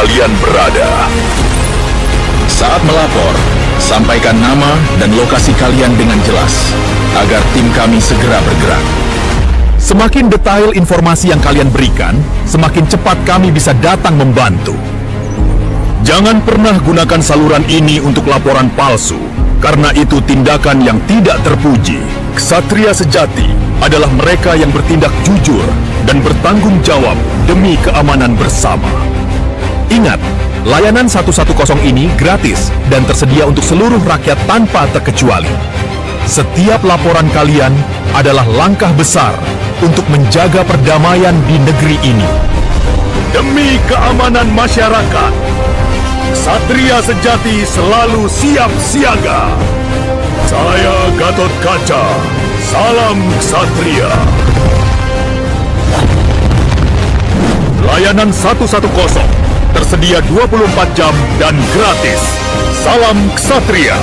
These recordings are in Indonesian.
kalian berada. Saat melapor, sampaikan nama dan lokasi kalian dengan jelas, agar tim kami segera bergerak. Semakin detail informasi yang kalian berikan, semakin cepat kami bisa datang membantu. Jangan pernah gunakan saluran ini untuk laporan palsu, karena itu tindakan yang tidak terpuji. Ksatria sejati adalah mereka yang bertindak jujur dan bertanggung jawab demi keamanan bersama. Ingat, layanan 110 ini gratis dan tersedia untuk seluruh rakyat tanpa terkecuali. Setiap laporan kalian adalah langkah besar untuk menjaga perdamaian di negeri ini. Demi keamanan masyarakat, Ksatria sejati selalu siap siaga. Saya Gatotkaca, salam Ksatria. Layanan 110 tersedia 24 jam dan gratis. Salam Ksatria.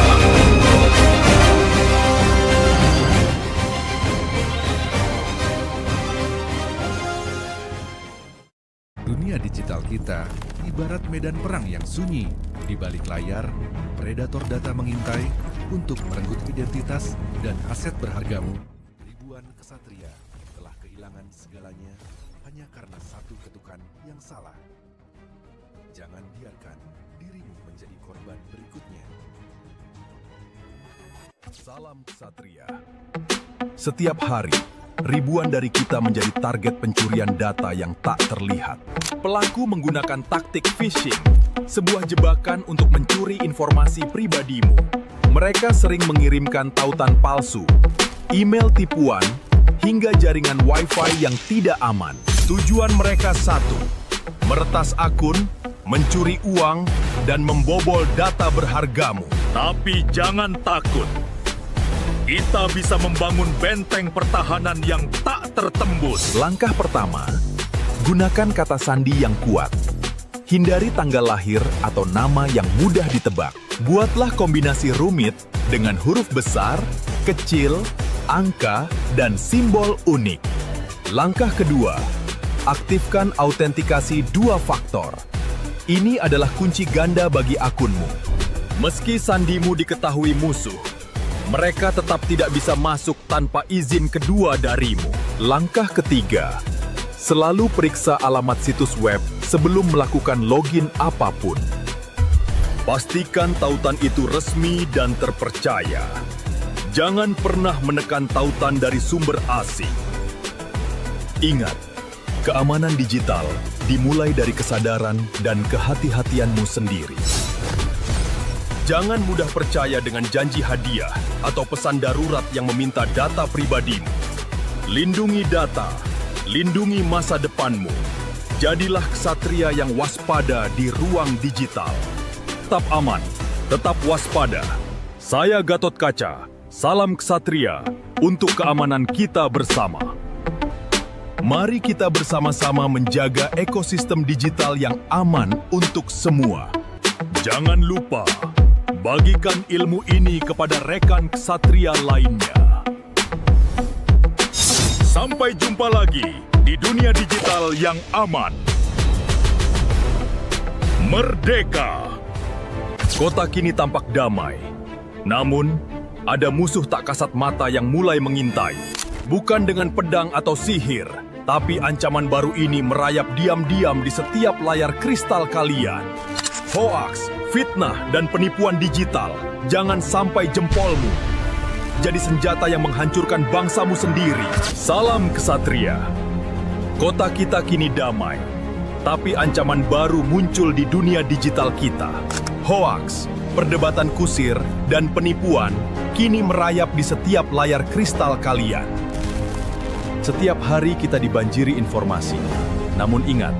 Dunia digital kita ibarat medan perang yang sunyi. Di balik layar, predator data mengintai untuk merenggut identitas dan aset berhargamu. Ribuan ksatria telah kehilangan segalanya hanya karena satu ketukan yang salah. Jangan biarkan dirimu menjadi korban berikutnya. Salam Ksatria. Setiap hari, ribuan dari kita menjadi target pencurian data yang tak terlihat. Pelaku menggunakan taktik phishing, sebuah jebakan untuk mencuri informasi pribadimu. Mereka sering mengirimkan tautan palsu, email tipuan, hingga jaringan Wi-Fi yang tidak aman. Tujuan mereka satu, meretas akun, mencuri uang, dan membobol data berhargamu. Tapi jangan takut. Kita bisa membangun benteng pertahanan yang tak tertembus. Langkah pertama, gunakan kata sandi yang kuat. Hindari tanggal lahir atau nama yang mudah ditebak. Buatlah kombinasi rumit dengan huruf besar, kecil, angka, dan simbol unik. Langkah kedua, aktifkan autentikasi 2 faktor. Ini adalah kunci ganda bagi akunmu. Meski sandimu diketahui musuh, mereka tetap tidak bisa masuk tanpa izin kedua darimu. Langkah ketiga, selalu periksa alamat situs web sebelum melakukan login apapun. Pastikan tautan itu resmi dan terpercaya. Jangan pernah menekan tautan dari sumber asing. Ingat, keamanan digital dimulai dari kesadaran dan kehati-hatianmu sendiri. Jangan mudah percaya dengan janji hadiah atau pesan darurat yang meminta data pribadimu. Lindungi data, lindungi masa depanmu. Jadilah ksatria yang waspada di ruang digital. Tetap aman, tetap waspada. Saya Gatotkaca, salam ksatria untuk keamanan kita bersama. Mari kita bersama-sama menjaga ekosistem digital yang aman untuk semua. Jangan lupa, bagikan ilmu ini kepada rekan ksatria lainnya. Sampai jumpa lagi di dunia digital yang aman. Merdeka! Kota kini tampak damai. Namun, ada musuh tak kasat mata yang mulai mengintai. Bukan dengan pedang atau sihir, tapi ancaman baru ini merayap diam-diam di setiap layar kristal kalian. Hoaks, fitnah, dan penipuan digital, jangan sampai jempolmu jadi senjata yang menghancurkan bangsamu sendiri. Salam ksatria. Kota kita kini damai, tapi ancaman baru muncul di dunia digital kita. Hoaks, perdebatan kusir, dan penipuan kini merayap di setiap layar kristal kalian. Setiap hari kita dibanjiri informasi. Namun ingat,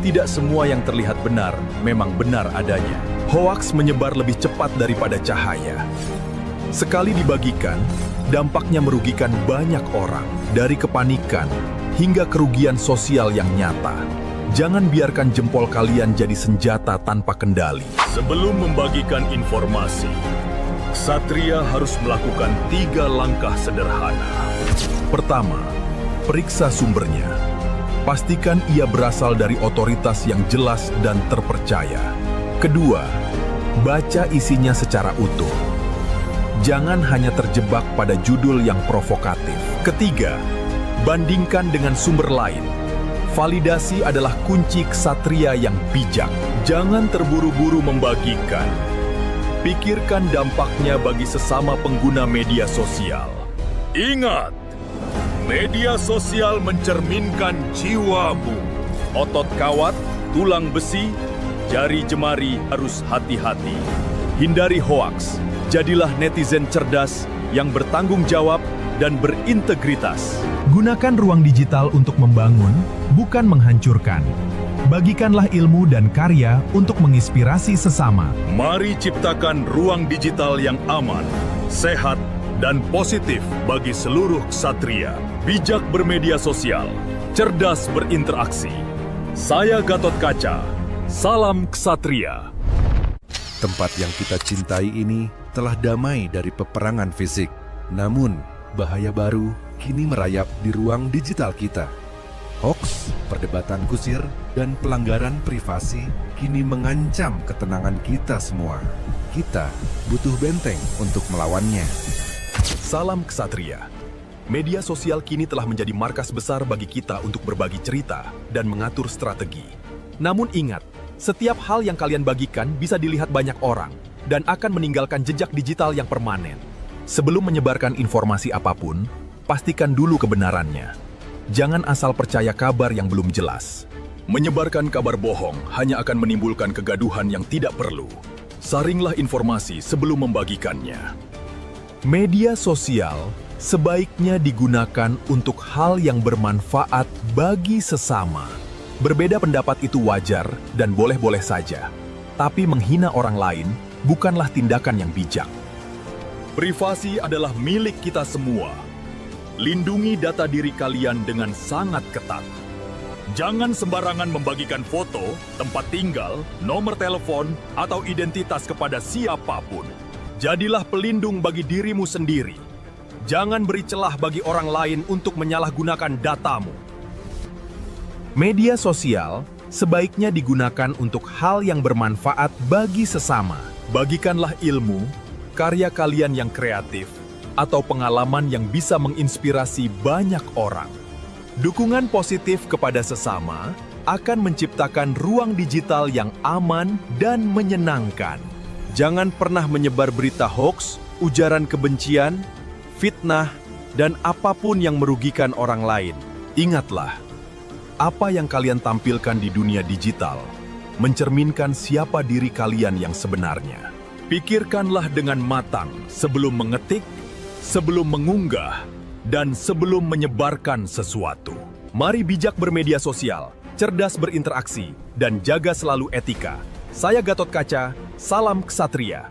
tidak semua yang terlihat benar memang benar adanya. Hoaks menyebar lebih cepat daripada cahaya. Sekali dibagikan, dampaknya merugikan banyak orang, dari kepanikan hingga kerugian sosial yang nyata. Jangan biarkan jempol kalian jadi senjata tanpa kendali. Sebelum membagikan informasi, ksatria harus melakukan 3 langkah sederhana. Pertama, periksa sumbernya. Pastikan ia berasal dari otoritas yang jelas dan terpercaya. Kedua, baca isinya secara utuh. Jangan hanya terjebak pada judul yang provokatif. Ketiga, bandingkan dengan sumber lain. Validasi adalah kunci ksatria yang bijak. Jangan terburu-buru membagikan. Pikirkan dampaknya bagi sesama pengguna media sosial. Ingat, media sosial mencerminkan jiwamu. Otot kawat, tulang besi, jari jemari harus hati-hati. Hindari hoaks. Jadilah netizen cerdas yang bertanggung jawab dan berintegritas. Gunakan ruang digital untuk membangun, bukan menghancurkan. Bagikanlah ilmu dan karya untuk menginspirasi sesama. Mari ciptakan ruang digital yang aman, sehat, dan positif bagi seluruh ksatria. Bijak bermedia sosial, cerdas berinteraksi. Saya Gatot Kaca, salam ksatria. Tempat yang kita cintai ini telah damai dari peperangan fisik. Namun, bahaya baru kini merayap di ruang digital kita. Hoaks, perdebatan kusir, dan pelanggaran privasi kini mengancam ketenangan kita semua. Kita butuh benteng untuk melawannya. Salam ksatria. Media sosial kini telah menjadi markas besar bagi kita untuk berbagi cerita dan mengatur strategi. Namun ingat, setiap hal yang kalian bagikan bisa dilihat banyak orang dan akan meninggalkan jejak digital yang permanen. Sebelum menyebarkan informasi apapun, pastikan dulu kebenarannya. Jangan asal percaya kabar yang belum jelas. Menyebarkan kabar bohong hanya akan menimbulkan kegaduhan yang tidak perlu. Saringlah informasi sebelum membagikannya. Media sosial sebaiknya digunakan untuk hal yang bermanfaat bagi sesama. Berbeda pendapat itu wajar dan boleh-boleh saja. Tapi menghina orang lain bukanlah tindakan yang bijak. Privasi adalah milik kita semua. Lindungi data diri kalian dengan sangat ketat. Jangan sembarangan membagikan foto, tempat tinggal, nomor telepon, atau identitas kepada siapapun. Jadilah pelindung bagi dirimu sendiri. Jangan beri celah bagi orang lain untuk menyalahgunakan datamu. Media sosial sebaiknya digunakan untuk hal yang bermanfaat bagi sesama. Bagikanlah ilmu, karya kalian yang kreatif, atau pengalaman yang bisa menginspirasi banyak orang. Dukungan positif kepada sesama akan menciptakan ruang digital yang aman dan menyenangkan. Jangan pernah menyebar berita hoaks, ujaran kebencian, fitnah, dan apapun yang merugikan orang lain. Ingatlah, apa yang kalian tampilkan di dunia digital mencerminkan siapa diri kalian yang sebenarnya. Pikirkanlah dengan matang sebelum mengetik, sebelum mengunggah, dan sebelum menyebarkan sesuatu. Mari bijak bermedia sosial, cerdas berinteraksi, dan jaga selalu etika. Saya Gatot Kaca, salam ksatria.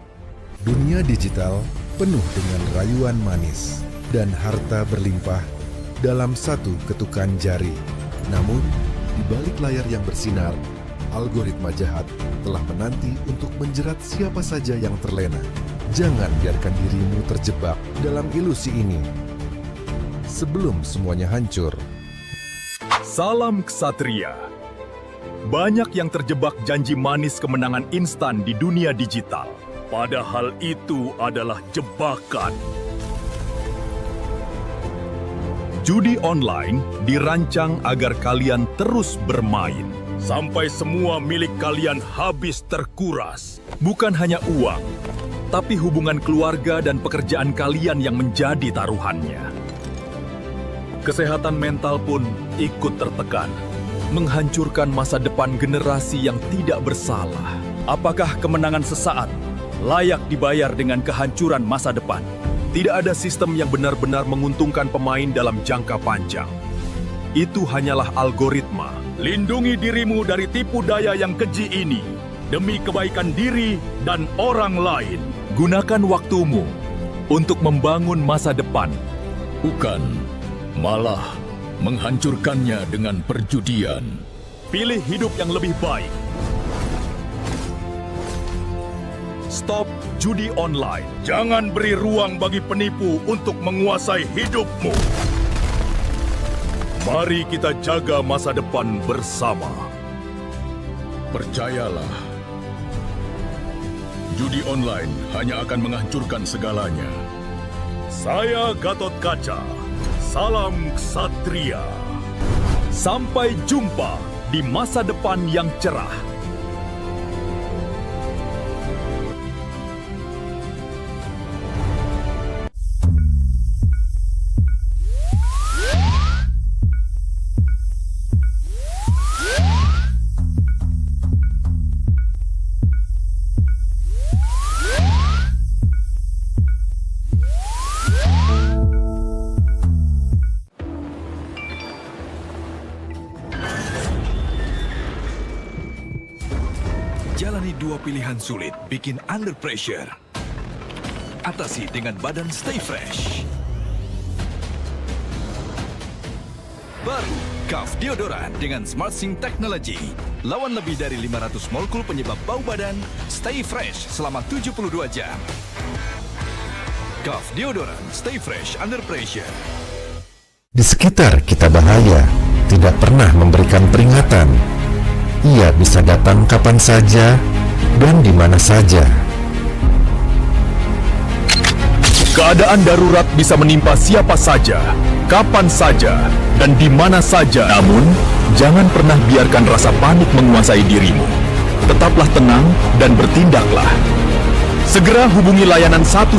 Dunia digital penuh dengan rayuan manis dan harta berlimpah dalam satu ketukan jari. Namun, di balik layar yang bersinar, algoritma jahat telah menanti untuk menjerat siapa saja yang terlena. Jangan biarkan dirimu terjebak dalam ilusi ini. Sebelum semuanya hancur. Salam ksatria. Banyak yang terjebak janji manis kemenangan instan di dunia digital. Padahal itu adalah jebakan. Judi online dirancang agar kalian terus bermain, sampai semua milik kalian habis terkuras. Bukan hanya uang, tapi hubungan keluarga dan pekerjaan kalian yang menjadi taruhannya. Kesehatan mental pun ikut tertekan, menghancurkan masa depan generasi yang tidak bersalah. Apakah kemenangan sesaat layak dibayar dengan kehancuran masa depan? Tidak ada sistem yang benar-benar menguntungkan pemain dalam jangka panjang. Itu hanyalah algoritma. Lindungi dirimu dari tipu daya yang keji ini demi kebaikan diri dan orang lain. Gunakan waktumu untuk membangun masa depan, bukan malah menghancurkannya dengan perjudian. Pilih hidup yang lebih baik. Stop judi online. Jangan beri ruang bagi penipu untuk menguasai hidupmu. Mari kita jaga masa depan bersama. Percayalah, judi online hanya akan menghancurkan segalanya. Saya Gatot Kaca, salam ksatria. Sampai jumpa di masa depan yang cerah. Jalani dua pilihan sulit, bikin under pressure. Atasi dengan badan stay fresh. Baru, Kaf Deodoran dengan Smart Sync Technology. Lawan lebih dari 500 molekul penyebab bau badan, stay fresh selama 72 jam. Kaf Deodoran, stay fresh under pressure. Di sekitar kita bahaya, tidak pernah memberikan peringatan. Ia bisa datang kapan saja dan di mana saja. Keadaan darurat bisa menimpa siapa saja, kapan saja, dan di mana saja. Namun, jangan pernah biarkan rasa panik menguasai dirimu. Tetaplah tenang dan bertindaklah. Segera hubungi layanan 110.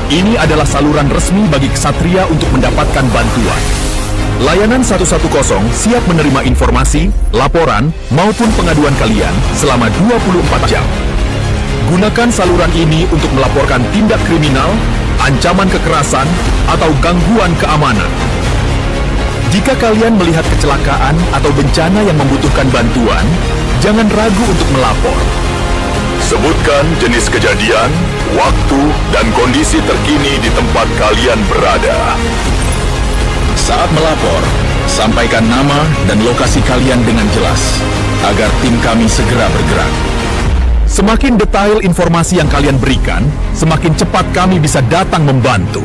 Ini adalah saluran resmi bagi ksatria untuk mendapatkan bantuan. Layanan 110 siap menerima informasi, laporan, maupun pengaduan kalian selama 24 jam. Gunakan saluran ini untuk melaporkan tindak kriminal, ancaman kekerasan, atau gangguan keamanan. Jika kalian melihat kecelakaan atau bencana yang membutuhkan bantuan, jangan ragu untuk melapor. Sebutkan jenis kejadian, waktu, dan kondisi terkini di tempat kalian berada. Saat melapor, sampaikan nama dan lokasi kalian dengan jelas, agar tim kami segera bergerak. Semakin detail informasi yang kalian berikan, semakin cepat kami bisa datang membantu.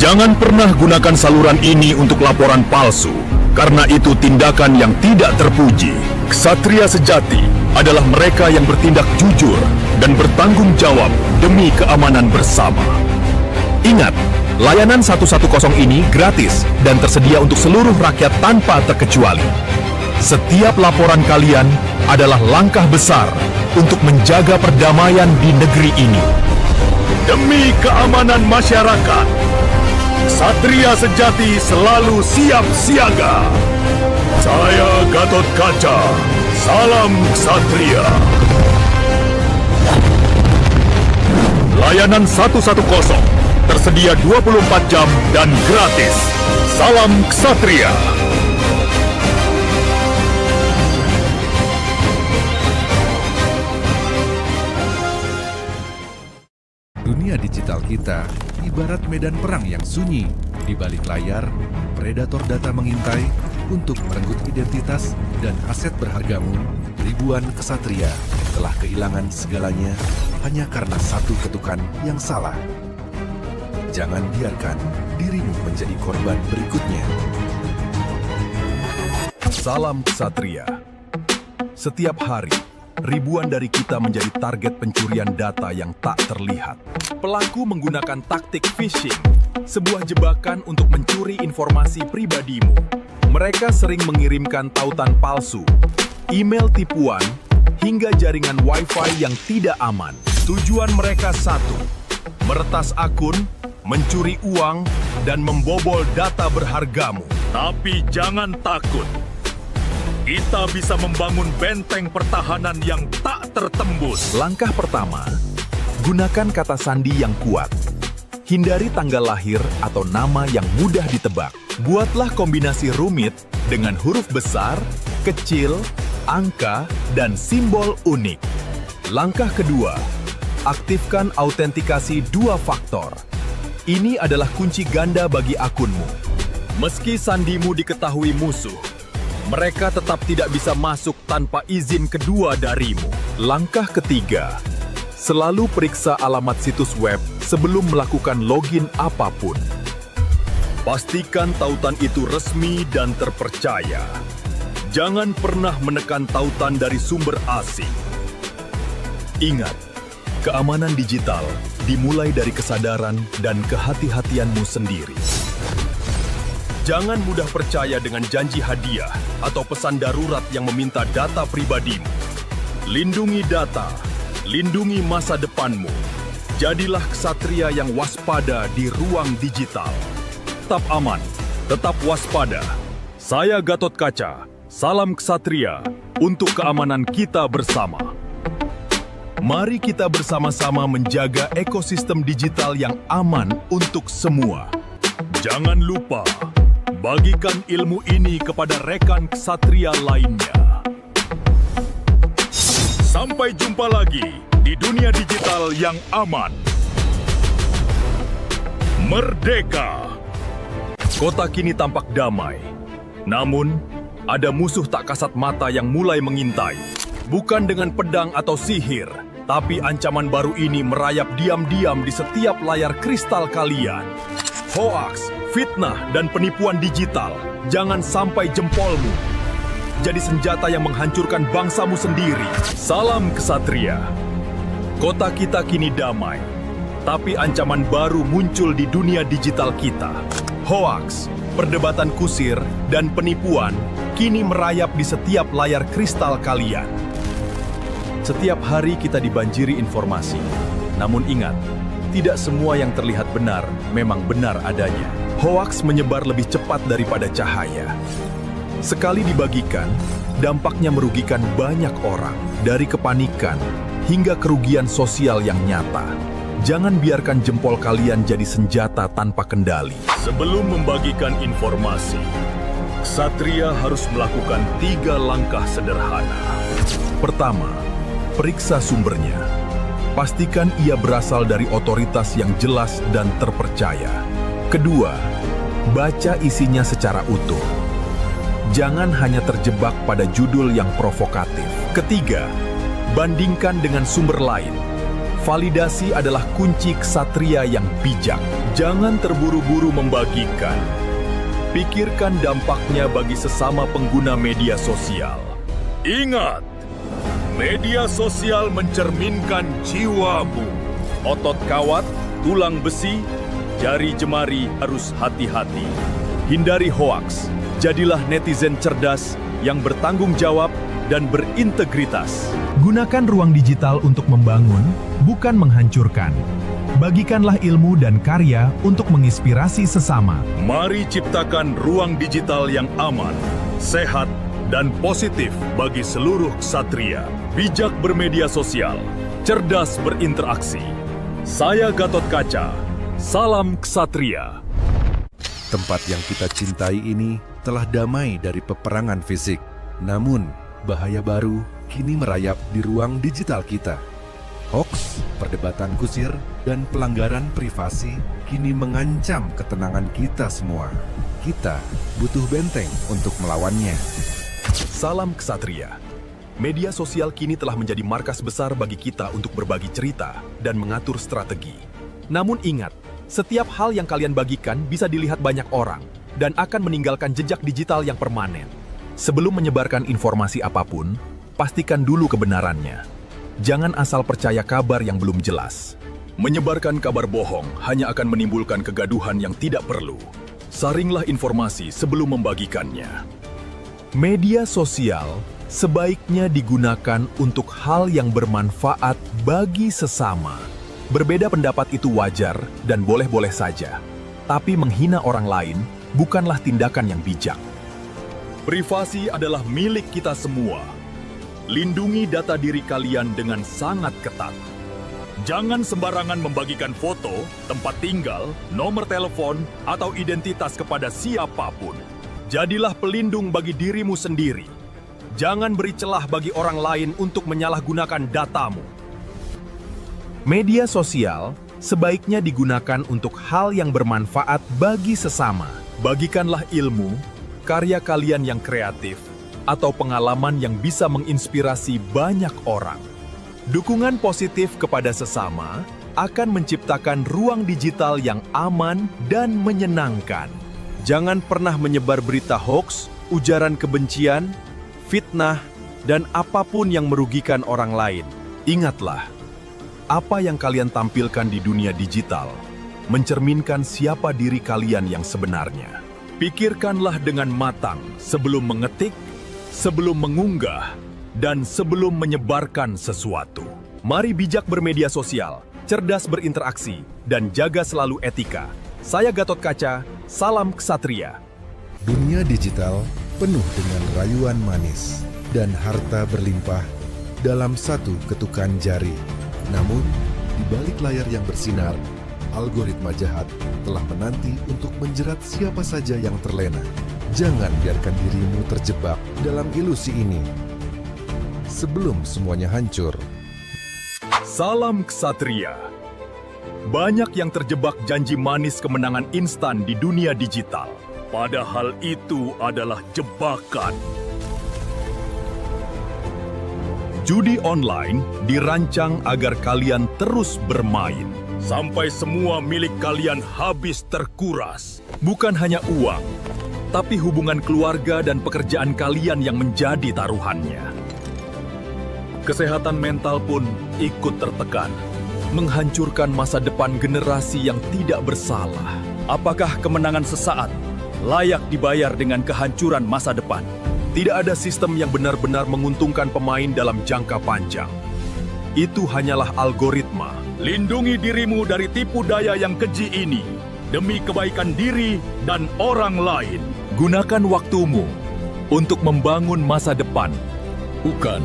Jangan pernah gunakan saluran ini untuk laporan palsu, karena itu tindakan yang tidak terpuji. Ksatria sejati adalah mereka yang bertindak jujur dan bertanggung jawab demi keamanan bersama. Ingat, layanan 110 ini gratis dan tersedia untuk seluruh rakyat tanpa terkecuali. Setiap laporan kalian adalah langkah besar untuk menjaga perdamaian di negeri ini. Demi keamanan masyarakat, Ksatria sejati selalu siap siaga. Saya Gatot Kaca, salam ksatria. Layanan 110 tersedia 24 jam dan gratis. Salam ksatria. Dunia digital kita ibarat medan perang yang sunyi. Di balik layar, predator data mengintai untuk merenggut identitas dan aset berhargamu. Ribuan ksatria telah kehilangan segalanya hanya karena satu ketukan yang salah. Jangan biarkan dirimu menjadi korban berikutnya. Salam ksatria. Setiap hari, ribuan dari kita menjadi target pencurian data yang tak terlihat. Pelaku menggunakan taktik phishing, sebuah jebakan untuk mencuri informasi pribadimu. Mereka sering mengirimkan tautan palsu, email tipuan, hingga jaringan Wi-Fi yang tidak aman. Tujuan mereka satu, meretas akun, mencuri uang, dan membobol data berhargamu. Tapi jangan takut. Kita bisa membangun benteng pertahanan yang tak tertembus. Langkah pertama, gunakan kata sandi yang kuat. Hindari tanggal lahir atau nama yang mudah ditebak. Buatlah kombinasi rumit dengan huruf besar, kecil, angka, dan simbol unik. Langkah kedua, aktifkan autentikasi 2 faktor. Ini adalah kunci ganda bagi akunmu. Meski sandimu diketahui musuh, mereka tetap tidak bisa masuk tanpa izin kedua darimu. Langkah ketiga, selalu periksa alamat situs web sebelum melakukan login apapun. Pastikan tautan itu resmi dan terpercaya. Jangan pernah menekan tautan dari sumber asing. Ingat, keamanan digital dimulai dari kesadaran dan kehati-hatianmu sendiri. Jangan mudah percaya dengan janji hadiah atau pesan darurat yang meminta data pribadimu. Lindungi data, lindungi masa depanmu. Jadilah ksatria yang waspada di ruang digital. Tetap aman, tetap waspada. Saya Gatot Kaca, salam ksatria untuk keamanan kita bersama. Mari kita bersama-sama menjaga ekosistem digital yang aman untuk semua. Jangan lupa, bagikan ilmu ini kepada rekan ksatria lainnya. Sampai jumpa lagi di dunia digital yang aman. Merdeka! Kota kini tampak damai. Namun, ada musuh tak kasat mata yang mulai mengintai. Bukan dengan pedang atau sihir, tapi ancaman baru ini merayap diam-diam di setiap layar kristal kalian. Hoaks, fitnah, dan penipuan digital, jangan sampai jempolmu jadi senjata yang menghancurkan bangsamu sendiri. Salam ksatria. Kota kita kini damai, tapi ancaman baru muncul di dunia digital kita. Hoaks, perdebatan kusir, dan penipuan kini merayap di setiap layar kristal kalian. Setiap hari kita dibanjiri informasi. Namun ingat, tidak semua yang terlihat benar memang benar adanya. Hoaks menyebar lebih cepat daripada cahaya. Sekali dibagikan, dampaknya merugikan banyak orang, dari kepanikan hingga kerugian sosial yang nyata. Jangan biarkan jempol kalian jadi senjata tanpa kendali. Sebelum membagikan informasi, ksatria harus melakukan 3 langkah sederhana. Pertama, periksa sumbernya. Pastikan ia berasal dari otoritas yang jelas dan terpercaya. Kedua, baca isinya secara utuh. Jangan hanya terjebak pada judul yang provokatif. Ketiga, bandingkan dengan sumber lain. Validasi adalah kunci ksatria yang bijak. Jangan terburu-buru membagikan. Pikirkan dampaknya bagi sesama pengguna media sosial. Ingat, media sosial mencerminkan jiwamu. Otot kawat, tulang besi, jari jemari harus hati-hati. Hindari hoaks. Jadilah netizen cerdas yang bertanggung jawab dan berintegritas. Gunakan ruang digital untuk membangun, bukan menghancurkan. Bagikanlah ilmu dan karya untuk menginspirasi sesama. Mari ciptakan ruang digital yang aman, sehat, dan positif bagi seluruh ksatria. Bijak bermedia sosial, cerdas berinteraksi. Saya Gatot Kaca, salam ksatria. Tempat yang kita cintai ini telah damai dari peperangan fisik. Namun, bahaya baru kini merayap di ruang digital kita. Hoaks, perdebatan kusir, dan pelanggaran privasi kini mengancam ketenangan kita semua. Kita butuh benteng untuk melawannya. Salam ksatria. Media sosial kini telah menjadi markas besar bagi kita untuk berbagi cerita dan mengatur strategi. Namun ingat, setiap hal yang kalian bagikan bisa dilihat banyak orang dan akan meninggalkan jejak digital yang permanen. Sebelum menyebarkan informasi apapun, pastikan dulu kebenarannya. Jangan asal percaya kabar yang belum jelas. Menyebarkan kabar bohong hanya akan menimbulkan kegaduhan yang tidak perlu. Saringlah informasi sebelum membagikannya. Media sosial sebaiknya digunakan untuk hal yang bermanfaat bagi sesama. Berbeda pendapat itu wajar dan boleh-boleh saja. Tapi menghina orang lain bukanlah tindakan yang bijak. Privasi adalah milik kita semua. Lindungi data diri kalian dengan sangat ketat. Jangan sembarangan membagikan foto, tempat tinggal, nomor telepon, atau identitas kepada siapapun. Jadilah pelindung bagi dirimu sendiri. Jangan beri celah bagi orang lain untuk menyalahgunakan datamu. Media sosial sebaiknya digunakan untuk hal yang bermanfaat bagi sesama. Bagikanlah ilmu, karya kalian yang kreatif, atau pengalaman yang bisa menginspirasi banyak orang. Dukungan positif kepada sesama akan menciptakan ruang digital yang aman dan menyenangkan. Jangan pernah menyebar berita hoaks, ujaran kebencian, fitnah, dan apapun yang merugikan orang lain. Ingatlah, apa yang kalian tampilkan di dunia digital mencerminkan siapa diri kalian yang sebenarnya. Pikirkanlah dengan matang sebelum mengetik, sebelum mengunggah, dan sebelum menyebarkan sesuatu. Mari bijak bermedia sosial, cerdas berinteraksi, dan jaga selalu etika. Saya Gatot Kaca, salam ksatria. Dunia digital penuh dengan rayuan manis dan harta berlimpah dalam satu ketukan jari. Namun, di balik layar yang bersinar, algoritma jahat telah menanti untuk menjerat siapa saja yang terlena. Jangan biarkan dirimu terjebak dalam ilusi ini. Sebelum semuanya hancur. Salam ksatria. Banyak yang terjebak janji manis kemenangan instan di dunia digital. Padahal itu adalah jebakan. Judi online dirancang agar kalian terus bermain. Sampai semua milik kalian habis terkuras. Bukan hanya uang, tapi hubungan keluarga dan pekerjaan kalian yang menjadi taruhannya. Kesehatan mental pun ikut tertekan. Menghancurkan masa depan generasi yang tidak bersalah. Apakah kemenangan sesaat layak dibayar dengan kehancuran masa depan? Tidak ada sistem yang benar-benar menguntungkan pemain dalam jangka panjang. Itu hanyalah algoritma. Lindungi dirimu dari tipu daya yang keji ini demi kebaikan diri dan orang lain. Gunakan waktumu untuk membangun masa depan. Bukan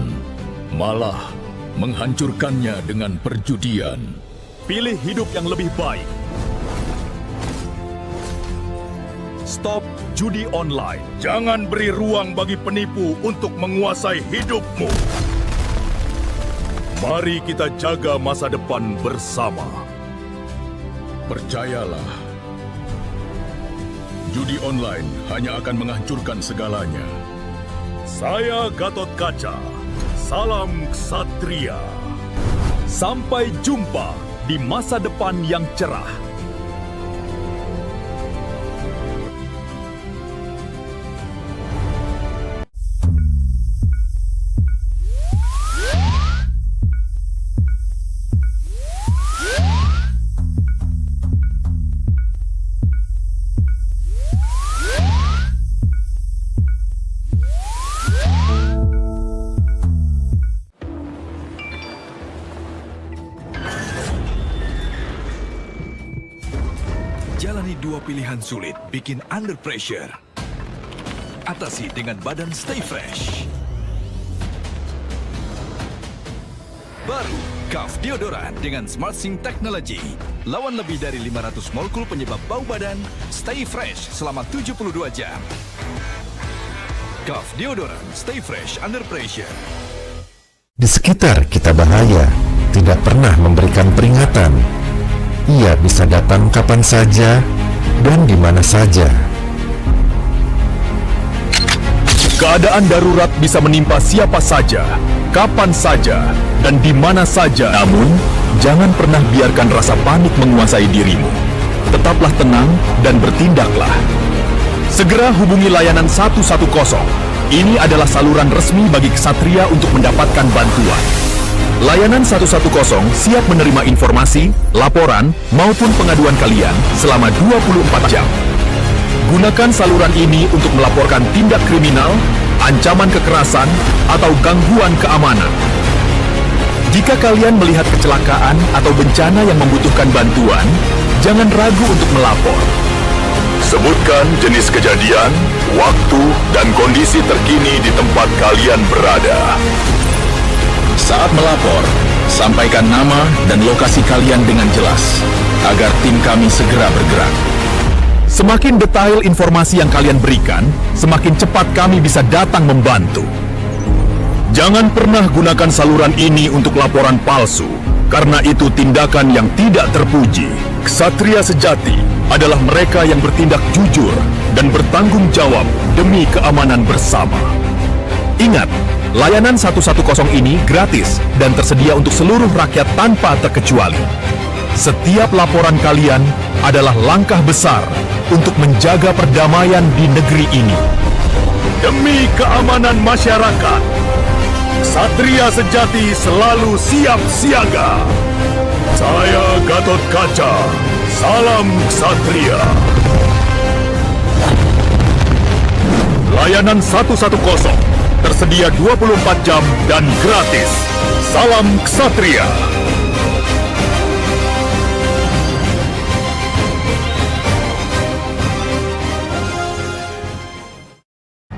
malah menghancurkannya dengan perjudian. Pilih hidup yang lebih baik. Stop judi online. Jangan beri ruang bagi penipu untuk menguasai hidupmu. Mari kita jaga masa depan bersama. Percayalah, judi online hanya akan menghancurkan segalanya. Saya Gatot Kaca. Salam ksatria. Sampai jumpa di masa depan yang cerah. Jalani dua pilihan sulit bikin under pressure. Atasi dengan badan Stay Fresh. Baru, Kaf Deodoran dengan SmartSync Technology. Lawan lebih dari 500 molekul penyebab bau badan. Stay Fresh selama 72 jam. Kaf Deodoran, Stay Fresh under pressure. Di sekitar kita bahaya, tidak pernah memberikan peringatan. Ia bisa datang kapan saja dan di mana saja. Keadaan darurat bisa menimpa siapa saja, kapan saja, dan di mana saja. Namun, jangan pernah biarkan rasa panik menguasai dirimu. Tetaplah tenang dan bertindaklah. Segera hubungi layanan 110. Ini adalah saluran resmi bagi ksatria untuk mendapatkan bantuan. Layanan 110 siap menerima informasi, laporan, maupun pengaduan kalian selama 24 jam. Gunakan saluran ini untuk melaporkan tindak kriminal, ancaman kekerasan, atau gangguan keamanan. Jika kalian melihat kecelakaan atau bencana yang membutuhkan bantuan, jangan ragu untuk melapor. Sebutkan jenis kejadian, waktu, dan kondisi terkini di tempat kalian berada. Saat melapor, sampaikan nama dan lokasi kalian dengan jelas, agar tim kami segera bergerak. Semakin detail informasi yang kalian berikan, semakin cepat kami bisa datang membantu. Jangan pernah gunakan saluran ini untuk laporan palsu, karena itu tindakan yang tidak terpuji. Ksatria sejati adalah mereka yang bertindak jujur dan bertanggung jawab demi keamanan bersama. Ingat, layanan 110 ini gratis dan tersedia untuk seluruh rakyat tanpa terkecuali. Setiap laporan kalian adalah langkah besar untuk menjaga perdamaian di negeri ini. Demi keamanan masyarakat, Ksatria sejati selalu siap siaga. Saya Gatot Kaca, salam Ksatria. Layanan 110 tersedia 24 jam dan gratis. Salam Ksatria.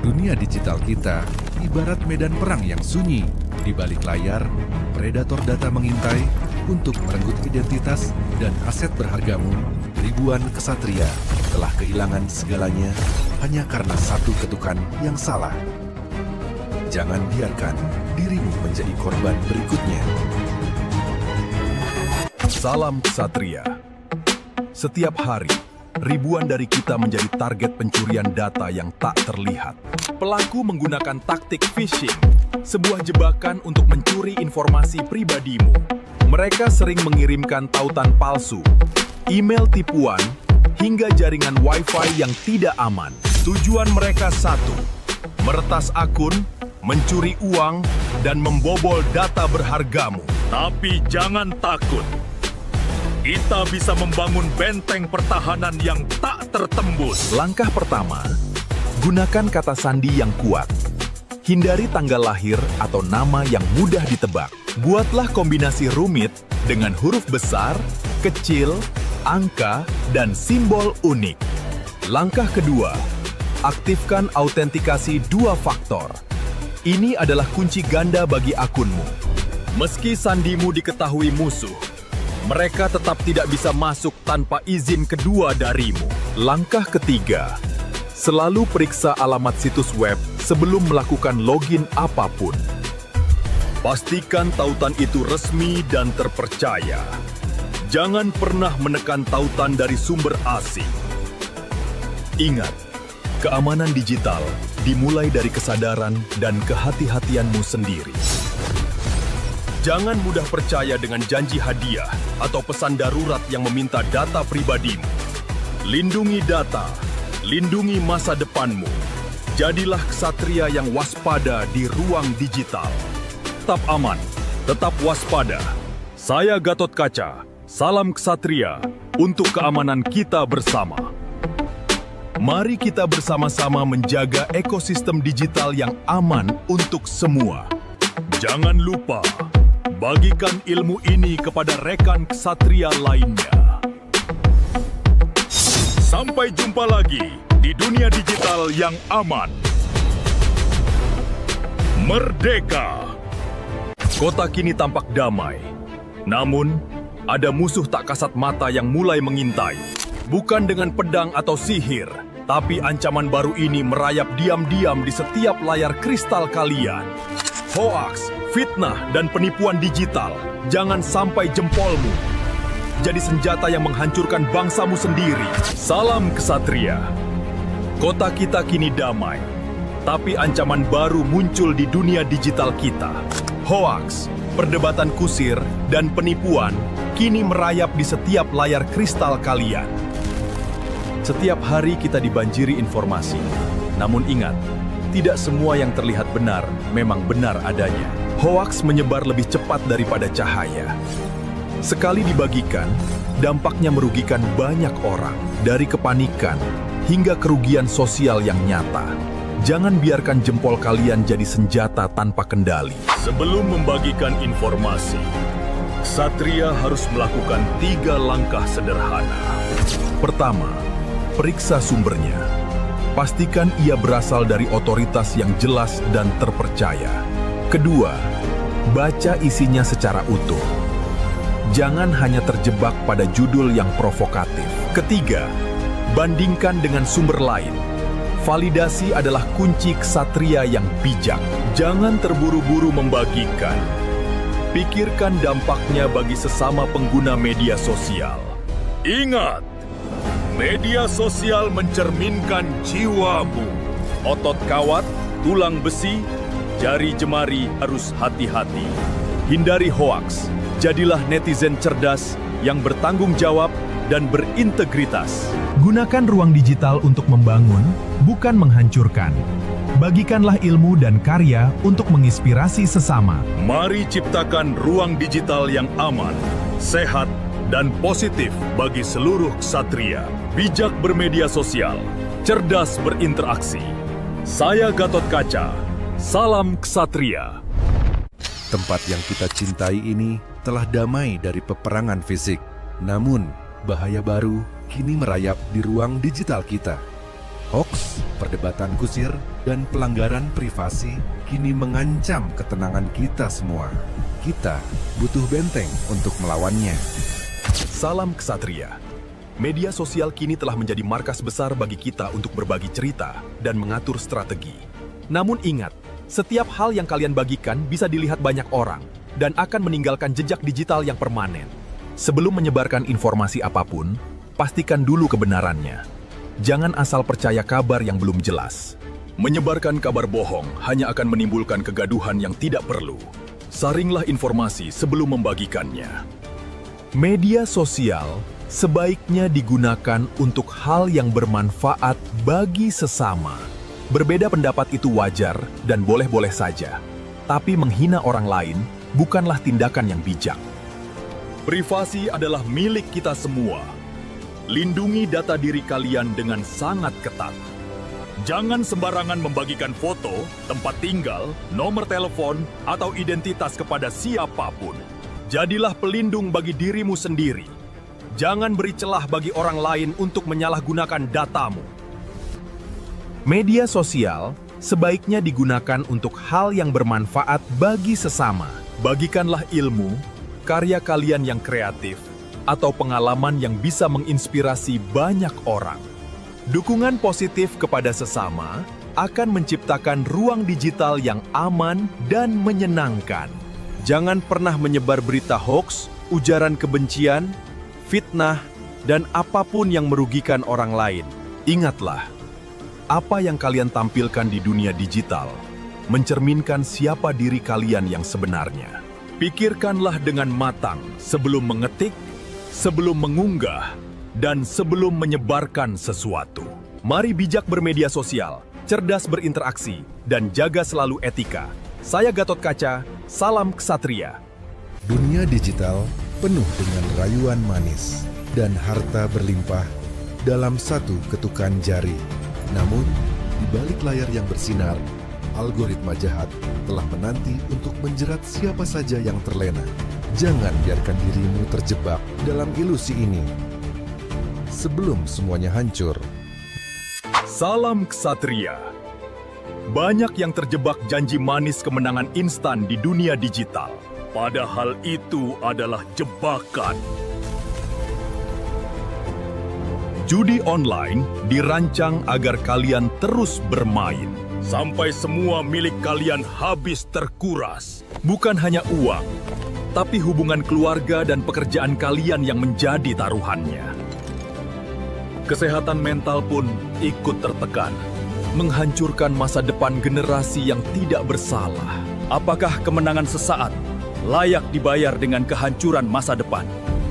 Dunia digital kita ibarat medan perang yang sunyi. Di balik layar, predator data mengintai untuk merenggut identitas dan aset berhargamu. Ribuan ksatria telah kehilangan segalanya hanya karena satu ketukan yang salah. Jangan biarkan dirimu menjadi korban berikutnya. Salam Ksatria. Setiap hari, ribuan dari kita menjadi target pencurian data yang tak terlihat. Pelaku menggunakan taktik phishing, sebuah jebakan untuk mencuri informasi pribadimu. Mereka sering mengirimkan tautan palsu, email tipuan, hingga jaringan Wi-Fi yang tidak aman. Tujuan mereka satu, meretas akun, mencuri uang, dan membobol data berhargamu. Tapi jangan takut. Kita bisa membangun benteng pertahanan yang tak tertembus. Langkah pertama, gunakan kata sandi yang kuat. Hindari tanggal lahir atau nama yang mudah ditebak. Buatlah kombinasi rumit dengan huruf besar, kecil, angka, dan simbol unik. Langkah kedua, aktifkan autentikasi 2 faktor. Ini adalah kunci ganda bagi akunmu. Meski sandimu diketahui musuh, mereka tetap tidak bisa masuk tanpa izin kedua darimu. Langkah ketiga, selalu periksa alamat situs web sebelum melakukan login apapun. Pastikan tautan itu resmi dan terpercaya. Jangan pernah menekan tautan dari sumber asing. Ingat, keamanan digital dimulai dari kesadaran dan kehati-hatianmu sendiri. Jangan mudah percaya dengan janji hadiah atau pesan darurat yang meminta data pribadimu. Lindungi data, lindungi masa depanmu. Jadilah ksatria yang waspada di ruang digital. Tetap aman, tetap waspada. Saya Gatot Kaca, salam ksatria untuk keamanan kita bersama. Mari kita bersama-sama menjaga ekosistem digital yang aman untuk semua. Jangan lupa, bagikan ilmu ini kepada rekan ksatria lainnya. Sampai jumpa lagi di dunia digital yang aman. Merdeka! Kota kini tampak damai. Namun, ada musuh tak kasat mata yang mulai mengintai. Bukan dengan pedang atau sihir, tapi ancaman baru ini merayap diam-diam di setiap layar kristal kalian. Hoaks, fitnah, dan penipuan digital, jangan sampai jempolmu jadi senjata yang menghancurkan bangsamu sendiri. Salam ksatria. Kota kita kini damai, tapi ancaman baru muncul di dunia digital kita. Hoaks, perdebatan kusir, dan penipuan kini merayap di setiap layar kristal kalian. Setiap hari kita dibanjiri informasi. Namun ingat, tidak semua yang terlihat benar memang benar adanya. Hoaks menyebar lebih cepat daripada cahaya. Sekali dibagikan, dampaknya merugikan banyak orang, dari kepanikan hingga kerugian sosial yang nyata. Jangan biarkan jempol kalian jadi senjata tanpa kendali. Sebelum membagikan informasi, ksatria harus melakukan 3 langkah sederhana. Pertama, periksa sumbernya. Pastikan ia berasal dari otoritas yang jelas dan terpercaya. Kedua, baca isinya secara utuh. Jangan hanya terjebak pada judul yang provokatif. Ketiga, bandingkan dengan sumber lain. Validasi adalah kunci ksatria yang bijak. Jangan terburu-buru membagikan. Pikirkan dampaknya bagi sesama pengguna media sosial. Ingat, media sosial mencerminkan jiwamu. Otot kawat, tulang besi, jari jemari harus hati-hati. Hindari hoaks. Jadilah netizen cerdas yang bertanggung jawab dan berintegritas. Gunakan ruang digital untuk membangun, bukan menghancurkan. Bagikanlah ilmu dan karya untuk menginspirasi sesama. Mari ciptakan ruang digital yang aman, sehat, dan positif bagi seluruh ksatria. Bijak bermedia sosial, cerdas berinteraksi. Saya Gatot Kaca, salam ksatria. Tempat yang kita cintai ini telah damai dari peperangan fisik. Namun, bahaya baru kini merayap di ruang digital kita. Hoaks, perdebatan kusir, dan pelanggaran privasi kini mengancam ketenangan kita semua. Kita butuh benteng untuk melawannya. Salam ksatria. Media sosial kini telah menjadi markas besar bagi kita untuk berbagi cerita dan mengatur strategi. Namun ingat, setiap hal yang kalian bagikan bisa dilihat banyak orang dan akan meninggalkan jejak digital yang permanen. Sebelum menyebarkan informasi apapun, pastikan dulu kebenarannya. Jangan asal percaya kabar yang belum jelas. Menyebarkan kabar bohong hanya akan menimbulkan kegaduhan yang tidak perlu. Saringlah informasi sebelum membagikannya. Media sosial sebaiknya digunakan untuk hal yang bermanfaat bagi sesama. Berbeda pendapat itu wajar dan boleh-boleh saja. Tapi menghina orang lain bukanlah tindakan yang bijak. Privasi adalah milik kita semua. Lindungi data diri kalian dengan sangat ketat. Jangan sembarangan membagikan foto, tempat tinggal, nomor telepon, atau identitas kepada siapapun. Jadilah pelindung bagi dirimu sendiri. Jangan beri celah bagi orang lain untuk menyalahgunakan datamu. Media sosial sebaiknya digunakan untuk hal yang bermanfaat bagi sesama. Bagikanlah ilmu, karya kalian yang kreatif, atau pengalaman yang bisa menginspirasi banyak orang. Dukungan positif kepada sesama akan menciptakan ruang digital yang aman dan menyenangkan. Jangan pernah menyebar berita hoaks, ujaran kebencian, fitnah, dan apapun yang merugikan orang lain. Ingatlah, apa yang kalian tampilkan di dunia digital mencerminkan siapa diri kalian yang sebenarnya. Pikirkanlah dengan matang sebelum mengetik, sebelum mengunggah, dan sebelum menyebarkan sesuatu. Mari bijak bermedia sosial, cerdas berinteraksi, dan jaga selalu etika. Saya Gatot Kaca, salam ksatria. Dunia digital penuh dengan rayuan manis dan harta berlimpah dalam satu ketukan jari. Namun, di balik layar yang bersinar, algoritma jahat telah menanti untuk menjerat siapa saja yang terlena. Jangan biarkan dirimu terjebak dalam ilusi ini. Sebelum semuanya hancur. Salam ksatria. Banyak yang terjebak janji manis kemenangan instan di dunia digital. Padahal itu adalah jebakan. Judi online dirancang agar kalian terus bermain. Sampai semua milik kalian habis terkuras. Bukan hanya uang, tapi hubungan keluarga dan pekerjaan kalian yang menjadi taruhannya. Kesehatan mental pun ikut tertekan, menghancurkan masa depan generasi yang tidak bersalah. Apakah kemenangan sesaat layak dibayar dengan kehancuran masa depan?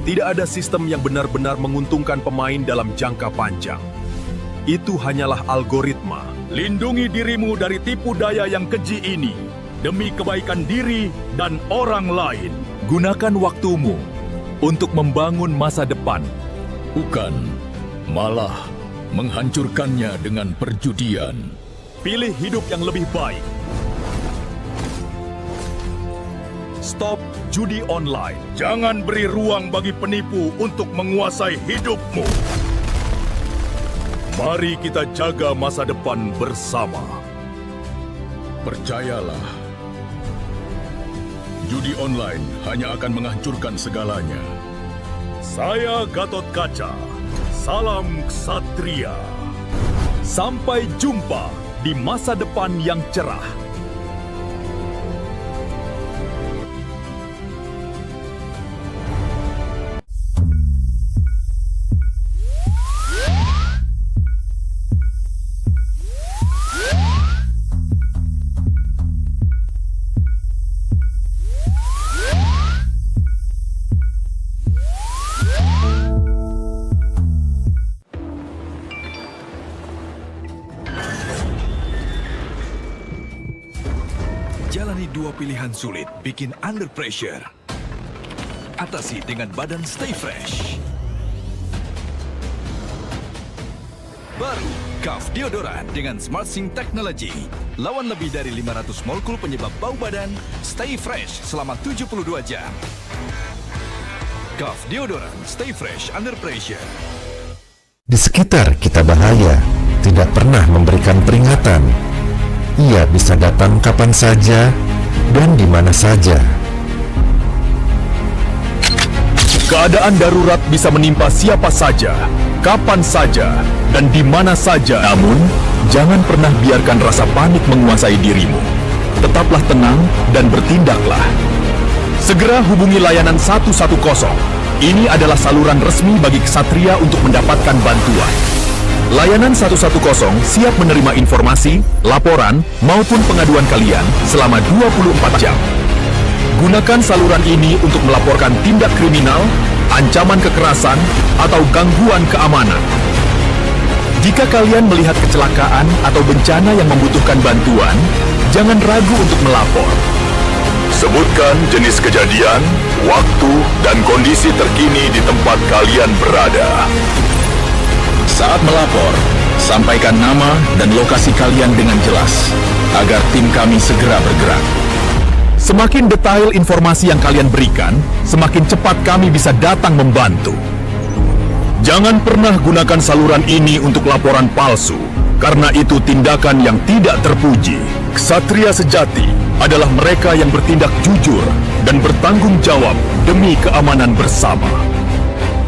Tidak ada sistem yang benar-benar menguntungkan pemain dalam jangka panjang. Itu hanyalah algoritma. Lindungi dirimu dari tipu daya yang keji ini demi kebaikan diri dan orang lain. Gunakan waktumu untuk membangun masa depan, bukan malah menghancurkannya dengan perjudian. Pilih hidup yang lebih baik. Stop judi online. Jangan beri ruang bagi penipu untuk menguasai hidupmu. Mari kita jaga masa depan bersama. Percayalah, judi online hanya akan menghancurkan segalanya. Saya Gatot Kaca. Salam ksatria. Sampai jumpa di masa depan yang cerah. hero pilihan sulit bikin under pressure. Atasi dengan badan Stay Fresh. Baru, Kaf Deodoran dengan Smart Sync Technology. Lawan lebih dari 500 molekul penyebab bau badan, Stay Fresh selama 72 jam. Kaf Deodoran, Stay Fresh Under Pressure. Di sekitar kita bahaya, tidak pernah memberikan peringatan. Ia bisa datang kapan saja dan di mana saja. Keadaan darurat bisa menimpa siapa saja, kapan saja, dan di mana saja. Namun, jangan pernah biarkan rasa panik menguasai dirimu. Tetaplah tenang dan bertindaklah. Segera hubungi layanan 110. Ini adalah saluran resmi bagi ksatria untuk mendapatkan bantuan. Layanan 110 siap menerima informasi, laporan, maupun pengaduan kalian selama 24 jam. Gunakan saluran ini untuk melaporkan tindak kriminal, ancaman kekerasan, atau gangguan keamanan. Jika kalian melihat kecelakaan atau bencana yang membutuhkan bantuan, jangan ragu untuk melapor. Sebutkan jenis kejadian, waktu, dan kondisi terkini di tempat kalian berada. Saat melapor, sampaikan nama dan lokasi kalian dengan jelas, agar tim kami segera bergerak. Semakin detail informasi yang kalian berikan, semakin cepat kami bisa datang membantu. Jangan pernah gunakan saluran ini untuk laporan palsu, karena itu tindakan yang tidak terpuji. Ksatria sejati adalah mereka yang bertindak jujur dan bertanggung jawab demi keamanan bersama.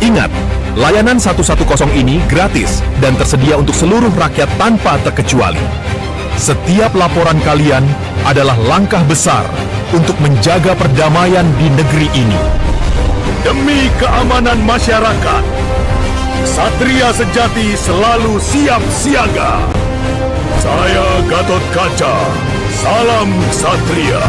Ingat, layanan 110 ini gratis dan tersedia untuk seluruh rakyat tanpa terkecuali. Setiap laporan kalian adalah langkah besar untuk menjaga perdamaian di negeri ini. Demi keamanan masyarakat, Ksatria sejati selalu siap siaga. Saya Gatot Kaca, salam Ksatria.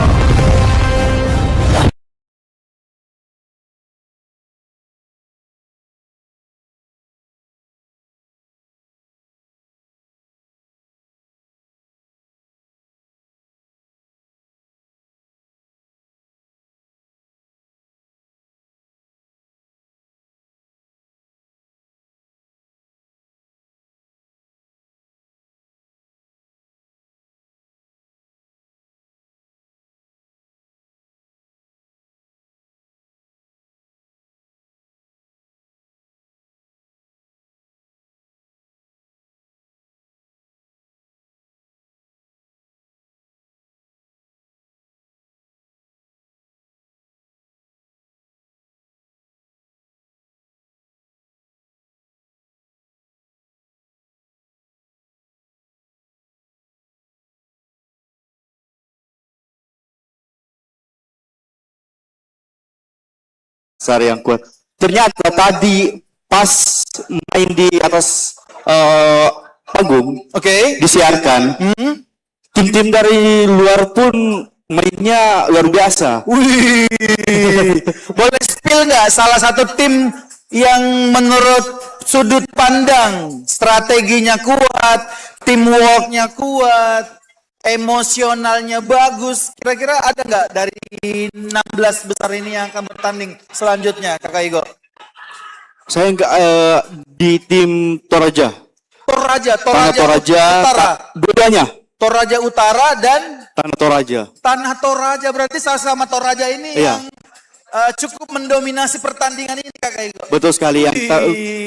Besar yang kuat. Ternyata tadi pas main di atas panggung, disiarkan, tim-tim dari luar pun mainnya luar biasa. Wih, boleh spill nggak salah satu tim yang menurut sudut pandang strateginya kuat, teamworknya kuat, emosionalnya bagus. Kira-kira ada nggak dari 16 besar ini yang akan bertanding selanjutnya, Kakak Igo? Saya nggak di tim Toraja. Toraja Utara. Dua-duanya. Toraja Utara dan Tanah Toraja. Tanah Toraja, berarti sama Toraja ini Iya. yang cukup mendominasi pertandingan ini, Kakak Igo. Betul sekali.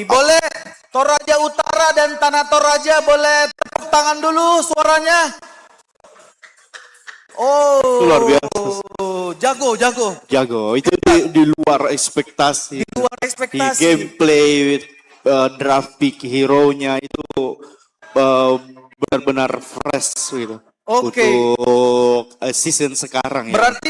Boleh Toraja Utara dan Tanah Toraja boleh tepuk tangan dulu suaranya. Oh, Luar biasa. Jago. Itu di luar ekspektasi. Di luar ekspektasi. Gameplay, draft pick hero-nya itu benar-benar fresh gitu. Oke. Untuk season sekarang ya. Berarti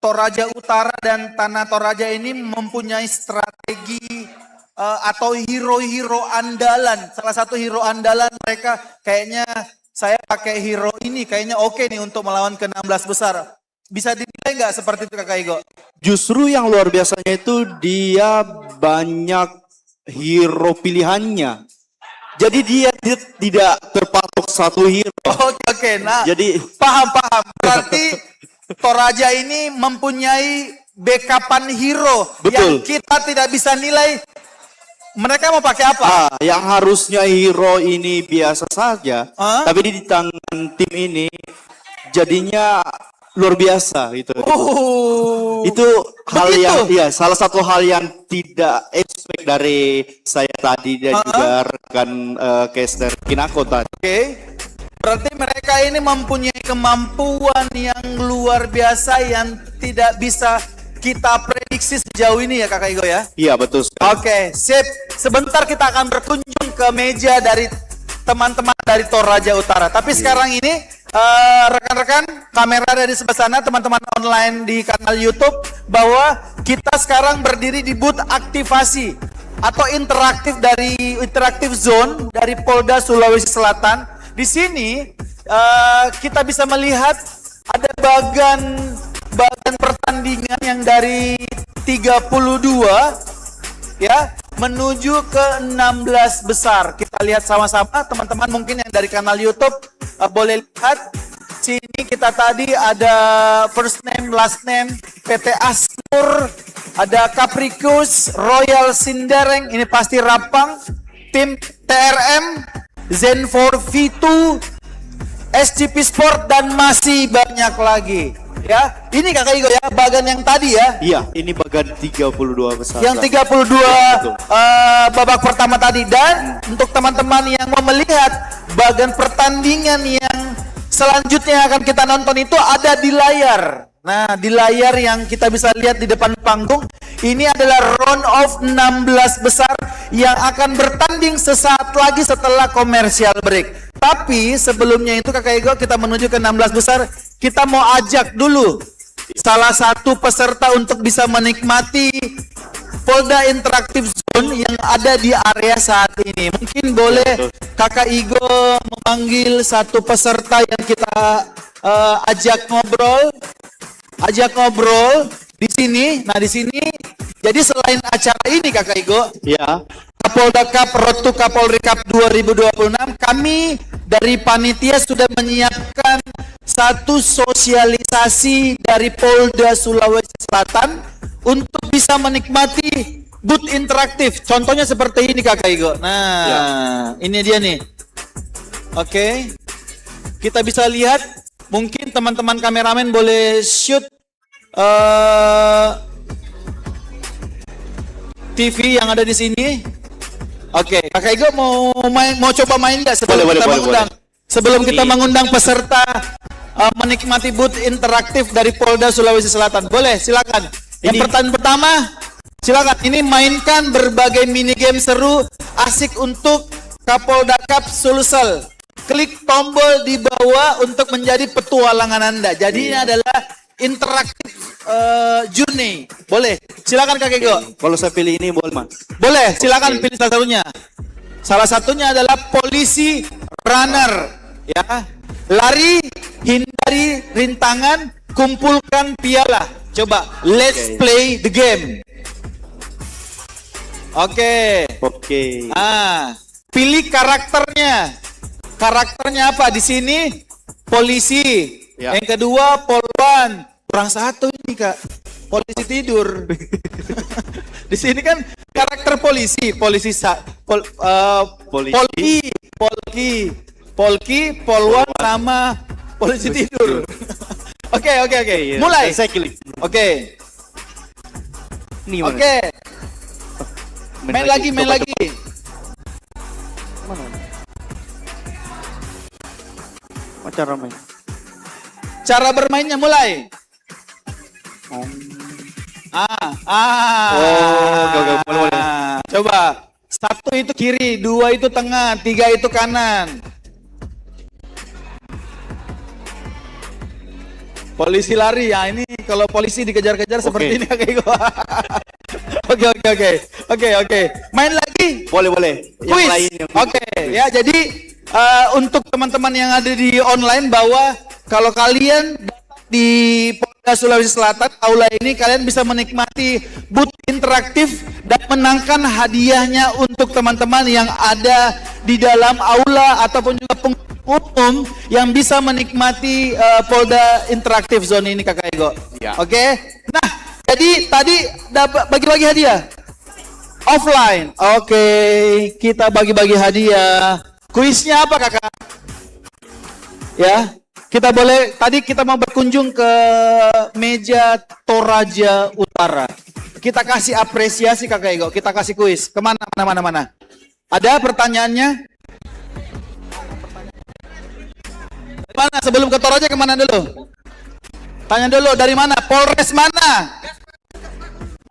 Toraja Utara dan Tanah Toraja ini mempunyai strategi atau hero-hero andalan. Salah satu hero andalan mereka kayaknya saya pakai hero ini kayaknya oke nih untuk melawan ke-16 besar. Bisa dinilai nggak seperti itu, Kakak Igo? Justru yang luar biasanya itu dia banyak hero pilihannya. Jadi dia tidak terpatok satu hero. Oke. Nah, Jadi paham. Berarti Toraja ini mempunyai backupan hero yang Betul. kita tidak bisa nilai mereka mau pakai apa. Yang harusnya hero ini biasa saja, tapi di tangan tim ini jadinya luar biasa gitu. Itu hal begitu. yang, ya, salah satu hal yang tidak expect dari saya tadi dan juga rekan caster Kinako tadi. Oke. Berarti mereka ini mempunyai kemampuan yang luar biasa yang tidak bisa kita prediksi sejauh ini ya Kakak Igo ya. Iya betul sekali. Oke, sip. Sebentar kita akan berkunjung ke meja dari teman-teman dari Toraja Utara. Tapi sekarang ini rekan-rekan kamera dari sebelah sana, teman-teman online di kanal YouTube, bahwa kita sekarang berdiri di booth aktivasi atau interaktif zone dari Polda Sulawesi Selatan. Di sini kita bisa melihat ada bagan pertandingan yang dari 32 ya menuju ke 16 besar. Kita lihat sama-sama teman-teman, mungkin yang dari kanal YouTube boleh lihat. Sini kita tadi ada first name, last name, PT Asmur, ada Capricus, Royal Sindereng, ini pasti Rapang, tim TRM, Zen4 V2, SCP Sport, dan masih banyak lagi. Ya, ini Kakak Igo ya, bagan yang tadi ya. Iya, ini bagan 32 besar. Yang 32 babak pertama tadi. Dan untuk teman-teman yang mau melihat bagan pertandingan yang selanjutnya akan kita nonton itu ada di layar. Nah, di layar yang kita bisa lihat di depan panggung, ini adalah round of 16 besar yang akan bertanding sesaat lagi setelah commercial break. Tapi sebelumnya itu Kakak Igo, kita menuju ke 16 besar, kita mau ajak dulu salah satu peserta untuk bisa menikmati Polda Interactive Zone yang ada di area saat ini. Mungkin boleh Kakak Igo memanggil satu peserta yang kita ajak ngobrol di sini. Nah, di sini jadi selain acara ini Kakak Igo, Ya. Kapolda Cup Road to Kapolri Cup 2026, kami dari panitia sudah menyiapkan satu sosialisasi dari Polda Sulawesi Selatan untuk bisa menikmati booth interaktif. Contohnya seperti ini Kakak Igo. Nah, ini dia nih. Oke. Kita bisa lihat, mungkin teman-teman kameramen boleh shoot TV yang ada di sini. Oke, Kakak Igo mau coba main nggak sebelum Boleh, kita boleh, mengundang? Sebelum kita mengundang peserta menikmati booth interaktif dari Polda Sulawesi Selatan. Boleh, silakan. Yang pertanyaan pertama, silakan. Ini mainkan berbagai mini game seru, asik untuk Kapolda Cup Sulsel. Klik tombol di bawah untuk menjadi petualangan Anda. Jadi ini adalah interaktif journey. Boleh, silakan Kakak Igo. Kalau saya pilih ini boleh, Mas? Boleh, silakan pilih salah satunya. Salah satunya adalah polisi runner, ya. Lari, hindari rintangan, kumpulkan piala. Coba, let's play the game. Oke. Pilih karakternya. Karakternya apa? Di sini polisi. Ya. Yang kedua polwan. Kurang satu ini Kak. Polisi tidur. Di sini kan karakter polisi, polisi polki, polwan sama polisi tidur. Oke. Mulai. Saya klik. Oke. Ini mana? Oke. Main lagi. Mana? Cara main. Cara bermainnya mulai. Boleh. Coba. 1 itu kiri, 2 itu tengah, 3 itu kanan. Polisi lari ya, ini kalau polisi dikejar-kejar seperti ini Kakak Igo. Oke. Main lagi. Boleh. Yang Quiz. lain yang Oke, ya jadi untuk teman-teman yang ada di online, bahwa kalau kalian di Polda Sulawesi Selatan aula ini, kalian bisa menikmati booth interaktif dan menangkan hadiahnya untuk teman-teman yang ada di dalam aula ataupun juga umum yang bisa menikmati Polda Interaktif Zone ini Kakak Ego. Ya. Oke. Nah, jadi tadi dapat bagi-bagi hadiah. Offline. Oke, kita bagi-bagi hadiah. Kuisnya apa Kakak? Ya, kita boleh, tadi kita mau berkunjung ke meja Toraja Utara. Kita kasih apresiasi Kakak Ego, kita kasih kuis. Kemana, mana? Ada pertanyaannya? Mana sebelum ke Toraja kemana dulu? Tanya dulu, dari mana? Polres mana?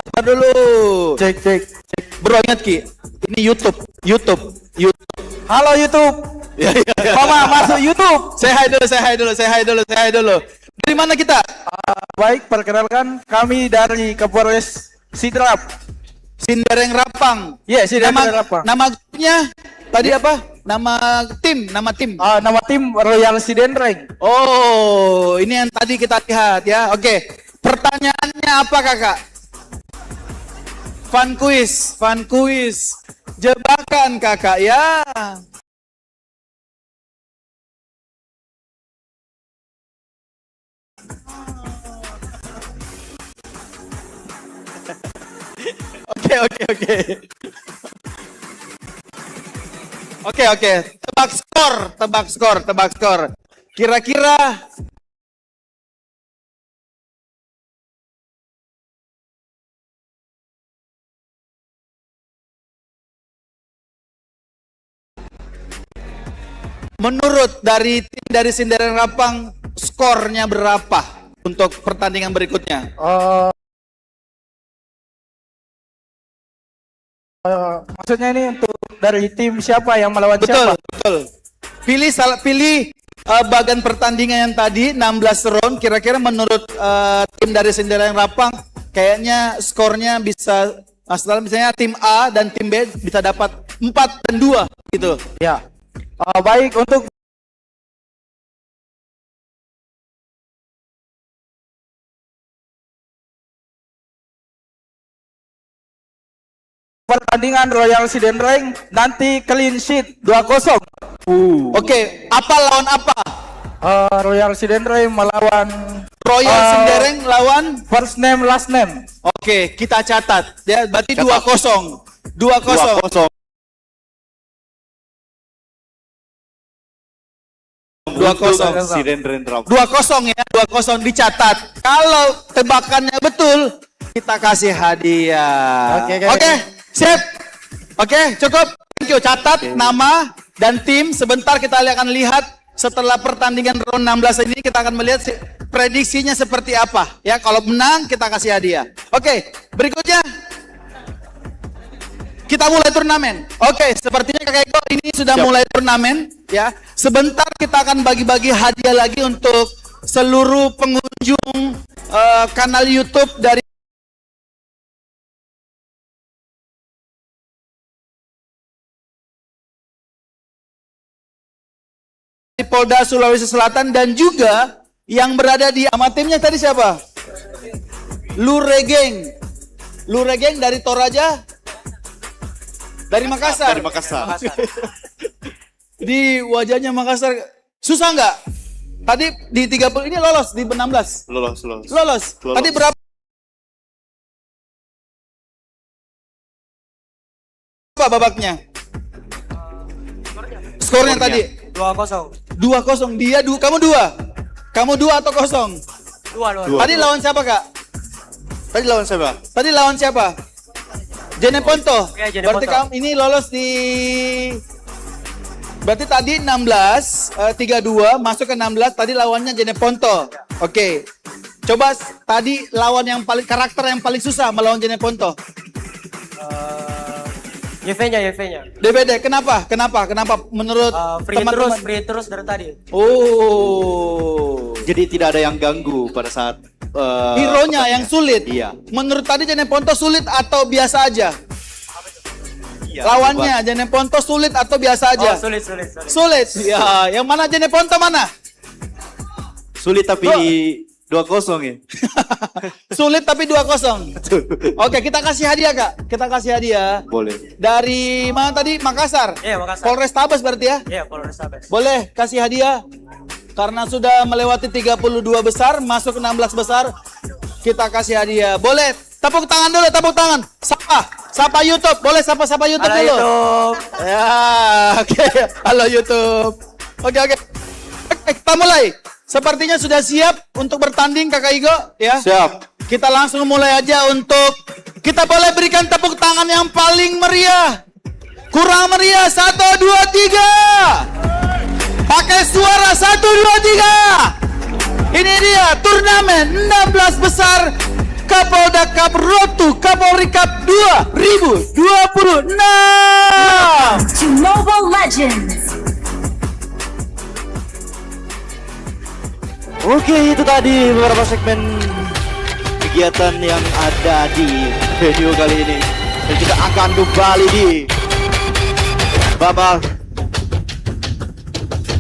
Tanya dulu. Cek. Bro ingat Ki, ini YouTube. Halo YouTube. Ya. Mama masuk YouTube. Say hi dulu. Dari mana kita? Baik, perkenalkan kami dari Kapolres Sidrap. Sindereng Rapang. Iya, Sindereng Rapang. Nama grupnya tadi apa? Nama tim. Nama tim Royal Sidenreng. Oh, ini yang tadi kita lihat ya. Oke. Pertanyaannya apa Kakak? Fun quiz. Jebakan Kakak ya. Oke. Tebak skor. Kira-kira menurut dari tim dari Sindereng Rapang skornya berapa untuk pertandingan berikutnya? Maksudnya ini untuk dari tim siapa yang melawan siapa? Betul. Pilih bagian pertandingan yang tadi 16 round. Kira-kira menurut tim dari Sindereng Rapang kayaknya skornya bisa misalnya tim A dan tim B bisa dapat 4 dan 2 gitu. Ya. Baik, untuk pertandingan Royal Sidenreng nanti clean sheet 2-0. Oke, apa lawan apa? Royal Sidenreng melawan Royal Sindereng lawan first name last name. Oke, kita catat. Ya, berarti 2-0. 2-0. 2-0 ya, 2-0 dicatat. Kalau tebakannya betul, kita kasih hadiah. Oke, siap. Oke, cukup. Thank you. Catat nama dan tim. Sebentar kita akan lihat setelah pertandingan round 16 ini kita akan melihat prediksinya seperti apa. Ya, kalau menang kita kasih hadiah. Oke, berikutnya kita mulai turnamen. Oke, sepertinya Kakak Eko ini sudah mulai turnamen ya. Sebentar kita akan bagi-bagi hadiah lagi untuk seluruh pengunjung kanal YouTube dari Polda Sulawesi Selatan dan juga yang berada di sama timnya tadi siapa? Luregeng dari Toraja. Dari Makassar. Di wajahnya Makassar. Susah nggak? Tadi di 30 ini lolos di 16. Lolos. Tadi berapa babaknya? Skornya tadi 2-0. 2-0. Kamu 2. Kamu 2 atau 0? 2. Tadi lawan siapa, Kak? Tadi lawan siapa? Jeneponto. Ya, Jeneponto. Berarti kamu ini lolos di berarti tadi 16 32 masuk ke 16, tadi lawannya Jeneponto. Oke. Coba tadi lawan yang paling karakter yang paling susah melawan Jeneponto. YV-nya. DBD. Kenapa? Menurut teman-teman? Free terus dari tadi. Oh. Jadi tidak ada yang ganggu pada saat Hero-nya yang sulit. Iya. Menurut tadi Jeneponto sulit atau biasa aja? Iya, Lawannya Jeneponto sulit atau biasa aja? Sulit. Sulit. Ya, yang mana Jeneponto mana? sulit tapi 2-0 ya. Sulit tapi 2-0. Oke, kita kasih hadiah Kak. Kita kasih hadiah. Boleh. Dari mana tadi? Makassar. Iya, Makassar. Polrestabes berarti ya? Iya, Polrestabes. Boleh kasih hadiah. Karena sudah melewati 32 besar, masuk 16 besar, kita kasih hadiah. Boleh. Tepuk tangan dulu, tepuk tangan. Sapa YouTube. Boleh sapa YouTube Halo dulu. YouTube. Ya, oke. Halo YouTube. Oke. Kita mulai. Sepertinya sudah siap untuk bertanding Kakak Igo, ya. Siap. Kita langsung mulai aja untuk kita boleh berikan tepuk tangan yang paling meriah. Kurang meriah 1 2 3. Pakai suara 1 2 3. Ini dia turnamen 16 besar Kapolda Cup Road to Kapolri Cup 2026. To Mobile Legends. Oke, itu tadi beberapa segmen kegiatan yang ada di video kali ini. Dan kita akan kembali di babak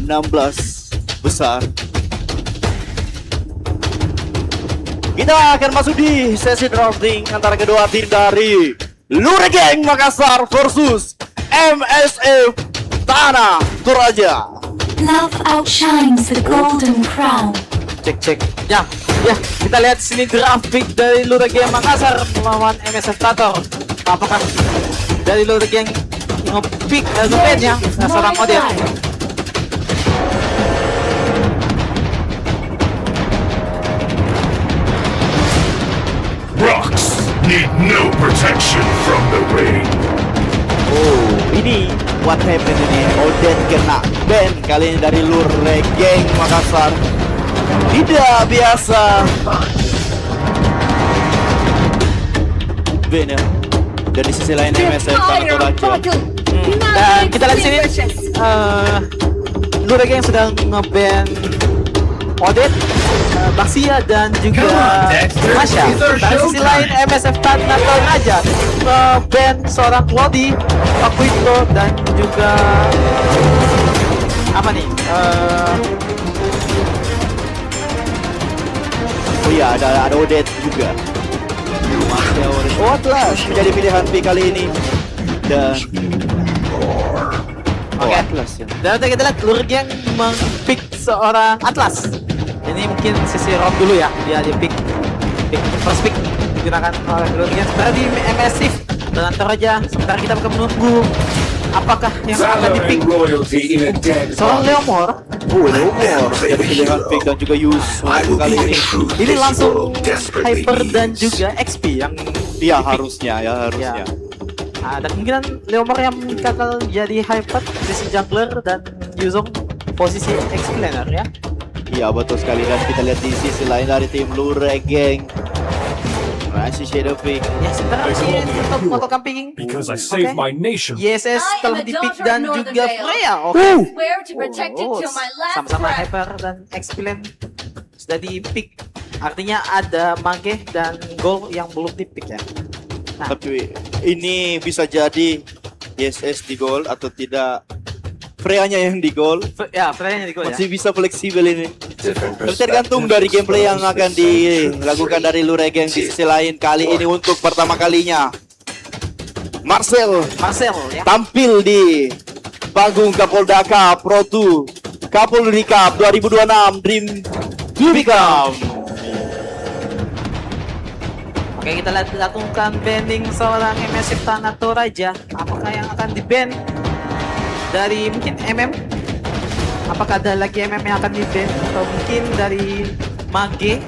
16 besar. Kita akan masuk di sesi drafting antara kedua tim dari Luregeng Makassar versus MSF Tanah Toraja. Love outshines the golden crown. Cek. Ya, kita lihat sini grafik dari Luregeng Makassar melawan MSF Tator. Apakah dari Luregeng nge-pick ya seorang Odin? Rocks need no protection from the rain. Oh, ini what happened ini? Odin kena ban kali ini dari Luregeng Makassar. Tidak biasa. Ben ya. Dan di sisi lain MSF Tanah Toraja. Dan kita lihat sini Luregeng sedang nge-ban Odin, Basia dan juga Masya. Dan sisi lain MSF Tanah Toraja nge-ban seorang Lodi, Pakuito dan juga apa nih? Oh iya, ada Odette juga. Oh, Atlas menjadi pilihan pick kali ini. Dan Oke. Atlas ya. Dan kita lihat Luregeng meng-pick seorang Atlas. Ini mungkin sisi round dulu ya. Dia pick first pick digunakan oleh Luregeng. Sementara di MSF dan Toraja. Sementara kita akan menunggu apakah yang akan di-pick seorang Leomor. Oh, Leomor menjadi pilihan pick dan juga Yusuf kali ini. Ini langsung Hyper dan juga XP yang Iya harusnya. dan kemungkinan Leomor yang bakal jadi Hyper, sisi jungler dan Yuzong posisi XP laner ya. Iya betul sekali. Dan kita lihat di sisi lain dari tim Luregeng masih shadow pick. Ya sebentar sih untuk motokan picking. Because I saved saved my nation. YSS telah di-pick dan juga Freya. Swear to protect it till my last Sama-sama breath. Hyper dan XP lane sudah di-pick. Artinya ada Mage dan Gol yang belum di-pick ya. Nah, Tapi ini bisa jadi YSS di gol atau tidak. Freya-nya yang di gol. Freya yang di gol ya. Masih bisa fleksibel ini. Tergantung dari gameplay yang akan dilakukan dari Luregeng di sisi lain kali ini untuk pertama kalinya. Marcel ya. tampil di panggung Kapolda Cup Pro 2 Kapolri Cup 2026 Dream Become. Oke, kita lakukan banning seorang MSF Tanah Toraja. Apakah yang akan di-ban dari mungkin MM? Apakah ada lagi MM yang akan di-ban atau mungkin dari Mage?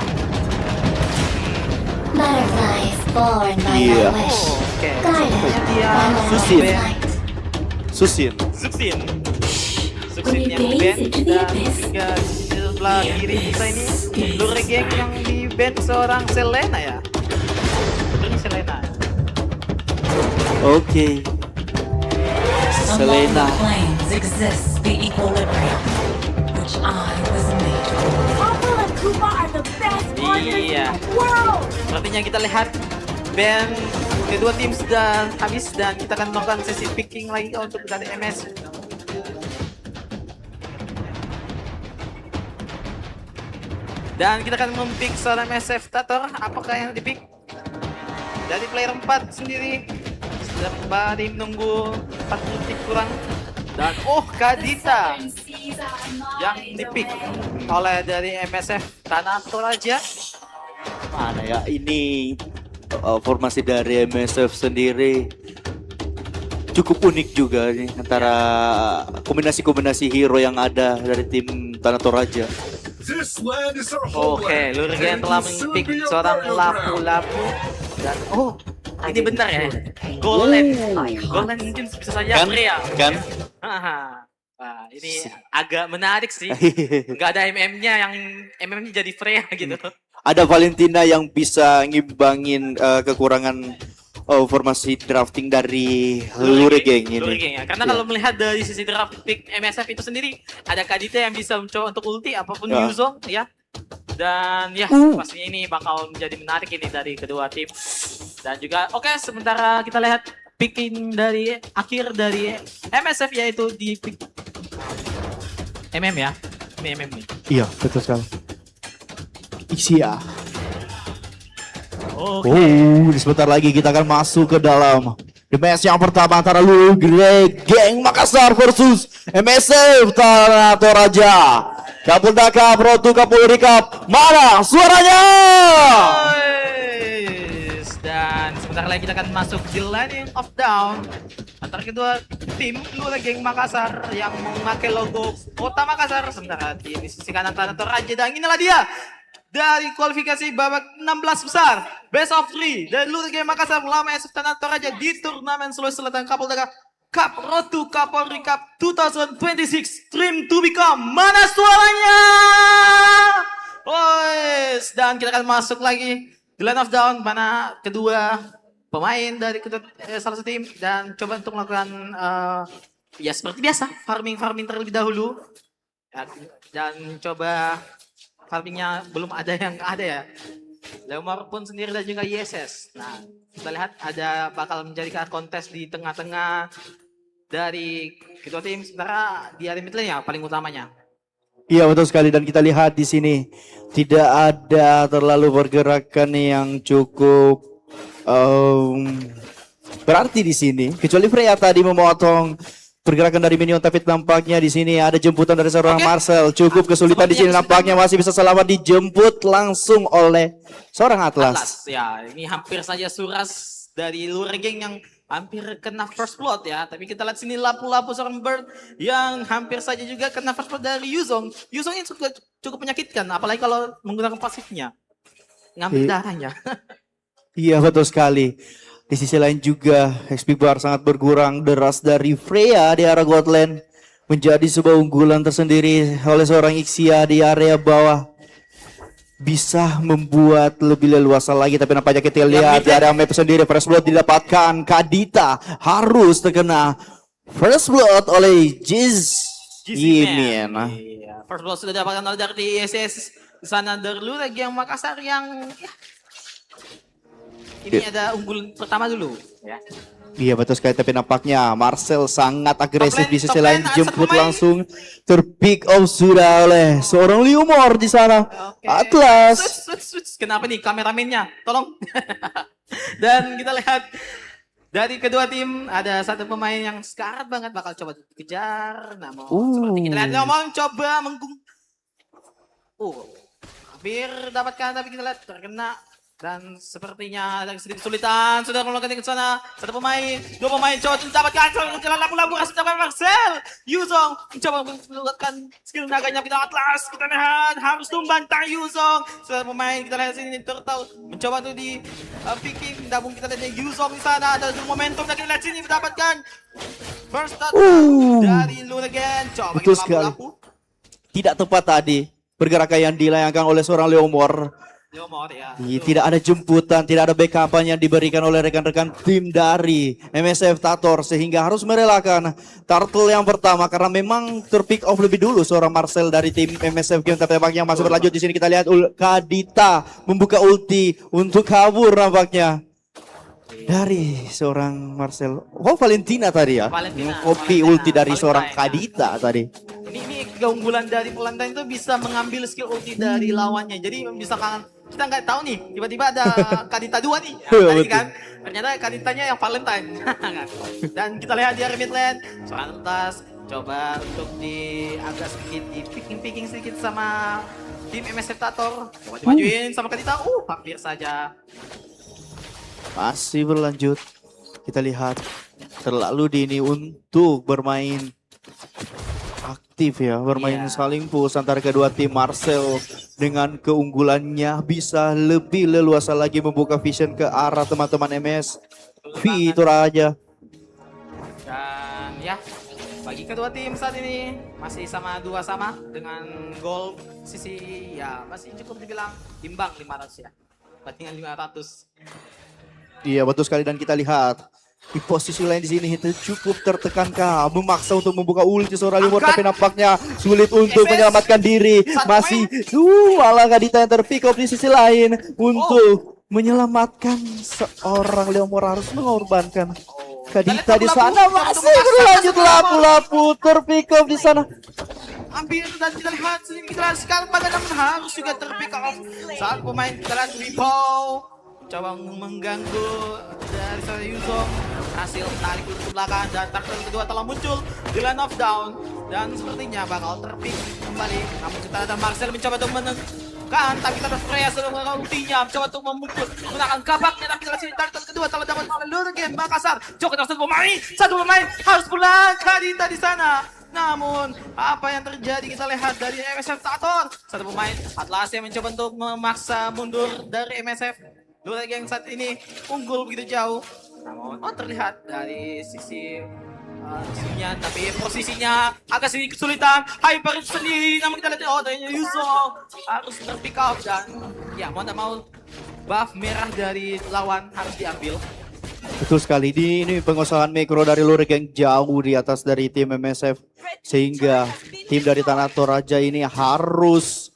Butterflies born by Iya. my wish. Oke, Guided sepertinya dia by my Susin. light. Susin. Suksin yang di-ban dan juga di sebelah kiri kita ini Luregeng yang di-ban seorang Selena ya. Ini Selena. Oke. Selena. planes exists the equilibrium, which I was made for. Apple and Koopa are the best partners Iya. in the world. Sepertinya kita lihat band kedua tim sudah habis dan kita akan melakukan sesi picking lagi untuk dari MS. Dan kita akan mempick seorang MSF Tator. Apakah yang dipick? Dari player 4 sendiri. Sudah kembali menunggu 40 detik kurang. Dan Kadita yang dipick oleh dari MSF Tanah Toraja. Mana ya ini formasi dari MSF sendiri cukup unik juga nih antara kombinasi-kombinasi hero yang ada dari tim Tanah Toraja. Oke, Lurgen telah mempick seorang lapu-lapu dan ini benar ya. Golden mungkin bisa saja Freya. Kan? Wah, ini agak menarik sih. Nggak ada MM-nya, yang MM-nya jadi Freya gitu. Ada Valentina yang bisa ngimbangin kekurangan formasi drafting dari Lurgen ini. Lurgen ya. Karena kalau melihat dari sisi draft pick MSF itu sendiri, ada Kadita yang bisa mencoba untuk ulti apapun Yuzong ya. Dan ya pastinya ini bakal menjadi menarik ini dari kedua tim. Dan juga sementara kita lihat picking dari akhir dari MSF yaitu di pick MM ya. Ini MM nih. Iya, betul sekali. Ixia. Sebentar lagi kita akan masuk ke dalam the match yang pertama antara Lurgen Makassar versus MSF Tanah Toraja. Kapolda Pro2 Kapolri Cup. Mana suaranya? Dan sebentar lagi kita akan masuk di Landing of Down antara kedua tim Lurgen Makassar yang memakai logo Kota Makassar, sementara di sisi kanan Tanah Toraja. Dan inilah dia dari kualifikasi babak 16 besar best of 3 dari Lurgen Makassar melawan MSF Tanah Toraja di turnamen Sulawesi Selatan Kapolda Cup Road to Kapolri Cup 2026 Dream to Become. Mana suaranya? Dan kita akan masuk lagi di line of down mana kedua pemain dari salah satu tim dan coba untuk melakukan ya seperti biasa farming terlebih dahulu ya, dan coba farmingnya belum ada yang ada ya. Leomar pun sendiri dan juga ISS. Nah, kita lihat ada bakal menjadi kontes di tengah-tengah dari kedua tim, sementara di area mid lane ya paling utamanya. Iya betul sekali, dan kita lihat di sini tidak ada terlalu pergerakan yang cukup berarti di sini, kecuali Freya tadi memotong pergerakan dari minion, tapi nampaknya di sini ada jemputan dari seorang Marcel. Cukup kesulitan di sini, nampaknya masih bisa selamat dijemput langsung oleh seorang Atlas. Ya, ini hampir saja Suras dari Lurgen yang hampir kena first blood ya. Tapi kita lihat sini lapu-lapu seorang Bird yang hampir saja juga kena first blood dari Yuzong. Yuzong ini cukup menyakitkan, apalagi kalau menggunakan pasifnya. Ngambil darahnya. Iya betul sekali. Di sisi lain juga XP bar sangat berkurang deras dari Freya di arah God Lane, menjadi sebuah unggulan tersendiri oleh seorang Ixia di area bawah. Bisa membuat lebih leluasa lagi, tapi nampaknya kita lihat di area map sendiri first blood didapatkan. Kadita harus terkena first blood oleh Jimin. First blood sudah didapatkan oleh dari ISS di sana dari Lurgen Makassar yang ini ada unggul pertama dulu ya. Iya betul sekali, tapi nampaknya Marcel sangat agresif di sisi lain, jemput langsung terpick off sudah oleh seorang Leomar di sana. Atlas. Kenapa nih kameramennya? Tolong. Dan kita lihat dari kedua tim ada satu pemain yang sekarat banget bakal coba dikejar. Namun seperti kita lihat Leomar coba hampir dapatkan, tapi kita lihat terkena. Dan sepertinya ada sedikit kesulitan, sudah melakukan ke sana. Satu pemain, dua pemain coba mendapatkan jalan lapu-lapu kasih mendapatkan Marcel. Yuzong mencoba melakukan skill naganya, kita Atlas, kita lihat harus tumbang tang Yuzong. Satu pemain kita lihat sini Turtle mencoba untuk di picking, namun kita lihat Yuzong di sana ada momentum, dan kita lihat sini mendapatkan first touch dari Lurgen. Coba betul sekali. Tidak tepat tadi pergerakan yang dilayangkan oleh seorang Leomar. Tidak ada jemputan, tidak ada backupan yang diberikan oleh rekan-rekan tim dari MSF Tator, sehingga harus merelakan turtle yang pertama karena memang terpick off lebih dulu seorang Marcel dari tim MSF Game. Tapi nampaknya masih berlanjut di sini, kita lihat Kadita membuka ulti untuk kabur nampaknya dari seorang Marcel. Valentina tadi ya, kopi ulti dari seorang Kadita tadi. Ini keunggulan dari Valentine itu bisa mengambil skill ulti dari lawannya. Jadi misalkan kita nggak tahu nih, tiba-tiba ada Kadita 2 nih, tadi kan ternyata Kaditanya yang Valentine. Dan kita lihat di area mid lane, Santas coba untuk agak sedikit di picking sedikit sama tim MSF Tator. Coba dimajuin sama Kadita, hampir saja. Masih berlanjut. Kita lihat terlalu dini untuk bermain aktif ya, bermain saling push antara kedua tim. Marcel dengan keunggulannya bisa lebih leluasa lagi membuka vision ke arah teman-teman MS. Fitur aja. Dan ya, bagi kedua tim saat ini masih sama dengan gol sisi ya masih cukup dibilang imbang 500 ya. Bandingan 500. Iya betul sekali, dan kita lihat di posisi lain di sini itu cukup tertekan kah, memaksa untuk membuka ulti seorang Limor, tapi nampaknya sulit untuk menyelamatkan diri. Masih malah Kadita yang terpick up di sisi lain untuk menyelamatkan seorang Limor, harus mengorbankan Kadita di sana. Masih berlanjut lapu-lapu terpick up di sana. Hampir, dan kita lihat sekarang bagaimana harus juga terpick off saat pemain kita lihat Ripau coba mengganggu dari seorang Yuzong, hasil tarik ke belakang dan target kedua telah muncul di line of down dan sepertinya bakal terpick kembali. Namun kita ada Marcel mencoba untuk menekan, tapi kita ada Freya sudah menggunakan ultinya mencoba untuk memukul menggunakan kabaknya, tapi kita sini target kedua telah dapat oleh Lurgen Makassar. Coba satu pemain harus pulang, Kadita di sana. Namun apa yang terjadi kita lihat dari MSF Tator, satu pemain Atlas yang mencoba untuk memaksa mundur dari MSF. Lurgen yang saat ini unggul begitu jauh, namun terlihat dari sisi musuhnya, tapi posisinya agak sedikit kesulitan. Hyper sendiri, namun kita lihat ternyata Yuzong harus terpick up dan ya mau tak mau buff merah dari lawan harus diambil. Betul sekali, ini pengusahaan mikro dari Lurgen jauh di atas dari tim MSF, sehingga tim dari Tanah Toraja ini harus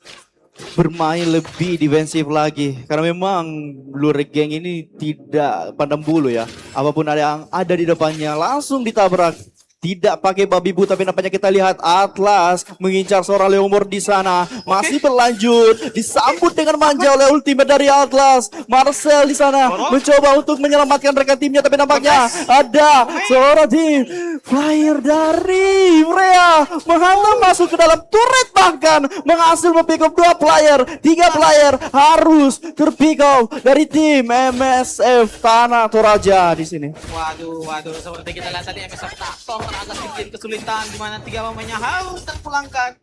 bermain lebih defensif lagi, karena memang Lurgen ini tidak pandang bulu ya, apapun yang ada di depannya langsung ditabrak. Tidak pakai babi bu, tapi nampaknya kita lihat Atlas mengincar seorang Leomord di sana. Masih berlanjut, disambut dengan manja oleh ultimate dari Atlas. Marcel di sana mencoba untuk menyelamatkan rekan timnya, tapi nampaknya ada seorang tim flyer dari Freya menghantam masuk ke dalam turret, bahkan menghasil mempick up 2 player, 3 player harus terpick up dari tim MSF Tanah Toraja di sini. Waduh, seperti kita lihat tadi MSF Tator agak sedikit kesulitan di mana 3 pemainnya harus terpulangkan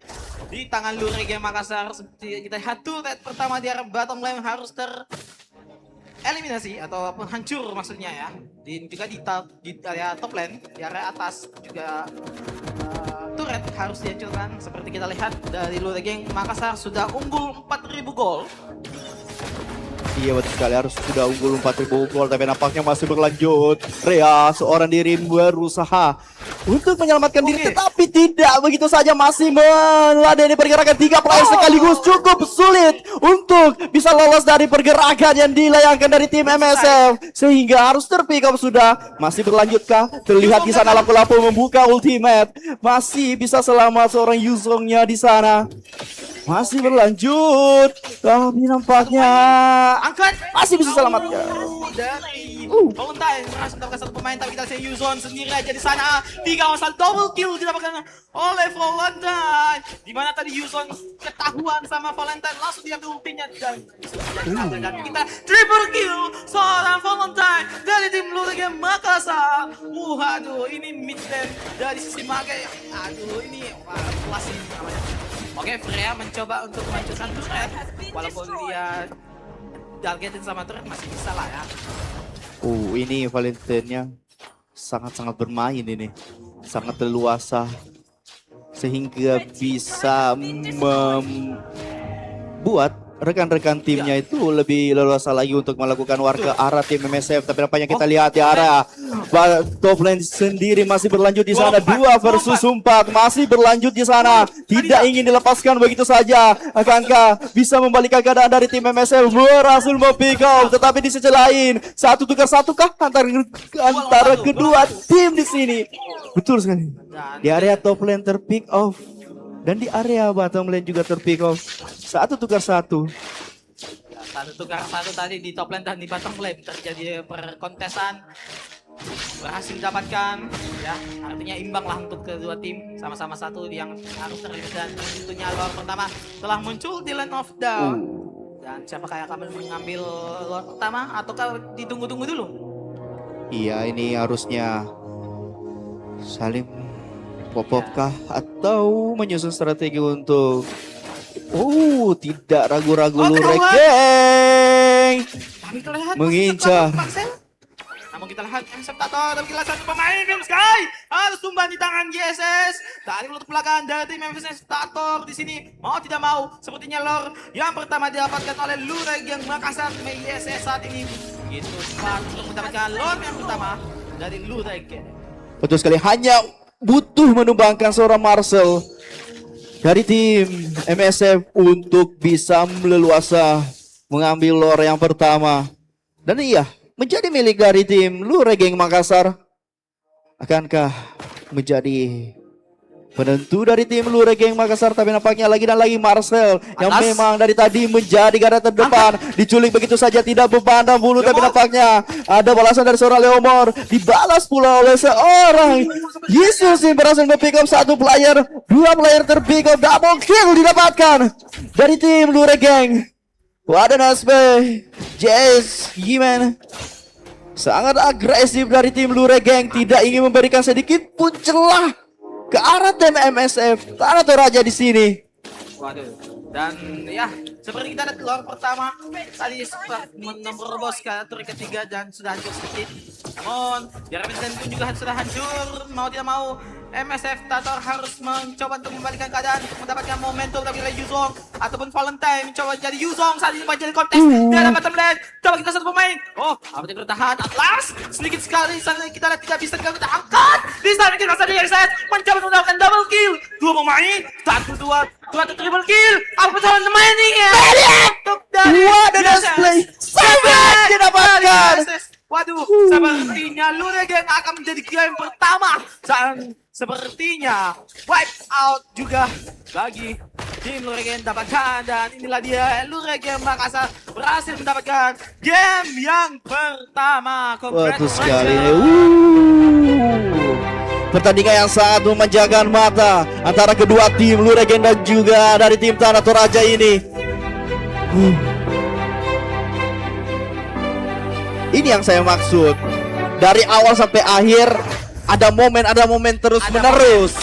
di tangan Lurgen Makassar. Seperti kita lihat turret pertama di area bottom lane harus tereliminasi ataupun hancur maksudnya ya. Dan juga di area top lane, di area atas juga turret harus dihancurkan. Seperti kita lihat dari Lurgen Makassar sudah unggul 4.000 gol. Iya betul sekali, harus sudah unggul 4.000 gol, tapi nampaknya masih berlanjut. Rea seorang diri berusaha untuk menyelamatkan diri, tetapi tidak begitu saja, masih meladeni pergerakan 3 player sekaligus. Cukup sulit untuk bisa lolos dari pergerakan yang dilayangkan dari tim MSF, sehingga harus terpick up sudah. Masih berlanjutkah? Terlihat di sana lapu-lapu membuka ultimate, masih bisa selamat seorang Yuzongnya di sana. Masih berlanjut, tapi nampaknya masih bisa selamatkan. Dari Valentine berhasil mendapatkan 1 pemain, tapi kita lihat Yuzong sendiri aja di sana. 3 masalah double kill didapatkan oleh Valentine, di mana tadi Yuzong ketahuan sama Valentine langsung diambil ultinya dan kita triple kill seorang Valentine dari tim Lurgen Makassar. Waduh, ini mid lane dari sisi Mage. Aduh, ini kelas ini namanya. Oke, Freya mencoba untuk menghancurkan turret, walaupun dia targetin sama turret masih bisa lah ya. Ini Valentine-nya sangat-sangat bermain ini, sangat leluasa, sehingga bisa membuat rekan-rekan timnya itu lebih leluasa lagi untuk melakukan war ke arah tim MSF. Tapi nampaknya kita lihat di arah top lane sendiri masih berlanjut di sana, 2 versus 4 masih berlanjut di sana, tidak ingin dilepaskan begitu saja. Akankah bisa membalikkan keadaan dari tim MSF? Berhasil mempick up, tetapi di sisi lain 1 tukar 1 kah antara kedua tim di sini. Betul sekali, di area top lane terpick off Dan di area bottom lane juga terpick off. Satu tukar satu. Ya, satu tukar satu tadi di top lane dan di bottom lane terjadi perkontesan. Berhasil didapatkan, ya artinya imbang lah untuk kedua tim, sama-sama satu yang harus terlibat. Dan tentunya lord pertama telah muncul di Land of Down. Dan siapakah yang akan mengambil lord pertama ataukah ditunggu-tunggu dulu? Iya, ini harusnya saling pop-up-kah atau menyusun strategi untuk tidak ragu-ragu Lurek Geng Tapi terlihat mengincar. Namun kita lihat Septator, tapi kita lihat satu pemain Film Sky harus tumbang di tangan GSS. Dari lutut belakang dari tim MVS Septator di sini mau tidak mau sepertinya lore yang pertama didapatkan oleh Lurek yang Makassar GSS saat ini. Begitu cepat untuk mendapatkan lore yang pertama dari Lurek. Betul sekali, hanya butuh menumbangkan seorang Marcel dari tim MSF untuk bisa meleluasa mengambil lore yang pertama. Dan iya, menjadi milik dari tim Lurek Geng Makassar. Akankah menjadi penentu dari tim Lurek Geng Makassar? Tapi nampaknya lagi dan lagi Marcel yang memang dari tadi menjadi garda terdepan. Diculik begitu saja, tidak berpandang bulu. Tapi nampaknya ada balasan dari seorang Leomor. Dibalas pula oleh seorang Yesus yang berhasil nge-pick up satu player. Dua player ter-pick up, double kill didapatkan dari tim Lurek Geng. Wadah Nasbe, Jazz, Yiman sangat agresif dari tim Lurek Geng, tidak ingin memberikan sedikit pun celah ke arah tim MSF. Thanator Raja di sini. Waduh. Dan ya, seperti kita lihat lore pertama tadi sempat menerobos ke turret ketiga dan sudah hancur sedikit. Namun, Jeremy pun juga sudah hancur. Mau tidak mau, MSF Tator harus mencoba untuk membalikan keadaan, untuk mendapatkan momentum dari Yuzong ataupun Valentine mencoba jadi Yuzong saat ini menjadi kontes. Dia dapat template. Coba kita satu pemain. Oh, apa tidak bertahan? Atlas sedikit sekali sana kita lihat tidak bisa kita angkat. Di sana kita sadar MSF mencoba mendapatkan double kill. Dua pemain, dua triple kill. Apa betul pemain ini ya? Wadah display sangat didapatkan. Waduh, sepertinya Lurek Geng akan menjadi game pertama. Dan sepertinya wipe out juga bagi tim Lurek Geng dapatkan. Dan inilah dia Lurek Geng Makassar berhasil mendapatkan game yang pertama. Betul sekali. Pertandingan yang sangat memanjakan mata antara kedua tim Lurek Geng dan juga dari tim Thanator Raja ini. Ini yang saya maksud. Dari awal sampai akhir ada momen terus menerus.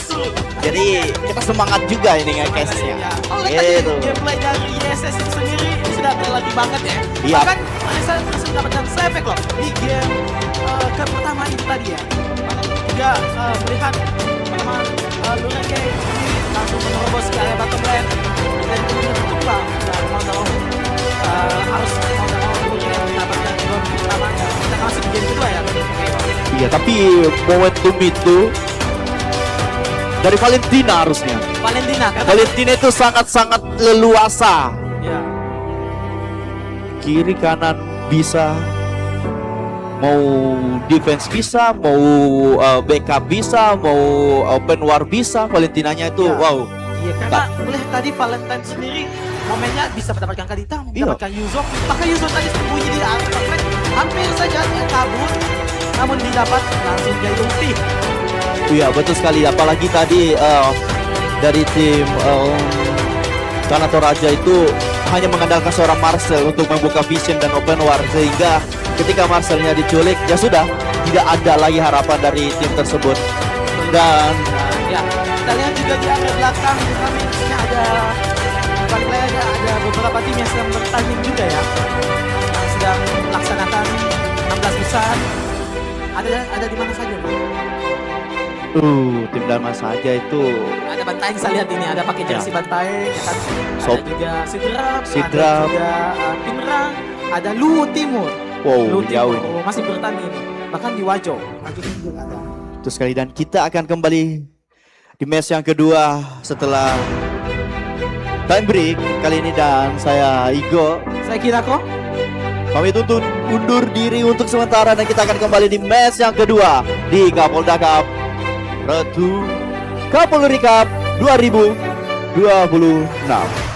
Jadi kita semangat juga ini nge-case-nya. Gitu. Gameplay dari YSS itu sendiri sudah terlatih banget ya. Iya. Bahkan mereka bisa mendapatkan efek loh di game pertama itu tadi ya. Juga melihat pertama Lurek Geng sendiri langsung menerobos ke area bottom lane dan kemudian berkembang. Dan mau harus mendapatkan gol pertama. Kita masih di game kedua ya. Iya, tapi momentum itu dari Valentina harusnya. Valentina itu sangat-sangat leluasa. Ya. Kiri kanan bisa, mau defense bisa, mau backup bisa, mau open war bisa. Valentinanya itu Ya. wow. Iya, karena melihat tadi Valentine sendiri momennya bisa mendapatkan Kadita, mendapatkan Yuzong. Bahkan Yuzong tadi sembunyi di area komplek, hampir saja dia kabur, namun didapat langsung jadi ulti. Iya, betul sekali. Apalagi tadi dari tim Thanator Raja itu hanya mengandalkan seorang Marcel untuk membuka vision dan open war, sehingga ketika Marcelnya diculik, ya sudah, tidak ada lagi harapan dari tim tersebut. Dan ya, kita lihat juga di area belakang kami di sini balik lagi ada beberapa tim yang sedang bertanding juga ya, yang sedang melaksanakan 16 besar. Ada di mana saja, Bro? tim Dharma saja itu Ada Bantaeng saya lihat ini, ada pakai jersey Bantaeng, kan? Ada juga Sidrap, ada juga Pinrang, ada Luwu Timur. wow, Luwu jauh Timur ini. masih bertanding, bahkan di Wajo juga ada. Betul sekali. Dan kita akan kembali di match yang kedua setelah time break kali ini. Dan saya Igo, Saya kira kok kami tuntut undur diri untuk sementara, dan kita akan kembali di match yang kedua di Kapolda Cup Ratu Kapolri Cup 2022. 26.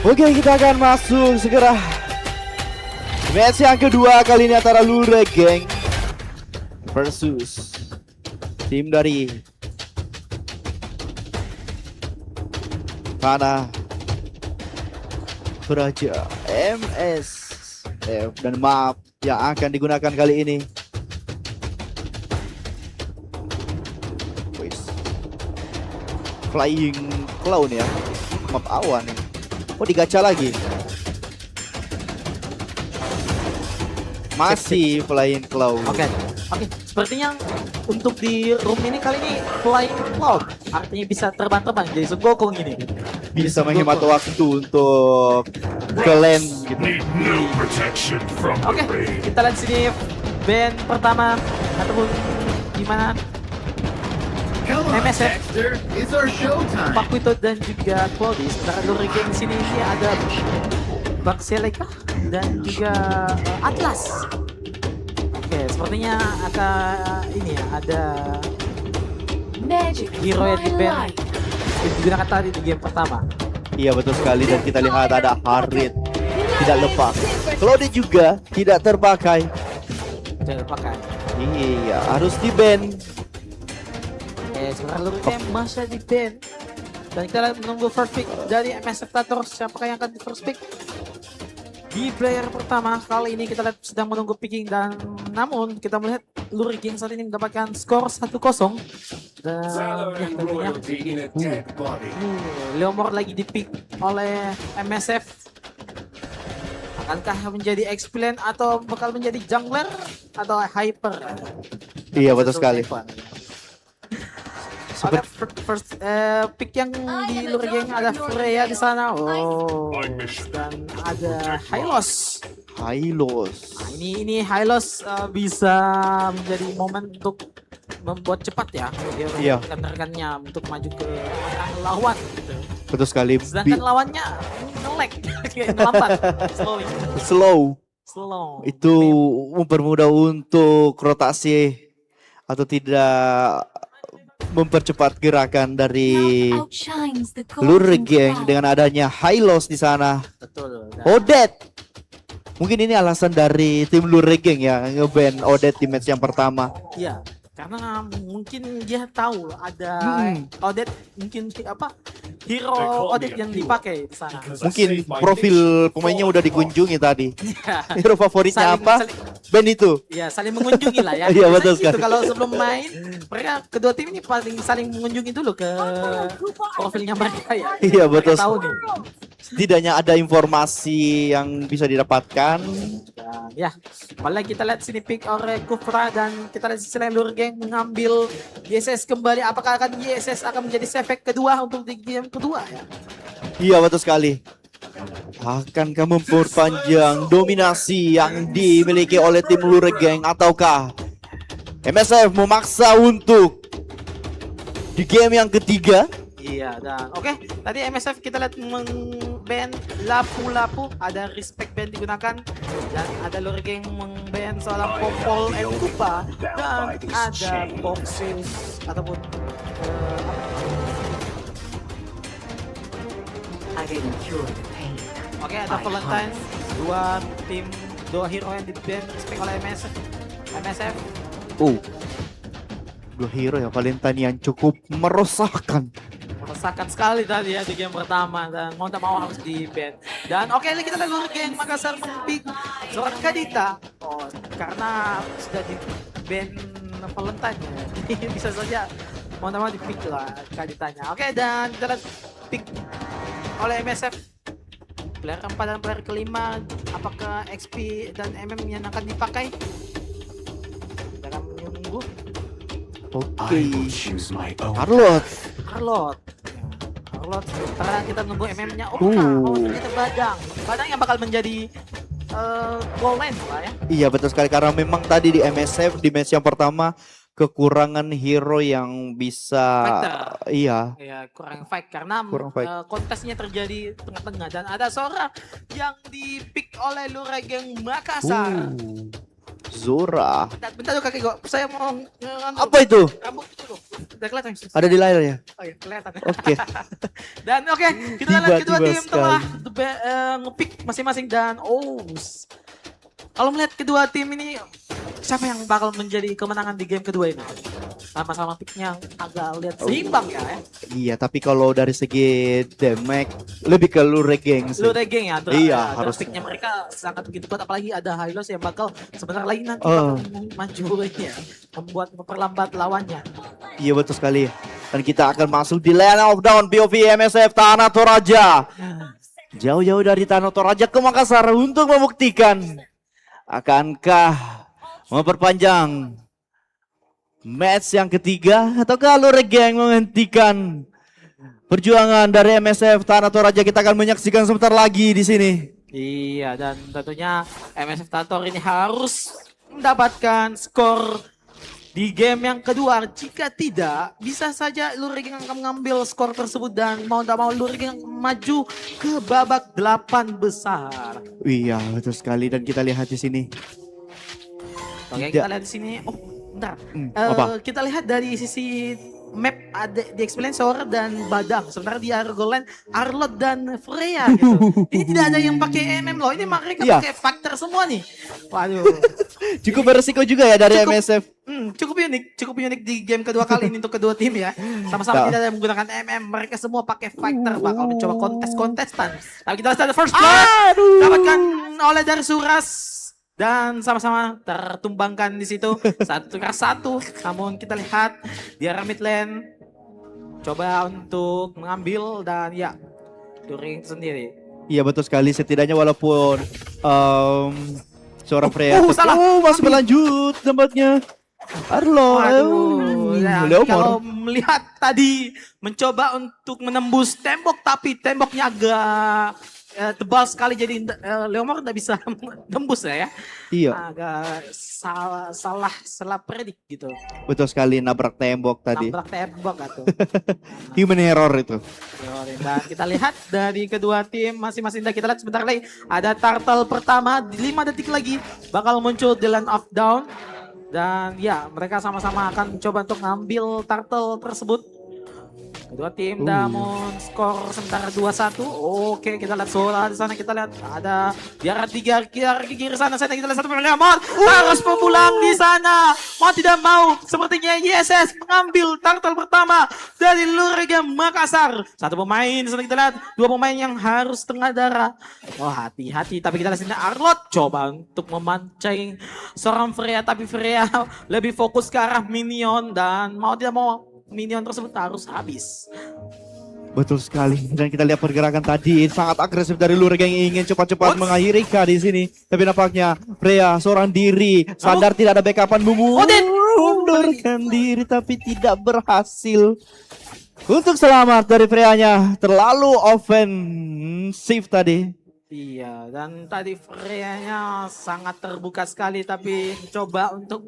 Oke, kita akan masuk segera match yang kedua kali ini antara Lure Gang versus tim dari Tanah Praja MSF dan map yang akan digunakan kali ini. Wis. Flying Cloud ya, map awan nih. Oh, digacha lagi. Masih Flying Cloud. Oke, sepertinya untuk di room ini kali ini Flying Cloud artinya bisa terbang-terbang jadi Sugokong ini. Bisa menghemat waktu untuk kalian gitu. Oke, kita lihat sini band pertama ataupun gimana MSF, Pak Wito dan juga Claudis. Sementara Lure Gang sini ini ada Bak Seleka dan juga Atlas. Oke, sepertinya ini ya ada Magic hero yang di fly band light. yang digunakan tadi di game pertama. Iya betul sekali, dan kita lihat ada Harit tidak lepas. Claudis juga tidak terpakai. Jangan pakai. Iya, harus di ban. Sementara Lure Gang masih di band. Dan kita lihat menunggu first pick dari MSF Tators. Siapakah yang akan di first pick? Di player pertama kali ini kita lihat sedang menunggu picking, dan namun kita melihat Lure Gang saat ini mendapatkan skor 1-0 dan ya tentunya Leomord lagi dipick oleh MSF. Akankah menjadi X-Plan atau bakal menjadi jungler atau hyper? Iya betul sekali. Oke, first pick yang di Lure Gang ada Freya di sana. Oh, dan ada Hylos. Hylos. Nah, ini Hylos bisa menjadi momen untuk membuat cepat ya. Dia Iya. rekan-rekannya untuk maju ke arah lawan gitu. Betul sekali. Sedangkan lawannya nge-lag, kayak ngelambat, slow. Itu mempermudah untuk rotasi atau tidak mempercepat gerakan dari Outshines the Lure golden Gang crown. dengan adanya Hylos di sana. Betul. Dan Odet. Mungkin ini alasan dari tim Lure Gang ya nge-ban Odet di match yang pertama. iya, karena mungkin dia tahu ada Odet, mungkin hero Odet yang dipakai di sana. Mungkin profil pemainnya udah dikunjungi tadi. Hero favoritnya Saling- apa? saling- Band itu. Ya, saling mengunjungi lah ya. Iya, Biasanya betul gitu, sekali. kalau sebelum main, mereka kedua tim ini paling saling mengunjungi dulu ke profilnya mereka ya. Iya, betul. Mereka tahu nih. Setidaknya ada informasi yang bisa didapatkan. Dan ya, malah kita lihat sini pick oleh Kufra, dan kita lihat sisi lain Lure Gang mengambil YSS kembali. Apakah YSS akan menjadi sefek kedua untuk di game kedua ya? Iya betul sekali. Akankah memperpanjang dominasi yang dimiliki oleh tim Lure Gang, ataukah MSF memaksa untuk di game yang ketiga? Iya, dan oke, tadi MSF kita lihat meng-ban Lapu-Lapu, ada respect band digunakan, dan ada Lure Gang meng-ban seorang Popol and Kupa, dan ada Boxus ataupun I didn't cure the pain. oke, ada Valentine, dua hero yang di-ban respect oleh MSF. Dua hero ya Valentine yang cukup meresahkan. Meresahkan sekali tadi ya di game pertama, dan mau tak mau harus di-ban. Dan oke, ini kita lihat Lure Gang Makassar mempick seorang Kadita. Oh, karena sudah di-ban Valentine ya. Jadi bisa saja mau tak mau di-pick lah Kaditanya. Oke, dan kita lihat pick oleh MSF. Player keempat dan player kelima, apakah XP dan MM yang akan dipakai? Dalam menunggu Oke. Charlotte. Charlotte. Sementara kita nunggu MM-nya. Oh, ternyata Badang yang bakal menjadi goal line lah ya. Iya betul sekali, karena memang tadi di MSF di match yang pertama kekurangan hero yang bisa. Fighter. Iya. Ya, kurang fight karena Kurang fight. kontesnya terjadi tengah-tengah, dan ada seorang yang dipick oleh Lure Gang Makassar. Zora. Bentar dulu kakek gua, saya mau Apa itu? rambut dulu. Udah kelihatan. Ada di layar ya? Oh iya, kelihatan. Oke. Dan oke, kita lihat kedua Tiba-tiba tim telah nge-pick masing-masing dan kalau melihat kedua tim ini siapa yang bakal menjadi kemenangan di game kedua ini? Sama-sama picknya agak lihat seimbang ya. Iya, tapi kalau dari segi damage lebih ke Lure Gang sih. Lu regeng ya, Iya, harus. picknya mereka sangat begitu kuat, apalagi ada Hylos yang bakal sebentar lagi nanti Oh. bakal maju ya, memperlambat lawannya. Iya betul sekali. Dan kita akan masuk di Land of Down POV MSF Tanah Toraja. Jauh-jauh dari Tanah Toraja ke Makassar untuk membuktikan akankah memperpanjang match yang ketiga ataukah Lure Gang menghentikan perjuangan dari MSF Tanah Toraja. Kita akan menyaksikan sebentar lagi di sini. Iya, dan tentunya MSF Tator ini harus mendapatkan skor di game yang kedua. Jika tidak, bisa saja Lurigeng akan mengambil skor tersebut dan mau tidak mau Lurigeng maju ke babak 8 besar. Iya betul sekali, dan kita lihat di sini. Oke, Tidak. kita lihat di sini. Oh, bentar. apa? Kita lihat dari sisi map ada di Explansor dan Badang. Sementara di Argoland, Arlot dan Freya gitu. Ini tidak ada yang pakai MM loh. Ini mereka Iya. pakai faktor semua nih. Waduh. Cukup beresiko juga ya dari Cukup. MSF. Cukup unik di game kedua kali ini untuk kedua tim ya. Sama-sama Nah. tidak ada yang menggunakan MM. Mereka semua pakai fighter, bakal mencoba kontestan. Tapi kita lihat ada first blood dapatkan oleh dari Suras dan sama-sama tertumbangkan di situ 1-1. Namun kita lihat di arah mid lane coba untuk mengambil dan ya During sendiri. Iya betul sekali, setidaknya walaupun seorang Freya salah. masih berlanjut tempatnya. Arlo, Waduh, ya, Leomor. kalau melihat tadi mencoba untuk menembus tembok tapi temboknya agak tebal sekali, jadi Leomor tidak bisa tembus ya. Iya, Agak salah predik gitu. betul sekali, nabrak tembok tadi. Nabrak tembok gitu. Human error itu. Dan kita lihat dari kedua tim masing-masing, dan kita lihat sebentar lagi ada turtle pertama 5 detik lagi bakal muncul di Land of Down. Dan ya, mereka sama-sama akan mencoba untuk ngambil turtle tersebut. Kedua tim namun skor sementara 2-1. Oke, kita lihat Sora di sana, kita lihat ada di arah kiri sana kita lihat satu pemain Leomor harus pulang di sana. Mau tidak mau sepertinya YSS mengambil turtle pertama dari Lurigem Makassar. Satu pemain di sana kita lihat, dua pemain yang harus tengah darah. Oh, hati-hati, tapi kita lihat sini Arlot coba untuk memancing seorang Freya, tapi Freya lebih fokus ke arah minion dan mau tidak mau minion tersebut harus habis. Betul sekali. Dan kita lihat pergerakan tadi sangat agresif dari Lurigeng yang ingin cepat-cepat mengakhiri Ika di sini. Tapi nampaknya Freya seorang diri sadar tidak ada backupan, mundurkan diri tapi tidak berhasil. Untuk selamat dari Freyanya, terlalu ofensif tadi. Iya, dan tadi Freya-nya sangat terbuka sekali tapi coba untuk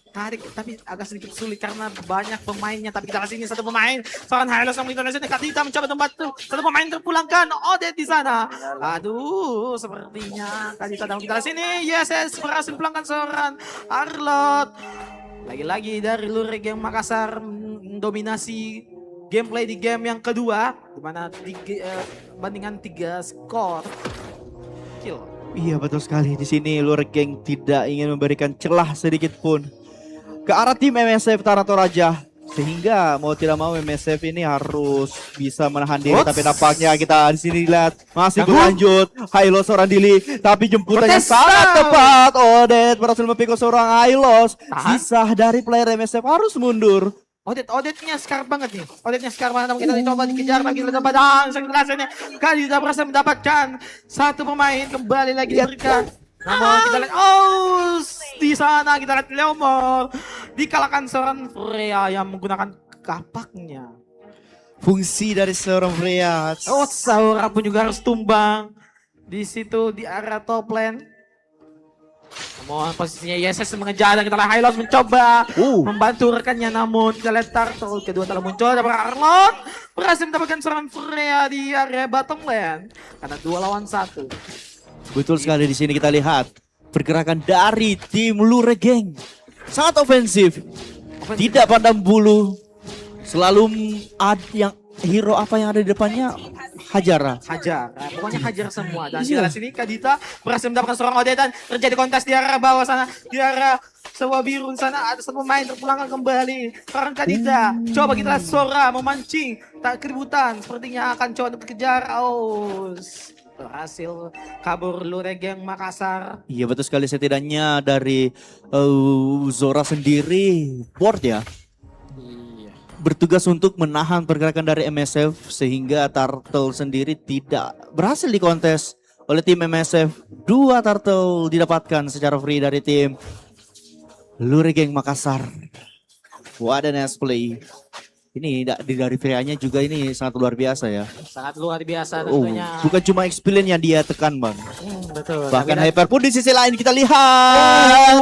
tarik, tapi agak sedikit sulit karena banyak pemainnya. Tapi kita kasih ini satu pemain, seorang Hylos yang Indonesia, Kadita mencoba membantu satu pemain terpulangkan. Odet di sana. Aduh, sepertinya Kadita dalam kita sini. Yes, berhasil pulangkan seorang Arlot. Lagi-lagi dari Lurigem Makassar mendominasi gameplay di game yang kedua, di mana bandingan 3 skor. Kill. Iya betul sekali, di sini Lurigeng tidak ingin memberikan celah sedikit pun ke arah tim MSF Tanah Toraja, sehingga mau tidak mau MSF ini harus bisa menahan diri. Tapi nampaknya kita di sini lihat masih berlanjut. Hylos seorang Dili, tapi jemputannya sangat tepat. Odet berhasil mempikul seorang Hylos. Sisa dari player MSF harus mundur. Odetnya scar banget nih. Odetnya scar banget. Namun kita dicoba dikejar lagi oleh Badang. Sekelasnya kali tidak berhasil mendapatkan satu pemain, kembali lagi diberikan. Namun kita lihat, di sana kita lihat Leomor dikalahkan seorang Freya yang menggunakan kapaknya. Fungsi dari seorang Freya. Saura pun juga harus tumbang di situ di area top lane. Namun posisinya YSS mengejar dan kita lihat Hylos mencoba membantu rekannya, namun kita lihat Turtle kedua telah muncul dan Arlot berhasil mendapatkan seorang Freya di area bottom lane karena 2 lawan 1. Betul sekali, di sini kita lihat pergerakan dari tim Lurigeng sangat ofensif. tidak pandang bulu, selalu yang hero apa yang ada di depannya hajar. Hajar, nah, pokoknya hajar semua. Dan di arah sini Kadita berhasil mendapatkan seorang Odette dan terjadi kontes di arah bawah sana, di arah sebuah biru di sana ada satu pemain terpulangkan kembali. Seorang Kadita, coba kita lihat Sora memancing, tak keributan, sepertinya akan coba untuk kejar. Berhasil kabur Luregeng Makassar. Iya betul sekali, setidaknya dari Zora sendiri board ya. Bertugas untuk menahan pergerakan dari MSF sehingga Turtle sendiri tidak berhasil dikontes oleh tim MSF. 2 Turtle didapatkan secara free dari tim Luregeng Makassar. What a nice play. Ini dari Freya-nya juga ini sangat luar biasa ya. Sangat luar biasa tentunya. Bukan cuma experience yang dia tekan bang. Betul. Bahkan hyper pun di sisi lain kita lihat.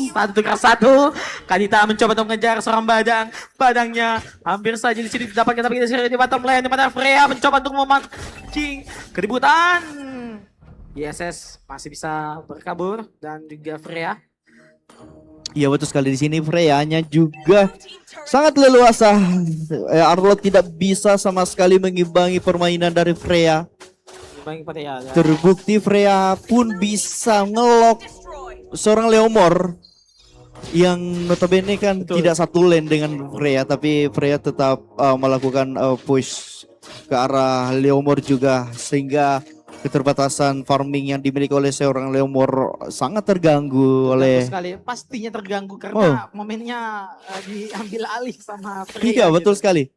Satu tukar satu. Kadita mencoba untuk mengejar seorang Badang. Badangnya hampir saja di sini didapatkan, tapi kita di bottom lane di mana Freya mencoba untuk memancing keributan. ISS masih bisa berkabur dan juga Freya. Iya betul sekali, di sini Freya-nya juga sangat leluasa. Arlot tidak bisa sama sekali mengimbangi permainan dari Freya. Terbukti Freya pun bisa ngelok seorang Leomord yang notabene kan tidak satu lane dengan Freya, tapi Freya tetap melakukan push ke arah Leomord juga, sehingga keterbatasan farming yang dimiliki oleh seorang Leomord sangat terganggu oleh. Sekali, pastinya terganggu karena momennya diambil alih sama Freya. Iya betul sekali.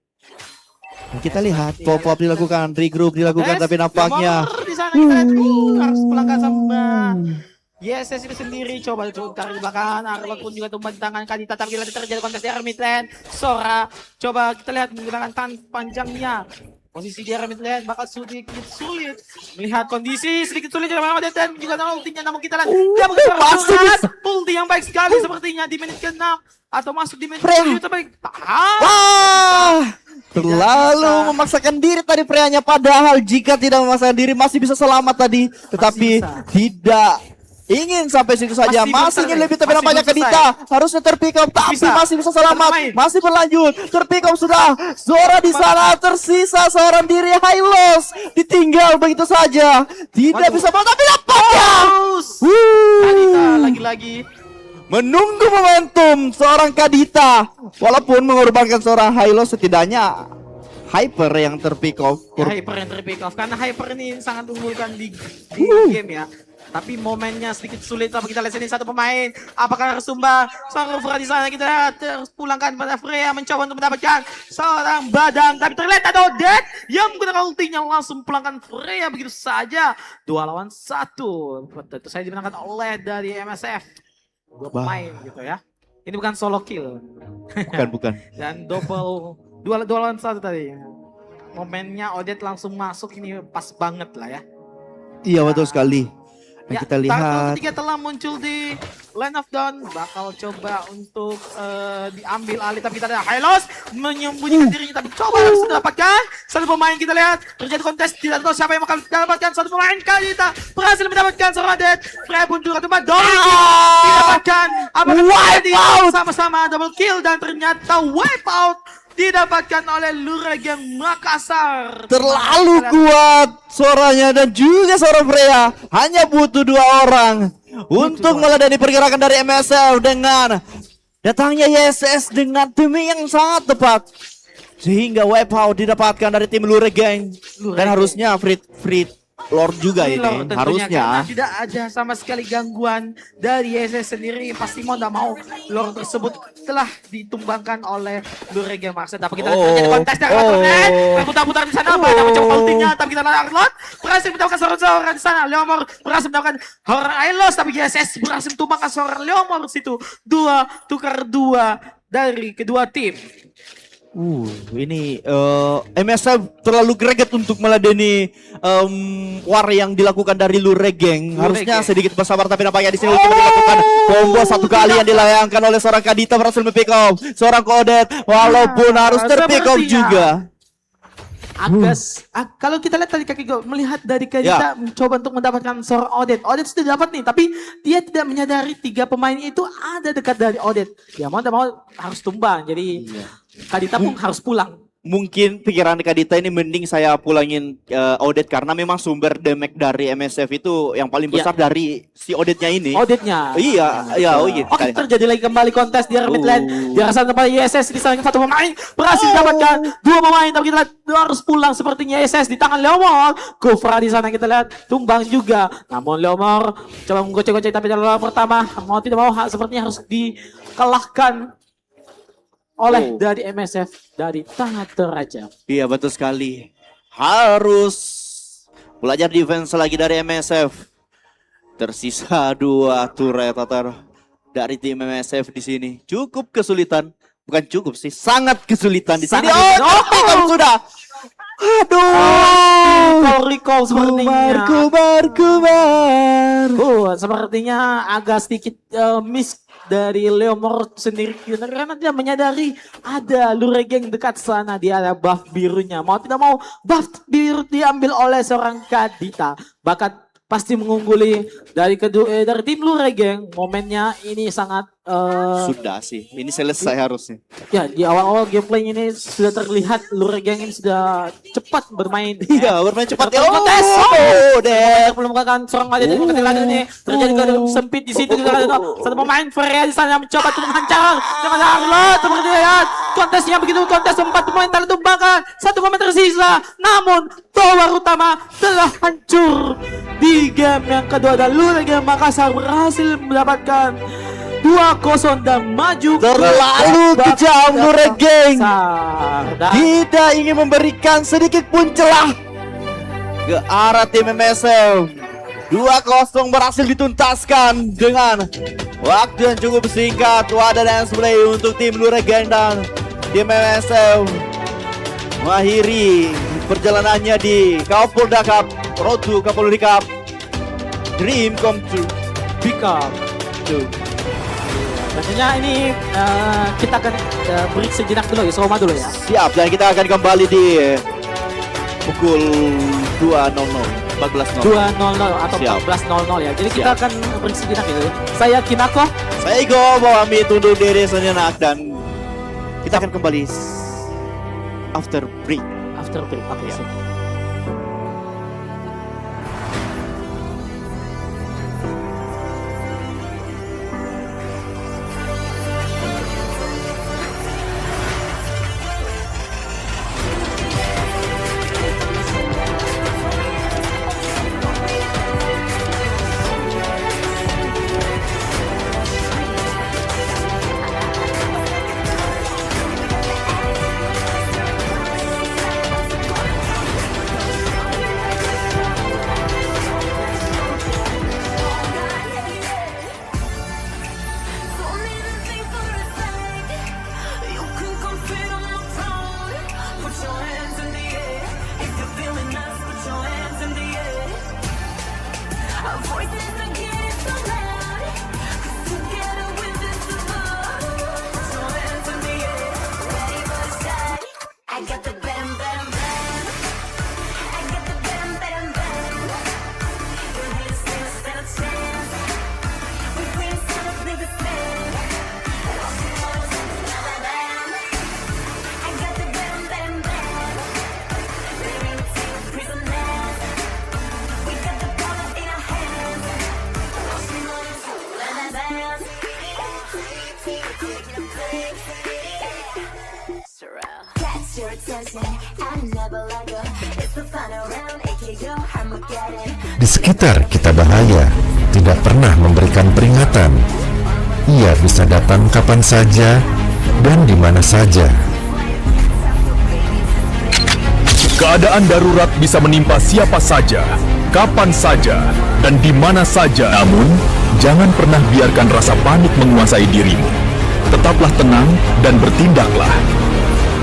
Kita lihat pop-up dilakukan, regroup dilakukan, tapi nampaknya di sana kita lihat harus pelanggan sama YSS itu sendiri. Coba tarik di belakang, Arlot pun juga tumbang di tangan Kadita, tapi kita terjadi kontes di arah mid lane. Sora, coba kita lihat menggunakan tangan panjangnya. Posisi di arah mid lane bakal sedikit sulit. Melihat kondisi sedikit sulit dari Odette dan juga ultinya, namun kita lihat dia mengeluarkan ulti yang baik sekali sepertinya di menit ke-6 atau masuk di menit ke-7 terbaik. Terlalu memaksakan diri tadi Freya-nya, padahal jika tidak memaksakan diri masih bisa selamat tadi, tetapi tidak ingin sampai situ saja, masih ingin lebih, tapi nampaknya Kadita harusnya terpick up, tapi masih bisa selamat, masih berlanjut, terpick up sudah. Zora di sana, tersisa seorang diri, Hylos ditinggal begitu saja, tidak bisa banget, tapi nampaknya Kadita lagi-lagi menunggu momentum seorang Kadita, walaupun mengorbankan seorang Hylos, setidaknya Hyper yang terpick off. Hyper yang terpick off, karena Hyper ini sangat unggulkan di game ya. Tapi momennya sedikit sulit. Tapi kita lihat sini satu pemain. Apakah harus sumbang? Seorang Freya di sana kita lihat terus pulangkan pada Freya mencoba untuk mendapatkan seorang Badang. Tapi terlihat ada Odette yang menggunakan ultinya langsung pulangkan Freya begitu saja. 2 lawan 1. Tentu saja dimenangkan oleh dari MSF. 2 pemain gitu ya. Ini bukan solo kill. Bukan. Dan double 2 lawan 1 tadi. Momennya Odette langsung masuk ini pas banget lah ya. Iya betul sekali. Nah, kita lihat Turtle ketiga telah muncul di Land of Dawn, bakal coba untuk diambil alih, tapi kita lihat Hylos menyembunyikan dirinya, tapi coba harus mendapatkan satu pemain. Kita lihat terjadi kontes, tidak tahu siapa yang akan mendapatkan satu pemain. Kadita berhasil mendapatkan seorang Odette. Freya pun juga tumbang, didapatkan. Apakah terjadi sama-sama double kill dan ternyata wipe out didapatkan oleh Luregeng Makassar. Terlalu kuat suaranya dan juga seorang Freya. Hanya butuh 2 orang untuk meladeni pergerakan dari MSF dengan datangnya YSS dengan timing yang sangat tepat. Sehingga wipe out didapatkan dari tim Luregeng. Dan harusnya Frit Lord juga ini harusnya. Tidak ada sama sekali gangguan dari YSS sendiri. Pasti mau tidak mau Lord tersebut telah ditumbangkan oleh Luregeng Makassar. Tapi kita lihat terjadi kontes dari putar-putar di sana. Banyak mencoba ultinya, tapi kita lihat Arlot berhasil mendapatkan seorang di sana. Leomord berhasil mendapatkan seorang Hylos, tapi YSS berhasil tumbangkan seorang Leomord situ. 2 tukar 2 dari kedua tim. Ini MSF terlalu greget untuk meladeni war yang dilakukan dari Luregeng. Harusnya sedikit bersabar, tapi nampaknya di sini cuma dilakukan combo satu kali yang dilayangkan oleh seorang Kadita, berhasil pick up seorang Odette, walaupun harus terpick up juga. Kalau kita lihat tadi kaki gue melihat dari Kadita mencoba untuk mendapatkan seorang Odette. Odette sudah dapat nih, tapi dia tidak menyadari 3 pemain itu ada dekat dari Odette. Ya mau tidak mau harus tumbang. Jadi Kadita pun harus pulang. Mungkin pikiran Kadita ini mending saya pulangin Odette karena memang sumber damage dari MSF itu yang paling besar dari si Odette-nya ini. Odette-nya. Iya, gitu. Oke, terjadi lagi kembali kontes di mid lane. Di arah sana ISS disalahkan satu pemain. Berhasil dapatkan 2 pemain, tapi kita lihat harus pulang sepertinya ISS di tangan Leomor. Kufra di sana kita lihat tumbang juga. Namun Leomor coba menggocek-gocek tapi dalam lawan pertama mau tidak mau sepertinya harus dikalahkan oleh dari MSF dari tangan Toraja. Iya betul sekali. Harus belajar defense lagi dari MSF. Tersisa 2 turret dari tim MSF di sini. Cukup kesulitan, bukan cukup sih, sangat kesulitan di sini. Kamu sudah. Aduh. Recall sepertinya. Kubar. Sepertinya agak sedikit miss dari Leomor sendiri karena dia menyadari ada Luregeng dekat sana, dia ada buff birunya. Mau tidak mau buff biru diambil oleh seorang Kadita. Bahkan pasti mengungguli dari dari tim Luregeng. Momennya ini sangat sudah sih, ini selesai harusnya. Ya di awal-awal gameplay ini sudah terlihat Luregeng ini sudah cepat bermain. Iya, bermain cepat ya. Kontes. Belum menggunakan seorang aja di lagi ini terjadi gaduh sempit di situ. Satu pemain Freya di sana mencoba untuk menghancur. Seperti lihat kontesnya begitu, kontes 4 pemain telah tumbangkan, 1 pemain tersisa. Namun tower utama telah hancur di game yang kedua dan Luregeng Makassar berhasil mendapatkan 2-0 dan maju. Terlalu kejam Luregeng. Tidak ingin memberikan sedikit pun celah ke arah tim MSF. 2-0 berhasil dituntaskan dengan waktu yang cukup singkat. Wadah dan play untuk tim Luregeng dan tim MSF mengakhiri perjalanannya di Kapolda Cup, Road to Kapolri Cup. Dream come true. Become true. Tentunya ini kita akan break sejenak dulu ya, Soma dulu ya. Siap, dan kita akan kembali di pukul 2.00, 14.00. 2.00 atau 14.00 ya. Jadi kita akan break sejenak ya. Saya Kinako. Saya Igo, mau pamit undur diri sejenak dan kita akan kembali after break. After break, oke. Ya. Di sekitar kita bahaya, tidak pernah memberikan peringatan. Ia bisa datang kapan saja dan di mana saja. Keadaan darurat bisa menimpa siapa saja, kapan saja, dan di mana saja. Namun, jangan pernah biarkan rasa panik menguasai dirimu. Tetaplah tenang dan bertindaklah.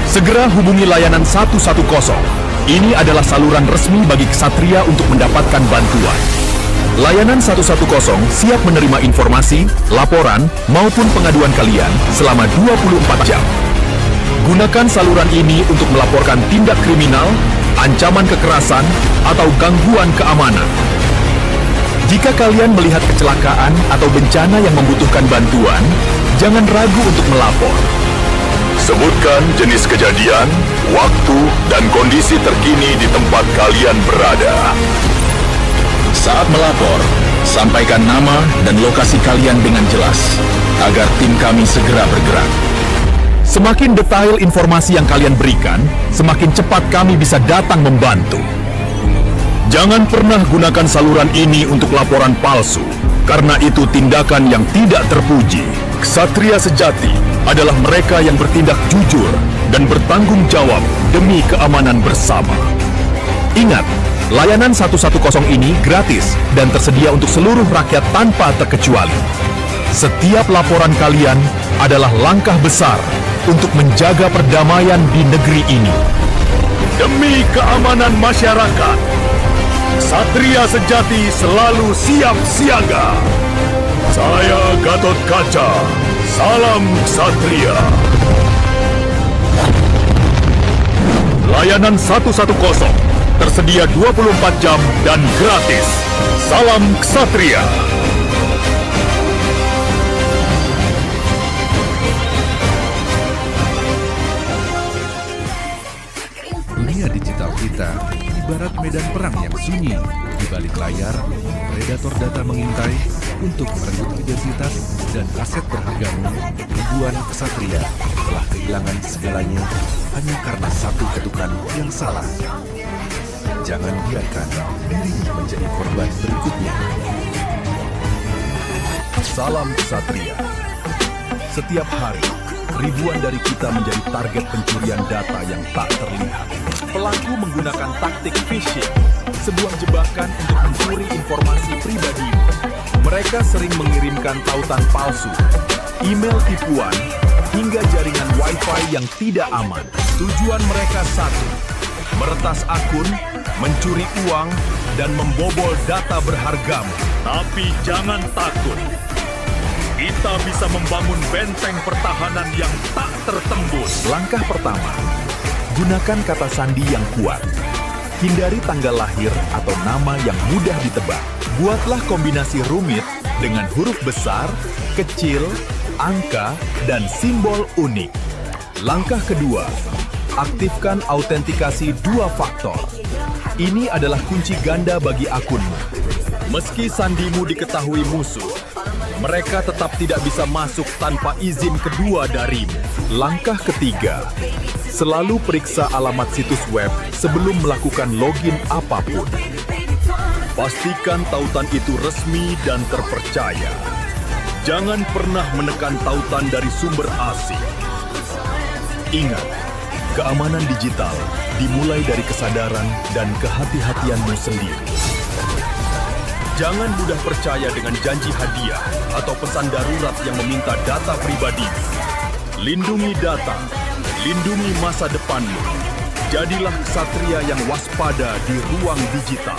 Segera hubungi layanan 110. Ini adalah saluran resmi bagi ksatria untuk mendapatkan bantuan. Layanan 110 siap menerima informasi, laporan, maupun pengaduan kalian selama 24 jam. Gunakan saluran ini untuk melaporkan tindak kriminal, ancaman kekerasan, atau gangguan keamanan. Jika kalian melihat kecelakaan atau bencana yang membutuhkan bantuan, jangan ragu untuk melapor. Sebutkan jenis kejadian, waktu, dan kondisi terkini di tempat kalian berada. Saat melapor, sampaikan nama dan lokasi kalian dengan jelas, agar tim kami segera bergerak. Semakin detail informasi yang kalian berikan, semakin cepat kami bisa datang membantu. Jangan pernah gunakan saluran ini untuk laporan palsu, karena itu tindakan yang tidak terpuji. Ksatria sejati adalah mereka yang bertindak jujur dan bertanggung jawab demi keamanan bersama. Ingat, layanan 110 ini gratis dan tersedia untuk seluruh rakyat tanpa terkecuali. Setiap laporan kalian adalah langkah besar untuk menjaga perdamaian di negeri ini. Demi keamanan masyarakat, Ksatria sejati selalu siap siaga. Saya Gatot Kaca, salam Ksatria. Layanan 110 tersedia 24 jam dan gratis. Salam Ksatria. Dunia digital kita ibarat medan perang yang sunyi. Di balik layar, predator data mengintai untuk merenggut identitas dan aset berhargamu. Ribuan ksatria telah kehilangan segalanya hanya karena satu ketukan yang salah. Jangan biarkan dirimu menjadi korban berikutnya. Salam Ksatria. Setiap hari, ribuan dari kita menjadi target pencurian data yang tak terlihat. Pelaku menggunakan taktik phishing, sebuah jebakan untuk mencuri informasi pribadi. Mereka sering mengirimkan tautan palsu, email tipuan, hingga jaringan Wi-Fi yang tidak aman. Tujuan mereka satu, meretas akun, mencuri uang, dan membobol data berhargamu. Tapi jangan takut. Kita bisa membangun benteng pertahanan yang tak tertembus. Langkah pertama, gunakan kata sandi yang kuat. Hindari tanggal lahir atau nama yang mudah ditebak. Buatlah kombinasi rumit dengan huruf besar, kecil, angka, dan simbol unik. Langkah kedua, aktifkan autentikasi 2 faktor. Ini adalah kunci ganda bagi akunmu. Meski sandimu diketahui musuh, mereka tetap tidak bisa masuk tanpa izin kedua darimu. Langkah ketiga, selalu periksa alamat situs web sebelum melakukan login apapun. Pastikan tautan itu resmi dan terpercaya. Jangan pernah menekan tautan dari sumber asing. Ingat, keamanan digital dimulai dari kesadaran dan kehati-hatianmu sendiri. Jangan mudah percaya dengan janji hadiah atau pesan darurat yang meminta data pribadi. Lindungi data, lindungi masa depanmu. Jadilah ksatria yang waspada di ruang digital.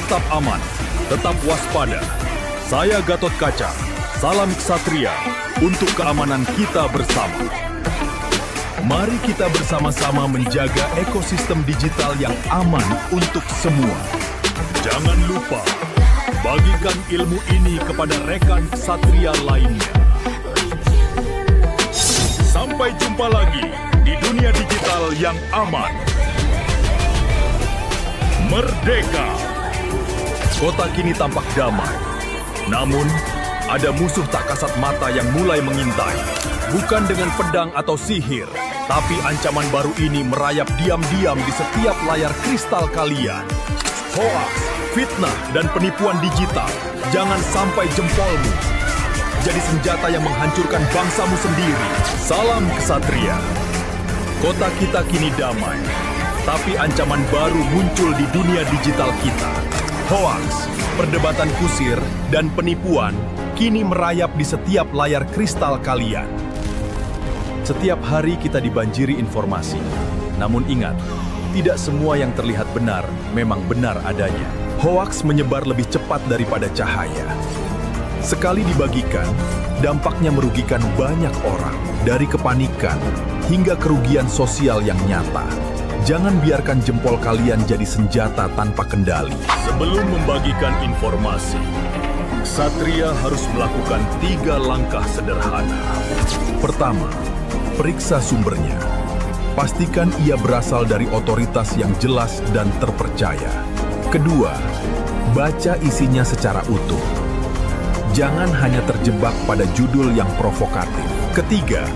Tetap aman, tetap waspada. Saya Gatot Kaca, salam ksatria untuk keamanan kita bersama. Mari kita bersama-sama menjaga ekosistem digital yang aman untuk semua. Jangan lupa, bagikan ilmu ini kepada rekan ksatria lainnya. Sampai jumpa lagi di dunia digital yang aman. Merdeka! Kota kini tampak damai. Namun, ada musuh tak kasat mata yang mulai mengintai. Bukan dengan pedang atau sihir, tapi ancaman baru ini merayap diam-diam di setiap layar kristal kalian. Hoax, fitnah, dan penipuan digital. Jangan sampai jempolmu jadi senjata yang menghancurkan bangsamu sendiri. Salam ksatria. Kota kita kini damai, tapi ancaman baru muncul di dunia digital kita. Hoax, perdebatan kusir, dan penipuan kini merayap di setiap layar kristal kalian. Setiap hari kita dibanjiri informasi. Namun ingat, tidak semua yang terlihat benar memang benar adanya. Hoaks menyebar lebih cepat daripada cahaya. Sekali dibagikan, dampaknya merugikan banyak orang, dari kepanikan hingga kerugian sosial yang nyata. Jangan biarkan jempol kalian jadi senjata tanpa kendali. Sebelum membagikan informasi, Ksatria harus melakukan 3 langkah sederhana. Pertama, periksa sumbernya. Pastikan ia berasal dari otoritas yang jelas dan terpercaya. Kedua, baca isinya secara utuh. Jangan hanya terjebak pada judul yang provokatif. Ketiga,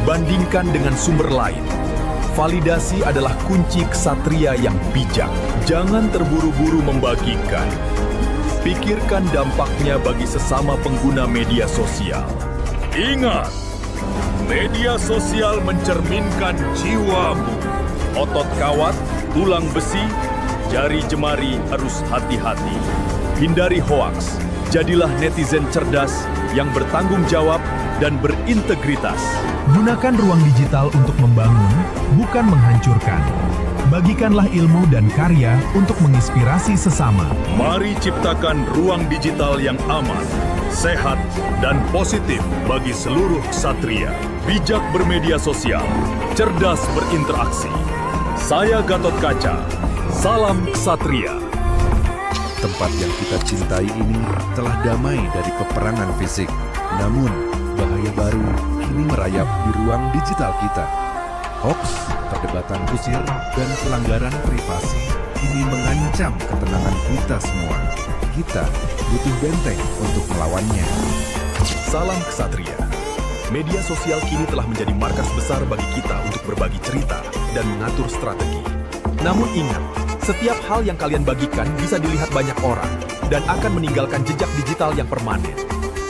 bandingkan dengan sumber lain. Validasi adalah kunci ksatria yang bijak. Jangan terburu-buru membagikan. Pikirkan dampaknya bagi sesama pengguna media sosial. Ingat, media sosial mencerminkan jiwamu. Otot kawat, tulang besi, jari jemari harus hati-hati. Hindari hoaks. Jadilah netizen cerdas yang bertanggung jawab dan berintegritas. Gunakan ruang digital untuk membangun, bukan menghancurkan. Bagikanlah ilmu dan karya untuk menginspirasi sesama. Mari ciptakan ruang digital yang aman, sehat, dan positif bagi seluruh ksatria. Bijak bermedia sosial, cerdas berinteraksi. Saya Gatot Kaca, salam ksatria. Tempat yang kita cintai ini telah damai dari peperangan fisik. Namun, bahaya baru kini merayap di ruang digital kita. Hoax, perdebatan kusir, dan pelanggaran privasi kini mengancam ketenangan kita semua. Kita butuh benteng untuk melawannya. Salam ksatria. Media sosial kini telah menjadi markas besar bagi kita untuk berbagi cerita dan mengatur strategi. Namun ingat, setiap hal yang kalian bagikan bisa dilihat banyak orang dan akan meninggalkan jejak digital yang permanen.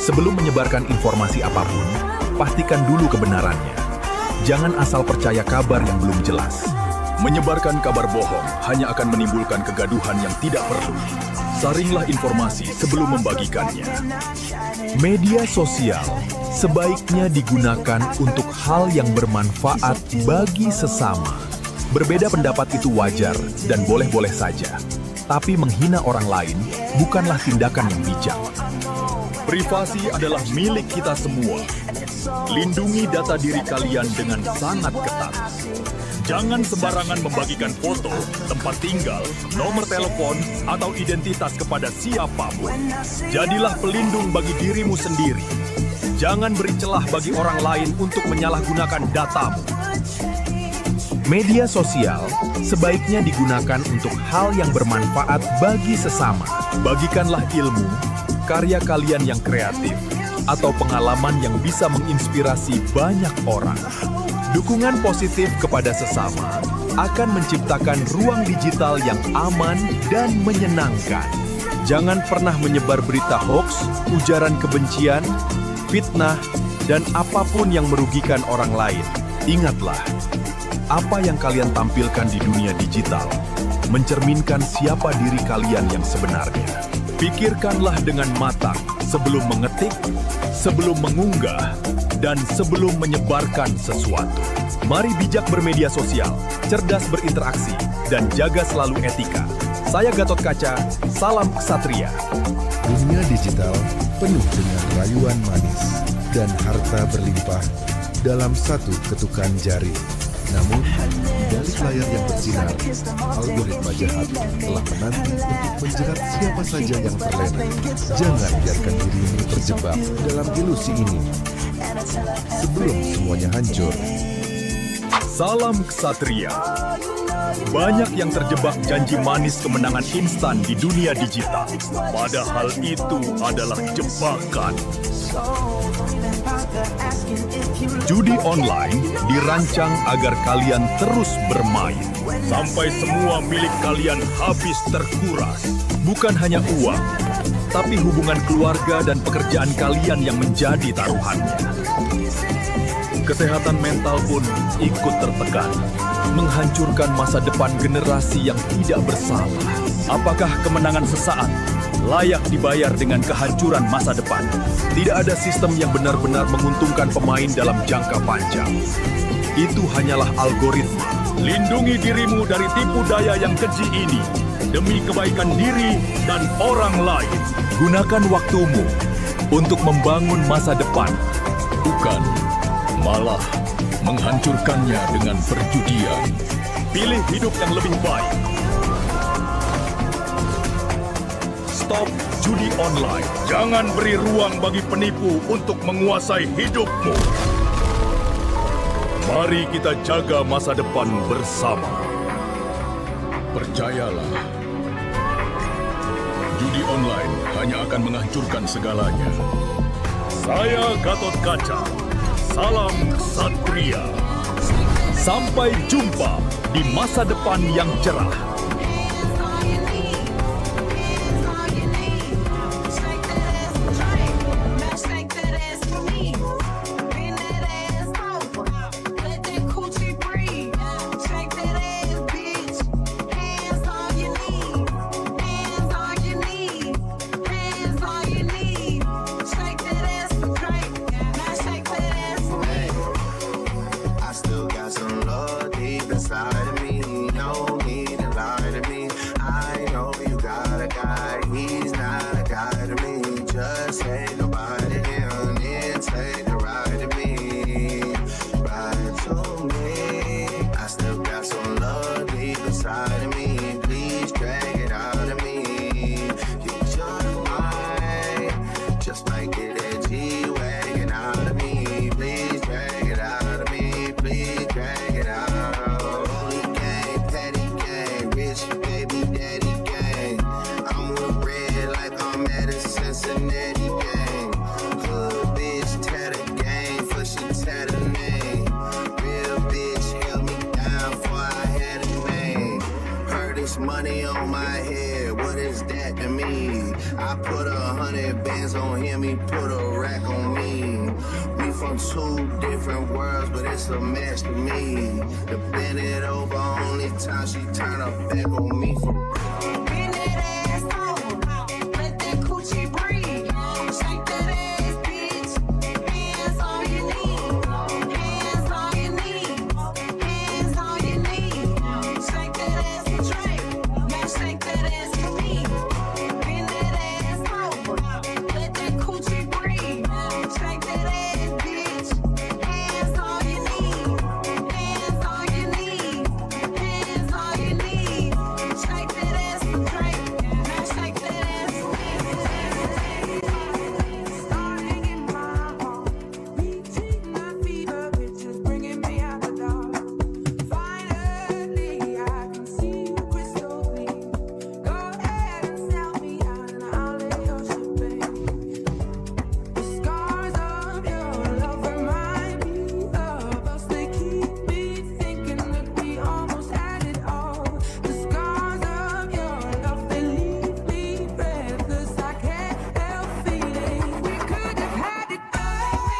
Sebelum menyebarkan informasi apapun, pastikan dulu kebenarannya. Jangan asal percaya kabar yang belum jelas. Menyebarkan kabar bohong hanya akan menimbulkan kegaduhan yang tidak perlu. Saringlah informasi sebelum membagikannya. Media sosial sebaiknya digunakan untuk hal yang bermanfaat bagi sesama. Berbeda pendapat itu wajar dan boleh-boleh saja. Tapi menghina orang lain bukanlah tindakan yang bijak. Privasi adalah milik kita semua. Lindungi data diri kalian dengan sangat ketat. Jangan sembarangan membagikan foto, tempat tinggal, nomor telepon, atau identitas kepada siapapun. Jadilah pelindung bagi dirimu sendiri. Jangan beri celah bagi orang lain untuk menyalahgunakan datamu. Media sosial sebaiknya digunakan untuk hal yang bermanfaat bagi sesama. Bagikanlah ilmu, karya kalian yang kreatif, atau pengalaman yang bisa menginspirasi banyak orang. Dukungan positif kepada sesama akan menciptakan ruang digital yang aman dan menyenangkan. Jangan pernah menyebar berita hoax, ujaran kebencian, fitnah, dan apapun yang merugikan orang lain. Ingatlah, apa yang kalian tampilkan di dunia digital mencerminkan siapa diri kalian yang sebenarnya. Pikirkanlah dengan matang sebelum mengetik, sebelum mengunggah, dan sebelum menyebarkan sesuatu. Mari bijak bermedia sosial, cerdas berinteraksi, dan jaga selalu etika. Saya Gatot Kaca, salam ksatria. Dunia digital penuh dengan rayuan manis dan harta berlimpah dalam satu ketukan jari. Namun, di balik layar yang bersinar, algoritma jahat telah menanti untuk menjerat siapa saja yang terlena. Jangan biarkan dirimu terjebak dalam ilusi ini. Sebelum semuanya hancur, Salam ksatria. Banyak yang terjebak janji manis kemenangan instan di dunia digital. Padahal itu adalah jebakan. Judi online dirancang agar kalian terus bermain. Sampai semua milik kalian habis terkuras. Bukan hanya uang, tapi hubungan keluarga dan pekerjaan kalian yang menjadi taruhannya. Kesehatan mental pun ikut tertekan, menghancurkan masa depan generasi yang tidak bersalah. Apakah kemenangan sesaat layak dibayar dengan kehancuran masa depan? Tidak ada sistem yang benar-benar menguntungkan pemain dalam jangka panjang. Itu hanyalah algoritma. Lindungi dirimu dari tipu daya yang keji ini demi kebaikan diri dan orang lain. Gunakan waktumu untuk membangun masa depan, bukan malah menghancurkannya dengan perjudian. Pilih hidup yang lebih baik. Stop judi online. Jangan beri ruang bagi penipu untuk menguasai hidupmu. Mari kita jaga masa depan bersama. Percayalah, judi online hanya akan menghancurkan segalanya. Saya Gatot Kaca. Salam Satria. Sampai jumpa di masa depan yang cerah. Money on my head, what is that to me? I put 100 bands on him, he put a rack on me. We from two different worlds, but it's a match to me. To bend it over, only time she turn her back on me for bend that ass over, let that coochie breathe. Shake that ass, bitch. Hands on your knees, hands on your knees, hands on your knees. Shake that ass and drink. Shake that ass for me. Bend that ass over. Let that coochie breathe. Shake that ass, bitch. Hands on your knees. Hands on your knees. Hands on your knees. Shake that ass for drink. Now shake that ass for me. Starting in my heart. Reaching my fever pitch is bringing me out the dark. Finally, I can see you crystal clear. Go ahead and sell me out and I'll lay your shit bare. The scars of your love remind me of us. They keep me thinking that we almost had it all. The scars of your love, they leave me breathless. I can't help feeling we could have had it all.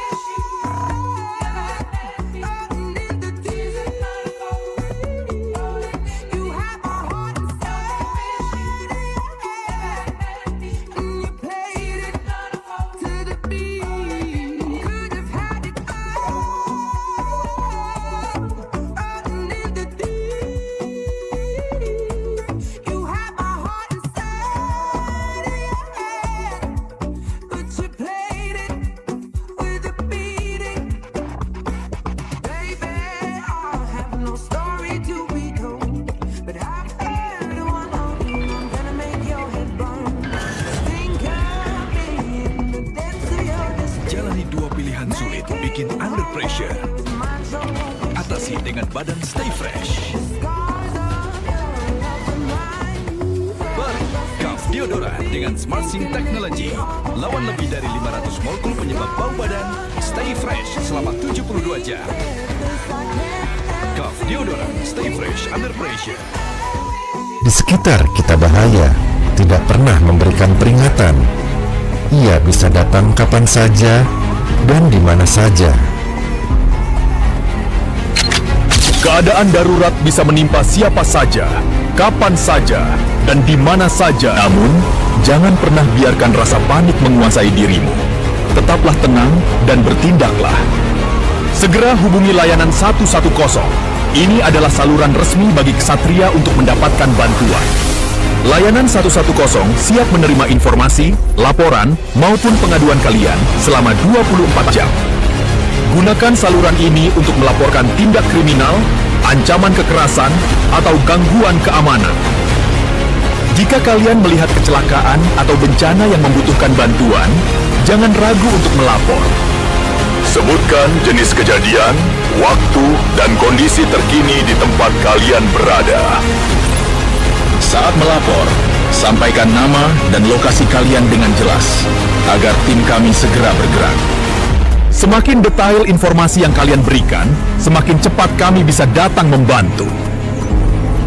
Floating in the deep. You have my heart and soul. And you played it to the beat. Could have had it all. Floating in the deep. You have my heart and soul. But you played it with a beating. Baby, I have no story to be told, but I've heard one on you. I'm gonna make your head burn. Think of me in the depths of your despair. Jalani dua pilihan sulit bikin under pressure. Atasi dengan badan Stay Fresh. Baru, Kaf Deodoran dengan Smart Sync Technology. Lawan lebih dari 500 molekul penyebab bau badan. Stay Fresh selama 72 jam. Kaf Deodoran, Stay Fresh under pressure. Di sekitar kita bahaya, tidak pernah memberikan peringatan. Ia bisa datang kapan saja dan di mana saja. Keadaan darurat bisa menimpa siapa saja, kapan saja, dan di mana saja. Namun, jangan pernah biarkan rasa panik menguasai dirimu. Tetaplah tenang dan bertindaklah. Segera hubungi layanan 110. Ini adalah saluran resmi bagi ksatria untuk mendapatkan bantuan. Layanan 110 siap menerima informasi, laporan, maupun pengaduan kalian selama 24 jam. Gunakan saluran ini untuk melaporkan tindak kriminal, ancaman kekerasan, atau gangguan keamanan. Jika kalian melihat kecelakaan atau bencana yang membutuhkan bantuan, jangan ragu untuk melapor. Sebutkan jenis kejadian, waktu, dan kondisi terkini di tempat kalian berada. Saat melapor, sampaikan nama dan lokasi kalian dengan jelas, agar tim kami segera bergerak. Semakin detail informasi yang kalian berikan, semakin cepat kami bisa datang membantu.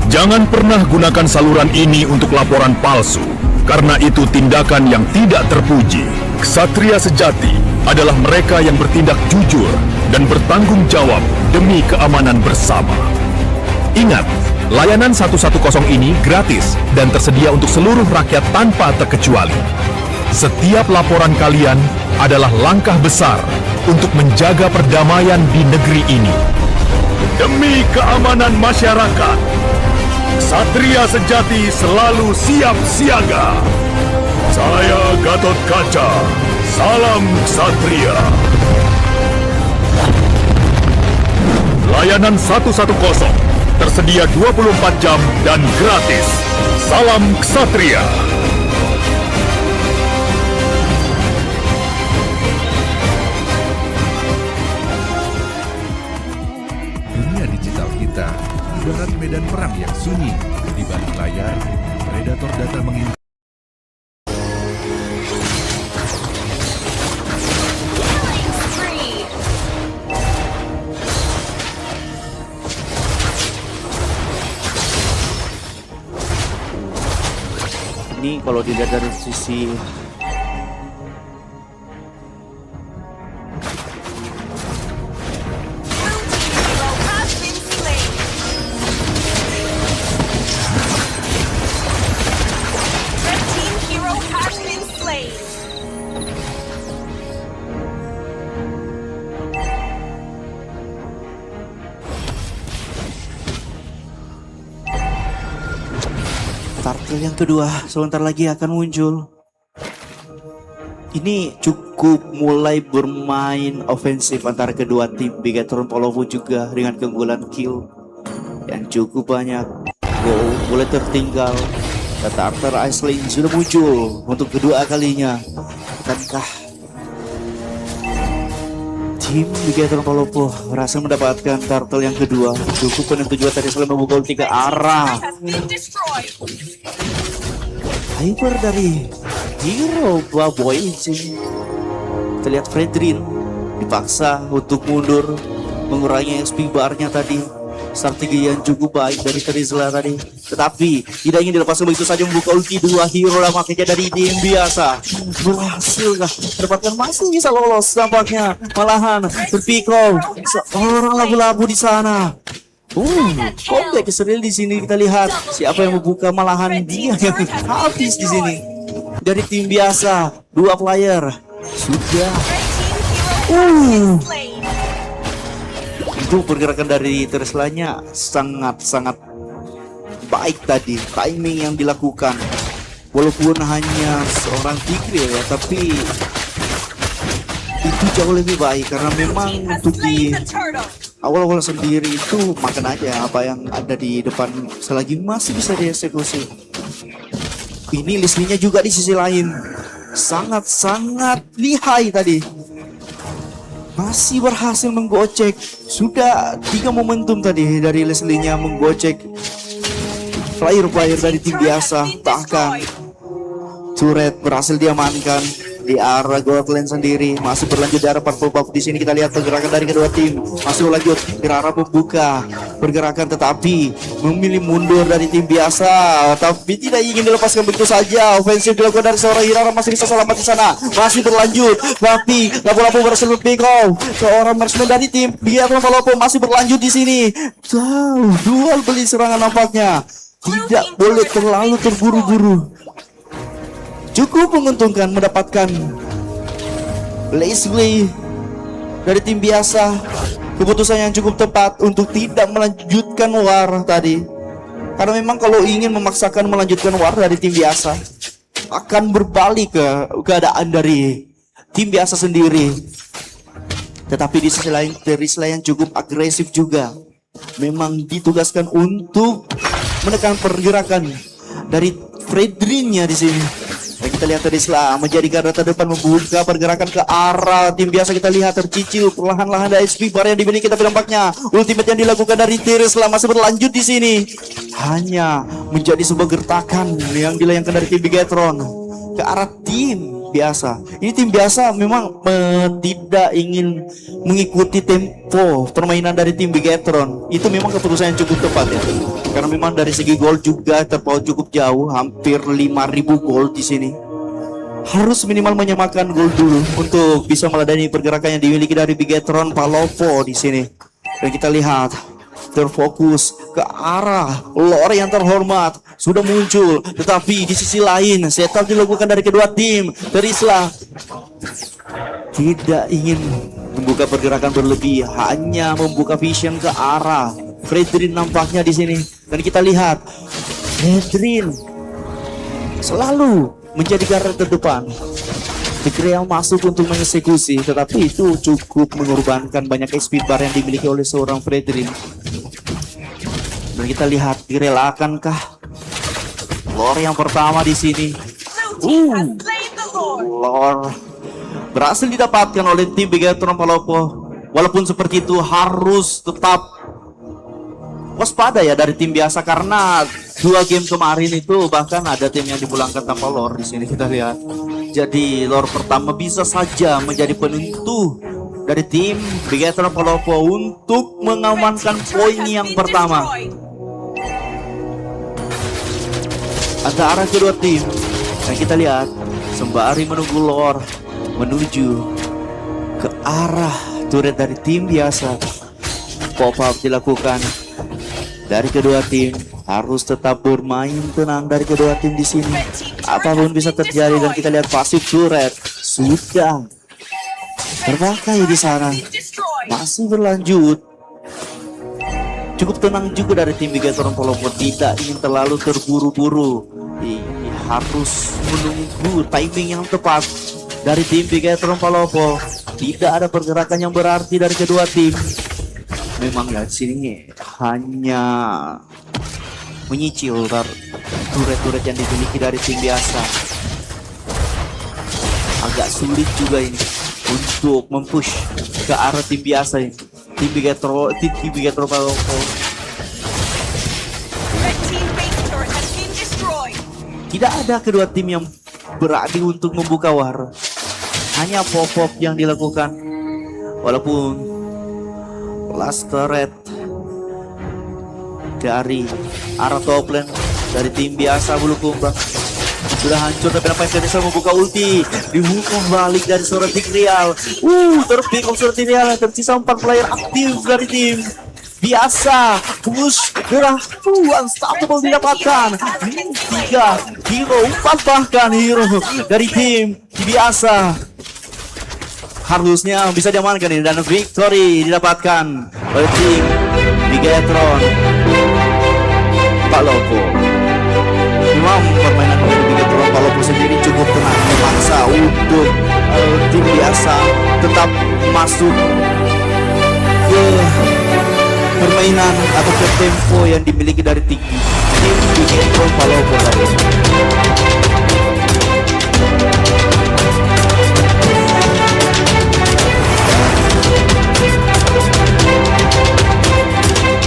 Jangan pernah gunakan saluran ini untuk laporan palsu, karena itu tindakan yang tidak terpuji. Ksatria sejati adalah mereka yang bertindak jujur dan bertanggung jawab demi keamanan bersama. Ingat, layanan 110 ini gratis dan tersedia untuk seluruh rakyat tanpa terkecuali. Setiap laporan kalian adalah langkah besar untuk menjaga perdamaian di negeri ini. Demi keamanan masyarakat, Ksatria sejati selalu siap siaga. Saya Gatot Kaca, salam Ksatria. Layanan 110 tersedia 24 jam dan gratis. Salam Ksatria. Dunia digital kita ibarat medan perang yang sunyi. Di balik layar, predator data mengintai. Ini kalau dilihat dari sisi Turtle yang kedua sebentar lagi akan muncul. Ini cukup mulai bermain ofensif antara kedua tim. Bigatron Polovo juga dengan keunggulan kill yang cukup banyak. Boleh tertinggal. Turtle Ice Lane sudah muncul untuk kedua kalinya. Akankah tim Bigatron Polovo berhasil mendapatkan turtle yang kedua? Cukup penentu juga tadi selain memukul 3 arah. Hyper dari hero Boy sini. Kita lihat Fredrin dipaksa untuk mundur, mengurangi SP barnya tadi. Strategi yang cukup baik dari Terizla tadi, tetapi tidak ingin dilepaskan begitu saja. Membuka ulti 2 hero nampaknya dari tim biasa. Berhasil kah mendapatkan, masih bisa lolos nampaknya. Malahan terpikau seorang labu-labu di sana. Komplek Israel di sini. Kita lihat siapa yang membuka, malahan dia yang habis di sini. Dari tim biasa 2 player sudah. Itu pergerakan dari Terizlanya sangat-sangat baik tadi. Timing yang dilakukan, walaupun hanya seorang Tigreal ya, tapi itu jauh lebih baik karena memang untuk di awal-awal sendiri itu makan aja apa yang ada di depan selagi masih bisa dieksekusi. Ini Leslie-nya juga di sisi lain sangat-sangat lihai tadi. Masih berhasil menggocek. Sudah 3 momentum tadi dari Leslie-nya menggocek player-player dari tim biasa. Bahkan turret berhasil diamankan di arah Goldland sendiri. Masih berlanjut di arah purple buff. Di sini kita lihat pergerakan dari kedua tim masih berlanjut ke arah membuka pergerakan, tetapi memilih mundur dari tim biasa. Tapi tidak ingin dilepaskan begitu saja. Ofensif dilakukan dari seorang Hirara, masih bisa selamat di sana. Masih berlanjut, tapi lapu-lapu berhasil pikau. Seorang marksman dari tim Biathlon Polopo masih berlanjut di sini. Dual beli serangan nampaknya. Tidak boleh terlalu terburu-buru. Cukup menguntungkan mendapatkan Leslie dari tim biasa. Keputusan yang cukup tepat untuk tidak melanjutkan war tadi. Karena memang kalau ingin memaksakan melanjutkan war dari tim biasa, akan berbalik ke keadaan dari tim biasa sendiri. Tetapi di sisi lain Terizla yang cukup agresif juga. memang ditugaskan untuk menekan pergerakan dari Fredrinnya di sini. Dan kita lihat Terisla menjadi garda terdepan membuka pergerakan ke arah tim biasa. Kita lihat tercicil perlahan-lahan dari SP bar yang dimiliki, tapi nampaknya ultimate yang dilakukan dari Terisla masih berlanjut di sini. Hanya menjadi sebuah gertakan yang dilayangkan dari tim Bigetron ke arah tim biasa. Ini tim biasa memang tidak ingin mengikuti tempo permainan dari tim Bigetron. Itu memang keputusan yang cukup tepat ya. Karena memang dari segi gol juga terpaut cukup jauh, hampir 5.000 gol di sini. Harus minimal menyamakan gol dulu untuk bisa meladani pergerakan yang dimiliki dari Bigetron Palopo di sini. Dan kita lihat terfokus ke arah lore yang terhormat sudah muncul, tetapi di sisi lain setup dilakukan dari kedua tim. Terisla tidak ingin membuka pergerakan berlebih, hanya membuka vision ke arah Fredrin nampaknya di sini. Dan kita lihat Fredrin selalu menjadi garda terdepan. Fikri yang masuk untuk mengeksekusi, tetapi itu cukup mengorbankan banyak speed bar yang dimiliki oleh seorang Fredrin. Dan kita lihat direlakankah lore yang pertama di sini. Lore berhasil didapatkan oleh tim Bigetron Palopo. Walaupun seperti itu harus tetap waspada ya dari tim biasa, karena 2 game kemarin itu bahkan ada tim yang dipulangkan tanpa lore di sini kita lihat. Jadi lore pertama bisa saja menjadi penentu dari tim Bigetron Palopo untuk mengamankan poin yang pertama. Antara kedua tim, dan kita lihat sembari menunggu lore menuju ke arah turret dari tim biasa. Pop up dilakukan dari kedua tim, harus tetap bermain tenang dari kedua tim di sini. Apapun bisa terjadi, dan kita lihat pasif turret sudah terpakai di sana, masih berlanjut. Cukup tenang juga dari tim Bigetron Palopo, tidak ingin terlalu terburu-buru. Harus menunggu timing yang tepat dari tim Bigetron Palopo. Tidak ada pergerakan yang berarti dari kedua tim. Memang ya di sini hanya menyicil turret-turret yang dimiliki dari tim biasa. Agak sulit juga ini untuk mempush ke arah tim biasa ini. Tim Bigetron Palopo. Tidak ada kedua tim yang berani untuk membuka war. Hanya pop-up yang dilakukan. Walaupun last turret dari arah top lane dari tim biasa Bulukumba sudah hancur, tapi apa yang bisa membuka ulti, dibuka balik dari seorang Tigreal. Terpick of seorang Tigreal, tersisa 4 player aktif dari tim biasa. Push gerah, unstoppable didapatkan. 3 hero, 4 bahkan hero dari tim biasa. Harusnya bisa diamankan ini, dan victory didapatkan oleh tim Bigetron Palopo. Memang permainan dari Bigetron Palopo sendiri cukup tenang, memaksa untuk tim biasa tetap masuk ke permainan atau ke tempo yang dimiliki dari tim Bigetron Palopo tadi.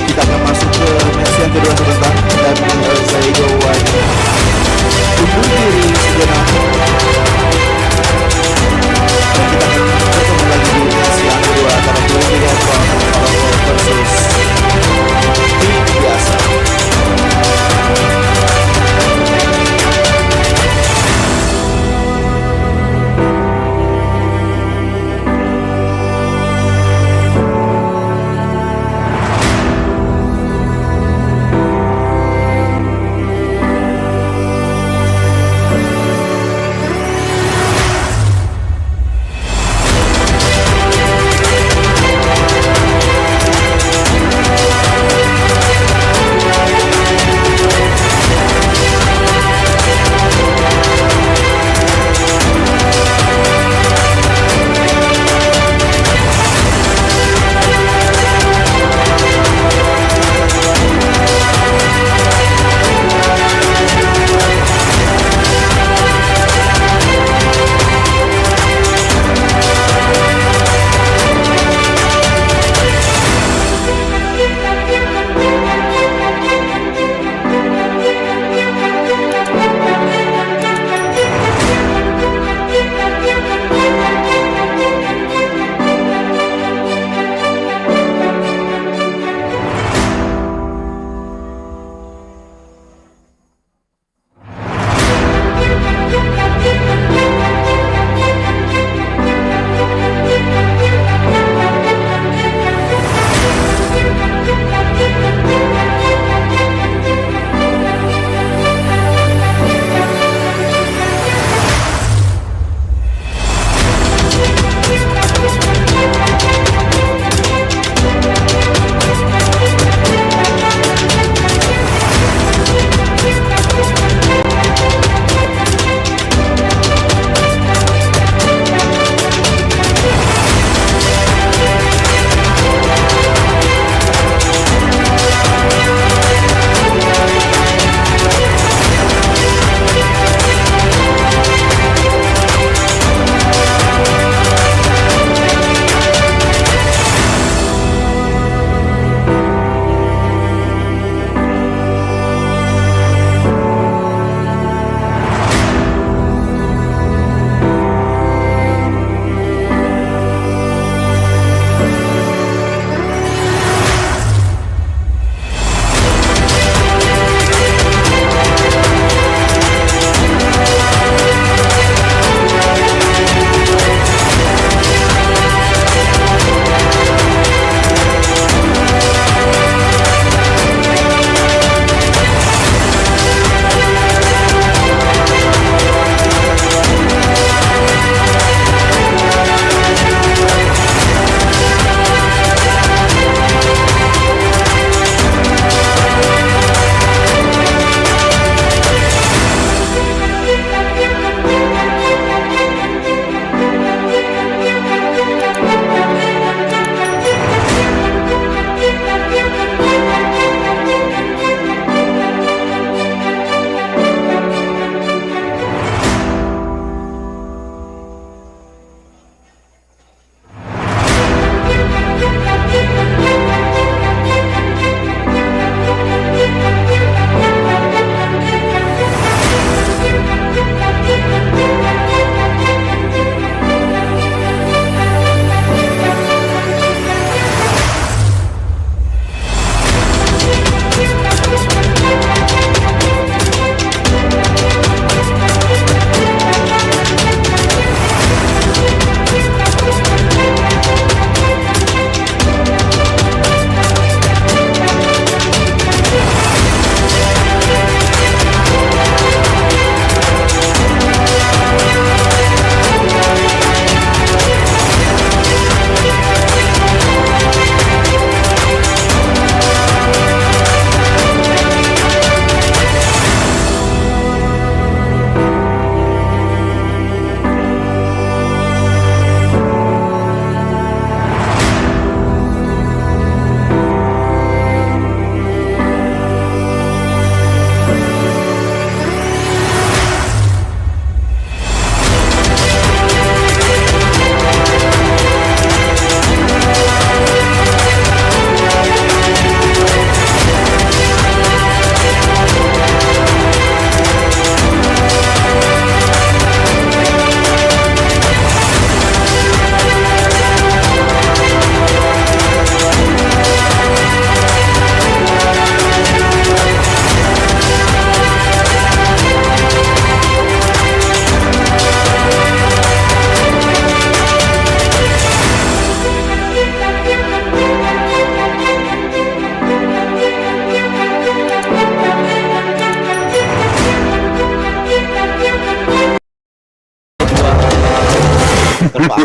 Kita akan masuk ke match yang kedua sebentar, dan saya Gowan undur diri sejenak. Dan kita akan bertemu lagi di match yang kedua antara tim Bigetron Palopo versus tim biasa.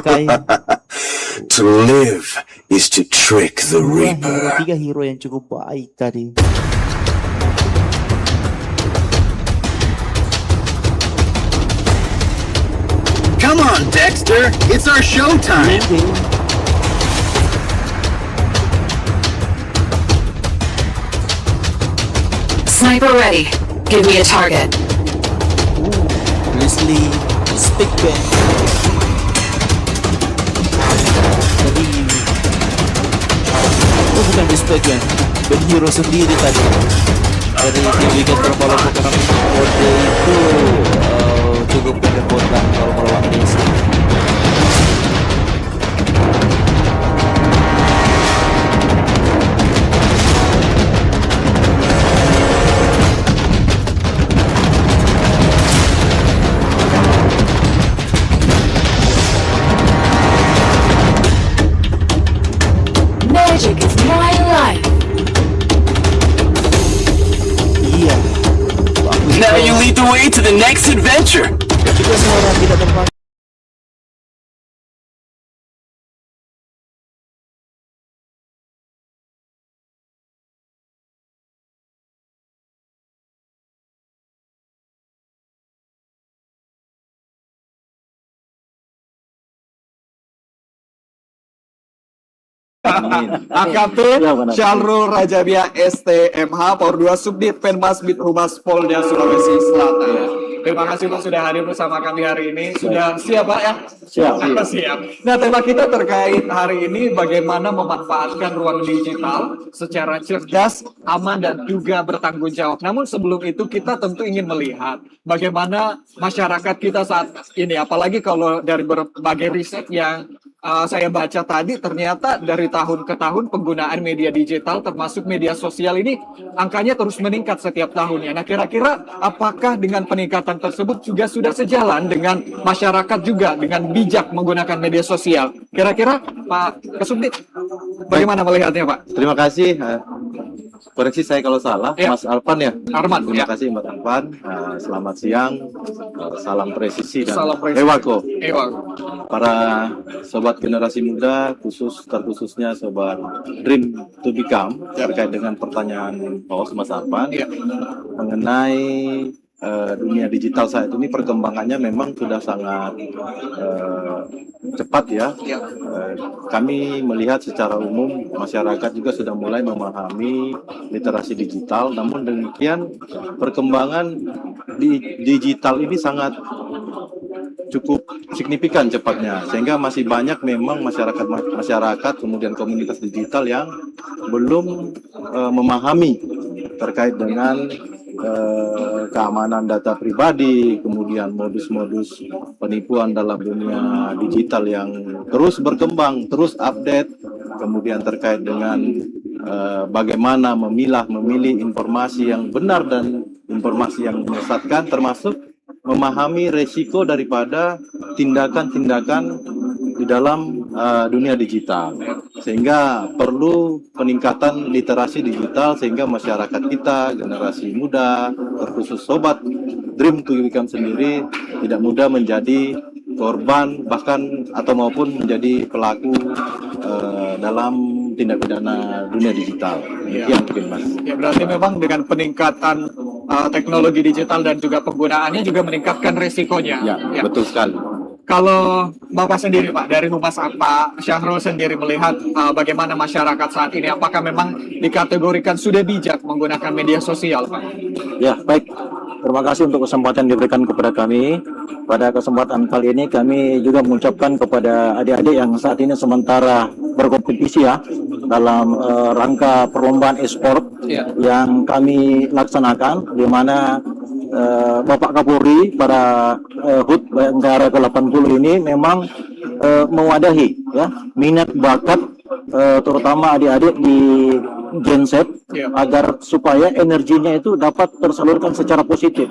Makai. To live is to trick the Reaper. Tiga hero yang cukup baik tadi. Come on, Dexter. It's our showtime. Sniper ready. Give me a target. Leslie Stick Band. Tadi bukan di Stick Band, band hero sendiri tadi. Dari tim Weekend Terbalau Pokemon Kode itu cukup kerepotan kalau melawan Desa. Magic is my life. Iya. Now you lead the way to the next adventure. Ketika semua orang tidak tempat. AKP Syahrul Rajabia STMH Por 2 Subdit Penmas Bid Humas Polda Sulawesi Selatan. Terima kasih Pak sudah hadir bersama kami hari ini. Sudah siap Pak ya? Siap. Siap. Nah, tema kita terkait hari ini bagaimana memanfaatkan ruang digital secara cerdas, aman dan juga bertanggung jawab. Namun sebelum itu kita tentu ingin melihat bagaimana masyarakat kita saat ini, apalagi kalau dari berbagai riset yang saya baca tadi, ternyata dari tahun ke tahun penggunaan media digital termasuk media sosial ini angkanya terus meningkat setiap tahunnya. Nah, kira-kira apakah dengan peningkatan tersebut juga sudah sejalan dengan masyarakat juga dengan bijak menggunakan media sosial? Kira-kira Pak Kesubdit bagaimana melihatnya Pak? Terima kasih. Koreksi saya kalau salah, Ya. Mas Alpan ya. Arman, Terima ya. kasih Mbak Alpan. Selamat siang. Salam presisi dan Salam presisi. Ewako. Ewa. Para sobat generasi muda, terkhususnya sobat Dream to Become, terkait dengan pertanyaan host Mas Alpan Ya. mengenai dunia digital saat ini perkembangannya memang sudah sangat cepat ya. Kami melihat secara umum masyarakat juga sudah mulai memahami literasi digital, namun demikian perkembangan di digital ini sangat cukup signifikan cepatnya, sehingga masih banyak memang masyarakat kemudian komunitas digital yang belum memahami terkait dengan keamanan data pribadi, kemudian modus-modus penipuan dalam dunia digital yang terus berkembang, terus update, kemudian terkait dengan bagaimana memilih informasi yang benar dan informasi yang menyesatkan, termasuk memahami resiko daripada tindakan-tindakan di dalam dunia digital, sehingga perlu peningkatan literasi digital sehingga masyarakat kita, generasi muda, terkhusus sobat Dream to Become sendiri tidak mudah menjadi korban bahkan atau maupun menjadi pelaku dalam tindak pidana dunia digital. Demikian mungkin Mas. Ya, berarti memang dengan peningkatan teknologi digital dan juga penggunaannya juga meningkatkan resikonya. Ya, betul sekali. Kalau Bapak sendiri Pak, dari Humas Pak Syahrul sendiri melihat bagaimana masyarakat saat ini, apakah memang dikategorikan sudah bijak menggunakan media sosial Pak? Ya, baik. Terima kasih untuk kesempatan diberikan kepada kami. Pada kesempatan kali ini kami juga mengucapkan kepada adik-adik yang saat ini sementara berkompetisi ya dalam rangka perlombaan e-sport yang kami laksanakan, di mana Bapak Kapolri pada HUT Bayangkara ke-80 ini memang mewadahi ya minat bakat terutama adik-adik di genset agar supaya energinya itu dapat tersalurkan secara positif.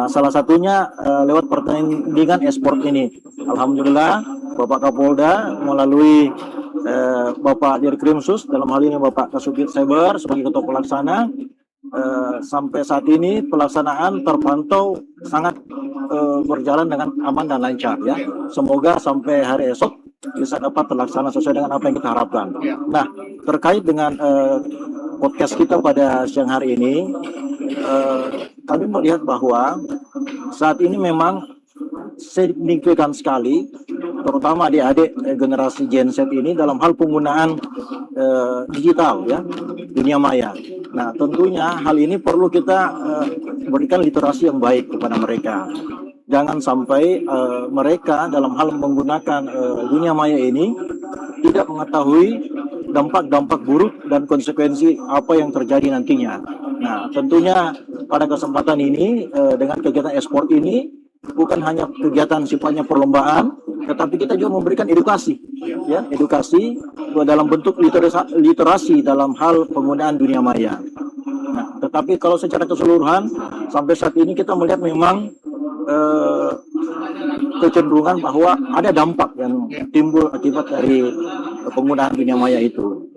Salah satunya lewat pertandingan e-sport ini. Alhamdulillah Bapak Kapolda melalui Bapak Dirkrimsus, dalam hal ini Bapak Kasubdit Cyber sebagai ketua pelaksana, sampai saat ini pelaksanaan terpantau sangat berjalan dengan aman dan lancar ya. Semoga sampai hari esok bisa dapat terlaksana sesuai dengan apa yang kita harapkan. Nah, terkait dengan podcast kita pada siang hari ini, kami melihat bahwa saat ini memang signifikan sekali, terutama adik-adik generasi Gen Z ini dalam hal penggunaan digital, ya, dunia maya. Nah, tentunya hal ini perlu kita berikan literasi yang baik kepada mereka. Jangan sampai mereka dalam hal menggunakan dunia maya ini tidak mengetahui dampak-dampak buruk dan konsekuensi apa yang terjadi nantinya. Nah, tentunya pada kesempatan ini dengan kegiatan e-sport ini bukan hanya kegiatan sifatnya perlombaan, tetapi kita juga memberikan edukasi, ya, edukasi dalam bentuk literasi dalam hal penggunaan dunia maya. Nah, tetapi kalau secara keseluruhan sampai saat ini kita melihat memang kecenderungan bahwa ada dampak yang timbul akibat dari penggunaan dunia maya itu.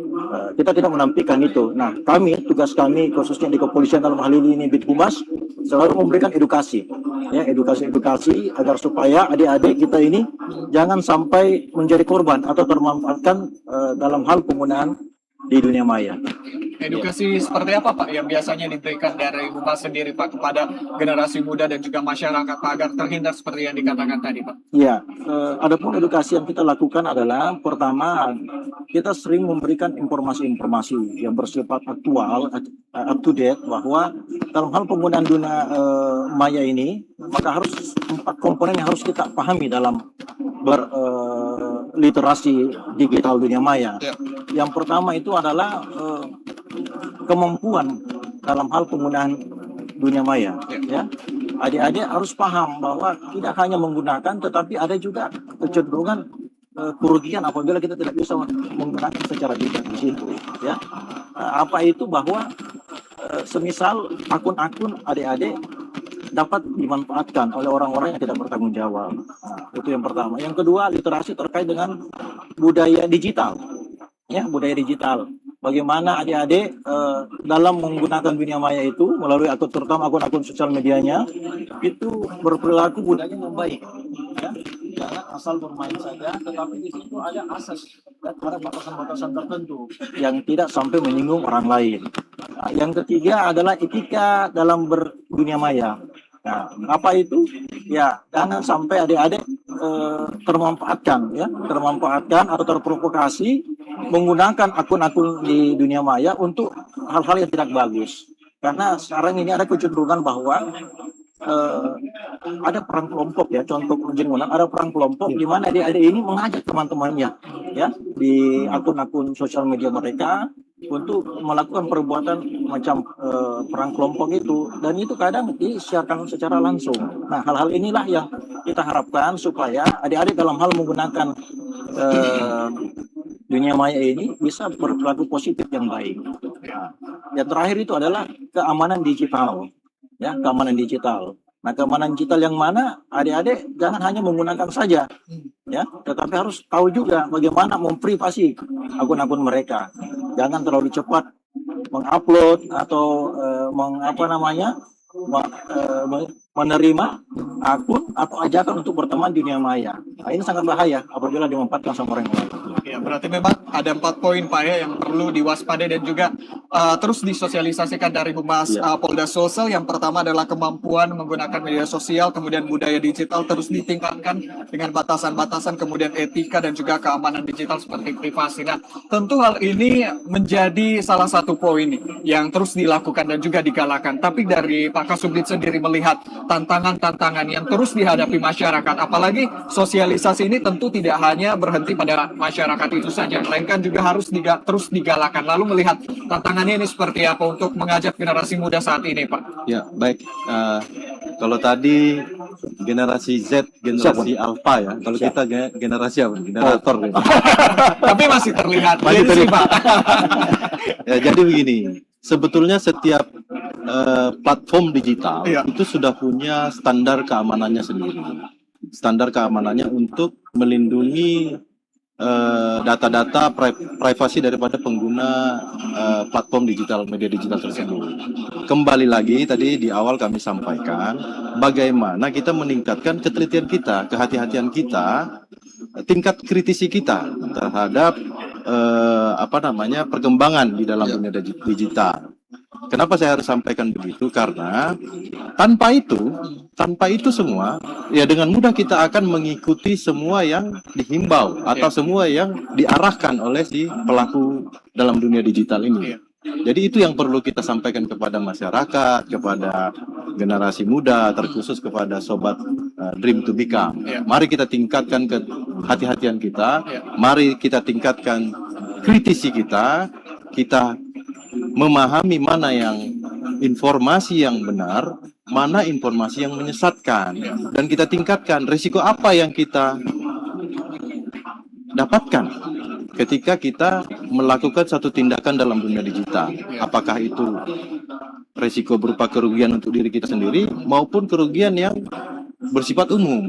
Kita tidak menampilkan itu. Nah, tugas kami khususnya di kepolisian dalam hal ini Bithumas selalu memberikan edukasi, ya, edukasi agar supaya adik-adik kita ini jangan sampai menjadi korban atau termanfaatkan dalam hal penggunaan di dunia maya. Edukasi seperti apa Pak yang biasanya diberikan dari Humas sendiri Pak kepada generasi muda dan juga masyarakat Pak agar terhindar seperti yang dikatakan tadi Pak? Ya, adapun edukasi yang kita lakukan adalah pertama kita sering memberikan informasi-informasi yang bersifat aktual, up to date, bahwa dalam hal penggunaan dunia maya ini maka harus 4 komponen yang harus kita pahami dalam berliterasi digital dunia maya. Yang pertama itu adalah kemampuan dalam hal penggunaan dunia maya, ya. Adik-adik harus paham bahwa tidak hanya menggunakan, tetapi ada juga kecenderungan kerugian apabila kita tidak bisa menggunakan secara bijak di situ, ya. Apa itu bahwa semisal akun-akun adik-adik dapat dimanfaatkan oleh orang-orang yang tidak bertanggung jawab. Nah, itu yang pertama. Yang kedua, literasi terkait dengan budaya digital, ya, budaya digital. Bagaimana adik-adik dalam menggunakan dunia maya itu melalui terutama akun-akun sosial medianya itu berperilaku budaya yang baik, ya. Jangan asal bermain saja, tetapi di situ ada asas dan ada batasan-batasan tertentu yang tidak sampai menyinggung orang lain. Nah, yang ketiga adalah etika dalam berdunia maya. Nah, apa itu? Ya, jangan sampai adik-adik termanfaatkan atau terprovokasi menggunakan akun-akun di dunia maya untuk hal-hal yang tidak bagus. Karena sekarang ini ada kecenderungan bahwa ada perang kelompok, ya, contoh ada perang kelompok di mana adik-adik ini mengajak teman-temannya, ya, di akun-akun sosial media mereka untuk melakukan perbuatan macam perang kelompok itu, dan itu kadang disiarkan secara langsung. Nah, hal-hal inilah yang kita harapkan supaya adik-adik dalam hal menggunakan dunia maya ini bisa berperilaku positif yang baik. Nah, yang terakhir itu adalah keamanan digital, ya, keamanan digital. Nah, keamanan digital yang mana adik-adik jangan hanya menggunakan saja, ya, tetapi harus tahu juga bagaimana memprivasi akun-akun mereka. Jangan terlalu cepat mengupload atau menerima akun atau ajakan untuk berteman di dunia maya. Nah, ini sangat bahaya apabila dimanfaatkan sama orang lain. Ya, berarti memang ada 4 poin Pak, ya, yang perlu diwaspadai dan juga terus disosialisasikan dari Humas Polda Sulsel. Yang pertama adalah kemampuan menggunakan media sosial, kemudian budaya digital terus ditingkatkan dengan batasan-batasan, kemudian etika dan juga keamanan digital seperti privasi. Nah, tentu hal ini menjadi salah satu poin yang terus dilakukan dan juga digalakan. Tapi dari Pak Kasubdit sendiri melihat tantangan-tantangan yang terus dihadapi masyarakat, apalagi sosialisasi ini tentu tidak hanya berhenti pada masyarakat itu saja, melainkan juga harus terus digalakan. Lalu melihat tantangannya ini seperti apa untuk mengajak generasi muda saat ini, Pak? Ya, baik. Kalau tadi generasi Z, generasi Alpha, ya. Kalau kita generasi apa? Generator. Ya. Tapi masih terlihat. Masih terlihat, Pak. Ya, jadi begini. Sebetulnya setiap platform digital itu sudah punya standar keamanannya sendiri. Standar keamanannya untuk melindungi data-data privasi daripada pengguna platform digital, media digital tersebut. Kembali lagi tadi di awal kami sampaikan bagaimana kita meningkatkan ketelitian kita, kehati-hatian kita tingkat kritisi kita terhadap perkembangan di dalam dunia digital. Kenapa saya harus sampaikan begitu? Karena tanpa itu semua, ya dengan mudah kita akan mengikuti semua yang dihimbau atau semua yang diarahkan oleh si pelaku dalam dunia digital ini. Jadi itu yang perlu kita sampaikan kepada masyarakat, kepada generasi muda, terkhusus kepada sobat Dream to Become. Mari kita tingkatkan hati-hatian kita, mari kita tingkatkan kritisi kita memahami mana yang informasi yang benar, mana informasi yang menyesatkan, dan kita tingkatkan risiko apa yang kita dapatkan ketika kita melakukan satu tindakan dalam dunia digital. Apakah itu risiko berupa kerugian untuk diri kita sendiri maupun kerugian yang bersifat umum.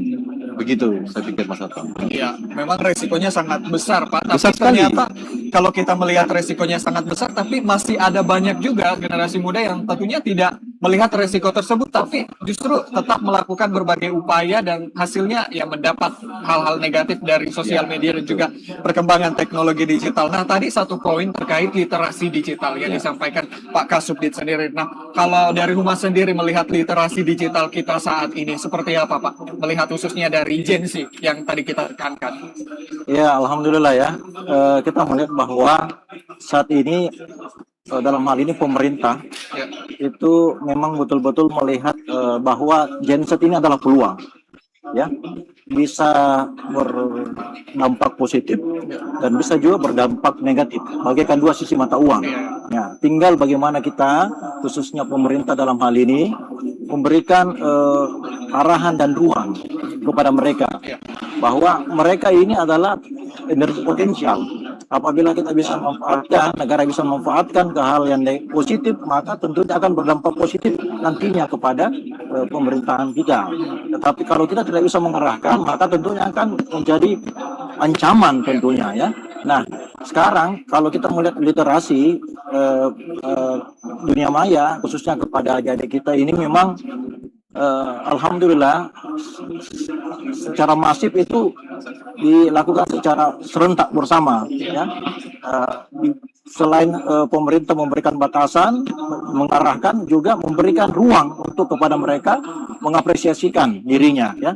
Begitu saya pikir Mas Atom. Ya, memang resikonya sangat besar Pak. Tapi Besar sekali. ternyata kalau kita melihat resikonya sangat besar, tapi masih ada banyak juga generasi muda yang tentunya tidak melihat resiko tersebut, tapi justru tetap melakukan berbagai upaya dan hasilnya ya mendapat hal-hal negatif dari sosial media dan juga perkembangan teknologi digital. Nah, tadi satu poin terkait literasi digital yang disampaikan Pak Kasubdit sendiri. Nah, kalau dari Humas sendiri melihat literasi digital kita saat ini seperti apa Pak? Melihat khususnya dari Gen Z yang tadi kita tekankan. Ya, alhamdulillah ya. Kita melihat bahwa saat ini dalam hal ini pemerintah itu memang betul-betul melihat bahwa Gen Z ini adalah peluang, ya, bisa berdampak positif dan bisa juga berdampak negatif, bagaikan dua sisi mata uang. Ya, tinggal bagaimana kita, khususnya pemerintah dalam hal ini, memberikan arahan dan ruang kepada mereka bahwa mereka ini adalah energi potensial. Apabila kita bisa memanfaatkan, negara bisa memanfaatkan ke hal yang positif, maka tentunya akan berdampak positif nantinya kepada pemerintahan kita. Tetapi kalau kita tidak bisa mengarahkan, maka tentunya akan menjadi ancaman tentunya ya. Nah, sekarang kalau kita melihat literasi dunia maya, khususnya kepada adik-adik kita ini memang alhamdulillah secara masif itu dilakukan secara serentak bersama ya. Selain pemerintah memberikan batasan, mengarahkan, juga memberikan ruang untuk kepada mereka mengapresiasikan dirinya ya.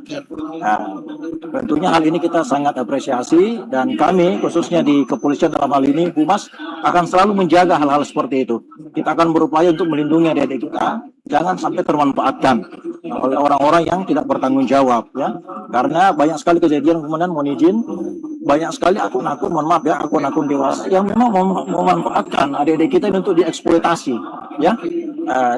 Tentunya hal ini kita sangat apresiasi, dan kami khususnya di kepolisian dalam hal ini Humas akan selalu menjaga hal-hal seperti itu. Kita akan berupaya untuk melindungi adik-adik kita jangan sampai termanfaatkan oleh orang-orang yang tidak bertanggung jawab ya. Karena banyak sekali kejadian, kemudian mohon izin, banyak sekali akun-akun, mohon maaf ya, akun-akun dewasa yang memang memanfaatkan adik-adik kita ini untuk dieksploitasi ya,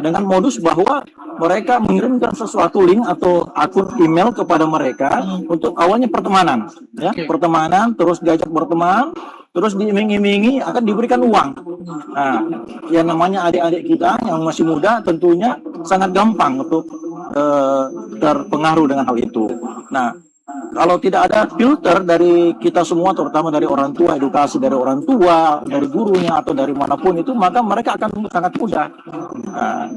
dengan modus bahwa mereka mengirimkan sesuatu link atau akun email kepada mereka untuk awalnya pertemanan ya, pertemanan, terus diajak berteman, terus diiming-imingi akan diberikan uang. Nah, yang namanya adik-adik kita yang masih muda tentunya sangat gampang untuk terpengaruh dengan hal itu. Nah, kalau tidak ada filter dari kita semua, terutama dari orang tua, edukasi dari orang tua, dari gurunya atau dari manapun itu, maka mereka akan sangat mudah. Nah,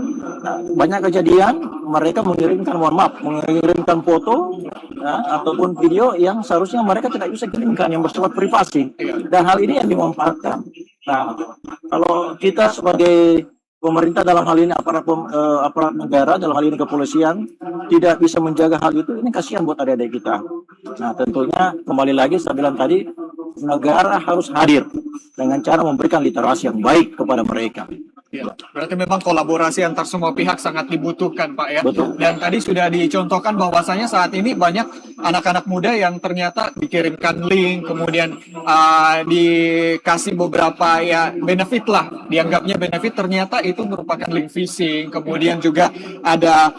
banyak kejadian mereka mengirimkan, mohon maaf, mengirimkan foto ya, ataupun video yang seharusnya mereka tidak bisa kirimkan, yang bersifat privasi, dan hal ini yang dimanfaatkan. Nah, kalau kita sebagai pemerintah dalam hal ini aparat negara, dalam hal ini kepolisian, tidak bisa menjaga hal itu, ini kasihan buat adik-adik kita. Nah, tentunya kembali lagi saya bilang tadi, negara harus hadir dengan cara memberikan literasi yang baik kepada mereka. Ya, berarti memang kolaborasi antar semua pihak sangat dibutuhkan Pak ya. Betul. Dan tadi sudah dicontohkan bahwasanya saat ini banyak anak-anak muda yang ternyata dikirimkan link, kemudian dikasih beberapa ya benefit lah, dianggapnya benefit, ternyata itu merupakan link phishing. Kemudian juga ada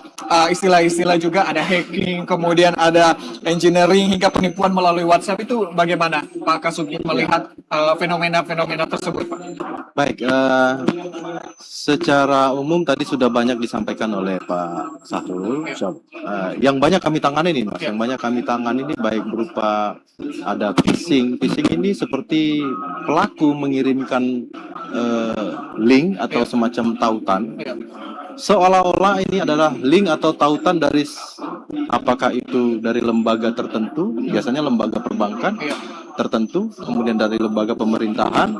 istilah-istilah juga, ada hacking, kemudian ada engineering hingga penipuan melalui WhatsApp. Itu bagaimana Pak Kasubdit melihat fenomena-fenomena tersebut Pak? Baik, secara umum tadi sudah banyak disampaikan oleh Pak Sahrul. Yang banyak kami tangani ini, Mas. Yang banyak kami tangani ini baik berupa ada phishing. Phishing ini seperti pelaku mengirimkan link atau semacam tautan, seolah-olah ini adalah link atau tautan dari apakah itu dari lembaga tertentu, biasanya lembaga perbankan tertentu, kemudian dari lembaga pemerintahan,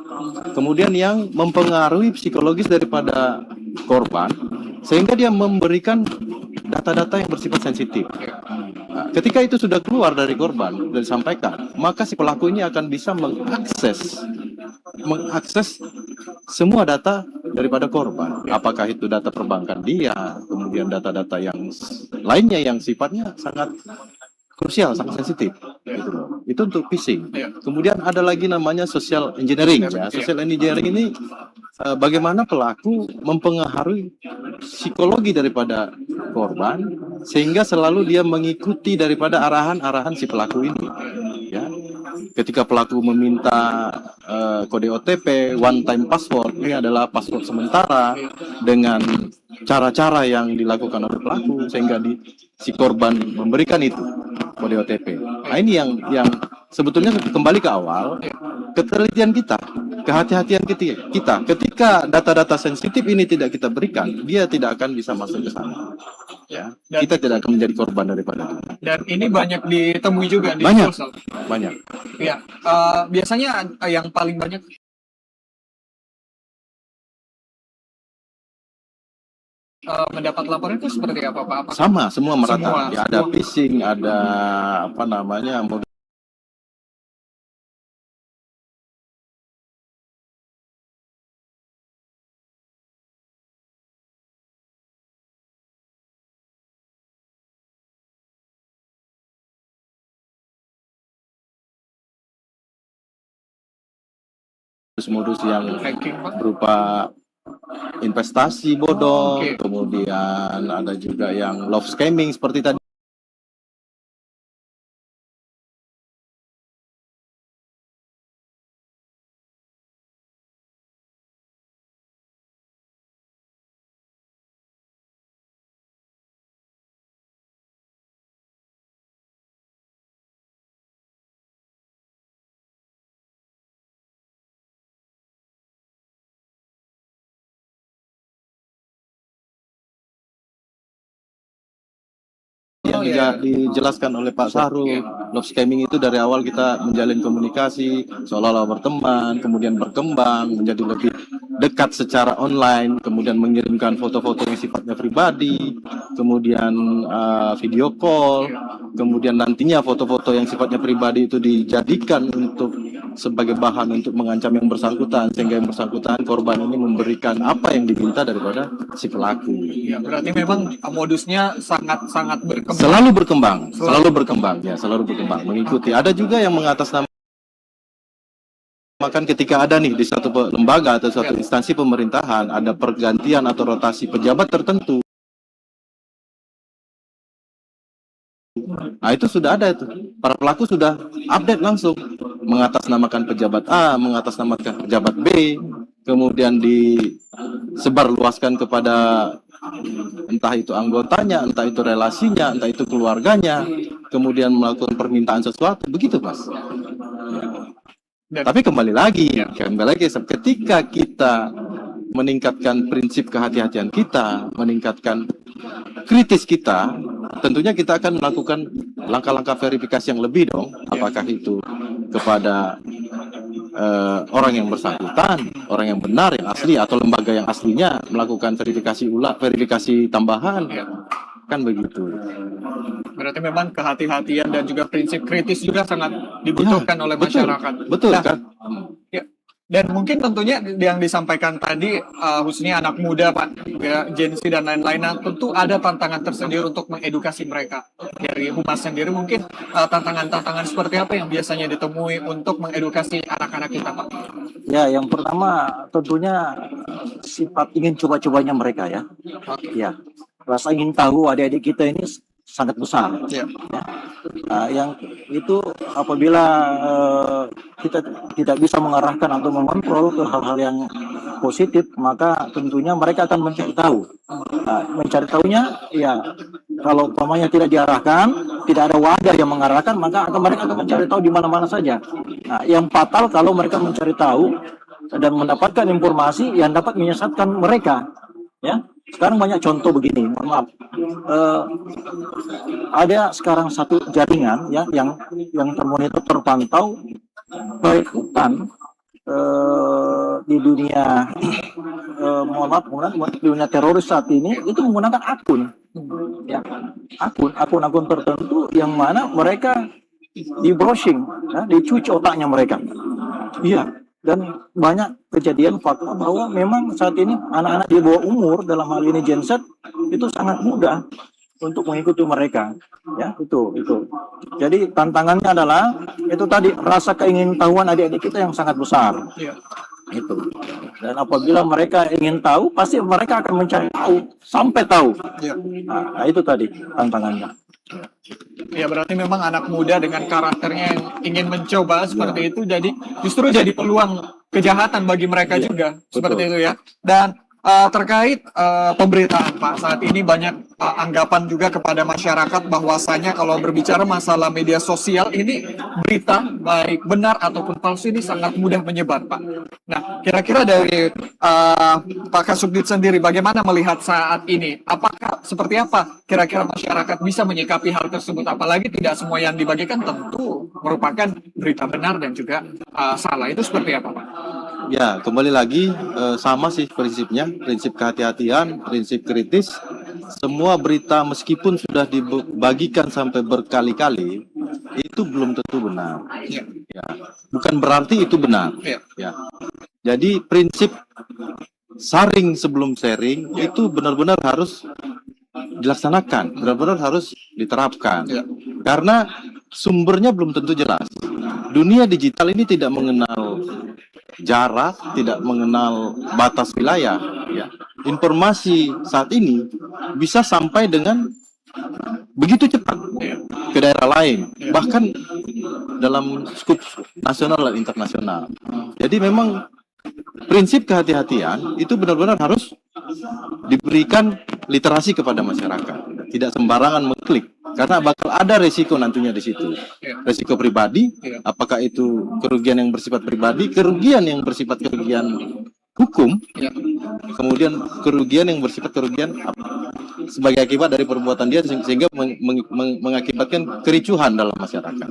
kemudian yang mempengaruhi psikologis daripada korban, sehingga dia memberikan data-data yang bersifat sensitif. Nah, ketika itu sudah keluar dari korban dan disampaikan, maka si pelaku ini akan bisa mengakses semua data daripada korban. Apakah itu data perbankan dia, kemudian data-data yang lainnya yang sifatnya sangat krusial, sangat sensitif. Gitu loh. Itu untuk phishing. Kemudian ada lagi namanya social engineering. Ya. Social engineering ini bagaimana pelaku mempengaruhi psikologi daripada korban sehingga selalu dia mengikuti daripada arahan-arahan si pelaku ini. Ya. Ketika pelaku meminta kode OTP, one time password, ini adalah password sementara dengan cara-cara yang dilakukan oleh pelaku sehingga si korban memberikan itu kode OTP. Nah ini yang sebetulnya kembali ke awal, ketelitian kita, kehati-hatian kita. Ketika data-data sensitif ini tidak kita berikan, dia tidak akan bisa masuk ke sana. Ya, kita tidak akan menjadi korban daripada itu. Dan ini banyak ditemui juga di Banyak. sosial. Banyak. Ya, biasanya yang paling banyak mendapat laporan itu seperti apa, Pak? Sama, semua merata. Ya, ada semua. phishing, ada apa namanya, modus yang berupa investasi bodong, kemudian ada juga yang love scamming seperti tadi. Yang dijelaskan oleh Pak Sahrul, love scamming itu dari awal kita menjalin komunikasi, seolah-olah berteman, kemudian berkembang menjadi lebih dekat secara online, kemudian mengirimkan foto-foto yang sifatnya pribadi, kemudian video call, kemudian nantinya foto-foto yang sifatnya pribadi itu dijadikan untuk sebagai bahan untuk mengancam yang bersangkutan, sehingga yang bersangkutan korban ini memberikan apa yang diminta daripada si pelaku. Ya, berarti memang modusnya sangat-sangat berkembang. Selalu berkembang, ya, selalu berkembang, mengikuti. Ada juga yang mengatasnamakan ketika ada nih di satu lembaga atau suatu instansi pemerintahan ada pergantian atau rotasi pejabat tertentu. Nah itu sudah ada itu. Para pelaku sudah update langsung mengatasnamakan pejabat A, mengatasnamakan pejabat B, kemudian disebarluaskan kepada entah itu anggotanya, entah itu relasinya, entah itu keluarganya, kemudian melakukan permintaan sesuatu, begitu Mas. Tapi kembali lagi, ketika kita meningkatkan prinsip kehati-hatian kita, meningkatkan kritis kita, tentunya kita akan melakukan langkah-langkah verifikasi yang lebih dong, apakah itu kepada orang yang bersangkutan, orang yang benar, yang asli, atau lembaga yang aslinya melakukan verifikasi tambahan, kan begitu. Berarti memang kehati-hatian dan juga prinsip kritis juga sangat dibutuhkan oleh masyarakat. Betul Nah, kan? Ya. Dan mungkin tentunya yang disampaikan tadi khususnya anak muda Pak, juga Gen Z dan lain-lainnya, tentu ada tantangan tersendiri untuk mengedukasi mereka. Dari Humas sendiri mungkin tantangan-tantangan seperti apa yang biasanya ditemui untuk mengedukasi anak-anak kita Pak? Ya, yang pertama tentunya sifat ingin coba-cobanya mereka ya. Ya, rasa ingin tahu adik-adik kita ini sangat besar. Ya. Yang itu apabila kita tidak bisa mengarahkan atau mengontrol ke hal-hal yang positif, maka tentunya mereka akan mencari tahu. Mencari tahunya, ya kalau umpamanya tidak diarahkan, tidak ada wadah yang mengarahkan, maka mereka akan mencari tahu di mana-mana saja. Nah, yang fatal kalau mereka mencari tahu dan mendapatkan informasi yang dapat menyesatkan mereka. Ya, sekarang banyak contoh begini, mohon maaf. ada sekarang satu jaringan ya yang termonitor terpantau perekrutan di dunia mohon maaf di dunia teroris saat ini itu menggunakan akun ya, akun tertentu yang mana mereka di browsing ya, dicuci otaknya mereka. Iya, dan banyak kejadian fakta bahwa memang saat ini anak-anak di bawah umur dalam hal ini Gen Z itu sangat mudah untuk mengikuti mereka ya, itu jadi tantangannya adalah itu tadi rasa keingintahuan adik-adik kita yang sangat besar itu, dan apabila mereka ingin tahu pasti mereka akan mencari tahu sampai tahu nah, itu tadi tantangannya. Ya, berarti memang anak muda dengan karakternya yang ingin mencoba seperti itu jadi justru jadi peluang kejahatan bagi mereka juga seperti itu ya. Dan terkait pemberitaan Pak, saat ini banyak anggapan juga kepada masyarakat bahwasanya kalau berbicara masalah media sosial ini berita baik benar ataupun palsu ini sangat mudah menyebar Pak. Nah, kira-kira dari Pak Kasubdit sendiri bagaimana melihat saat ini? Apakah seperti apa kira-kira masyarakat bisa menyikapi hal tersebut? Apalagi tidak semua yang dibagikan tentu merupakan berita benar dan juga salah. Itu seperti apa Pak? Ya, kembali lagi sama sih prinsipnya, prinsip kehati-hatian, prinsip kritis. Semua berita meskipun sudah dibagikan sampai berkali-kali, itu belum tentu benar. Ya. Bukan berarti itu benar. Ya. Jadi prinsip saring sebelum sharing itu benar-benar harus dilaksanakan, benar-benar harus diterapkan. Karena sumbernya belum tentu jelas. Dunia digital ini tidak mengenal jarak, tidak mengenal batas wilayah. Ya. Informasi saat ini bisa sampai dengan begitu cepat ke daerah lain, bahkan dalam skup nasional dan internasional. Jadi memang prinsip kehati-hatian itu benar-benar harus diberikan literasi kepada masyarakat. Tidak sembarangan mengklik, karena bakal ada resiko nantinya di situ. Resiko pribadi, apakah itu kerugian yang bersifat pribadi, kerugian yang bersifat kerugian hukum, kemudian kerugian yang bersifat kerugian sebagai akibat dari perbuatan dia sehingga mengakibatkan kericuhan dalam masyarakat.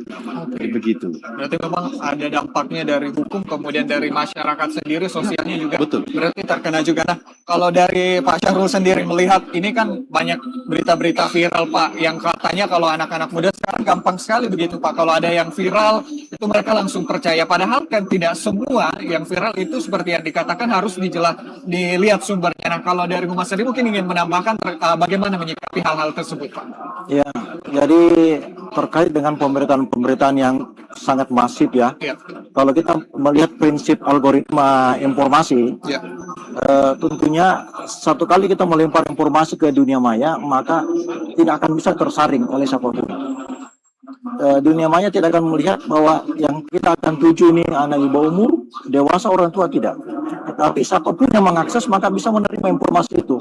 Jadi begitu. Berarti memang ada dampaknya dari hukum, kemudian dari masyarakat sendiri, sosialnya juga. Betul. Berarti terkena juga. Nah, kalau dari Pak Syahrul sendiri melihat ini kan banyak berita-berita viral Pak, yang katanya kalau anak-anak muda sekarang gampang sekali begitu Pak. Kalau ada yang viral itu mereka langsung percaya. Padahal kan tidak semua yang viral itu seperti yang dikatakan harus dilihat sumbernya. Nah, kalau dari Humas sendiri mungkin ingin menambahkan bagaimana menyikapi hal-hal tersebut, Pak? Ya, jadi terkait dengan pemberitaan yang sangat masif ya. Kalau kita melihat prinsip algoritma informasi, tentunya satu kali kita melempar informasi ke dunia maya, maka tidak akan bisa tersaring oleh siapapun. Dunia maya tidak akan melihat bahwa yang kita akan tuju ini anak di bawah umur, dewasa, orang tua, tidak. Tapi siapapun yang mengakses maka bisa menerima informasi itu.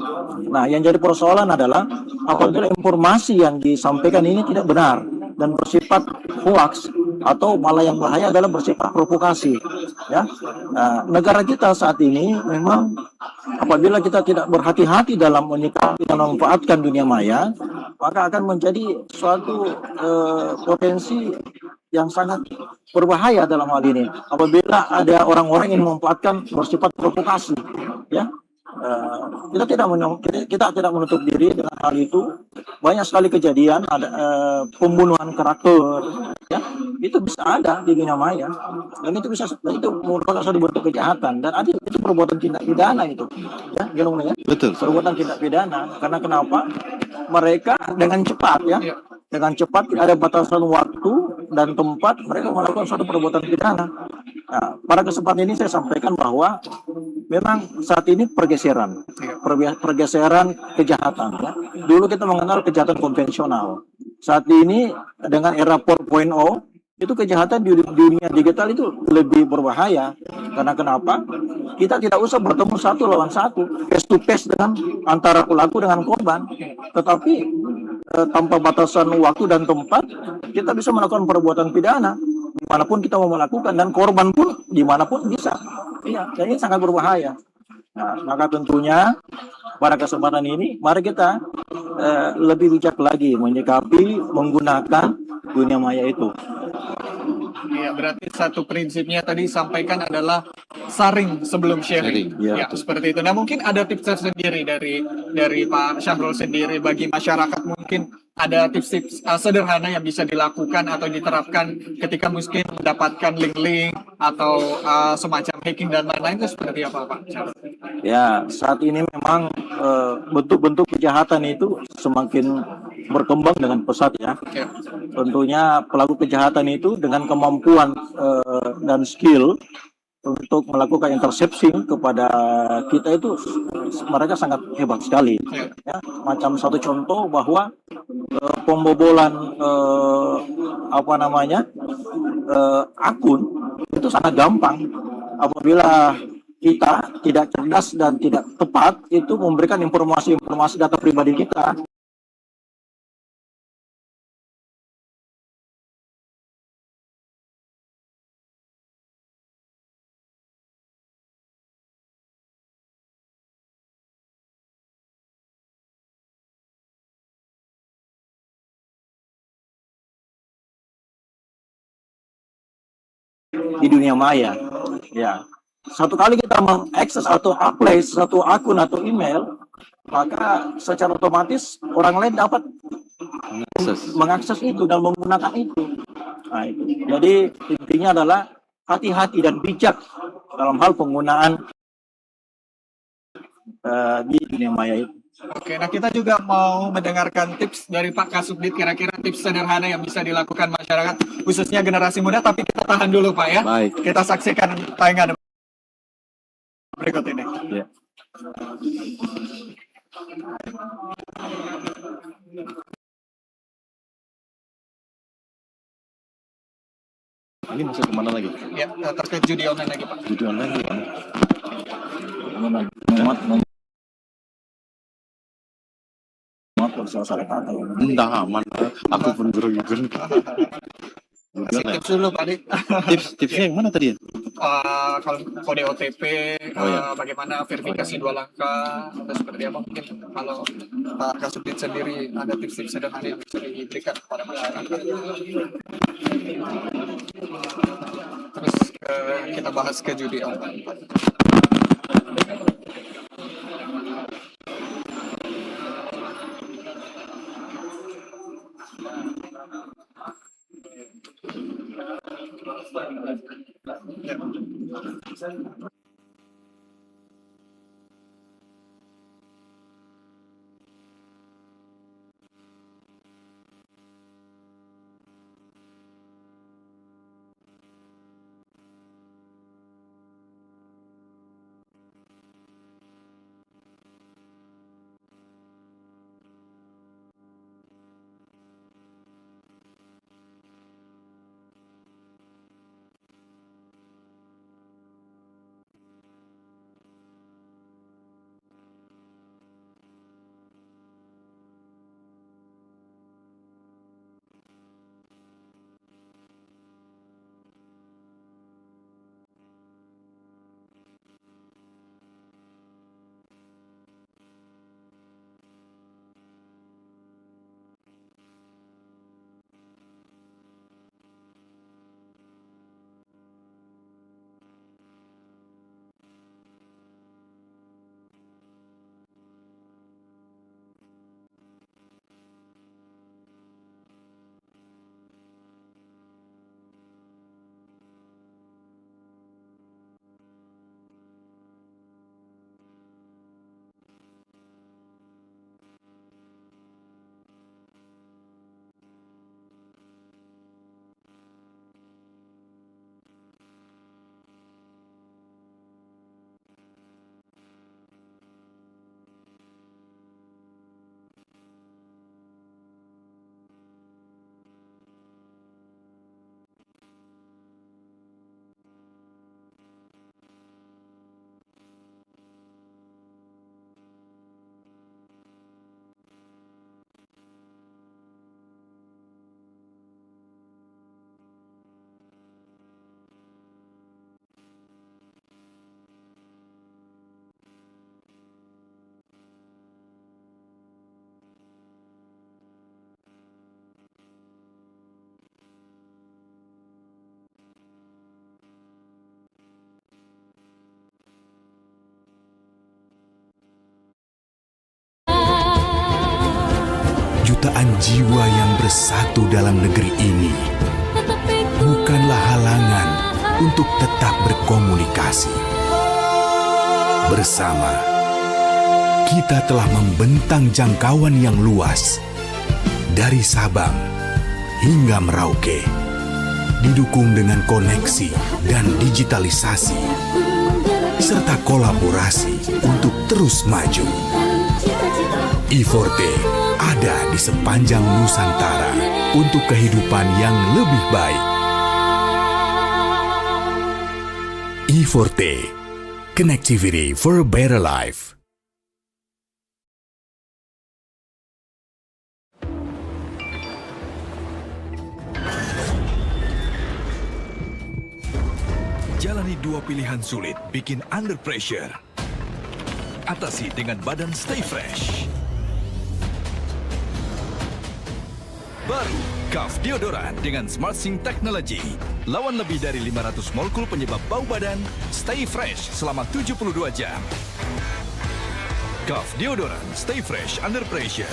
Nah, yang jadi persoalan adalah apabila informasi yang disampaikan ini tidak benar dan bersifat hoax atau malah yang bahaya adalah bersifat provokasi. Ya, negara kita saat ini memang apabila kita tidak berhati-hati dalam menyikapi dan memanfaatkan dunia maya, maka akan menjadi suatu potensi yang sangat berbahaya dalam hal ini. Apabila ada orang-orang yang memanfaatkan bersifat provokasi, ya, kita tidak menutup diri dengan hal itu. Banyak sekali kejadian ada pembunuhan karakter, ya, itu bisa ada di dunia maya, dan itu merupakan suatu bentuk kejahatan dan ada itu perbuatan tindak pidana itu, ya, ya. Betul. Perbuatan tindak pidana karena kenapa? Mereka dengan cepat, ya, dengan cepat tidak ada batasan waktu dan tempat mereka melakukan suatu perbuatan pidana. Nah, pada kesempatan ini saya sampaikan bahwa memang saat ini pergeseran kejahatan. Ya. Dulu kita mengenal kejahatan konvensional. Saat ini dengan era 4.0 itu kejahatan di dunia digital itu lebih berbahaya. Karena kenapa? Kita tidak usah bertemu satu lawan satu, face to face dengan antara pelaku dengan korban, tetapi tanpa batasan waktu dan tempat kita bisa melakukan perbuatan pidana dimanapun kita mau melakukan, dan korban pun dimanapun bisa. Iya, jadi sangat berbahaya. Nah, maka tentunya pada kesempatan ini mari kita lebih bijak lagi menyikapi menggunakan dunia maya itu. Iya, berarti satu prinsipnya tadi sampaikan adalah saring sebelum sharing. ya, Ya, seperti itu. Nah, mungkin ada tips tersendiri dari Pak Syahrul sendiri bagi masyarakat, mungkin ada tips-tips sederhana yang bisa dilakukan atau diterapkan ketika mungkin mendapatkan link-link atau semacam hacking dan lain-lain, itu seperti apa, Pak Syahrul? Ya, saat ini memang bentuk-bentuk kejahatan itu semakin berkembang dengan pesat ya. Tentunya pelaku kejahatan itu dengan kemampuan dan skill untuk melakukan intercepting kepada kita itu mereka sangat hebat sekali. Ya, macam satu contoh bahwa pembobolan akun itu sangat gampang apabila kita tidak cerdas dan tidak tepat itu memberikan informasi-informasi data pribadi kita. Di dunia maya, ya. Satu kali kita mengakses atau apply satu akun atau email, maka secara otomatis orang lain dapat mengakses itu dan menggunakan itu. Nah, itu. Jadi intinya adalah hati-hati dan bijak dalam hal penggunaan di dunia maya itu. Oke, nah kita juga mau mendengarkan tips dari Pak Kasubdit, kira-kira tips sederhana yang bisa dilakukan masyarakat, khususnya generasi muda, tapi kita tahan dulu Pak ya. Baik. Kita saksikan tayangan berikut ini. Ya. Ini masuk kemana lagi? Ya, terkait judi online lagi Pak. Judi online gimana? Entah aman, aku pun grogi-grogi. Kasih tips dulu Pak Dik. Tipsnya yang mana tadi ya? Kalau kode OTP, bagaimana verifikasi 2 langkah, atau seperti apa mungkin kalau Pak Kasubdit sendiri ada tips-tips sederhana yang bisa diberikan kepada masyarakat. Terus kita bahas ke judi online. Ya. jutaan jiwa yang bersatu dalam negeri ini bukanlah halangan untuk tetap berkomunikasi. Bersama, kita telah membentang jangkauan yang luas dari Sabang hingga Merauke, didukung dengan koneksi dan digitalisasi, serta kolaborasi untuk terus maju. I4T ada di sepanjang Nusantara untuk kehidupan yang lebih baik. I4T, connectivity for a better life. Jalani dua pilihan sulit bikin under pressure. Atasi dengan badan Stay Fresh. Baru, Kaf Deodoran dengan Smart Sync Technology. Lawan lebih dari 500 molekul penyebab bau badan, Stay Fresh selama 72 jam. Kaf Deodoran, Stay Fresh Under Pressure.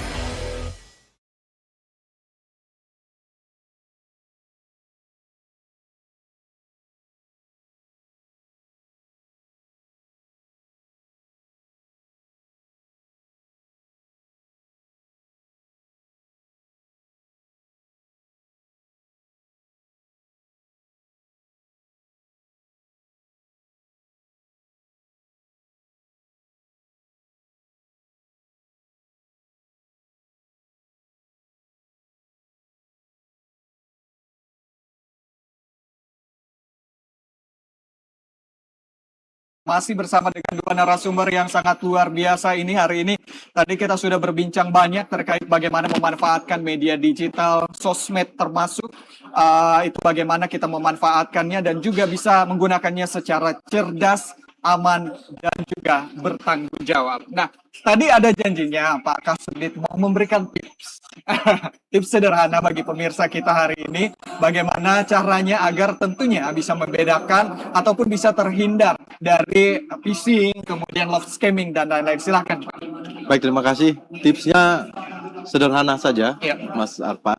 Masih bersama dengan dua narasumber yang sangat luar biasa ini hari ini. Tadi kita sudah berbincang banyak terkait bagaimana memanfaatkan media digital, sosmed termasuk itu bagaimana kita memanfaatkannya dan juga bisa menggunakannya secara cerdas, aman, dan juga bertanggung jawab. Nah, tadi ada janjinya Pak Kasubdit mau memberikan tips. Tips sederhana bagi pemirsa kita hari ini, bagaimana caranya agar tentunya bisa membedakan ataupun bisa terhindar dari phishing, kemudian love scamming, dan lain-lain. Silahkan Pak. Baik, terima kasih. Tipsnya sederhana saja, Ya. Mas Arpa.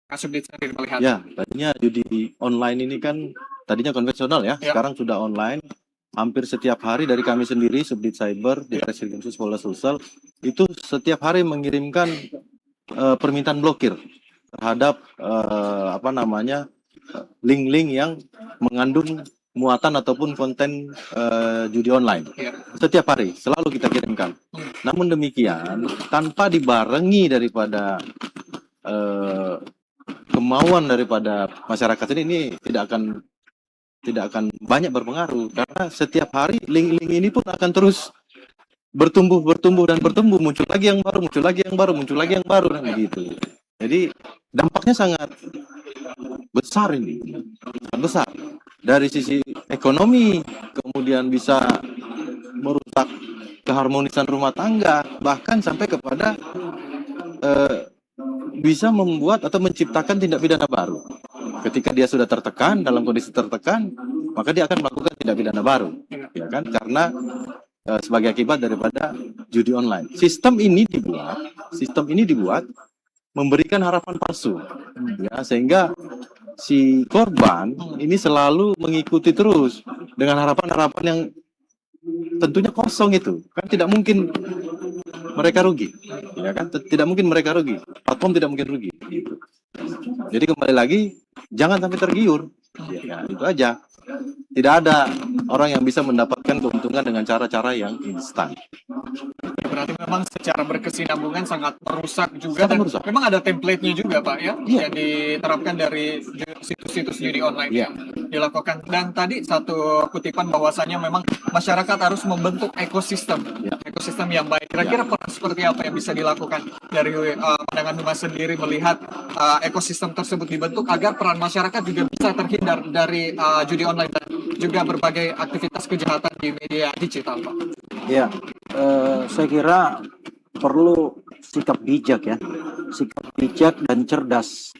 Kasubdit sendiri melihat. Ya, tadinya judi online ini kan tadinya konvensional ya, Ya. sekarang sudah online. Hampir setiap hari dari kami sendiri, Subdit Cyber, di Reskrim Khusus Polda Sulsel, itu setiap hari mengirimkan permintaan blokir terhadap link-link yang mengandung muatan ataupun konten judi online. Ya. Setiap hari, selalu kita kirimkan. Namun demikian, tanpa dibarengi daripada kemauan daripada masyarakat ini tidak akan banyak berpengaruh, karena setiap hari link-link ini pun akan terus bertumbuh dan bertumbuh, muncul lagi yang baru, muncul lagi yang baru dan begitu. Jadi dampaknya sangat besar ini, sangat besar dari sisi ekonomi, kemudian bisa merusak keharmonisan rumah tangga, bahkan sampai kepada bisa membuat atau menciptakan tindak pidana baru. Ketika dia sudah tertekan, dalam kondisi tertekan, maka dia akan melakukan tindak pidana baru, ya kan? Karena sebagai akibat daripada judi online. Sistem ini dibuat memberikan harapan palsu, ya, sehingga si korban ini selalu mengikuti terus dengan harapan-harapan yang tentunya kosong itu. Kan tidak mungkin mereka rugi, ya kan? Tidak mungkin mereka rugi. Platform tidak mungkin rugi. Gitu. Jadi kembali lagi, jangan sampai tergiur. Ya, itu aja. Tidak ada orang yang bisa mendapatkan keuntungan dengan cara-cara yang instan. Berarti memang secara berkesinambungan sangat merusak juga, dan memang ada template-nya juga Pak ya, yang diterapkan dari situs-situs judi online yang dilakukan. Dan tadi satu kutipan bahwasanya memang masyarakat harus membentuk ekosistem yang baik. Kira-kira peran seperti apa yang bisa dilakukan dari pandangan Humas sendiri melihat ekosistem tersebut dibentuk agar peran masyarakat juga bisa terhindar dari judi online dan juga berbagai aktivitas kejahatan di media digital Pak? Ya, saya kira perlu sikap bijak ya, sikap bijak dan cerdas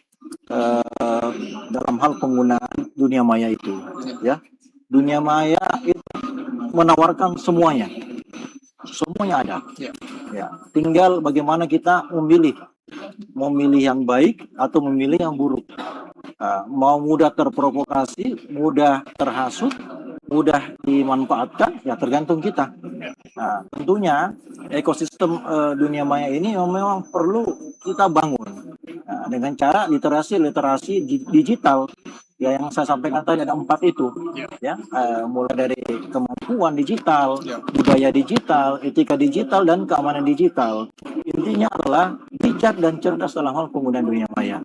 dalam hal penggunaan dunia maya itu. Ya, dunia maya itu menawarkan semuanya ada. Ya, tinggal bagaimana kita memilih yang baik atau memilih yang buruk. Mau mudah terprovokasi, mudah terhasut, mudah dimanfaatkan, ya tergantung kita. Nah, tentunya ekosistem dunia maya ini memang perlu kita bangun dengan cara literasi digital. Ya, yang saya sampaikan tadi ada 4 itu, ya, mulai dari kemampuan digital, budaya digital, etika digital, dan keamanan digital. Intinya adalah bijak dan cerdas dalam hal penggunaan dunia maya.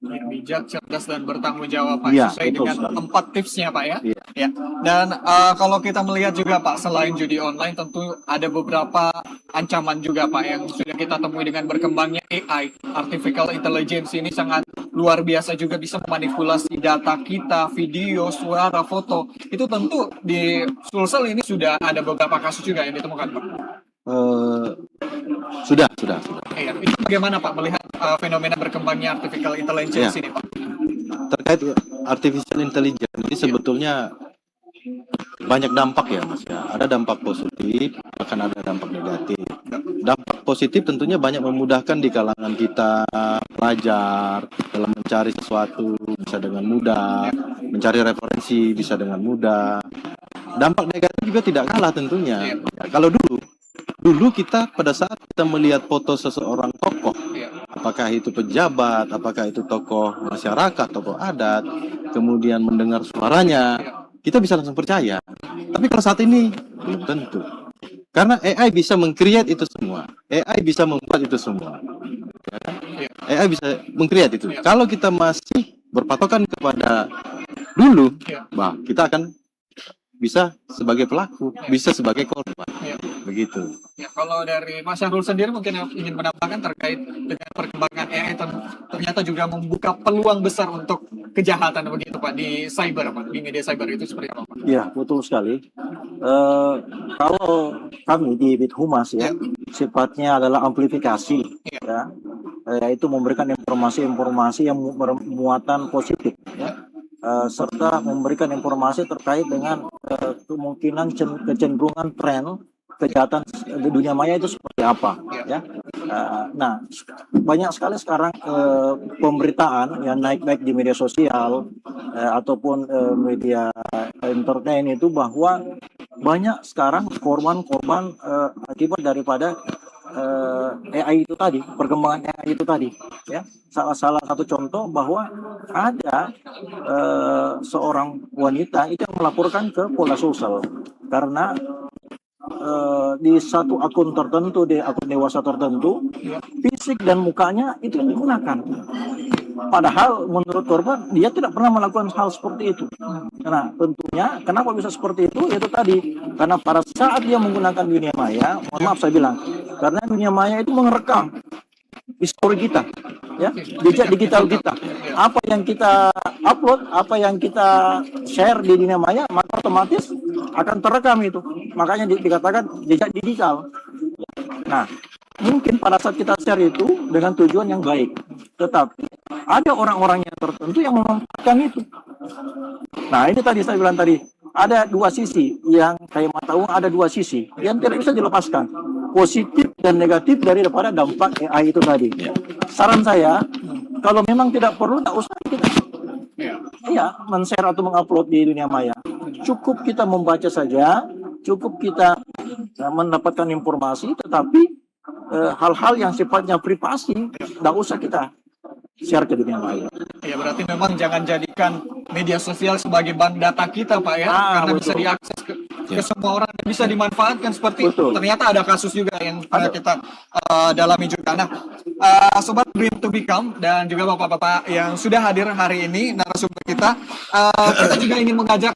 Bijak, cerdas, dan bertanggung jawab Pak, ya, sesuai dengan sekali. 4 tipsnya Pak ya. Ya. Dan kalau kita melihat juga Pak, selain judi online tentu ada beberapa ancaman juga Pak yang sudah kita temui dengan berkembangnya AI, Artificial Intelligence ini sangat luar biasa juga bisa memanipulasi data kita, video, suara, foto. Itu tentu di Sulsel ini sudah ada beberapa kasus juga yang ditemukan Pak. Sudah. Ya, itu bagaimana Pak melihat fenomena berkembangnya Artificial Intelligence ini Pak? Terkait Artificial Intelligence ini sebetulnya banyak dampak ya Mas ya. Ada dampak positif, akan ada dampak negatif. Dampak positif tentunya banyak memudahkan di kalangan kita pelajar dalam mencari sesuatu bisa dengan mudah, mencari referensi bisa dengan mudah. Dampak negatif juga tidak kalah tentunya. Ya, kalau dulu kita pada saat kita melihat foto seseorang tokoh, apakah itu pejabat, apakah itu tokoh masyarakat, tokoh adat, kemudian mendengar suaranya, kita bisa langsung percaya. Tapi kalau saat ini belum tentu. Karena AI bisa meng-create itu semua. AI bisa membuat itu semua. Ya kan? AI bisa meng-create itu. Kalau kita masih berpatokan kepada dulu, kita akan bisa sebagai pelaku, bisa sebagai korban. Begitu. Ya, kalau dari Mas Syahrul sendiri mungkin ingin menambahkan terkait dengan perkembangan AI ternyata juga membuka peluang besar untuk kejahatan begitu Pak di cyber Pak, di media cyber itu seperti apa Pak? Ya, betul sekali. Kalau kami di Bit Humas ya, sifatnya adalah amplifikasi, ya, yaitu memberikan informasi-informasi yang bermuatan positif, ya. Serta memberikan informasi terkait dengan kemungkinan kecenderungan tren kejahatan di dunia maya itu seperti apa, ya. Nah, banyak sekali sekarang pemberitaan yang naik-naik di media sosial ataupun media entertain itu bahwa banyak sekarang korban-korban akibat daripada AI itu tadi, perkembangan AI itu tadi, ya. Salah satu contoh bahwa ada seorang wanita itu yang melaporkan ke Polda Sulsel karena di satu akun tertentu, di akun dewasa tertentu, fisik dan mukanya itu yang digunakan. Padahal menurut korban dia tidak pernah melakukan hal seperti itu. Nah, tentunya kenapa bisa seperti itu? Itu tadi karena pada saat dia menggunakan dunia maya, mohon maaf saya bilang, karena dunia maya itu merekam histori kita, ya, jejak digital kita. Apa yang kita upload, apa yang kita share di dunia maya, maka otomatis akan terekam itu. Makanya dikatakan jejak digital. Nah, mungkin pada saat kita share itu dengan tujuan yang baik, tetapi ada orang-orang yang tertentu yang memanfaatkan itu. Nah, ini tadi saya bilang tadi, ada dua sisi yang kayak mata uang ada dua sisi yang tidak bisa dilepaskan, positif dan negatif daripada dampak AI itu tadi. Saran saya, kalau memang tidak perlu, tidak usah kita men-share atau mengupload di dunia maya. Cukup kita membaca saja, cukup kita mendapatkan informasi, tetapi hal-hal yang sifatnya privasi tidak usah kita share ke dunia maya. Ya, berarti memang jangan jadikan media sosial sebagai bank data kita, Pak ya, karena betul. bisa diakses ke semua orang dan bisa dimanfaatkan seperti ternyata ada kasus juga yang pernah kita dalami juga. Nah, sobat Dream to Become dan juga bapak-bapak yang sudah hadir hari ini narasumber kita juga ingin mengajak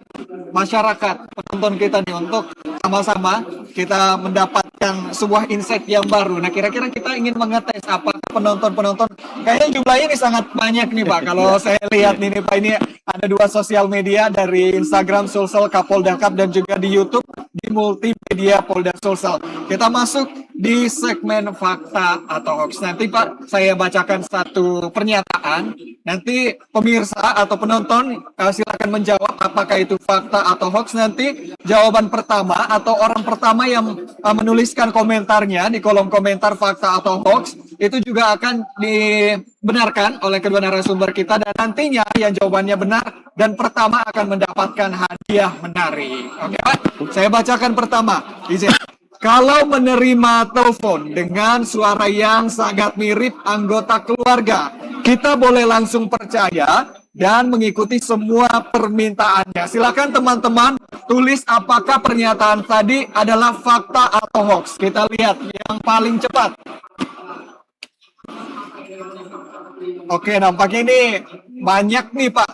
masyarakat penonton kita nih untuk sama-sama kita mendapatkan sebuah insight yang baru. Nah, kira-kira kita ingin mengetes apakah penonton-penonton, kayaknya jumlahnya ini sangat banyak nih Pak. Kalau saya lihat nih Pak, ini ada 2 sosial media dari Instagram Sulsel Kapolda Cup dan juga di YouTube di Multimedia Polda Sulsel. Kita masuk di segmen fakta atau hoax. Nanti Pak, saya bacakan satu pernyataan. Nanti pemirsa atau penonton silakan menjawab apakah itu fakta atau hoax. Nanti jawaban pertama atau orang pertama yang menuliskan komentarnya di kolom komentar fakta atau hoax itu juga akan dibenarkan oleh kedua narasumber kita, dan nantinya yang jawabannya benar dan pertama akan mendapatkan hadiah menarik. Oke Pak, saya bacakan pertama. Izin. Kalau menerima telepon dengan suara yang sangat mirip anggota keluarga, kita boleh langsung percaya dan mengikuti semua permintaannya. Silakan teman-teman tulis apakah pernyataan tadi adalah fakta atau hoax. Kita lihat yang paling cepat. Oke, nampaknya ini banyak nih Pak.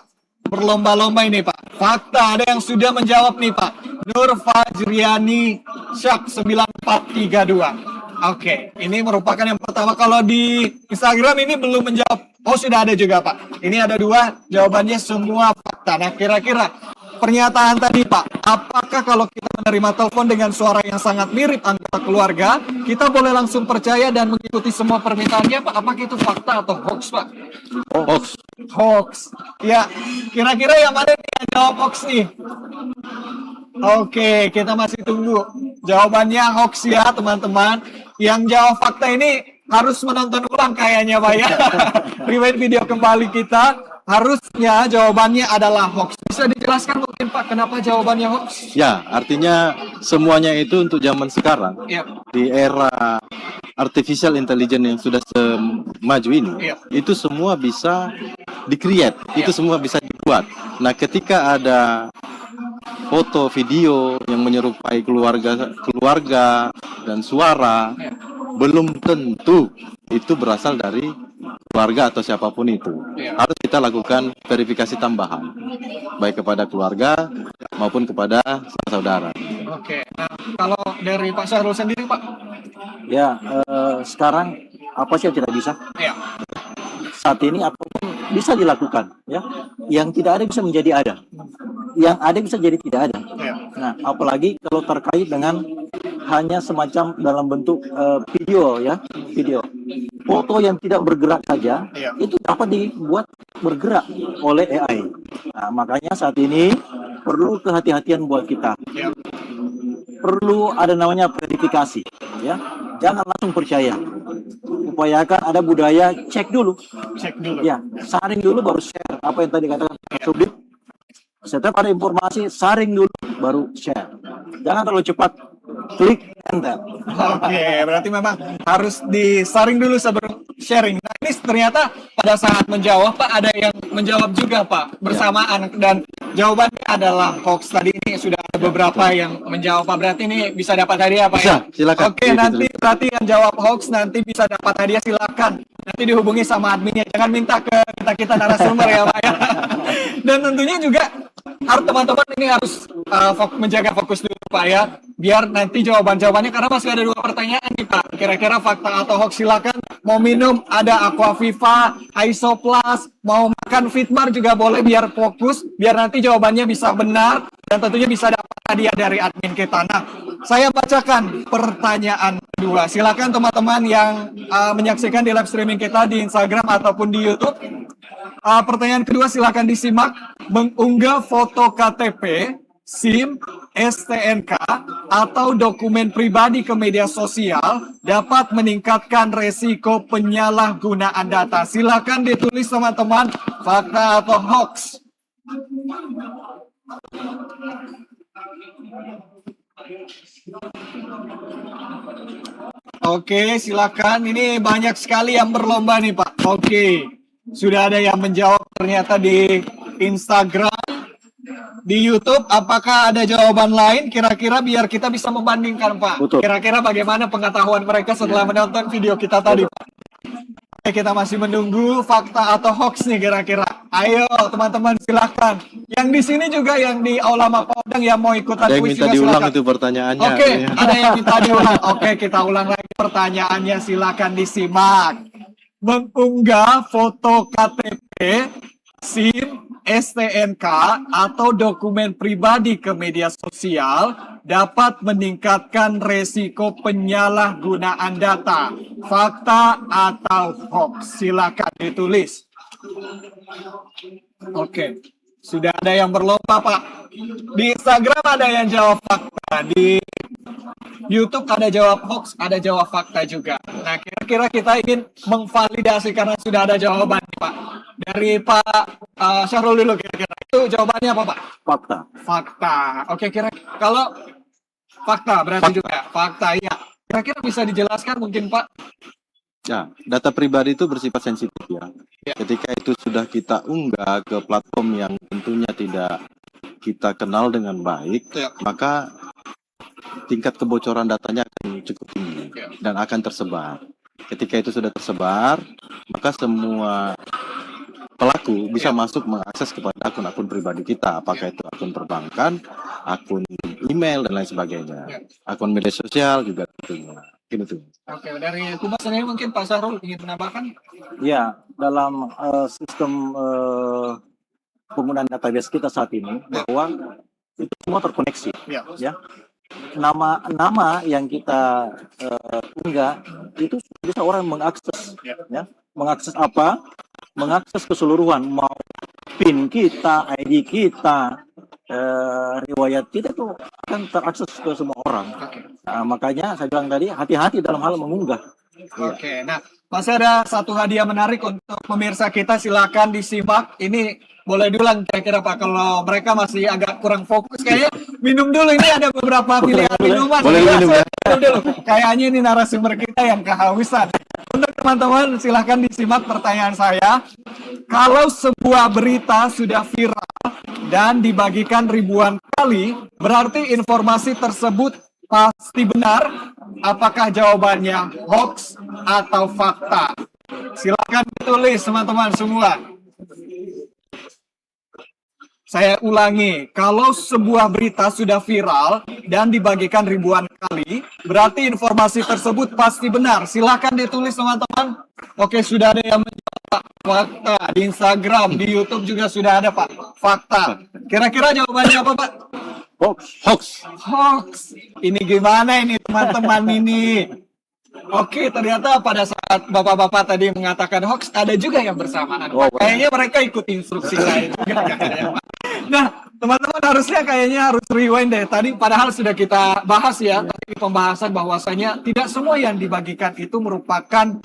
Berlomba-lomba ini Pak. Fakta, ada yang sudah menjawab nih Pak. Nur Fajriani Syak 9432. Oke, ini merupakan yang pertama. Kalau di Instagram ini belum menjawab. Oh, sudah ada juga Pak. Ini ada 2, jawabannya semua fakta. Nah, kira-kira pernyataan tadi Pak, apakah kalau kita menerima telepon dengan suara yang sangat mirip anggota keluarga, kita boleh langsung percaya dan mengikuti semua permintaannya Pak? Apakah itu fakta atau hoax Pak? Hoax. Hoax. Ya, kira-kira yang mana nih yang jawab hoax nih? Oke, kita masih tunggu. Jawabannya hoax ya teman-teman. Yang jawab fakta ini harus menonton ulang kayaknya Pak ya. Rewind video kembali kita. Harusnya jawabannya adalah hoax. Bisa dijelaskan mungkin Pak kenapa jawabannya hoax? Ya, artinya semuanya itu untuk zaman sekarang. Di era artificial intelligence yang sudah semaju ini, itu semua bisa di-create, itu semua bisa dibuat. Nah, ketika ada foto, video yang menyerupai keluarga dan suara, belum tentu itu berasal dari keluarga atau siapapun itu. Harus kita lakukan verifikasi tambahan, baik kepada keluarga maupun kepada saudara. Oke, nah kalau dari Pak Syahrul sendiri Pak? Ya, sekarang apa sih yang tidak bisa? Ya. Saat ini apapun bisa dilakukan, ya. Yang tidak ada bisa menjadi ada, yang ada bisa jadi tidak ada. Nah, apalagi kalau terkait dengan hanya semacam dalam bentuk video, ya, video, foto yang tidak bergerak saja, itu dapat dibuat bergerak oleh AI. Nah, makanya saat ini perlu kehati-hatian buat kita. Perlu ada namanya verifikasi, ya. Jangan langsung percaya. Upayakan ada budaya cek dulu. Ya, saring dulu baru share. Apa yang tadi katakan Subdit. Setiap ada informasi, saring dulu baru share. Jangan terlalu cepat klik enter. Oke, berarti memang harus disaring dulu sebelum sharing. Nah, ini ternyata pada saat menjawab Pak ada yang menjawab juga Pak bersamaan dan jawabannya adalah hoax. Tadi ini sudah ada beberapa yang menjawab Pak. Berarti ini bisa dapat hadiah Pak ya? Silakan. Oke, nanti berarti yang jawab hoax nanti bisa dapat hadiah, silakan. Nanti dihubungi sama adminnya. Jangan minta ke kita narasumber ya Pak ya. Dan tentunya juga harus teman-teman ini harus menjaga fokus dulu Pak ya, biar nanti jawaban-jawabannya, karena masih ada 2 pertanyaan nih Pak. Kira-kira fakta atau hoax, silakan. Mau minum ada Aquaviva, Isoplas, mau makan Fitmar juga boleh, biar fokus, biar nanti jawabannya bisa benar dan tentunya bisa dapat hadiah dari admin kita. Nah, saya bacakan pertanyaan kedua. Silakan teman-teman yang menyaksikan di live streaming kita di Instagram ataupun di YouTube. Pertanyaan kedua silakan disimak. Mengunggah foto KTP SIM, STNK, atau dokumen pribadi ke media sosial dapat meningkatkan resiko penyalahgunaan data. Silakan ditulis teman-teman, fakta atau hoax. Oke, silakan. Ini banyak sekali yang berlomba nih, Pak. Oke, sudah ada yang menjawab ternyata di Instagram, di YouTube. Apakah ada jawaban lain? Kira-kira biar kita bisa membandingkan, Pak. Betul. Kira-kira bagaimana pengetahuan mereka setelah menonton video kita tadi, Pak? Oke, kita masih menunggu fakta atau hoax nih kira-kira. Ayo teman-teman silakan. Yang di sini juga yang di Aula Mapolda yang mau ikutan Ada yang kuis minta juga diulang silakan. itu pertanyaannya. Oke, ada yang minta diulang. Oke, kita ulang lagi pertanyaannya, silakan disimak. Mengunggah foto KTP, SIM, STNK, atau dokumen pribadi ke media sosial dapat meningkatkan resiko penyalahgunaan data. Fakta atau hoax? Silakan ditulis. Oke. Sudah ada yang berlomba, Pak. Di Instagram ada yang jawab fakta. Di YouTube ada jawab hoax, ada jawab fakta juga. Nah, kira-kira kita ingin mengvalidasi karena sudah ada jawaban, Pak. Dari Pak Syahrul dulu kira-kira. Itu jawabannya apa, Pak? Fakta. Fakta. Oke, kalau fakta berarti juga fakta, ya. Kira-kira bisa dijelaskan mungkin, Pak? Ya, data pribadi itu bersifat sensitif ya. Ketika itu sudah kita unggah ke platform yang tentunya tidak kita kenal dengan baik, maka tingkat kebocoran datanya akan cukup tinggi dan akan tersebar. Ketika itu sudah tersebar, maka semua pelaku bisa masuk mengakses kepada akun-akun pribadi kita, apakah itu akun perbankan, akun email dan lain sebagainya, akun media sosial juga tentunya. Gitu. Oke, dari Kumas ini mungkin Pak Syahrul ingin menambahkan? Ya, dalam sistem penggunaan database kita saat ini bahwa itu semua terkoneksi. Ya. Nama yang kita unggah itu bisa orang mengakses, ya. Mengakses apa? Mengakses keseluruhan, mau PIN kita, ID kita, riwayat kita itu akan terakses ke semua orang. Nah, makanya saya bilang tadi hati-hati dalam hal mengunggah. Oke, nah masih ada satu hadiah menarik untuk pemirsa kita, silakan disimak. Ini boleh diulang kira-kira Pak, kalau mereka masih agak kurang fokus kayaknya minum dulu, ini ada beberapa pilihan minuman. Boleh minum ya. Minum dulu. Kayaknya ini narasumber kita yang kehausan. Untuk teman-teman silahkan disimak pertanyaan saya. Kalau sebuah berita sudah viral dan dibagikan ribuan kali, berarti informasi tersebut pasti benar. Apakah jawabannya hoax atau fakta? Silakan tulis teman-teman semua. Saya ulangi, kalau sebuah berita sudah viral dan dibagikan ribuan kali, berarti informasi tersebut pasti benar. Silakan ditulis teman-teman. Oke, sudah ada yang menjawab fakta. Di Instagram, di YouTube juga sudah ada, Pak. Fakta. Kira-kira jawabannya apa, Pak? Hoax. Hoax. Hoax. Ini gimana ini teman-teman ini? Oke, ternyata pada saat bapak-bapak tadi mengatakan hoax, ada juga yang bersamaan. Kayaknya mereka ikut instruksi saya juga. Nah, teman-teman kayaknya harus rewind deh. Tadi padahal sudah kita bahas ya, tadi pembahasan bahwasanya tidak semua yang dibagikan itu merupakan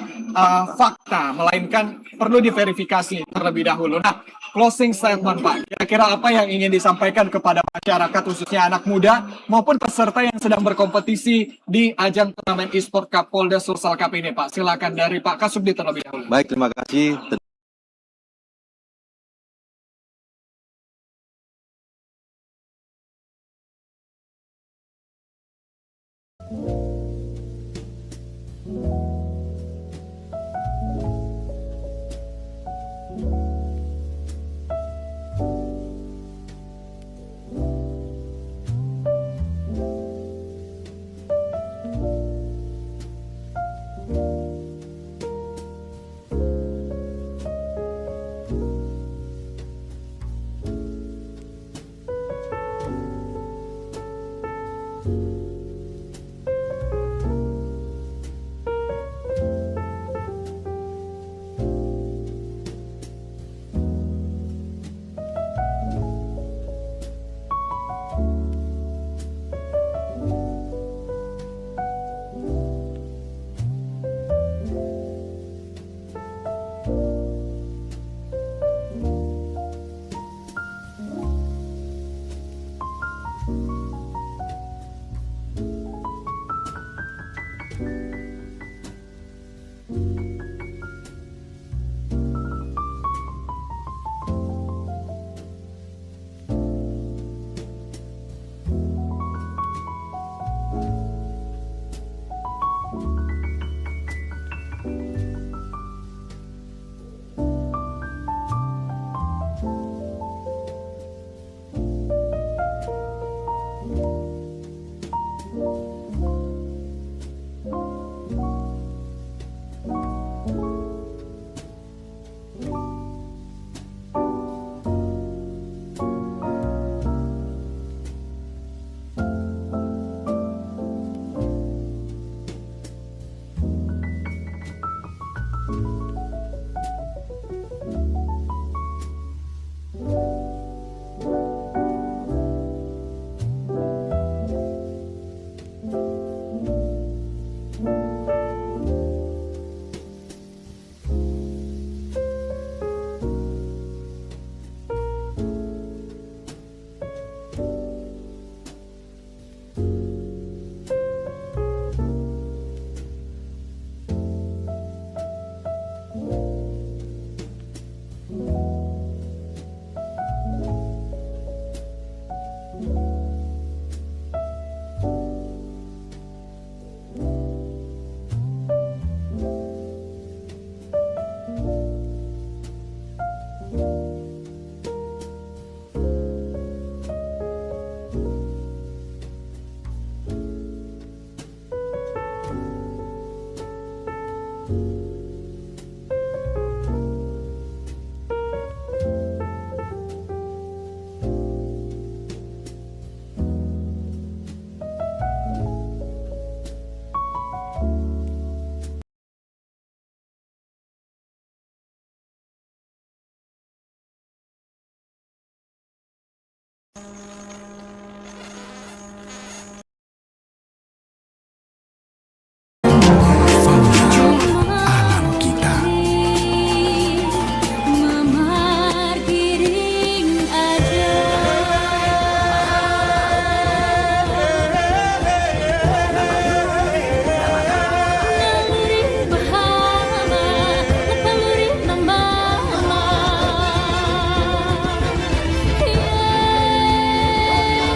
fakta, melainkan perlu diverifikasi terlebih dahulu. Nah, closing statement Pak, kira-kira apa yang ingin disampaikan kepada masyarakat khususnya anak muda maupun peserta yang sedang berkompetisi di ajang turnamen e-sport Cup Polda Sulsel Cup ini Pak? Silakan dari Pak Kasubdit terlebih dahulu. Baik, terima kasih.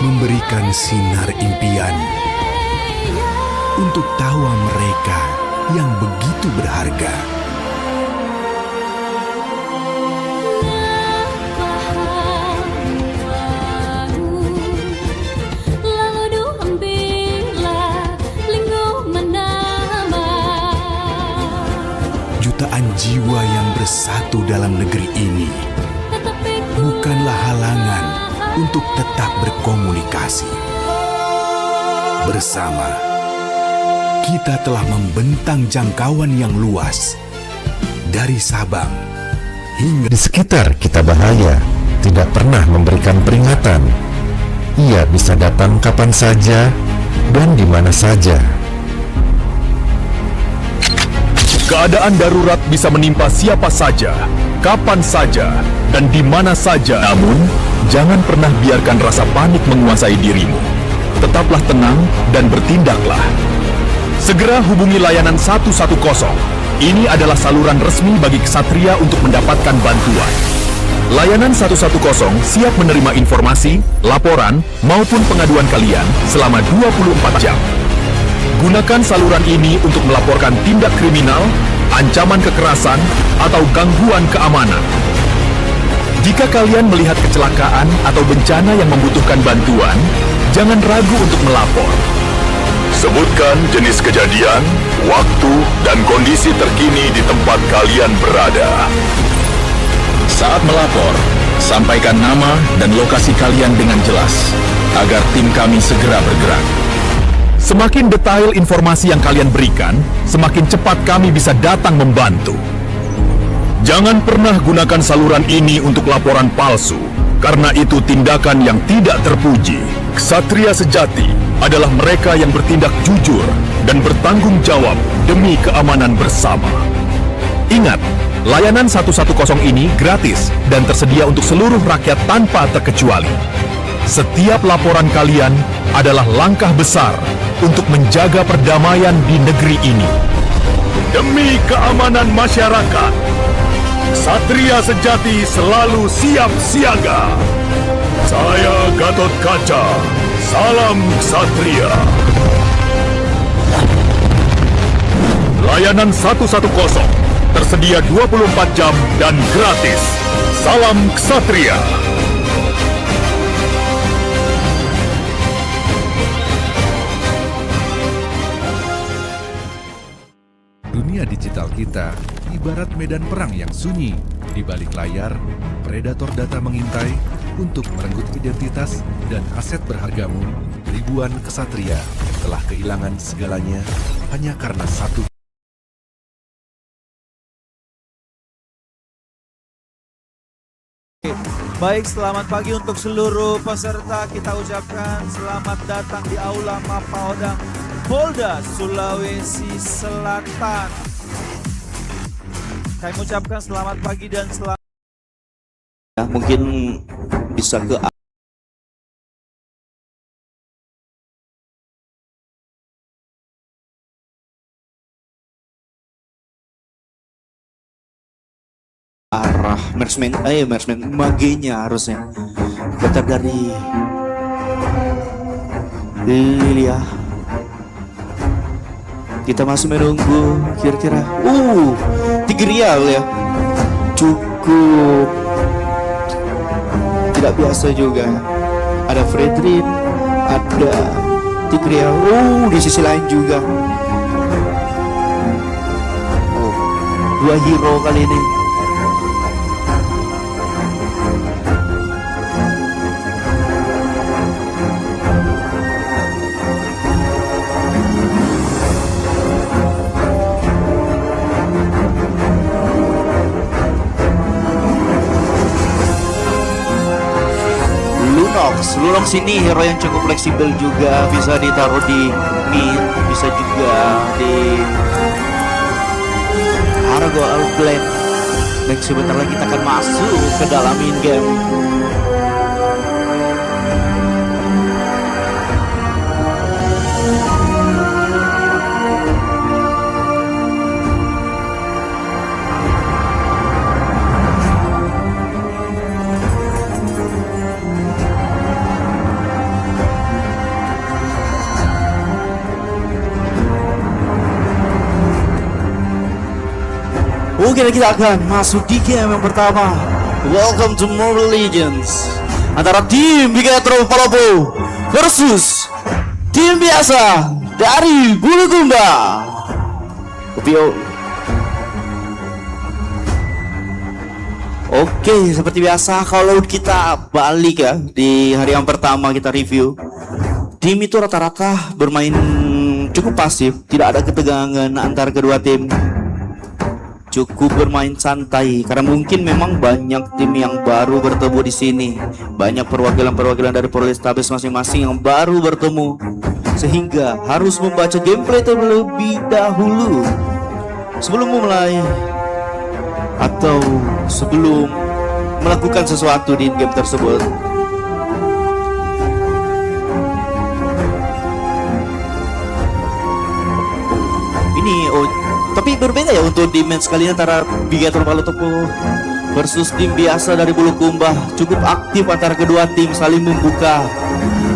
Memberikan sinar impian untuk tawa mereka yang begitu berharga. Jutaan jiwa yang bersatu dalam negeri ini bukanlah halangan untuk tetap berkomunikasi. Bersama, kita telah membentang jangkauan yang luas dari Sabang hingga Di sekitar kita bahaya tidak pernah memberikan peringatan. Ia bisa datang kapan saja dan di mana saja. Keadaan darurat bisa menimpa siapa saja, kapan saja, dan di mana saja. Namun, jangan pernah biarkan rasa panik menguasai dirimu. Tetaplah tenang dan bertindaklah. Segera hubungi layanan 110. Ini adalah saluran resmi bagi ksatria untuk mendapatkan bantuan. Layanan 110 siap menerima informasi, laporan, maupun pengaduan kalian selama 24 jam. Gunakan saluran ini untuk melaporkan tindak kriminal, ancaman kekerasan, atau gangguan keamanan. Jika kalian melihat kecelakaan atau bencana yang membutuhkan bantuan, jangan ragu untuk melapor. Sebutkan jenis kejadian, waktu, dan kondisi terkini di tempat kalian berada. Saat melapor, sampaikan nama dan lokasi kalian dengan jelas, agar tim kami segera bergerak. Semakin detail informasi yang kalian berikan, semakin cepat kami bisa datang membantu. Jangan pernah gunakan saluran ini untuk laporan palsu, karena itu tindakan yang tidak terpuji. Ksatria sejati adalah mereka yang bertindak jujur dan bertanggung jawab demi keamanan bersama. Ingat, layanan 110 ini gratis dan tersedia untuk seluruh rakyat tanpa terkecuali. Setiap laporan kalian adalah langkah besar untuk menjaga perdamaian di negeri ini. Demi keamanan masyarakat, Ksatria sejati selalu siap siaga. Saya Gatot Kaca, salam Ksatria. Layanan 110 tersedia 24 jam dan gratis. Salam Ksatria. Dunia digital kita ibarat medan perang yang sunyi. Di balik layar, predator data mengintai untuk merenggut identitas dan aset berhargamu. Ribuan ksatria telah kehilangan segalanya hanya karena satu. Baik, selamat pagi untuk seluruh peserta. Kita ucapkan selamat datang di Aula Mapaodang, Polda Sulawesi Selatan. Kami ucapkan selamat pagi dan selamat. Ya, mungkin bisa ke arah marksman, magenya harusnya putar dari Lilia. Kita masih menunggu kira-kira Tigreal ya, cukup tidak biasa juga. Ada Fredrin, ada Tigreal, di sisi lain juga dua hero kali ini. Lunox ini hero yang cukup fleksibel juga, bisa ditaruh di mid, bisa juga di Argo Outblade. Dan sebentar lagi kita akan masuk ke dalam in game. Oke, kita akan masuk di game yang pertama. Welcome to Mobile Legends antara tim Bigetro Palopo versus tim biasa dari Bulukumba. Oke, seperti biasa kalau kita balik ya di hari yang pertama kita review, tim itu rata-rata bermain cukup pasif, tidak ada ketegangan antara kedua tim. Cukup bermain santai karena mungkin memang banyak tim yang baru bertemu di sini, banyak perwakilan-perwakilan dari Polrestabes masing-masing yang baru bertemu, sehingga harus membaca gameplay terlebih dahulu sebelum memulai atau sebelum melakukan sesuatu di game tersebut. Ini tapi berbeda ya untuk di match kali ini antara Bigetro Palopo versus tim biasa dari Bulukumba. Cukup aktif antara kedua tim, saling membuka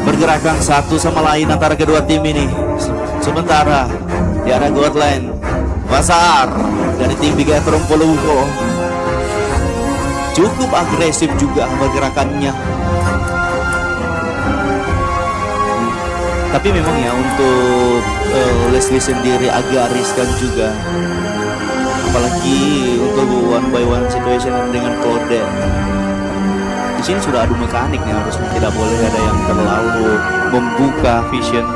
pergerakan satu sama lain antara kedua tim ini. Sementara di arah Godline, Pasar dari tim Bigetro Palopo cukup agresif juga pergerakannya. Tapi memang ya untuk Leslie sendiri agak riskan juga, apalagi untuk one by one situation dengan kode. Di sini sudah adu mekanik nih, harusnya tidak boleh ada yang terlalu membuka vision.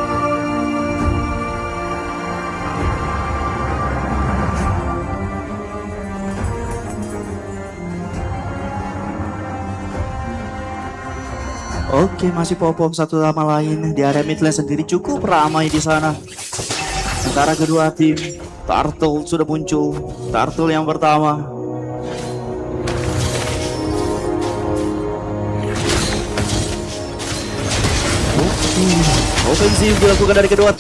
Oke, masih pop-pop satu sama lain di area mid lane sendiri, cukup ramai di sana. Antara kedua tim, Turtle sudah muncul. Turtle yang pertama. Ofensif dilakukan dari kedua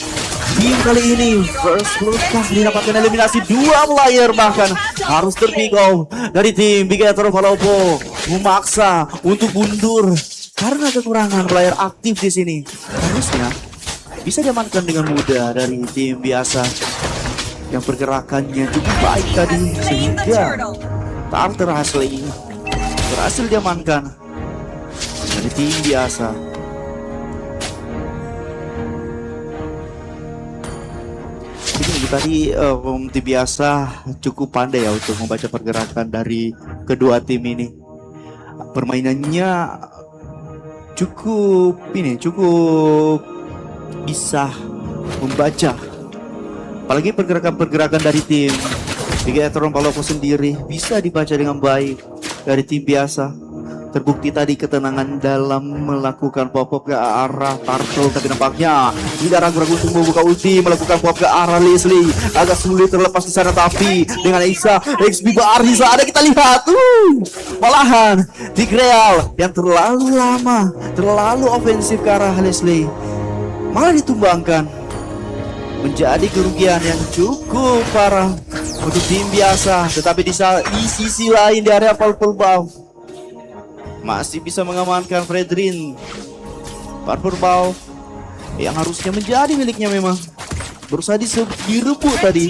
tim kali ini. First blood kah didapatkan eliminasi 2 player, bahkan harus terpikau dari tim Bigetron Palopo memaksa untuk mundur karena kekurangan player aktif di sini. Harusnya bisa diamankan dengan mudah dari tim biasa yang pergerakannya cukup baik tadi, sehingga Tartar Ashley berhasil diamankan dari tim biasa. Tadi tim biasa cukup pandai ya untuk membaca pergerakan dari kedua tim ini. Permainannya cukup bisa membaca. Apalagi pergerakan-pergerakan dari tim Bigetron Palopo sendiri bisa dibaca dengan baik dari tim biasa. Terbukti tadi ketenangan dalam melakukan pop-up ke arah Turtle, tapi nampaknya tidak ragu-ragu untuk membuka ulti, melakukan pop ke arah Leslie. Agak sulit terlepas di sana, tapi dengan Isa XB bar di sana kita lihat malahan di Greal yang terlalu lama, terlalu ofensif ke arah Leslie malah ditumbangkan, menjadi kerugian yang cukup parah untuk tim biasa. Tetapi di sisi lain di area Purple Bow masih bisa mengamankan Fredrin. Purple Bow yang harusnya menjadi miliknya memang berusaha direbut tadi.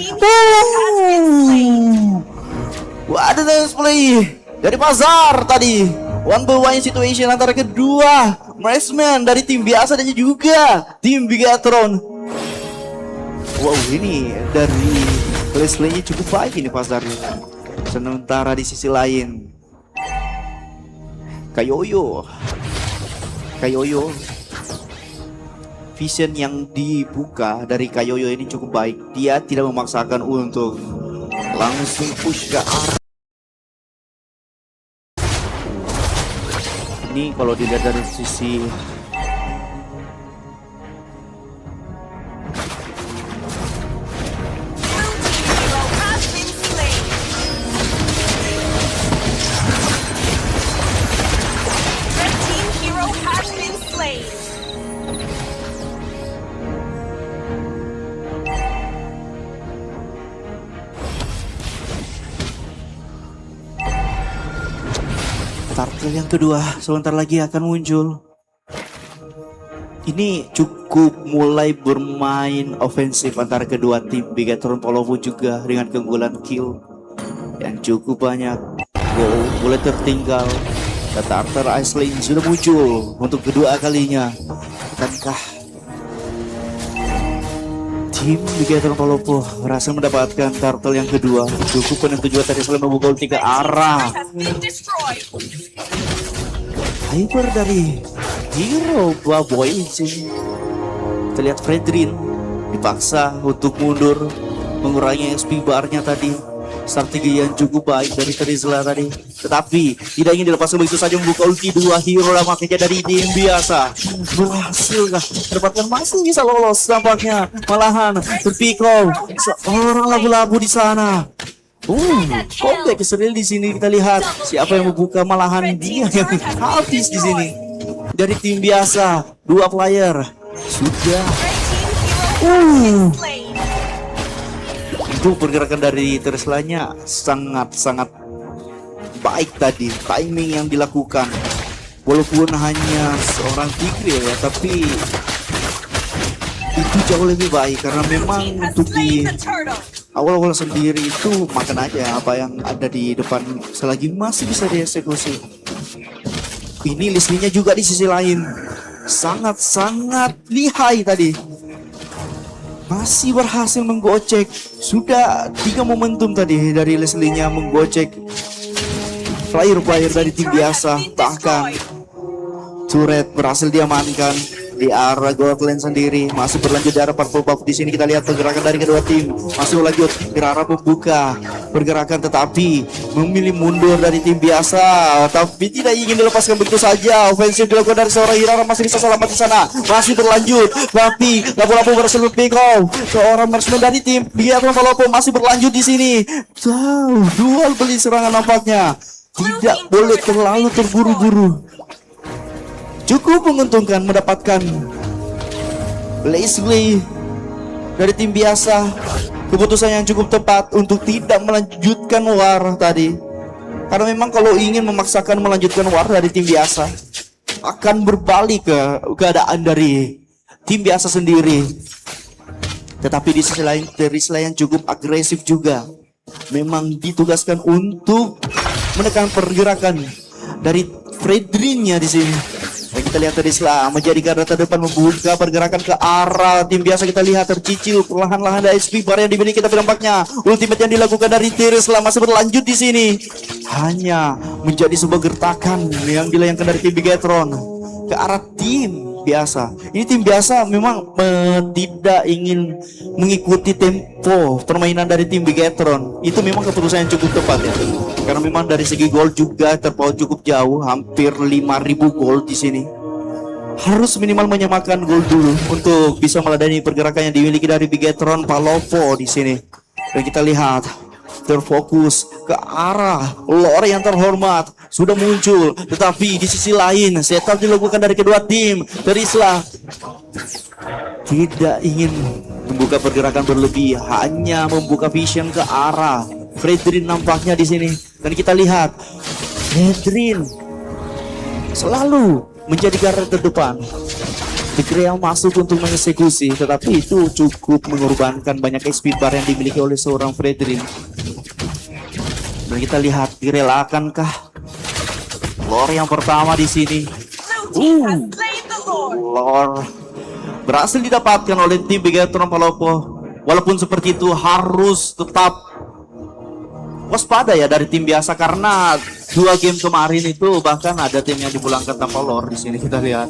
Ada display dari Pasar tadi. 1v1 situation antara kedua marksman dari tim biasa dan juga tim Bigetron. Wow, ini dari Leslie-nya cukup baik ini Pasarnya. Sementara di sisi lain Kayoyo vision yang dibuka dari Kayoyo ini cukup baik. Dia tidak memaksakan untuk langsung push ke arah. Ini kalau dilihat dari sisi Turtle yang kedua sebentar lagi akan muncul. Ini cukup mulai bermain ofensif antara kedua tim. Bigetron Palopo juga dengan keunggulan kill yang cukup banyak. Goal mulai tertinggal. Tartar Ashley sudah muncul untuk kedua kalinya. Akankah tim Bigetron Palopo berhasil mendapatkan Turtle yang kedua? Cukup penentu juga tadi selain membuka ulti ke arah Hyper dari Hero Boy sih. Kita lihat Fredrin dipaksa untuk mundur, mengurangi XP barnya tadi. Strategi yang cukup baik dari Terizla tadi, tetapi tidak ingin dilepaskan begitu saja membuka ulti. 2 hero makanya dari tim biasa berhasil dapatkan, masih bisa lolos tampaknya. Malahan terpikau seorang labu-labu di sana. Comeback Israel di sini. Kita lihat siapa yang membuka, malahan dia yang habis di sini. Dari tim biasa 2 player sudah. Itu pergerakan dari Terizlanya sangat-sangat baik tadi. Timing yang dilakukan, walaupun hanya seorang Tigreal ya, tapi itu jauh lebih baik karena memang untuk di awal-awal sendiri itu makan aja apa yang ada di depan selagi masih bisa dieksekusi. Ini Leslie-nya juga di sisi lain sangat-sangat lihai tadi. Masih berhasil menggocek. Sudah 3 momentum tadi dari Leslie-nya menggocek player-player dari tim biasa. Bahkan turret berhasil diamankan di arah Goldland sendiri. Masih berlanjut di arah Purple Buff. Di sini kita lihat pergerakan dari kedua tim masih berlanjut ke arah membuka pergerakan, tetapi memilih mundur dari tim biasa. Tapi tidak ingin dilepaskan begitu saja. Ofensif dilakukan dari seorang Hirara, masih bisa selamat di sana. Masih berlanjut, tapi lapu-lapu berhasil pick-off seorang marksman dari tim Bigetron Palopo. Masih berlanjut di sini. Dual beli serangan nampaknya. Tidak boleh terlalu terburu-buru. Cukup menguntungkan mendapatkan Leslie dari tim biasa, keputusan yang cukup tepat untuk tidak melanjutkan war tadi. Karena memang kalau ingin memaksakan melanjutkan war dari tim biasa, akan berbalik ke keadaan dari tim biasa sendiri. Tetapi di sisi lain, Terisla yang cukup agresif juga memang ditugaskan untuk menekan pergerakan dari Fredrinnya di sini. Dan kita lihat Terisla menjadi garda terdepan membuka pergerakan ke arah tim biasa. Kita lihat tercicil perlahan-lahan dari SP bar yang dimiliki, tapi nampaknya ultimate yang dilakukan dari Terisla masih berlanjut di sini. Hanya menjadi sebuah gertakan yang dilayangkan dari tim Bigetron ke arah tim biasa. Ini tim biasa memang tidak ingin mengikuti tempo permainan dari tim Bigetron. Itu memang keputusan yang cukup tepat ya. Karena memang dari segi gol juga terpaut cukup jauh, hampir 5.000 gol di sini. Harus minimal menyamakan gol dulu untuk bisa meladani pergerakan yang dimiliki dari Bigetron Palopo di sini. Dan kita lihat terfokus ke arah lore yang terhormat sudah muncul, tetapi di sisi lain setup dilakukan dari kedua tim. Terisla tidak ingin membuka pergerakan berlebih, hanya membuka vision ke arah Fredrin nampaknya di sini. Dan kita lihat Fredrin selalu menjadi garda terdepan. Tigreal masuk untuk mengeksekusi, tetapi itu cukup mengorbankan banyak speed bar yang dimiliki oleh seorang Fredrin. Dan kita lihat direlakankah lore yang pertama di sini. Lore berhasil didapatkan oleh tim Bigetron Palopo. Walaupun seperti itu harus tetap waspada ya dari tim biasa, karena 2 game kemarin itu bahkan ada tim yang dipulangkan tanpa lore di sini kita lihat.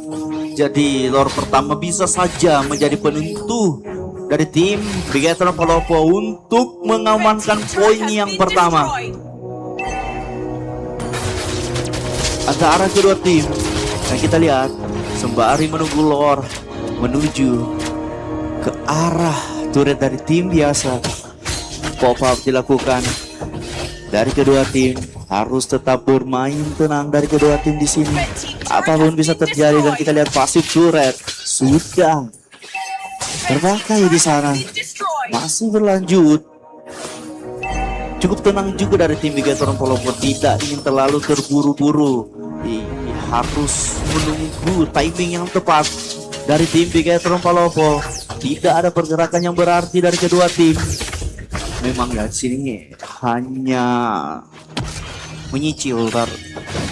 Jadi lore pertama bisa saja menjadi penentu dari tim Bigetron Palopo untuk mengamankan poin yang pertama. Antara kedua tim, dan kita lihat sembari menunggu lore menuju ke arah turret dari tim biasa, pop up dilakukan dari kedua tim. Harus tetap bermain tenang dari kedua tim di sini. Apapun bisa terjadi, dan kita lihat pasif turret sudah terpakai di sana. Masih berlanjut. Cukup tenang juga dari tim Bigetron Palopo, tidak ingin terlalu terburu-buru. Harus menunggu timing yang tepat dari tim Bigetron Palopo. Tidak ada pergerakan yang berarti dari kedua tim. Memang dari sini hanya menyicil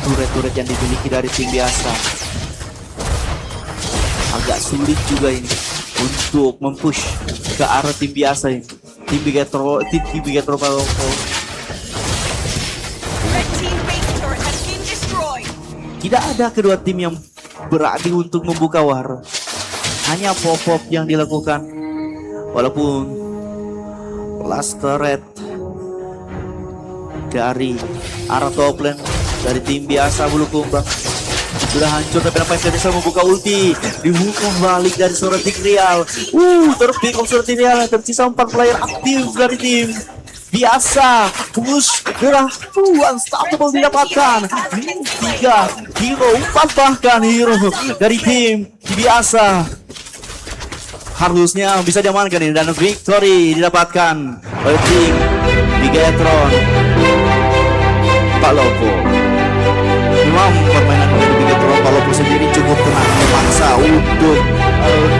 turret-turret yang dimiliki dari tim biasa. Agak sulit juga ini untuk mempush ke arah tim biasa ini. Tim Bigetron Palopo. Tidak ada kedua tim yang berani untuk membuka war. Hanya pop-up yang dilakukan. Walaupun last turret dari arah top lane dari tim biasa bulu kumbang sudah hancur, tapi nampaknya bisa membuka ulti. Dibuka balik dari seorang Tigreal. Terpick of seorang Tigreal. Tersisa 4 player aktif dari tim biasa. Push gerah unstoppable didapatkan. 3 hero, 4 bahkan hero dari tim biasa. Harusnya bisa diamankan ini, dan victory didapatkan oleh tim Bigetron Palopo. Memang permainan dari Bigetron Palopo sendiri cukup tenang, memaksa untuk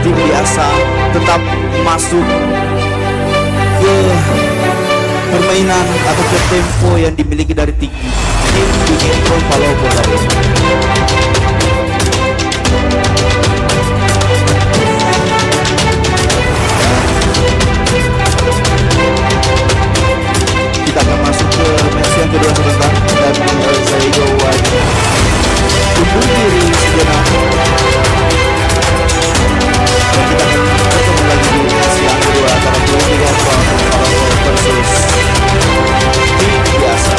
tim biasa tetap masuk ke permainan atau ke tempo yang dimiliki dari tim Bigetron Palopo tadi. Kita akan masuk ke match yang kedua sebentar, dan saya Igowan undur diri sejenak. Dan kita akan bertemu lagi di match yang kedua antara tim Bigetron Palopo versus tim biasa.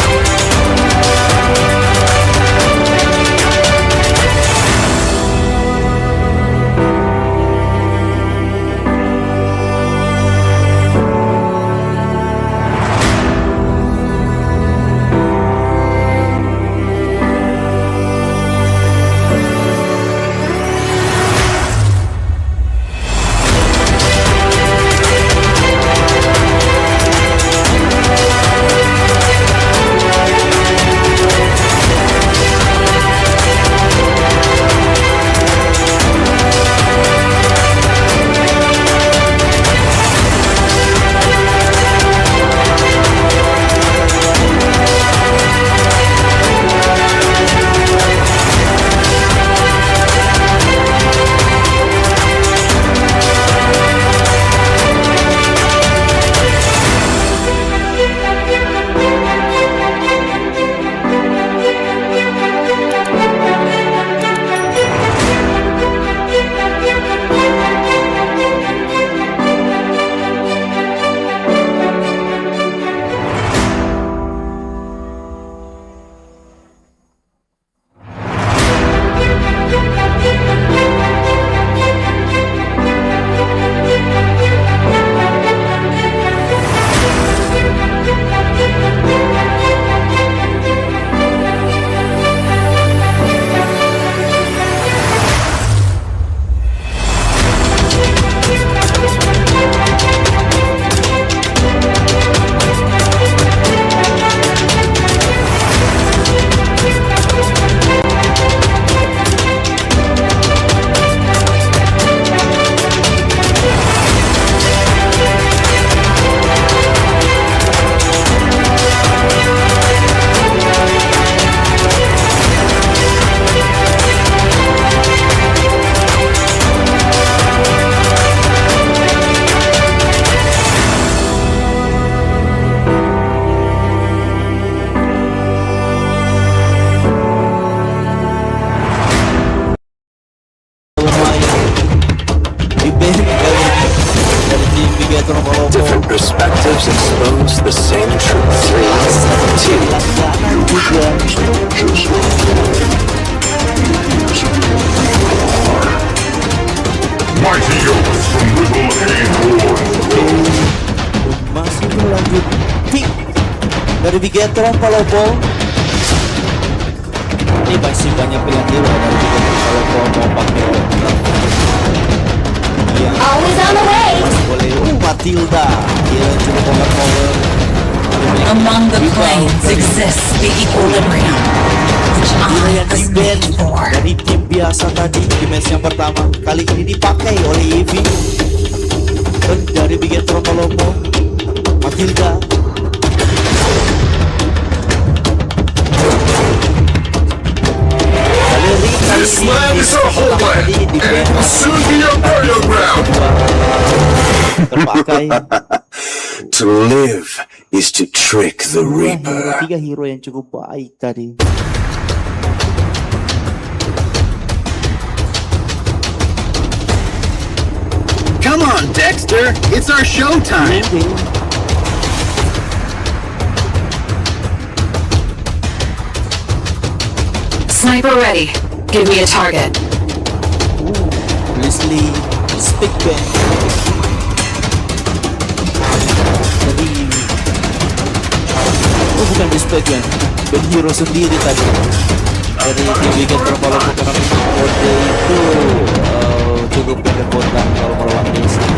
Bigatron Palopo. Different perspectives expose the same truth. 3, 2. Masih berlanjut pick dari Bigatron Palopo. Ini masih banyak pilihan hero dari Bigatron Palopo mau pakai yang Always on the way. masih boleh Matilda dia cukup power. Among the planes exists the equilibrium, which I was made for. Dari tim biasa tadi di match yang pertama kali ini dipakai oleh Eevee. Dan dari Bigatron Palopo Matilda. This land is our homeland, and it will soon be your burial ground. To live is to trick the Reaper. Tiga hero yang cukup baik tadi. Come on, Dexter! It's our showtime! Sniper ready. Give me a target. Leslie Stick Band. Jadi bukan di Stick Band, band hero sendiri tadi. Dari tim Bigatron Palopo karena kode itu cukup kerepotan kalau melawan Leslie.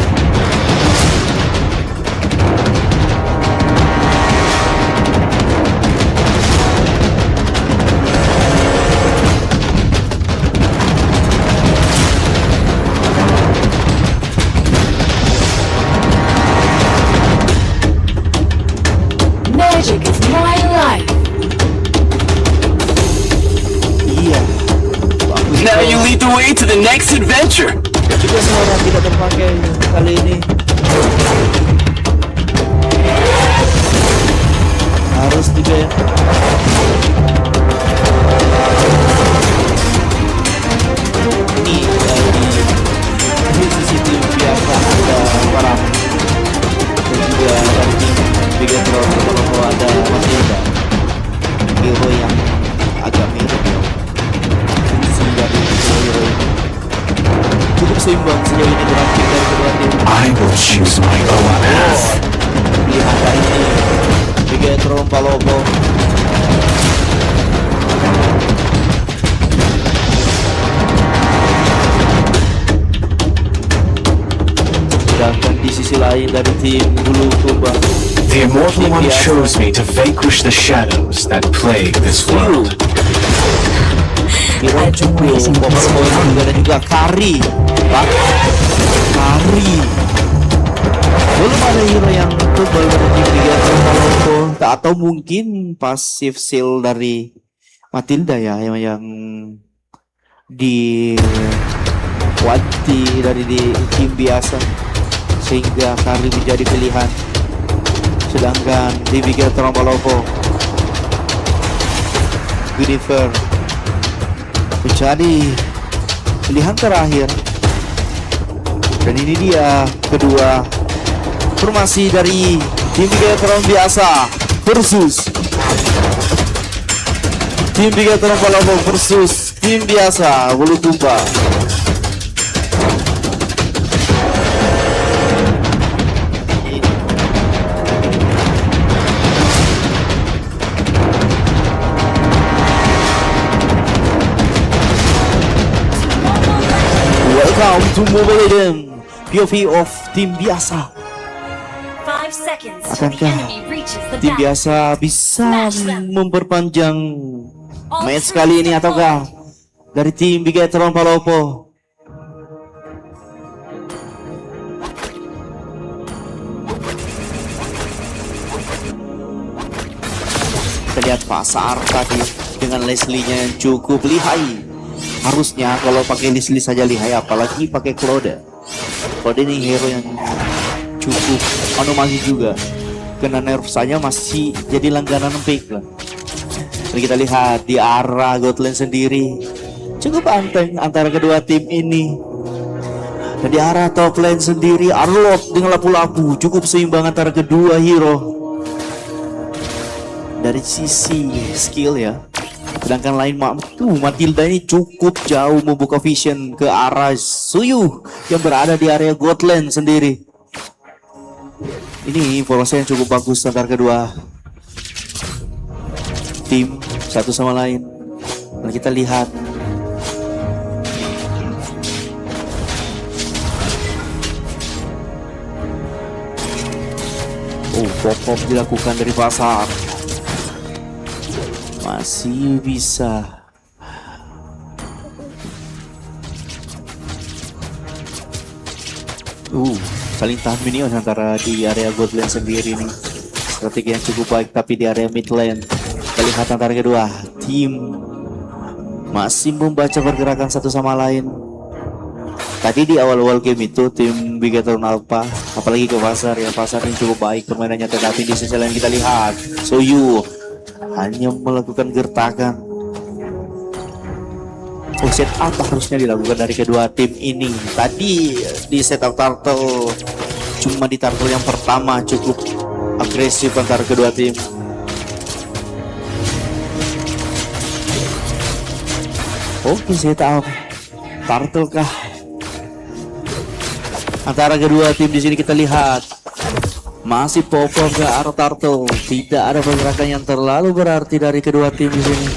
Magic is my life. Iya. Now you lead the way to the next adventure! Juga suara tidak terpakai kali ini. Harus juga ya. Ini di sisi tim biasa ada para dan juga dari tim Bigatron Palopo ada Matilda, hero yang agak mirip ya. Fungsi dari hero ini cukup seimbang sejauh ini grafik dari kedua tim. I will choose my own path. Lihat kali ini Bigatron Palopo sedangkan di sisi lain dari tim Bulu Tumbang The Immortal One chose me to vanquish the shadows that plague this world. hero cukup power dan juga Kari Pak Kari. Belum ada hero yang tebal dari tim Bigatron Palopo, atau mungkin pasif seal dari Matilda ya yang diwanti dari di tim biasa sehingga Kari menjadi pilihan. Sedangkan di Bigatron Palopo Guinevere menjadi pilihan terakhir. Dan ini dia kedua formasi dari tim Bigatron biasa versus tim Bigatron Palopo versus tim biasa Bulu Tumbang. Welcome to Mobile Legends POV of tim biasa. 5 seconds. Akankah tim biasa bisa memperpanjang match kali ini ataukah dari tim Bigatron Palopo? Kita lihat pasar tadi dengan Leslie-nya yang cukup lihai. Harusnya kalau pakai Leslie saja lihai, apalagi pakai Claude. Claude ini hero yang cukup anomali juga. Kena nerf saja masih jadi langganan pick lah. Dan kita lihat di arah Godland sendiri cukup anteng antara kedua tim ini. Dan di arah top lane sendiri Arlot dengan lapu-lapu cukup seimbang antara kedua hero dari sisi skill ya. Sedangkan lain Matilda ini cukup jauh membuka vision ke arah Suyu yang berada di area Godland sendiri. Ini informasi yang cukup bagus antara kedua tim satu sama lain. Dan kita lihat pop-up dilakukan dari pasar. Masih bisa. Saling tahan minion antara di area Godland sendiri nih. Strategi yang cukup baik, tapi di area mid lane kita lihat antara kedua tim masih membaca pergerakan satu sama lain. Tadi di awal-awal game itu tim Bigatron Alpha apalagi ke pasar ya, pasar yang cukup baik permainannya, tetapi di sisi lain kita lihat Soyu hanya melakukan gertakan. Setup harusnya dilakukan dari kedua tim ini. Tadi di setup turtle, cuma di turtle yang pertama cukup agresif antara kedua tim. Setup turtle kah antara kedua tim di sini kita lihat masih pop-up ke arah turtle. Tidak ada pergerakan yang terlalu berarti dari kedua tim di sini.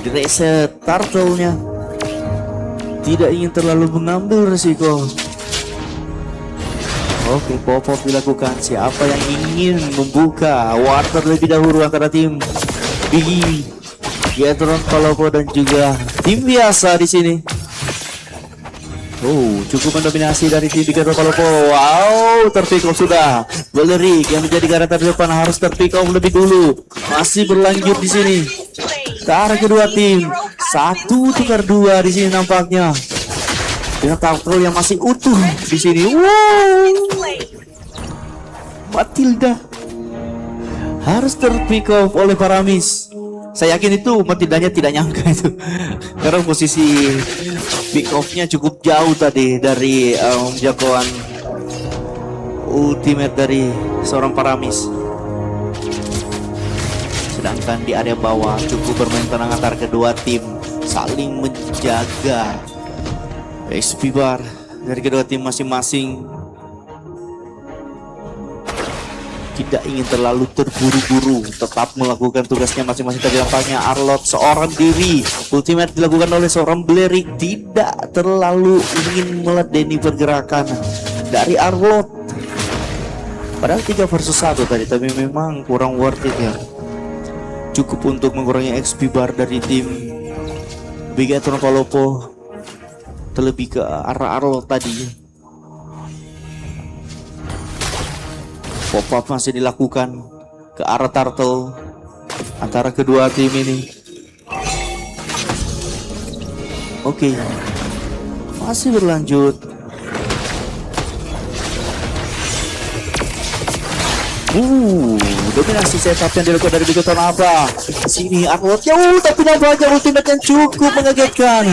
Reset turtle-nya tidak ingin terlalu mengambil resiko. Pop-up dilakukan. Siapa yang ingin membuka water lebih dahulu antara tim Bigatron Palopo dan juga tim biasa di sini. Cukup mendominasi dari tim Bigatron Palopo. Terpick off sudah. Valerik yang menjadi garda terdepan harus terpick off lebih dulu. Masih berlanjut di sini. Ke arah kedua tim, 1 tukar 2 di sini nampaknya. Dengan turtle yang masih utuh di sini. Matilda harus terpick off oleh Paramis. Saya yakin itu Matildanya tidak nyangka itu. Karena posisi pick off-nya cukup jauh tadi dari jangkauan ultimate dari seorang Paramis. Sedangkan di area bawah cukup bermain tenang antara kedua tim, saling menjaga XP bar dari kedua tim masing-masing. Tidak ingin terlalu terburu-buru, tetap melakukan tugasnya masing-masing. Tadi nampaknya Arlot seorang diri, ultimate dilakukan oleh seorang Blerik, tidak terlalu ingin meladeni pergerakan dari Arlot. Padahal 3 versus 1 tadi, tapi memang kurang worth it ya. Cukup untuk mengurangi XP bar dari tim Bigatron Palopo, terlebih ke arah Arlot tadi. Pop-up masih dilakukan ke arah turtle antara kedua tim ini. Masih berlanjut. Dominasi setup yang dilakukan dari Bigatron Alpha. Sini Arlot tapi nampaknya ultimate yang cukup mengagetkan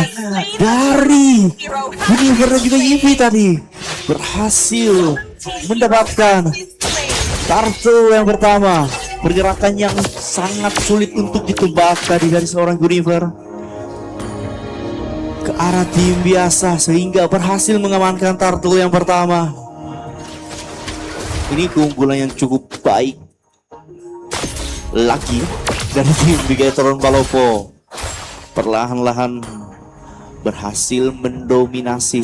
dari Univer dan juga Eevee tadi berhasil mendapatkan turtle yang pertama. Pergerakan yang sangat sulit untuk ditebak tadi dari seorang Univer ke arah tim biasa, sehingga berhasil mengamankan turtle yang pertama. Ini keunggulan yang cukup baik lagi dari tim Bigatron Palopo. Perlahan-lahan berhasil mendominasi.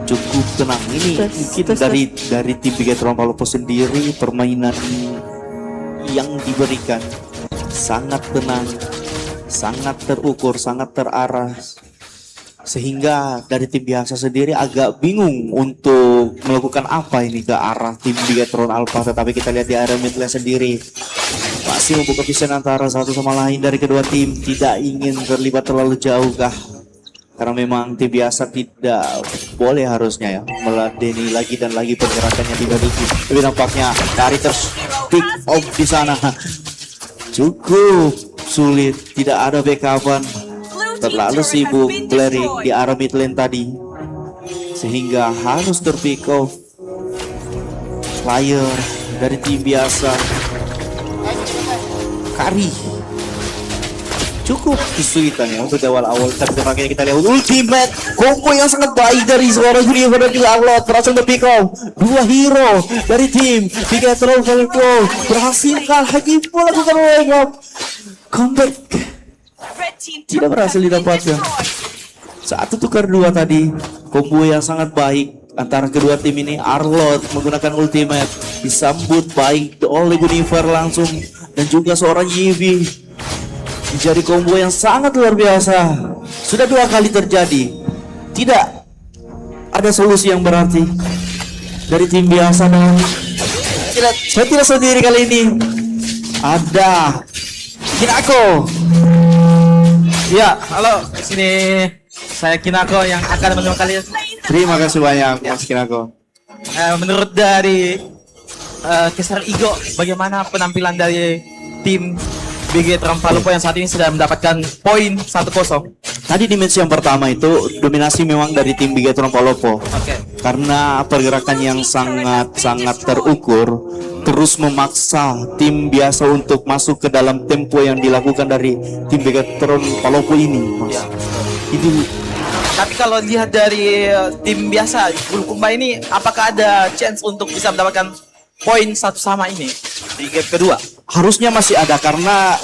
Cukup tenang ini dari tim Bigatron Palopo sendiri. Permainan yang diberikan sangat tenang, sangat terukur, sangat terarah, sehingga dari tim biasa sendiri agak bingung untuk melakukan apa ini ke arah tim Bigatron Alpha. Tetapi kita lihat di area mid lane sendiri masih membuka vision antara satu sama lain dari kedua tim. Tidak ingin terlibat terlalu jauh kah, karena memang tim biasa tidak boleh harusnya ya meladeni lagi dan lagi pergerakannya dimiliki. Tapi nampaknya dari pick off di sana cukup sulit, tidak ada backupan. Terlalu sibuk Blaring di arah mid lane tadi, sehingga harus terpick off player dari tim biasa. Kari cukup kesulitan ya untuk awal-awal, tapi makanya kita lihat ultimate combo yang sangat baik dari seorang Junior dan juga Arlot berhasil pick off dua hero dari tim Bigetron Volleyball, berhasil lagi melakukan wake up comeback, tidak berhasil didapatkan. Satu tukar dua tadi, combo yang sangat baik antara kedua tim ini. Arlot menggunakan ultimate disambut baik oleh Gunifer langsung, dan juga seorang Yivi. Menjadi combo yang sangat luar biasa. Sudah dua kali terjadi, tidak ada solusi yang berarti dari tim biasa. Dan saya tidak sendiri kali ini, ada Kinako. Ya, halo, di sini saya Kinako yang akan menemani kalian. Terima kasih banyak Mas Kinako. Menurut dari Kesar Igo, bagaimana penampilan dari tim Bigetron Palopo yang saat ini sudah mendapatkan poin 1-0? Tadi di match yang pertama itu dominasi memang dari tim Bigetron Palopo. Karena pergerakan yang sangat terukur, terus memaksa tim biasa untuk masuk ke dalam tempo yang dilakukan dari tim Bigetron Palopo ini, Mas. Itu. Tapi kalau lihat dari tim biasa Bulukumba ini, apakah ada chance untuk bisa mendapatkan poin satu sama ini di game kedua? Harusnya masih ada, karena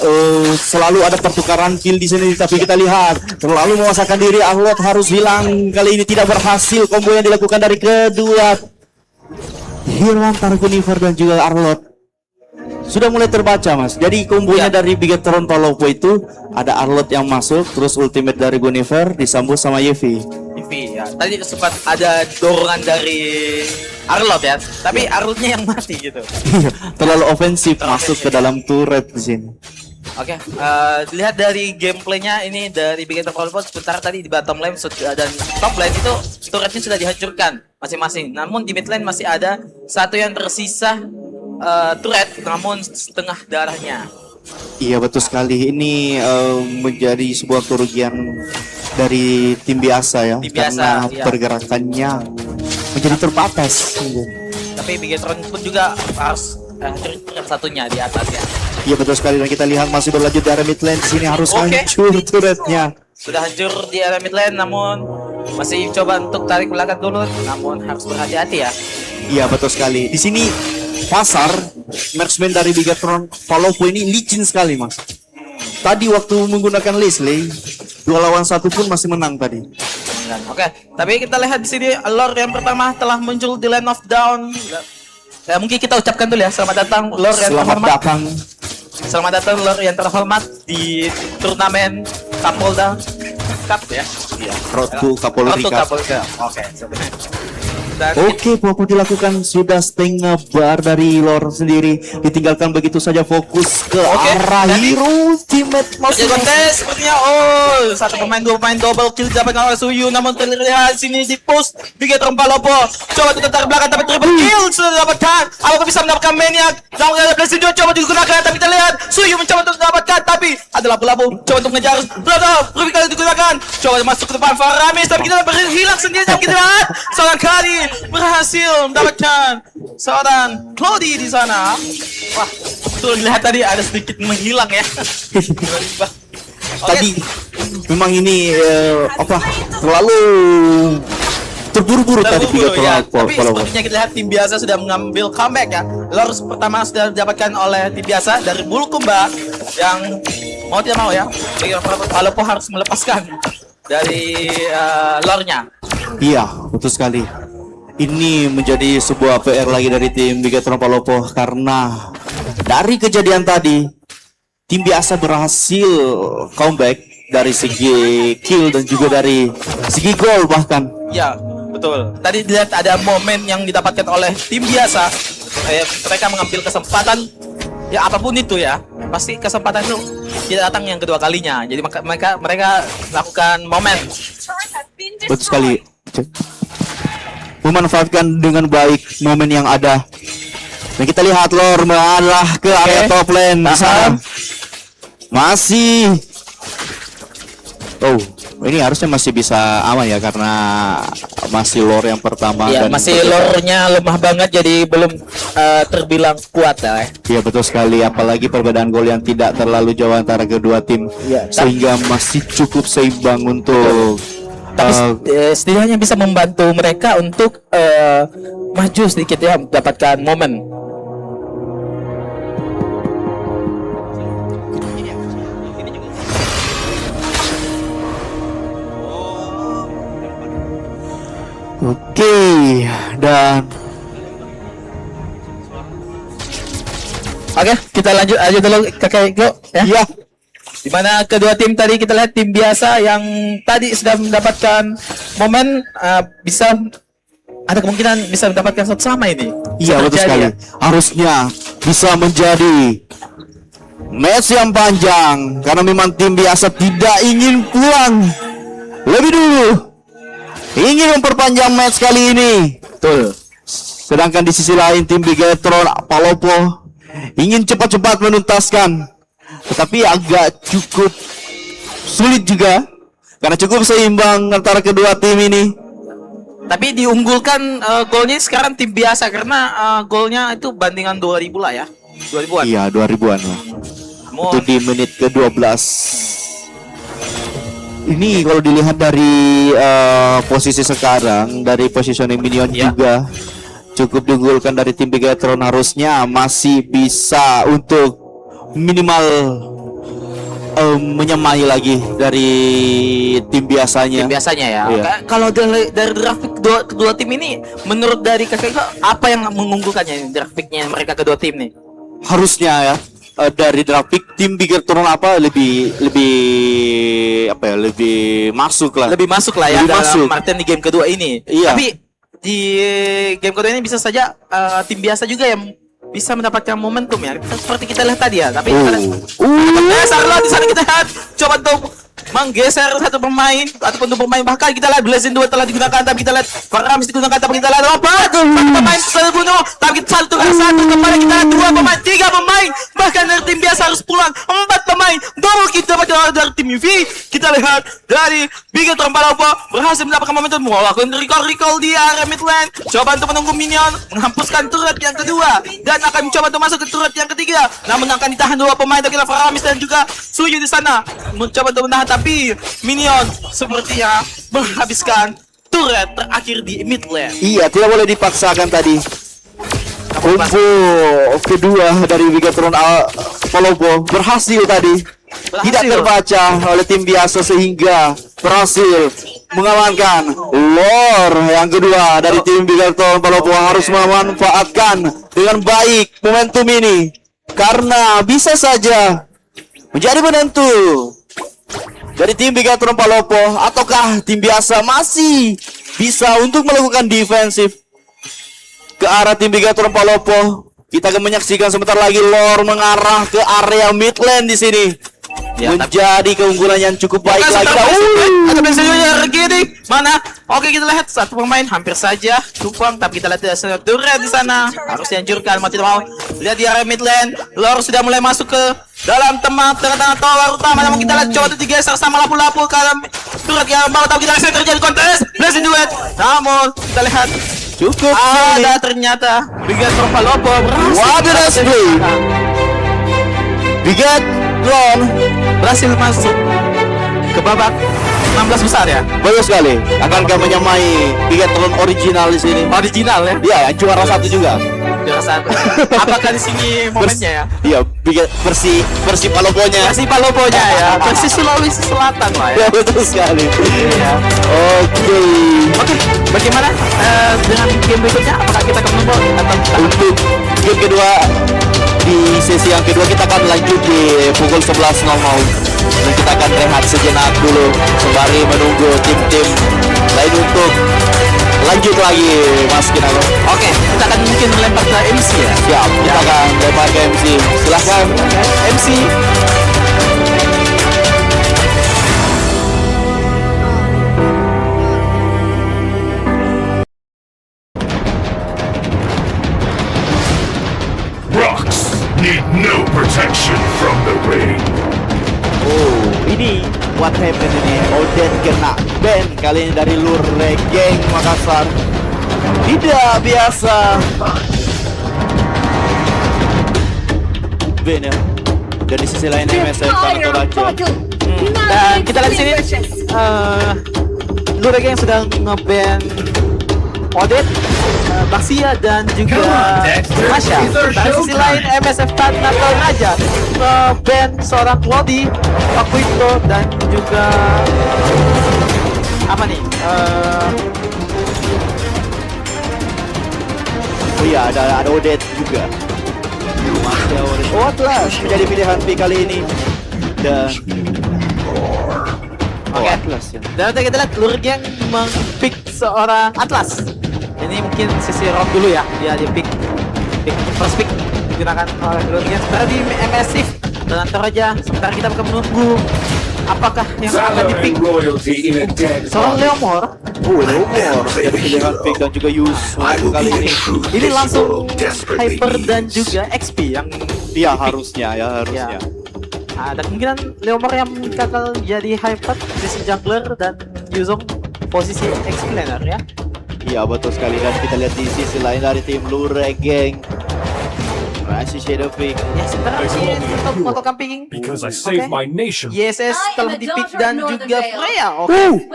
selalu ada pertukaran kill di sini. Tapi kita lihat terlalu memaksakan diri, Arlot harus hilang. Kali ini tidak berhasil combo yang dilakukan dari kedua hero antara Gunifer dan juga Arlot. Sudah mulai terbaca, Mas. Jadi kombonya dari Bigetron Palopo itu ada Arlot yang masuk, terus ultimate dari Gunifer disambut sama Yevi. Ya, tadi sempat ada dorongan dari Arlot ya, tapi Arlotnya yang mati gitu. Terlalu ofensif masuk ke dalam turret di sini. Oke, lihat dari gameplaynya ini dari Bigetron Palopo, sementara tadi di bottom lane dan top lane itu turretnya sudah dihancurkan masing-masing. Namun di mid lane masih ada satu yang tersisa turret, namun setengah darahnya. Iya, betul sekali. Ini menjadi sebuah kerugian dari tim biasa ya, karena pergerakannya menjadi terbatas. Tapi Bigetron pun juga harus turret satunya di atas ya. Iya, betul sekali. Dan kita lihat masih berlanjut di area mid lane. Di sini harus hancur turretnya. Sudah hancur di area mid lane, namun masih coba untuk tarik belakang dulu, namun harus berhati-hati ya. Iya, betul sekali. Di sini pasar marksman dari Bigetron Palopo ini licin sekali, Mas. Tadi waktu menggunakan Leslie 2 lawan 1 pun masih menang tadi. Oke, tapi kita lihat di sini lore yang pertama telah muncul di Land of Dawn. Ya, mungkin kita ucapkan dulu ya, selamat datang lore yang terhormat. Selamat datang lore yang terhormat di turnamen Kapolda Cup ya. Iya, Road to Kapolri Cup. Oke, Oke, apa dilakukan sudah setengah bar dari lore sendiri, ditinggalkan begitu saja fokus ke arah hero ultimate masih kontes sepertinya. Satu pemain, dua pemain double kill didapatkan oleh Suyu, namun terlihat sini di post Bigetron Palopo coba untuk tarik belakang, tapi triple kill sudah didapatkan. Apakah bisa mendapatkan Maniac? Namun ada Blessing coba digunakan, tapi kita lihat Suyu mencoba untuk mendapatkan, tapi ada labu-labu coba untuk mengejar. Berapa kali digunakan? Coba masuk ke depan Faramis, tapi kita berhilang sendiri. Tapi kita lihat seorang kali berhasil mendapatkan seorang Cloudy di sana. Wah, betul lihat tadi ada sedikit menghilang ya. Tadi memang ini terlalu terburu-buru tadi ya. Tapi sepertinya kita lihat tim biasa sudah mengambil comeback ya. Lore pertama sudah didapatkan oleh tim biasa dari Bulukumba yang mau tidak mau ya, Palopo harus melepaskan dari lore-nya. Iya, betul sekali. Ini menjadi sebuah PR lagi dari tim Bigetron Palopo, karena dari kejadian tadi tim biasa berhasil comeback dari segi kill dan juga dari segi gol bahkan. Ya, betul. Tadi dilihat ada momen yang didapatkan oleh tim biasa. Mereka mengambil kesempatan ya, apapun itu ya. Pasti kesempatan itu tidak datang yang kedua kalinya. Jadi mereka lakukan momen. Betul sekali. Memanfaatkan dengan baik momen yang ada. Dan kita lihat lore mengarah ke area top lane di sana. Masih. Oh, ini harusnya masih bisa aman ya karena masih lore yang pertama. Iya, dan masih lore-nya lemah banget jadi belum terbilang kuat ya. Iya betul sekali, apalagi perbedaan gol yang tidak terlalu jauh antara kedua tim, sehingga masih cukup seimbang untuk. Tapi setidaknya bisa membantu mereka untuk maju sedikit ya, mendapatkan momen. Oke, dan oke, kita lanjut aja dulu kakek Go ya. Iya. Dimana kedua tim tadi kita lihat tim biasa yang tadi sudah mendapatkan momen bisa ada kemungkinan bisa mendapatkan satu sama ini. Iya betul sekali. Harusnya bisa menjadi match yang panjang karena memang tim biasa tidak ingin pulang lebih dulu. Ingin memperpanjang match kali ini. Betul. Sedangkan di sisi lain tim Bigetron Palopo ingin cepat-cepat menuntaskan. Tetapi agak cukup sulit juga karena cukup seimbang antara kedua tim ini. Tapi diunggulkan golnya sekarang tim biasa karena golnya itu bandingan 2000 lah ya. 2000-an. Iya, 2000-an lah. Itu di menit ke-12. Ini kalau dilihat dari posisi sekarang, dari positioning minion juga cukup diunggulkan dari tim Bigetron, harusnya masih bisa untuk minimal menyamai lagi dari tim biasanya. Tim biasanya ya. Iya. Kalau dari grafik kedua tim ini, menurut dari kakek apa yang mengunggulkannya grafiknya mereka kedua tim nih? Harusnya ya. Dari grafik tim Bigetron lebih masuk lah. Lebih masuk lah ya lebih dalam masuk. Martin di game kedua ini. Iya. Tapi di game kedua ini bisa saja tim biasa juga yang bisa mendapatkan momentum ya. Seperti kita lihat tadi ya. Tapi Sarlo di sana kita lihat coba untuk menggeser satu pemain ataupun dua pemain, bahkan kita lihat Blazing 2 telah digunakan, tapi kita lihat Faramis digunakan, tapi kita lihat satu pemain terbunuh, tapi satu kembali kita lihat dua pemain, tiga pemain, bahkan dari tim biasa harus pulang 4 pemain, double kita dapat dari tim UV. Kita lihat dari Bigetron Palopo berhasil mendapatkan momentum, melakukan recall di area mid lane, coba untuk menunggu minion menghapuskan turret yang kedua dan akan mencoba untuk masuk ke turret yang ketiga, namun akan ditahan dua pemain, tapi Faramis dan juga Suyu di sana mencoba untuk menahan, tapi minion sepertinya menghabiskan turret terakhir di mid lane. Iya, tidak boleh dipaksakan tadi. Combo kedua dari Bigetron Palopo berhasil tadi. Tidak terbaca oleh tim biasa sehingga berhasil mengamankan lore yang kedua dari tim Bigetron Palopo. Harus memanfaatkan dengan baik momentum ini karena bisa saja menjadi penentu dari tim Bigetron Palopo, ataukah tim biasa masih bisa untuk melakukan defensif ke arah tim Bigetron Palopo. Kita akan menyaksikan sebentar lagi lore mengarah ke area mid lane di sini. Ya, menjadi keunggulan yang cukup baik lagi. Ada biasanya gini mana? Oke, kita lihat satu pemain hampir saja tumpang, tapi kita lihat ada turret di sana. Harus dihancurkan, mau tidak mau. Lihat di area mid lane, lore sudah mulai masuk ke dalam tengah-tengah tower utama. Namun kita lihat coba itu digeser sama lapu-lapu ke dalam turret yang bawah, tapi kita lihat terjadi kontes Blazing Duet. Namun kita lihat cukup ada ternyata Bigetron Palopo berhasil. Bigetron berhasil masuk ke babak 16 besar ya. Bagus sekali. Akankah menyamai Bigetron original di sini? Original ya? Iya, juara satu juga. Juara satu. Apakah di sini momennya ya? Iya, versi Paloponya. Versi Paloponya ya. Versi Sulawesi Selatan lah ya. Ya, betul sekali. Iya. Oke, bagaimana dengan game berikutnya? Apakah kita akan menunggu atau untuk game kedua? Di sesi yang kedua kita akan lanjut di pukul 11.00 dan kita akan rehat sejenak dulu sembari menunggu tim-tim lain untuk lanjut lagi, Mas Kinaro. Oke, kita akan mungkin melempar ke MC ya. Siap, kita akan lempar ke MC. Silahkan MC. Rocks need no protection from the rain. what happened ini? Oden kena ban kali ini dari Lure Geng Makassar. Tidak biasa. Ben ya. Dan di sisi lain MSF Tanah Toraja. Dan kita lihat di sini Lure Geng sedang nge-ban Odet, Baxia dan juga Masya. Dan di sisi lain MSF Tanah Toraja nge-ban seorang Lodi, Pakuito dan juga apa nih? Oh iya, ada Odet juga. Masya Odet. Oh, Atlas menjadi pilihan pick kali ini. Dan Oke. Atlas ya. Dan kita lihat Lure Geng meng-pick seorang Atlas. Ini mungkin sisi round dulu ya. Dia pick first pick digunakan oleh Lure Geng. Sebenarnya di MSif dan Toraja. Sementara kita akan menunggu apakah yang akan di-pick seorang Leomor. Leomor jadi pilihan pick dan juga Yus kali ini. Ini langsung Hyper dan juga XP yang Iya harusnya. Ada kemungkinan Leomor yang bakal jadi Hyper sisi jungler dan Yuzong posisi XP laner ya. Iya betul sekali, dan kita lihat di sisi lain dari tim Lure Geng masih shadow pick. Ya sebenarnya sih untuk foto camping. Because I saved my nation. YSS telah di-pick dan juga Freya. Oke.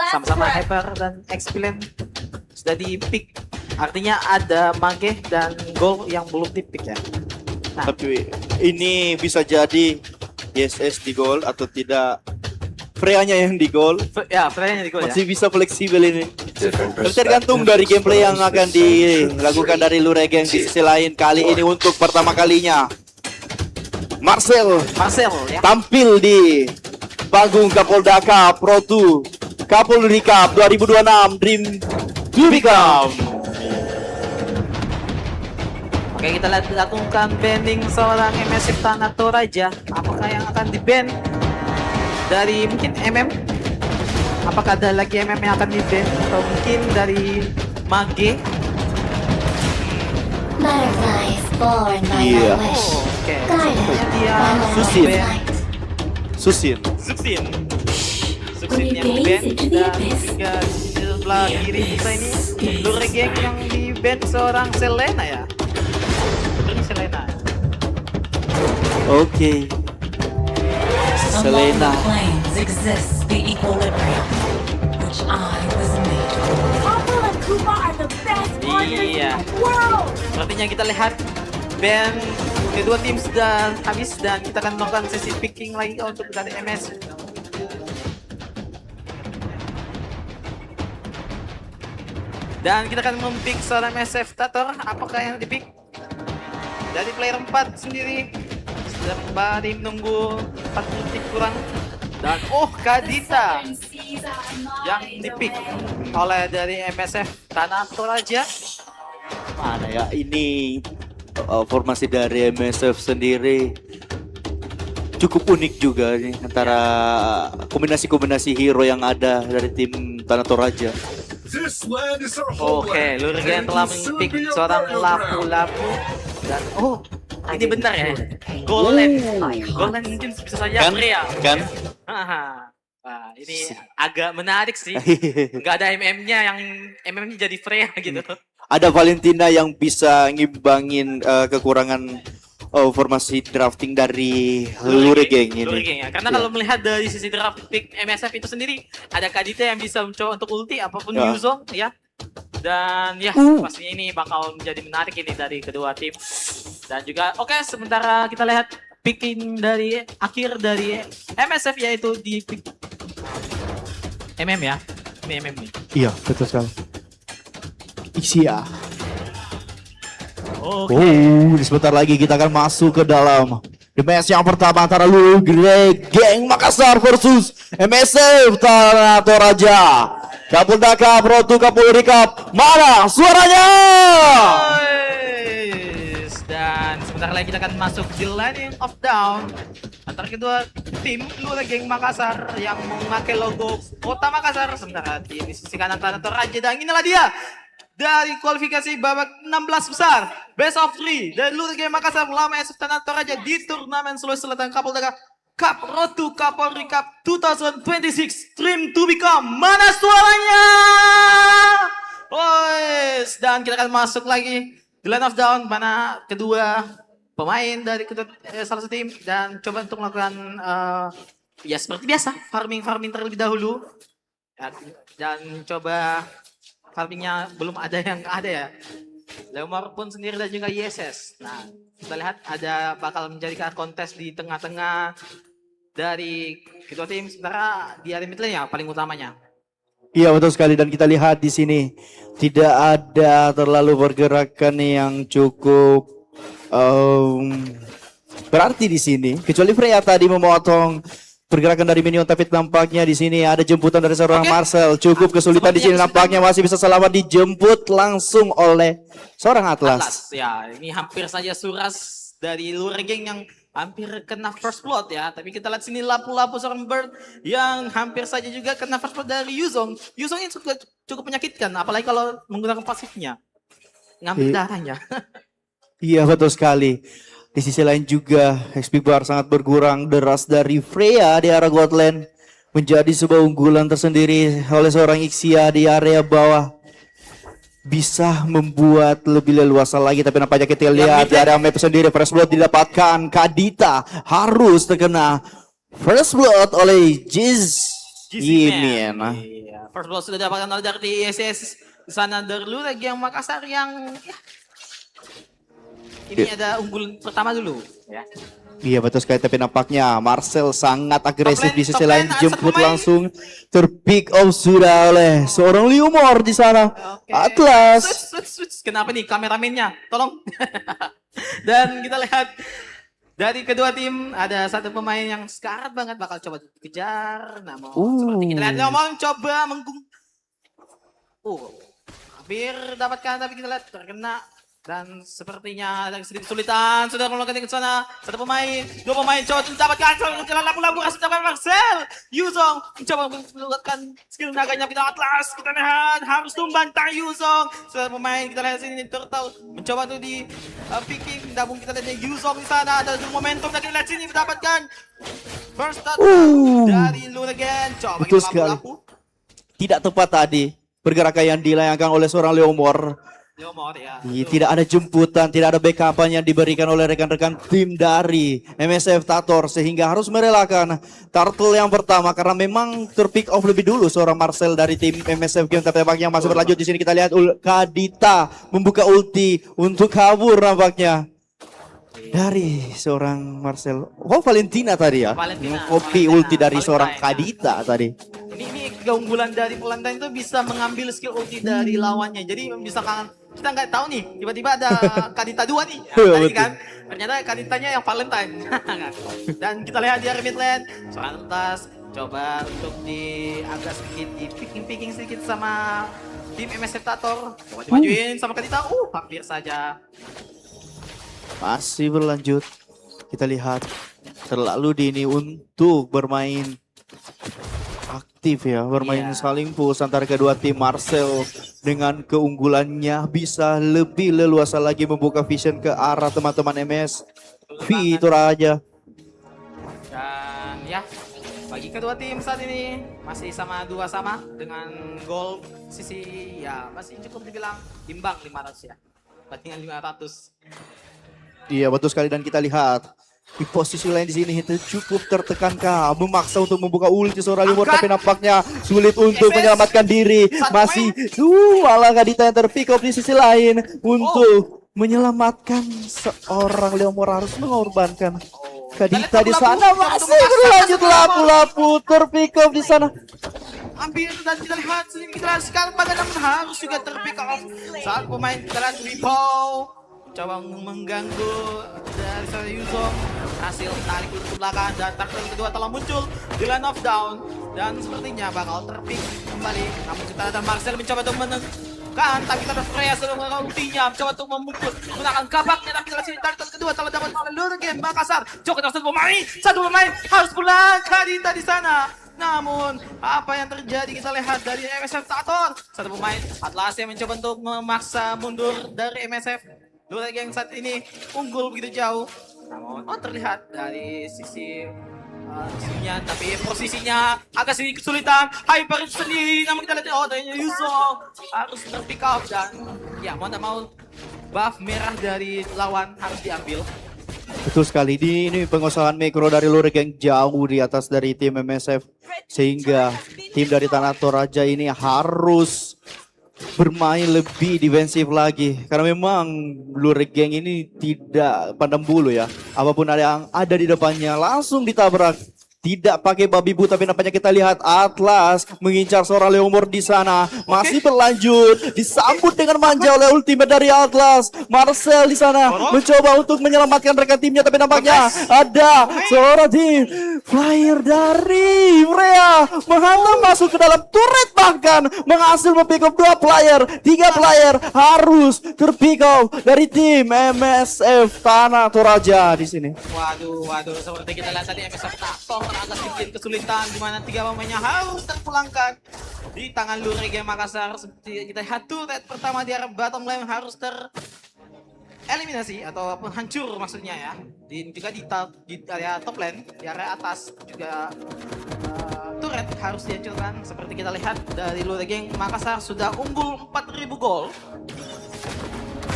Sama-sama Hyper dan XP lane sudah di-pick. Artinya ada Mage dan Gold yang belum di-pick ya. Nah. Tapi ini bisa jadi YSS di goal atau tidak. Freya-nya yang di goal. Ya, Freya-nya di goal ya. Masih bisa fleksibel ini. Tergantung dari gameplay yang akan dilakukan dari Lure Geng di sisi lain kali ini untuk pertama kalinya. Marcel ya. Tampil di panggung Kapolda Cup Pro 2 Kapolri Cup 2026 Dream Cup. Oke, kita lihat lakukan banning seorang MSF Tanah Toraja. Apakah yang akan di-ban dari mungkin MM? Apakah ada lagi MM yang akan di-ban atau mungkin dari Mage? Iya. Oke. Dia Susin yang di-ban dan juga di sebelah kiri kita ini Lure Geng yang di-ban seorang Selena ya. Ini Selena. Oke. Selena. exists the equilibrium, which I was made for. Iya. Sepertinya kita lihat band kedua tim sudah habis dan kita akan melakukan sesi picking lagi untuk dari MS. Dan kita akan mempick seorang MSF Tator. Apakah yang dipick? Dari player 4 sendiri sudah kembali menunggu 4 detik kurang. Dan Kadita yang dipick oleh dari MSF Tanah Toraja. Mana ya ini formasi dari MSF sendiri cukup unik juga nih antara kombinasi-kombinasi hero yang ada dari tim Tanah Toraja. Oke, Lure Geng telah mempick seorang lapu-lapu dan ini benar ya. Golden mungkin bisa saja Freya. Kan? Nah, ini agak menarik sih. Nggak ada MM-nya yang MM-nya jadi Freya gitu. Ada Valentina yang bisa ngimbangin kekurangan formasi drafting dari Lure Geng ini. Lure Geng ya. Karena kalau melihat dari sisi draft pick MSF itu sendiri, ada Kadita yang bisa mencoba untuk ulti apapun Yuzong ya. Dan ya pastinya ini bakal menjadi menarik ini dari kedua tim. Dan juga sementara kita lihat picking dari akhir dari MSF yaitu di pick MM ya. Ini MM nih. Iya, betul sekali. Isia. Sebentar lagi kita akan masuk ke dalam the match yang pertama antara Lure Geng Makassar versus MSF Tanah Toraja. Kapolda Cup Pro 2 Kapolri Cup. Mana suaranya? Dan sebentar lagi kita akan masuk di Landing of Down antara kedua tim Lure Geng Makassar yang memakai logo Kota Makassar, sementara di sisi kanan Tanah Toraja. Dan inilah dia dari kualifikasi babak 16 besar Best of 3 dari Lure Geng Makassar melawan MSF Tanah Toraja di turnamen Sulawesi Selatan Kapolda Cup Road to Kapolri Cup 2026 Dream to Become. Mana suaranya? Dan kita akan masuk lagi di line of down, mana kedua pemain dari salah satu tim, dan coba untuk melakukan ya seperti biasa farming terlebih dahulu, dan coba farmingnya belum ada yang ada ya. Leomor pun sendiri dan juga ISS. Nah, kita lihat ada bakal menjadikan kontes di tengah-tengah dari kedua tim, sementara di area mid lane ya paling utamanya. Iya betul sekali, dan kita lihat di sini tidak ada terlalu pergerakan yang cukup berarti di sini, kecuali Freya tadi memotong pergerakan dari minion, tapi nampaknya di sini ada jemputan dari seorang Marcel. Cukup kesulitan di sini, nampaknya masih bisa selamat, dijemput langsung oleh seorang Atlas. Ya, ini hampir saja Suras dari luar geng yang hampir kena first blood ya. Tapi kita lihat sini lapu-lapu seorang Bird yang hampir saja juga kena first blood dari Yuzong. Yuzong ini cukup menyakitkan, apalagi kalau menggunakan pasifnya, ngambil darahnya. Iya betul sekali. Di sisi lain juga XP bar sangat berkurang deras dari Freya di arah Godland, menjadi sebuah unggulan tersendiri oleh seorang Ixia di area bawah. Bisa membuat lebih leluasa lagi, tapi nampaknya kita lihat di area map sendiri first blood didapatkan. Kadita harus terkena first blood oleh Jiz Yimin. Iya, first blood sudah didapatkan oleh dari ISS di sana. Dulu lagi yang Makassar yang ya, ini ada unggul pertama dulu ya. Iya betul sekali, tapi nampaknya Marcel sangat agresif di sisi lain, jemput langsung terpick off sudah oleh seorang Leomor di sana. Atlas. Switch. Kenapa nih kameramennya? Tolong. Dan kita lihat dari kedua tim ada satu pemain yang sekarat banget bakal coba dikejar. Namun seperti kita lihat Leomor coba hampir dapatkan, tapi kita lihat terkena. Dan sepertinya ada sedikit kesulitan, sudah melakukan ke sana. Satu pemain, dua pemain coba mendapatkan jalan lapu-lapu kasih dapat Marcel. Yuzong mencoba melakukan skill naganya kita Atlas. Kita lihat harus membantai Yuzong. Satu pemain kita lihat sini Turtle mencoba tuh di picking, namun kita lihat Yuzong di sana ada momentum, dan kita lihat sini mendapatkan first touch dari Luna again. Coba kita lapu-lapu. Tidak tepat tadi pergerakan yang dilayangkan oleh seorang Leomor. Tidak ada jemputan, tidak ada backupan yang diberikan oleh rekan-rekan tim dari MSF Tator, sehingga harus merelakan turtle yang pertama karena memang terpick off lebih dulu seorang Marcel dari tim MSF Game. Tapi yang masih berlanjut di sini kita lihat Kadita membuka ulti untuk kabur nampaknya dari seorang Marcel. Valentina tadi ya, copy ulti dari seorang Kadita tadi. Ini keunggulan dari Valentine itu bisa mengambil skill ulti dari lawannya. Jadi misalkan kita nggak tahu nih, tiba-tiba ada Kadita 2 nih. Tadi kan, ternyata Kaditanya yang Valentine. Dan kita lihat di area mid lane, seorang Atlas coba untuk agak sedikit di picking sedikit sama tim MS Tator. Coba dimajuin sama Kadita, hampir saja. Masih berlanjut. Kita lihat terlalu dini untuk bermain aktif ya, bermain saling push antara kedua tim. Marcel dengan keunggulannya bisa lebih leluasa lagi membuka vision ke arah teman-teman MS. Fitur aja. Dan ya, bagi kedua tim saat ini masih sama dengan gol sisi ya masih cukup dibilang imbang 500 ya. Bandingan 500. Iya betul sekali, dan kita lihat di posisi lain di sini itu cukup tertekan memaksa untuk membuka ulti seorang Leomor, tapi nampaknya sulit untuk menyelamatkan diri. Masih malah Kadita yang terpick up di sisi lain untuk menyelamatkan seorang Leomor, harus mengorbankan Kadita di sana. Masih berlanjut lapu-lapu terpick up di sana. Hampir, dan kita lihat sini kita lihat sekarang pada namun harus juga terpick off saat pemain kita lihat Ripau coba mengganggu dari seorang Yuzong, hasil tarik ke belakang, dan tackle kedua telah muncul di line of down, dan sepertinya bakal terpick kembali. Namun kita ada Marcel mencoba untuk menekan, tapi kita ada Freya sudah melakukan ultinya, mencoba untuk memukul menggunakan kabaknya, tapi kita sini tarik kedua telah dapat oleh Lurgen Makassar. Coba satu pemain harus pulang Kadita di sana. Namun apa yang terjadi kita lihat dari MSF Tator, satu pemain Atlas yang mencoba untuk memaksa mundur dari MSF. Lurgen yang saat ini unggul begitu jauh. namun terlihat dari sisi timnya, tapi posisinya agak sedikit kesulitan. Hyper sendiri, namun kita lihat ternyata Yusong harus ter-pick up dan ya mau tak mau buff merah dari lawan harus diambil. Betul sekali, ini pengusahaan mikro dari Lurik yang jauh di atas dari tim MSF. Sehingga tim dari Tanah Toraja ini harus bermain lebih defensif lagi. Karena memang Lurik Gang ini tidak pandang bulu ya. Apapun yang ada di depannya langsung ditabrak. Tidak pakai babi bu, tapi nampaknya kita lihat Atlas mengincar seorang Leomord di sana. Masih berlanjut, disambut dengan manja oleh ultimate dari Atlas. Marcel di sana mencoba untuk menyelamatkan rekan timnya, tapi nampaknya ada seorang tim flyer dari Freya menghantam masuk ke dalam turret, bahkan menghasil mempick up 2 player, 3 player harus terpick up dari tim MSF Tanah Toraja di sini. Waduh, seperti kita lihat tadi MSF Taktong agak sedikit kesulitan di mana 3 pemainnya harus terpulangkan di tangan Lurik Gang Makassar. Seperti kita lihat turret pertama di area bottom lane harus tereliminasi ataupun hancur maksudnya ya. Dan juga di area top lane, di area atas juga turret harus dihancurkan. Seperti kita lihat dari Lurik Gang Makassar sudah unggul 4.000 gol.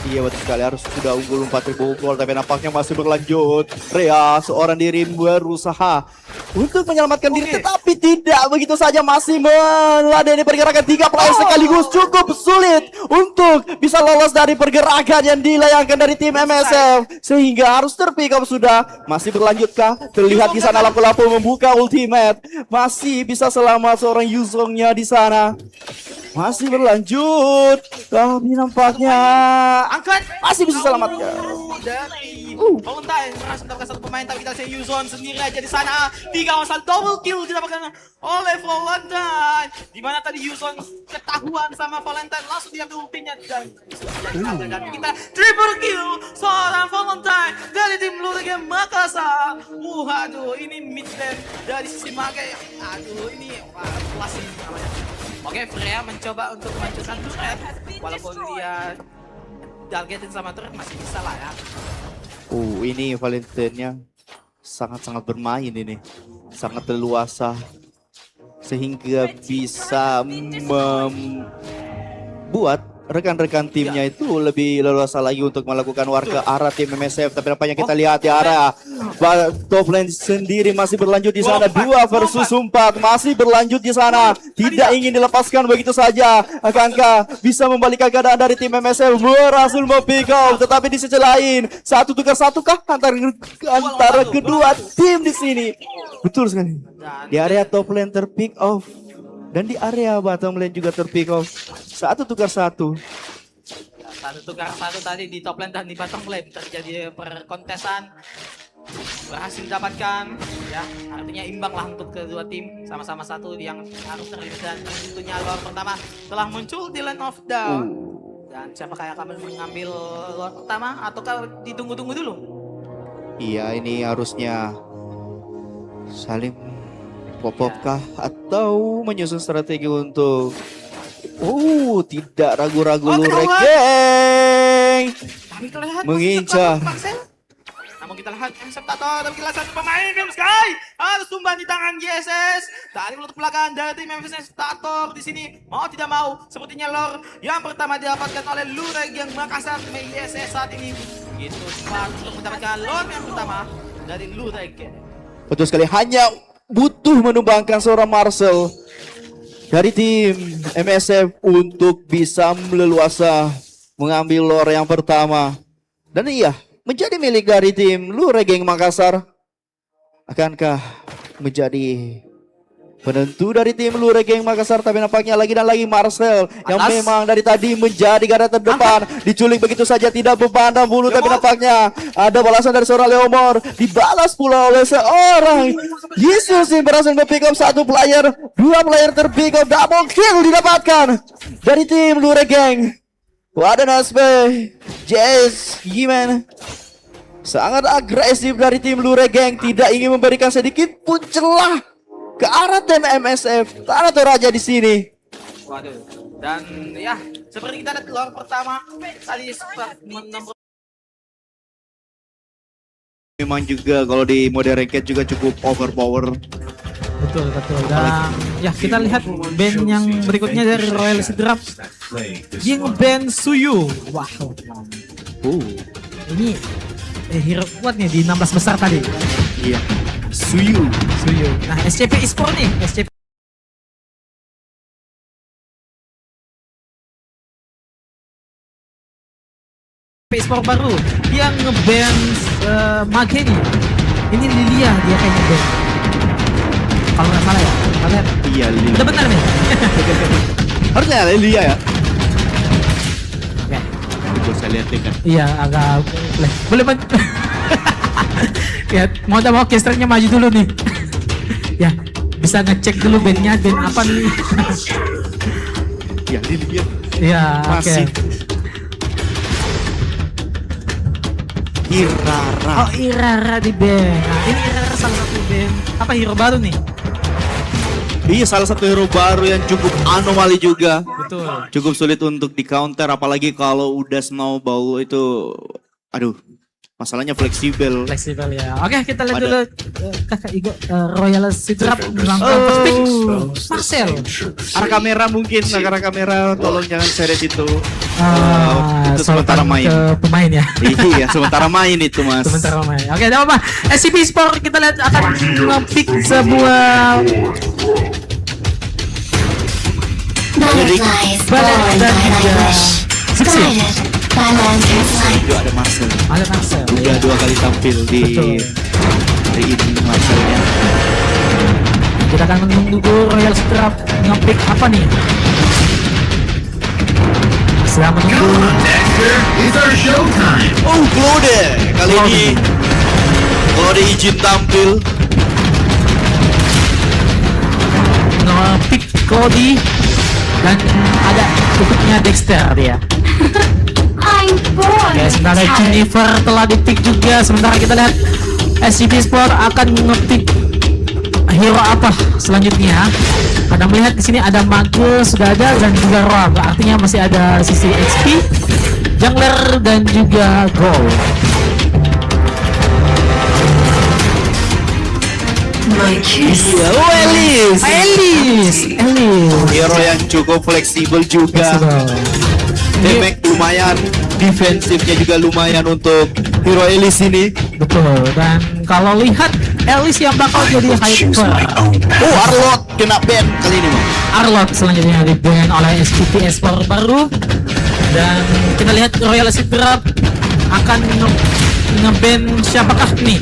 Iya betul sekali, harus sudah unggul 4.000 gol, tapi nampaknya masih berlanjut. Rea seorang diri berusaha untuk menyelamatkan diri, tetapi tidak begitu saja, masih meladeni pergerakan 3 player sekaligus. Cukup sulit untuk bisa lolos dari pergerakan yang dilayangkan dari tim MSF, sehingga harus terpick up sudah. Masih berlanjutkah? Terlihat di sana lampu-lampu membuka ultimate. Masih bisa selamat seorang Yusongnya di sana. Masih berlanjut, tapi nampaknya masih bisa selamatkan. Dari Valentine berhasil mendapatkan 1 pemain, tapi kita lihat Yuzon sendiri aja di sana. 3 masalah double kill didapatkan oleh Valentine. Dimana tadi Yuzon ketahuan sama Valentine, langsung diambil ultinya dan kita triple kill seorang Valentine dari tim Lurik Gang Makassar. Waduh, ini mid lane dari sisi Mage. Aduh, ini kelas ini namanya. Oke, Freya mencoba untuk menghancurkan turret, walaupun dia targetin sama turret masih bisa lah ya. Ini Valentine-nya sangat-sangat bermain ini, sangat leluasa, sehingga bisa membuat rekan-rekan timnya itu lebih leluasa lagi untuk melakukan war ke arah tim MSF. Tapi nampaknya kita lihat di arah top lane sendiri masih berlanjut di sana, 2 versus 4 masih berlanjut di sana, tidak ingin dilepaskan begitu saja. Akankah bisa membalikkan keadaan dari tim MSF? Berhasil mempick up, tetapi di sisi lain 1 tukar 1 kah antara kedua tim di sini? Betul sekali. Di area top lane terpick off dan di area bottom lane juga terpick off. 1 tukar 1. 1 tukar 1 tadi di top lane dan di bottom lane terjadi perkontesan, berhasil didapatkan ya, artinya imbang lah untuk kedua tim, sama-sama 1 yang harus terlibat. Dan tentunya lord pertama telah muncul di Land of Down. Dan siapakah yang akan mengambil lord pertama ataukah ditunggu-tunggu dulu? Iya, ini harusnya saling pop-up kah atau menyusun strategi untuk tidak ragu-ragu Lurik Gang mengincar. Namun kita lihat MSF Tato, tapi kita lihat 1 pemain Film Sky harus tumbang di tangan GSS dari mulut belakang dari tim MSF Tato. Di sini mau tidak mau sepertinya lore yang pertama didapatkan oleh Lurik Gang Makassar tim GSS saat ini. Gitu cepat untuk mendapatkan lore yang pertama dari Lurik Gang. Betul sekali, hanya butuh menumbangkan seorang Marcel dari tim MSF untuk bisa leluasa mengambil lore yang pertama. Dan iya, menjadi milik dari tim Lurik Gang Makassar. Akankah menjadi penentu dari tim Lurik Gang Makassar? Tapi nampaknya lagi dan lagi Marcel yang memang dari tadi menjadi garda terdepan, diculik begitu saja, tidak berpandang bulu. Tapi nampaknya ada balasan dari seorang Leomord, dibalas pula oleh seorang Yesus yang berhasil mempick up 1 player, 2 player terpick up, double kill didapatkan dari tim Lurik Gang. Wadah Nasbe, Jess, gimana? Sangat agresif dari tim Lurik Gang, tidak ingin memberikan sedikit pun celah ke arah tim MSF Tanah Toraja di sini. Waduh, dan ya seperti kita lihat lore pertama tadi sempat menempuh memang juga kalau di mode ranked juga cukup overpower. Betul. Dan ya kita lihat band yang berikutnya dari Royal Sidrap. Dia nge-ban Suyu. Wow. Ini hero kuat nih di 16 besar tadi. Iya. Suyu. Nah, SCP Esport nih, SCP Esport baru. Dia nge-ban Mageni. Ini Lilia dia kayak nge-ban. Kalau nggak salah ya, kalian? Iya, Lilia. Udah benar nih. Harusnya Lilia ya. Oke. Betul saya lihat kan. Iya, agak boleh ya, mau casternya maju dulu nih. Ya, bisa ngecek dulu bandnya, band apa nih? Ya, Lilia. Iya, oke. Irara. Oh, Irara di band. Nah, ini Irara salah satu band. Apa hero baru nih? Iya, salah satu hero baru yang cukup anomali juga. Betul. Cukup sulit untuk di counter, apalagi kalau udah snowball itu, aduh, masalahnya fleksibel. Ya. Oke, kita lihat dulu Kakak Igo Royal Sidrap melakukan first pick. Marcel. Arah kamera mungkin, arah kamera tolong jangan seret itu. Itu Sultan sementara main. Ke pemain ya. Iya, sementara main itu, Mas. Sementara main. Oke, tidak apa-apa. SCP Sport kita lihat akan nge-pick sebuah Balet dan juga Siksi. Juga ada Marcel. Ada Marcel. Udah 2 kali tampil di hari ini Marcelnya. Kita akan menunggu Royal Sidrap nge-pick apa nih? Sedang menunggu. Oh, Claude. Kali ini Claude izin tampil. Nge-pick Cody dan ada berikutnya Dexter dia. Oke, sementara Jennifer telah di-pick juga. Sementara kita lihat SCP Sport akan nge-pick hero apa selanjutnya. Anda melihat di sini ada Mage sudah ada dan juga Rob. Artinya masih ada sisi XP, Jungler dan juga Gold. Iya, Elis. Hero yang cukup fleksibel juga. Damage lumayan, defensifnya juga lumayan untuk hero Elis ini. Betul. Dan kalau lihat Elis yang bakal jadi hyper. Oh, Arlot kena ban kali ini. Arlot selanjutnya di ban oleh SCP Esport baru. Dan kita lihat Royal Sidrap akan nge-ban siapakah nih?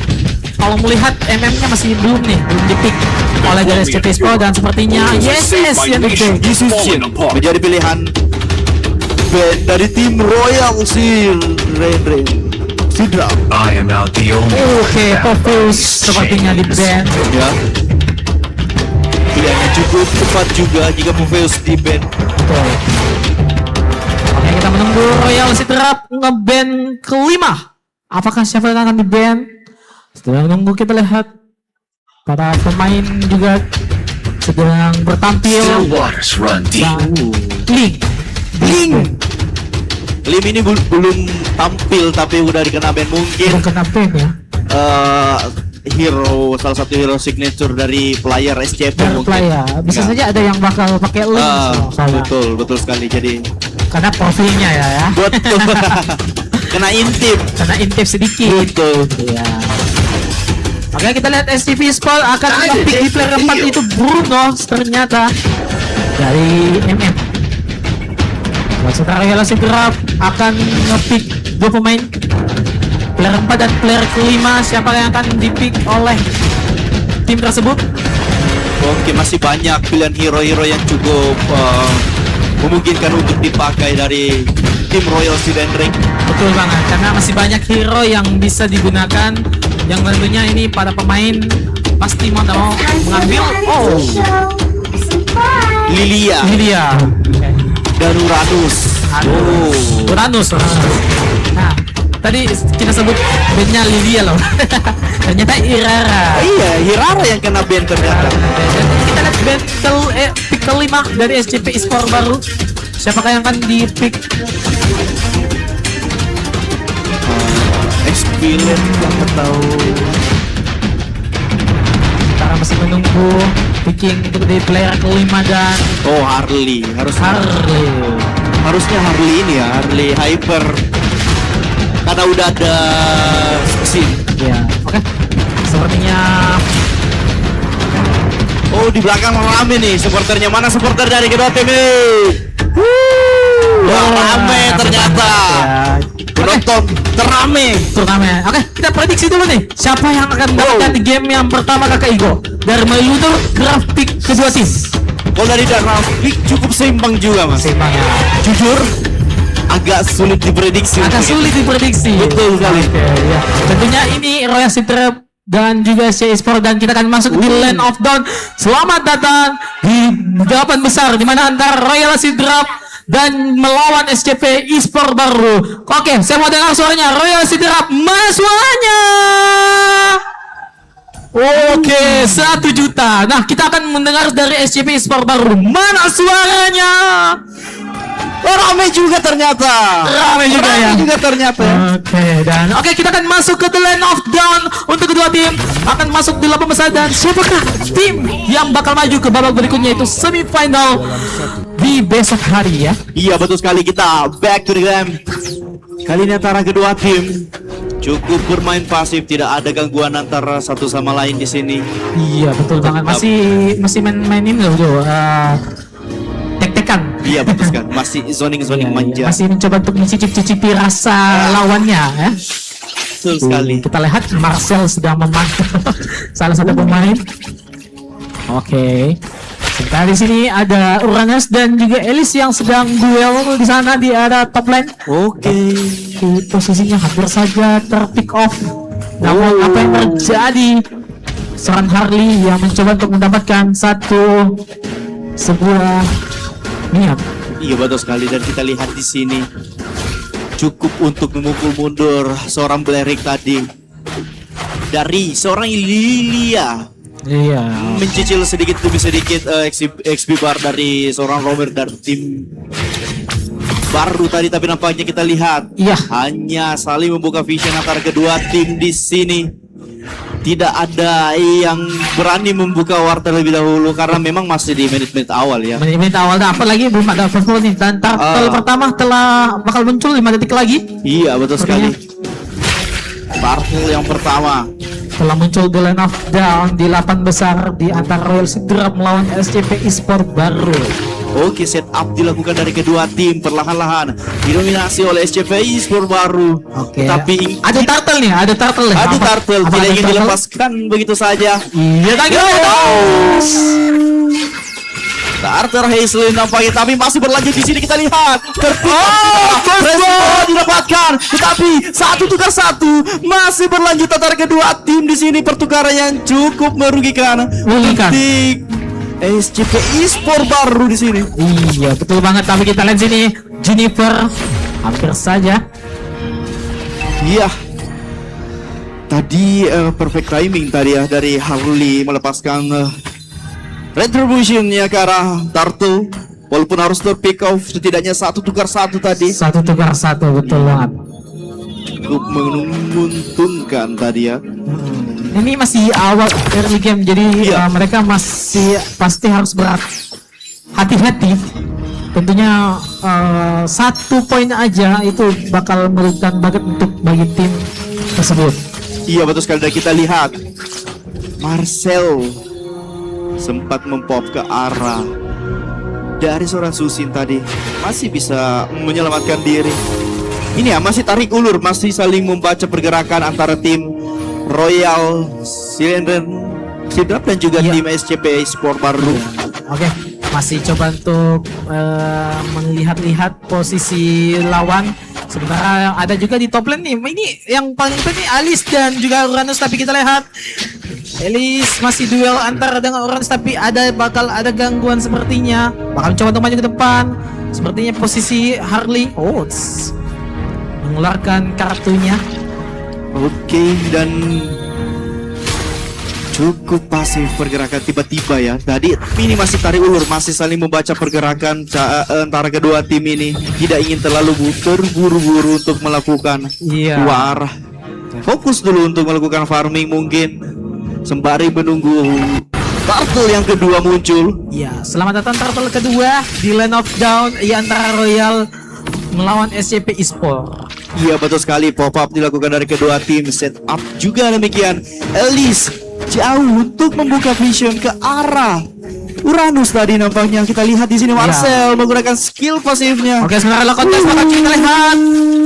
Kalau melihat MM-nya masih belum di-pick oleh dari SCP Sport dan sepertinya yes yang di-pick. Menjadi pilihan band dari tim Royal Sidrap. Oke, Popus sepertinya di-ban. Ya. Pilihannya cukup tepat juga jika Popus di-ban. Betul. Oke, kita menunggu Royal Sidrap nge-ban kelima. Apakah siapa yang akan di-ban? Setelah menunggu kita lihat para pemain juga sedang bertampil. Lim ini belum tampil tapi udah dikena ban mungkin. Kena ban ya. Salah satu hero signature dari player SCP mungkin. Player. Bisa saja ada yang bakal pakai Lim. Betul sekali. Jadi karena profilnya ya. Betul. Kena intip sedikit. Betul. Ya. Oke, kita lihat SCP Sport akan nge-pick di player 4 itu Bruno ternyata dari MM. Sementara Royal Sidrap akan nge-pick 2 pemain player 4 dan player kelima. Siapa yang akan di-pick oleh tim tersebut? Oke, masih banyak pilihan hero-hero yang cukup memungkinkan untuk dipakai dari tim Royal Sidrap. Betul banget, karena masih banyak hero yang bisa digunakan. Yang tentunya ini para pemain pasti mau mengambil. Oh, Lilia. Dan Uranus. Nah, tadi kita sebut bandnya Lilia loh. Ternyata Irara. Iya, Irara yang kena ban ternyata. Dan kita lihat band pick kelima dari SCP Esport baru. Siapakah yang akan di pick? Spilen yang tahu. Kita masih menunggu picking untuk di player kelima dan Harley Harusnya Harley ini ya, Harley Hyper. Karena udah ada scene. Ya, oke. Sepertinya di belakang rame nih supporternya. Mana supporter dari kedua tim ini? Rame ternyata. Penonton terame. Oke, kita prediksi dulu nih. Siapa yang akan mendapatkan di game yang pertama Kakak Igo? Dari meludur grafik kedua tim. Kalau dari grafik cukup seimbang juga mas. Seimbang ya. Jujur agak sulit diprediksi. Betul sekali. Ya. Tentunya ini Royal Citra dan juga C-Sport, dan kita akan masuk di Land of Dawn. Selamat datang di 8 besar di mana antara Royal Citra dan melawan SCP e-sport baru. Oke, saya mau dengar suaranya. Royal Citra, mana suaranya? Oke, 1 juta. Nah, kita akan mendengar dari SCP e-sport baru. Mana suaranya? Rame juga ternyata. Rame juga ternyata. Oke, kita akan masuk ke The Land of Dawn. Untuk kedua tim akan masuk di 8 besar, dan siapakah tim yang bakal maju ke babak berikutnya, itu semifinal di besok hari ya. Iya betul sekali, kita back to the game. Kali ini antara kedua tim cukup bermain pasif, tidak ada gangguan antara satu sama lain di sini. Iya betul banget, masih mainin loh tek-tekan. Iya betul sekali, masih zoning manja. Masih mencoba untuk mencicip-cicipi rasa lawannya ya. Betul sekali. Kita lihat Marcel sedang memantau salah satu pemain. Oke. Sebentar, di sini ada Uranus dan juga Elise yang sedang duel di sana di area top lane. Oke. Posisinya hampir saja terpick off. Namun apa yang terjadi? Seorang Harley yang mencoba untuk mendapatkan sebuah niat. Iya betul sekali, dan kita lihat di sini cukup untuk memukul mundur seorang Blerick tadi dari seorang Lilia. Iya. Mencicil sedikit demi sedikit XP bar dari seorang Romer dari tim baru tadi, tapi nampaknya kita lihat hanya saling membuka vision antara kedua tim di sini. Tidak ada yang berani membuka war terlebih dahulu karena memang masih di menit-menit awal ya. Menit-menit awal, apalagi belum ada first blood nih, dan turtle pertama telah bakal muncul 5 detik lagi. Iya betul sekali. Turtle yang pertama telah muncul di Land of Dawn di 8 besar di antara Royal Citra melawan SCP e-sport baru. Oke, setup dilakukan dari kedua tim perlahan-lahan, didominasi oleh SCP e-sport baru. Oke. Tapi ada turtle nih, ada turtle. Tidak ingin dilepaskan begitu saja. Iya, Turtle Hazelin nampaknya, tapi masih berlanjut di sini. Kita lihat didapatkan, tetapi 1 tukar 1 masih berlanjut antara kedua tim di sini. Pertukaran yang cukup merugikan. SCP e-sport baru di sini. Iya betul banget, tapi kita lihat sini Jennifer hampir saja. Iya. Tadi perfect timing tadi ya dari Harley melepaskan Retribution ya ke arah Turtle. Walaupun harus terpick off, setidaknya 1 tukar 1 tadi. 1 tukar 1 betul banget. Cukup menguntungkan tadi ya. Ini masih awal early game, jadi mereka masih pasti harus hati-hati. Tentunya 1 poin aja itu bakal merugikan banget untuk bagi tim tersebut. Iya betul sekali, dan kita lihat Marcel sempat mempop ke arah dari seorang Susin tadi, masih bisa menyelamatkan diri. Ini ya masih tarik ulur, masih saling membaca pergerakan antara tim Royal Sidrap dan juga tim SCP e-sport baru. Oke, masih coba untuk melihat-lihat posisi lawan. Sementara ada juga di top lane nih. Ini yang paling penting Alice dan juga Uranus, tapi kita lihat Alice masih duel antara dengan Uranus, tapi bakal ada gangguan sepertinya. Bakal coba untuk maju ke depan. Sepertinya posisi Harley mengeluarkan kartunya. Oke, dan cukup pasif pergerakan tiba-tiba ya. Tadi ini masih tarik ulur, masih saling membaca pergerakan antara kedua tim ini. Tidak ingin terlalu terburu-buru untuk melakukan dua arah. fokus dulu untuk melakukan farming mungkin sembari menunggu turtle yang kedua muncul. Ya, selamat datang turtle kedua di Land of Dawn antara Royal melawan SCP Esport. Iya betul sekali, pop up dilakukan dari kedua tim, set up juga demikian. Elise jauh untuk membuka vision ke arah Uranus tadi nampaknya kita lihat di sini Marcel menggunakan skill pasifnya. Oke, sebenarnya kontes akan kita lihat.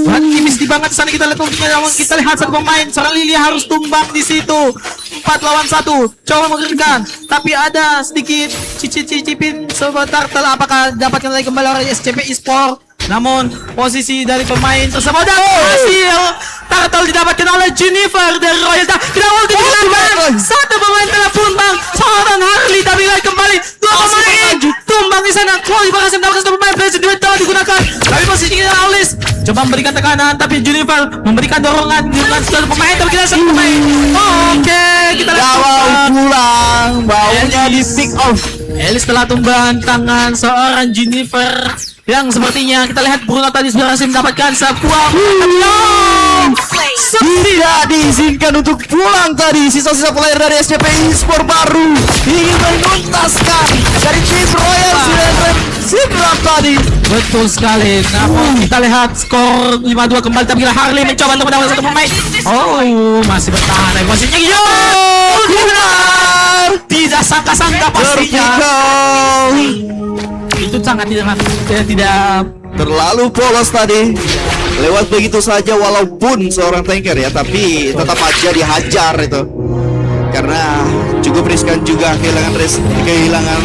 Optimis di banget sana kita lihat kita lihat satu pemain seorang Lilia harus tumbang di situ. 4 lawan 1. Coba mengerikan, tapi ada sedikit cicipin sebentar apakah dapatkan lagi kembali oleh SCP Esport. Namun posisi dari pemain tersebut dan hasil turtle didapatkan oleh Jennifer dari Royal. Tidak mau digunakan. Satu pemain telah tumbang. Seorang Harley tapi lagi kembali. Dua pemain tumbang di sana. Chloe berhasil mendapatkan satu pemain. Blazing Duet telah digunakan. Tapi posisi kita Alice coba memberikan tekanan, tapi Jennifer memberikan dorongan dengan satu pemain. Tapi kita satu pemain. Oke, kita lihat pulang. Baunya di pick off. Alice telah tumbang tangan seorang Jennifer yang sepertinya kita lihat Bruno tadi sudah berhasil mendapatkan sebuah tidak diizinkan untuk pulang tadi. Sisa-sisa player dari SCP Esport baru ingin menuntaskan dari tim Royal Sidrap tadi. Betul sekali. Namun kita lihat skor 5-2 kembali, tapi Harley mencoba untuk mendapatkan satu pemain. Oh, masih bertahan dari posisinya. Benar. Tidak sangka-sangka pastinya. Itu sangat tidak terlalu polos tadi, lewat begitu saja walaupun seorang tanker ya, tapi tetap aja dihajar itu karena cukup riskan juga kehilangan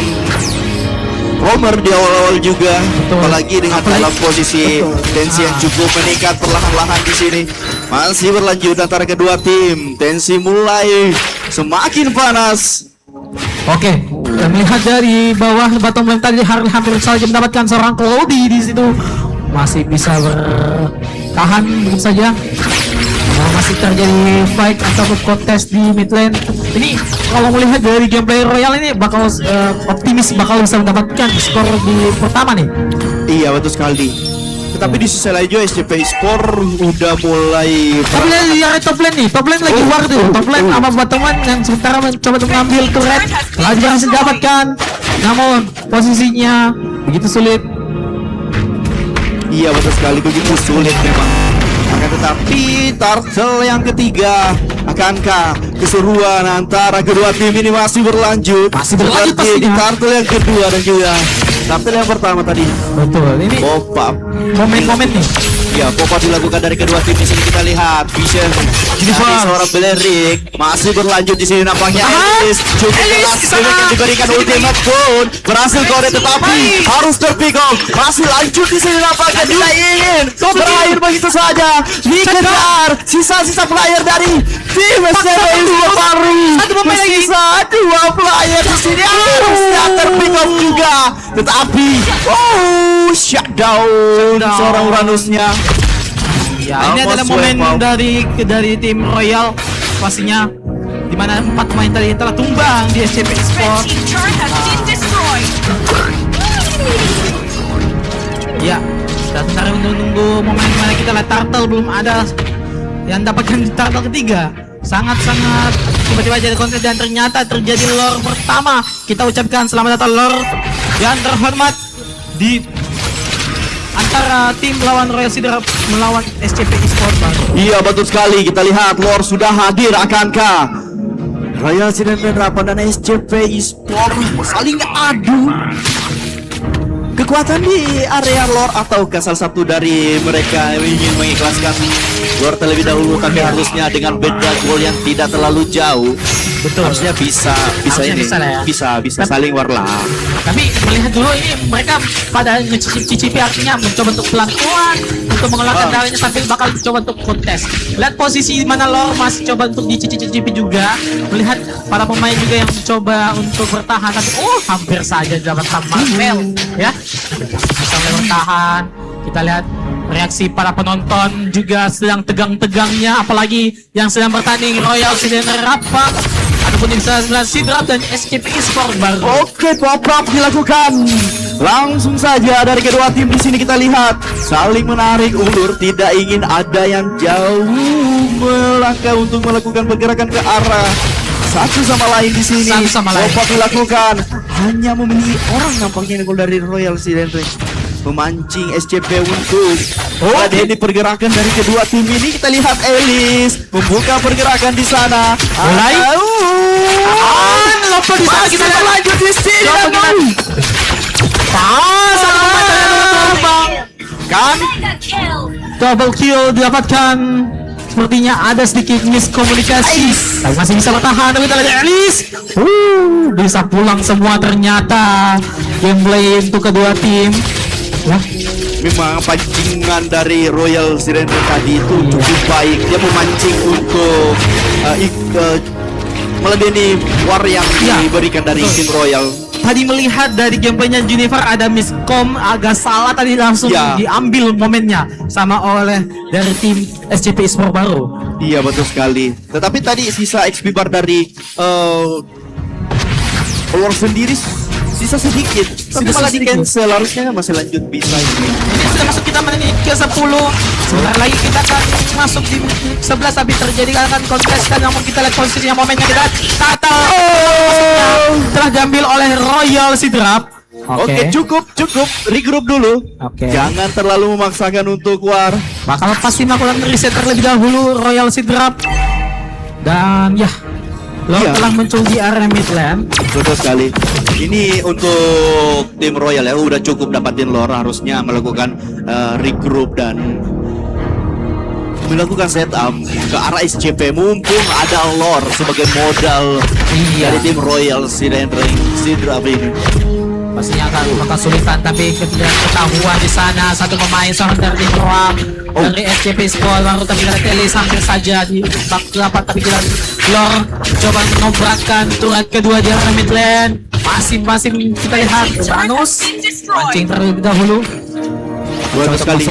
Homer di awal-awal juga. Apalagi dengan dalam posisi tensi yang cukup meningkat perlahan-lahan di sini. Masih berlanjut antara kedua tim, tensi mulai semakin panas. Oke, melihat dari bawah bottom lane tadi Harley hampir saja mendapatkan seorang Cloudy di situ. Masih bisa bertahan begitu saja. Masih terjadi fight atau kontes di mid lane. Ini kalau melihat dari gameplay Royal ini bakal optimis bakal bisa mendapatkan skor di pertama nih. Iya betul sekali. Tetapi di sisi lain juga SCP Esport udah mulai. Tapi lihat top lane nih, top lane lagi war tuh. Top lane sama bottom lane yang sementara mencoba untuk mengambil turret, telah berhasil didapatkan. Namun posisinya begitu sulit. Iya betul sekali, begitu sulit memang. Akan tetapi turtle yang ketiga, akankah keseruan antara kedua tim ini masih berlanjut? Masih berlanjut seperti di turtle yang kedua dan juga turtle yang pertama tadi. Betul, ini pop up momen-momen nih. Ya, pop up dilakukan dari kedua tim di sini kita lihat. Vision dari seorang Belerik masih berlanjut di sini nampaknya. Elise cukup keras yang diberikan ultimate pun berhasil kode, tetapi harus terpick off. Masih lanjut di sini nampaknya, tidak ingin berakhir begitu saja. Dikejar sisa-sisa player dari tim SCP Esport baru. Sisa 2 player di sini harusnya terpick off juga, tetapi shutdown seorang Uranusnya. Ya, ini adalah momen dari tim Royal pastinya, di mana 4 pemain tadi telah tumbang di SCP Esport. Ya, kita sebentar menunggu momen dimana kita lihat turtle belum ada yang dapatkan turtle ketiga. Sangat-sangat tiba-tiba jadi kontes dan ternyata terjadi lore pertama. Kita ucapkan selamat datang lore yang terhormat di antara tim lawan Royal Sidrap melawan SCP Esport. Iya betul sekali, kita lihat lore sudah hadir. Akankah Royal Sidrap dan SCP Esport saling adu kekuatan di area lore, ataukah salah satu dari mereka ingin mengikhlaskan lore terlebih dahulu, tapi harusnya dengan beda gol yang tidak terlalu jauh. Betul. Harusnya bisa saling war lah. Tapi melihat dulu ini mereka pada mencicipi, artinya mencoba untuk pelan-pelan untuk mengeluarkan darahnya sambil bakal coba untuk kontes. Lihat posisi di mana Lore masih coba untuk dicicipi juga. Melihat para pemain juga yang mencoba untuk bertahan, tapi hampir saja dapat Marvel ya. Bisa bertahan. Kita lihat reaksi para penonton juga sedang tegang-tegangnya, apalagi yang sedang bertanding Royal Sidrap ataupun di sebelah Sidrap dan SCP Esport baru. Oke, pop up dilakukan. Langsung saja dari kedua tim di sini kita lihat saling menarik ulur, tidak ingin ada yang jauh melangkah untuk melakukan pergerakan ke arah satu sama lain di sini. Satu sama lain. Lompat dilakukan, hanya memilih orang nampaknya gol dari Royal Sirenreng. Memancing SCP untuk di pergerakan dari kedua tim ini. Kita lihat Elis membuka pergerakan di sana. Mulai. Lompat di sana, kita lanjut di sini. Kan double kill didapatkan. Sepertinya ada sedikit miskomunikasi. Tapi masih bisa bertahan. Tapi kita lihat Elis bisa pulang semua ternyata. Gameplay untuk kedua tim. Wah, memang pancingan dari Royal Sirenreng tadi itu cukup baik. Dia memancing untuk meladeni war yang diberikan dari tim Royal. Tadi melihat dari gameplaynya Junifer ada miskom agak salah tadi, langsung diambil momennya sama oleh dari tim SCP Esport baru. Iya betul sekali. Tetapi tadi sisa XP bar dari War sendiri sisa sedikit. Tapi malah di cancel, harusnya masih lanjut bisa ini. Sudah masuk kita menit ke 10. Sebentar lagi kita akan masuk di 11 tapi terjadi akan kontestan. Namun kita lihat posisinya, momennya kita tata telah diambil oleh Royal Sidrap. Oke, cukup regroup dulu. Jangan terlalu memaksakan untuk war. Bakal pasti melakukan reset terlebih dahulu Royal Sidrap. Dan ya, Lord telah muncul di area Midland. Betul sekali. Ini untuk tim Royal ya, udah cukup dapatin Lord, harusnya melakukan regroup dan melakukan setup ke arah SCP. Mumpung ada Lord sebagai modal dari tim Royal Sirenreng Sidrap ini. Pastinya akan kesulitan, tapi ketahuan di sana satu pemain seorang dari tim Roam dari SCP Sport baru, tapi kita Telis hampir saja di bak 8, tapi kita Lord coba menobrakkan turret kedua di area Midland. Masing-masing kita lihat Manus mancing terlebih dahulu. Bagus sekali.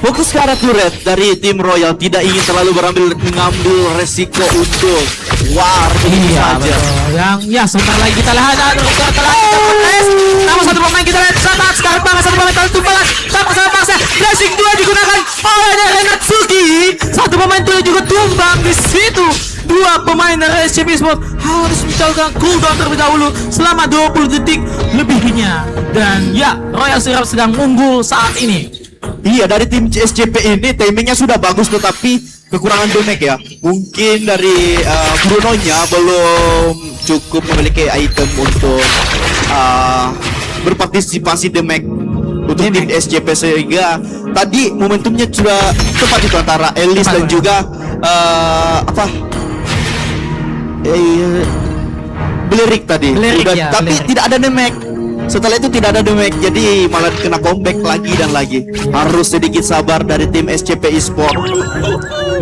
Fokus ke arah turret dari tim Royal, tidak ingin terlalu mengambil resiko untuk war saja. Yang sebentar lagi kita lihat ada namun satu pemain kita lihat sangat sekarang banget, satu pemain kalau tumbalan sama paksa flashing 2 digunakan oleh Renatsuki. Satu pemain itu juga tumbang di situ. Dua pemain dari SCP Sport harus mencoba cooldown terlebih dahulu selama 20 detik lebihnya. Dan ya, Royal Sidrap sedang unggul saat ini. Iya, dari tim SCP ini timingnya sudah bagus, tetapi kekurangan damage ya. Mungkin dari Bruno-nya belum cukup memiliki item untuk berpartisipasi damage untuk tim SCP, sehingga tadi momentumnya sudah tepat itu antara Elis dan juga Belirik tadi. Tapi tidak ada damage. Setelah itu tidak ada damage, jadi malah kena comeback lagi dan lagi. Harus sedikit sabar dari tim SCP Esport.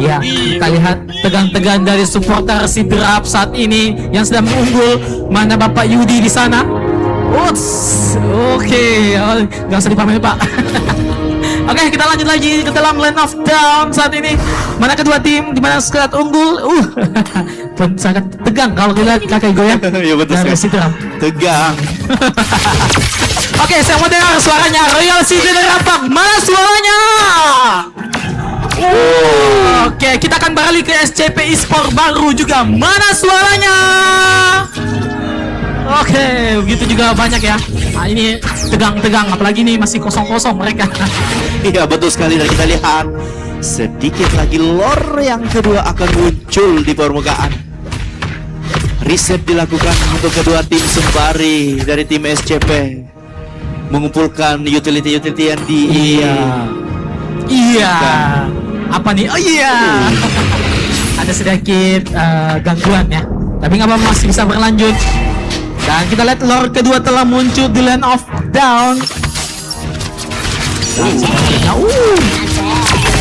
Ya, kita lihat tegang-tegang dari supporter Sidrap saat ini yang sedang unggul. Mana Bapak Yudi di sana? Oke, nggak usah dipamerin Pak. Oke, kita lanjut lagi ke dalam Land of Down saat ini. Mana kedua tim, di mana sekalian unggul. Sangat tegang kalau kita lihat kakek goyang. Iya betul sekali. Tegang. Oke, saya mau dengar suaranya Royal Sidrap. Mana suaranya? Oke, kita akan beralih ke SCP Esport baru juga. Mana suaranya? Oke, begitu juga banyak ya. Nah, ini tegang-tegang, apalagi ini masih kosong-kosong mereka. Iya betul sekali, dan kita lihat sedikit lagi lore yang kedua akan muncul di permukaan. Riset dilakukan untuk kedua tim sembari dari tim SCP mengumpulkan utility-utility yang di apa nih? Oh iya. Ada sedikit gangguan ya, tapi nggak apa-apa, masih bisa berlanjut. Dan kita lihat lore kedua telah muncul di Land of Down.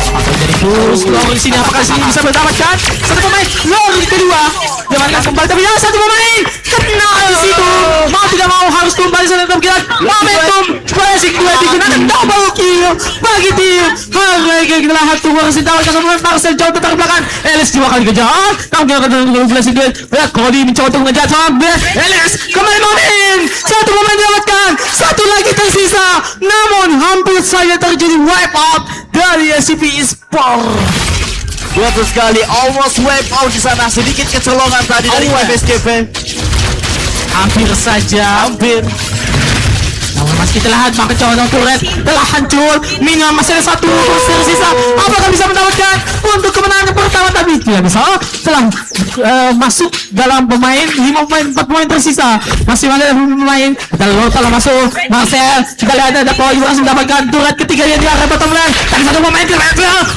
Akan jadi push lore di sini, apakah di sini bisa mendapatkan satu pemain lore kedua? Diamankan kembali, tapi ya satu pemain kena di situ. Mau tidak mau harus kembali sana, tetap kita momentum flashing 2 digunakan double kill bagi tim. Mereka kita lihat tunggu kasih tahu ke pemain Marcel jauh tetap belakang. Elis 2 kali kejar. Kamu kita akan tunggu flashing 2. Lihat Cody mencoba untuk mengejar sampai Elis kembali momen. Satu pemain didapatkan, satu lagi tersisa. Namun hampir saja terjadi wipe out dari SCP Esport. Betul sekali, almost wipe out di sana. Sedikit kecolongan tadi dari tim SCP. Hampir saja. Hampir. Namun masih kita lihat maka coba turret telah hancur. Mina masih ada satu tersisa. Apakah bisa mendapatkan untuk kemenangan pertama? Tapi tidak bisa. Setelah masuk dalam pemain 5 pemain 4 pemain tersisa. Masih ada pemain. Kita lihat telah masuk. Marcel kita lihat ada Paul juga mendapatkan turret ketiga yang di arah bottom lane. Tapi satu pemain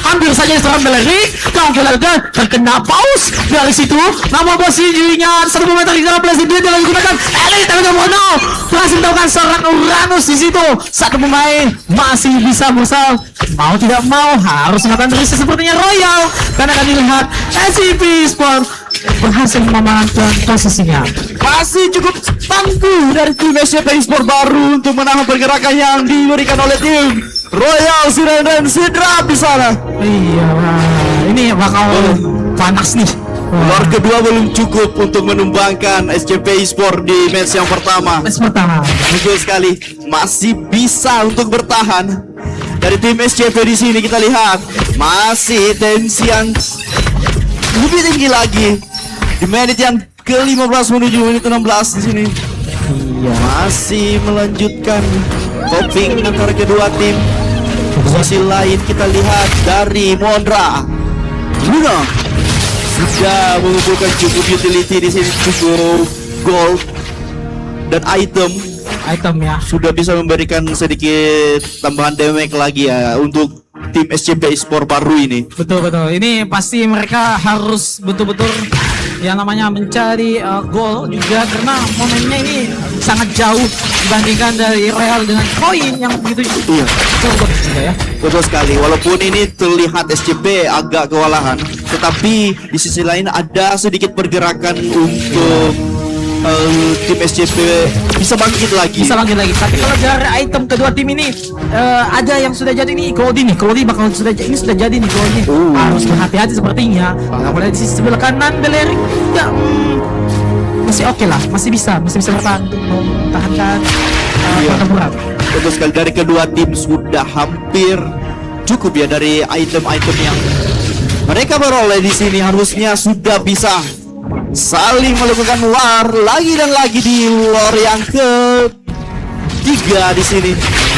hampir saja diserang Bellerik. Kau kelihatan terkena pause dari situ. Namun posisinya satu pemain terkena plastik dia lagi gunakan. Elit tapi tidak mau. Berhasil mendapatkan seorang Uranus di situ. Satu pemain masih bisa berusaha. Mau tidak mau harus mengatakan riset sepertinya Royal. Karena akan dilihat SCP Sport berhasil memenangkan posisinya. Masih cukup tangguh dari tim SCP Sport baru untuk menahan pergerakan yang diberikan oleh tim Royal Siren dan Sidrap di sana. Iya, ini bakal panas nih. Lord kedua belum cukup untuk menumbangkan SCP Sport di match yang pertama. Betul sekali, masih bisa untuk bertahan. Dari tim SCP di sini kita lihat masih tensi yang lebih tinggi lagi di menit yang ke-15 menuju menit 16 di sini. Iya. Masih melanjutkan topping antara kedua tim. Posisi lain kita lihat dari Mondra. Luna sudah mengumpulkan cukup utility di sini, cukup gold dan item ya. Sudah bisa memberikan sedikit tambahan damage lagi ya untuk tim SCP Sport baru ini. Betul. Ini pasti mereka harus betul-betul yang namanya mencari gol juga karena momennya ini sangat jauh dibandingkan dari Royal dengan koin yang begitu. Iya. Juga ya. Betul sekali. Walaupun ini terlihat SCP agak kewalahan, tetapi di sisi lain ada sedikit pergerakan untuk tim SCP bisa bangkit lagi. Tapi kalau dari item kedua tim ini ada yang sudah jadi nih Cody bakal sudah jadi nih Cody. Harus berhati-hati sepertinya. Kalau dari sisi sebelah kanan Bellerik ya masih oke lah, masih bisa bertahan untuk mempertahankan pertempuran. Betul sekali, dari kedua tim sudah hampir cukup ya dari item-item yang mereka beroleh di sini. Harusnya sudah bisa saling melakukan war lagi dan lagi di lore yang ketiga di sini.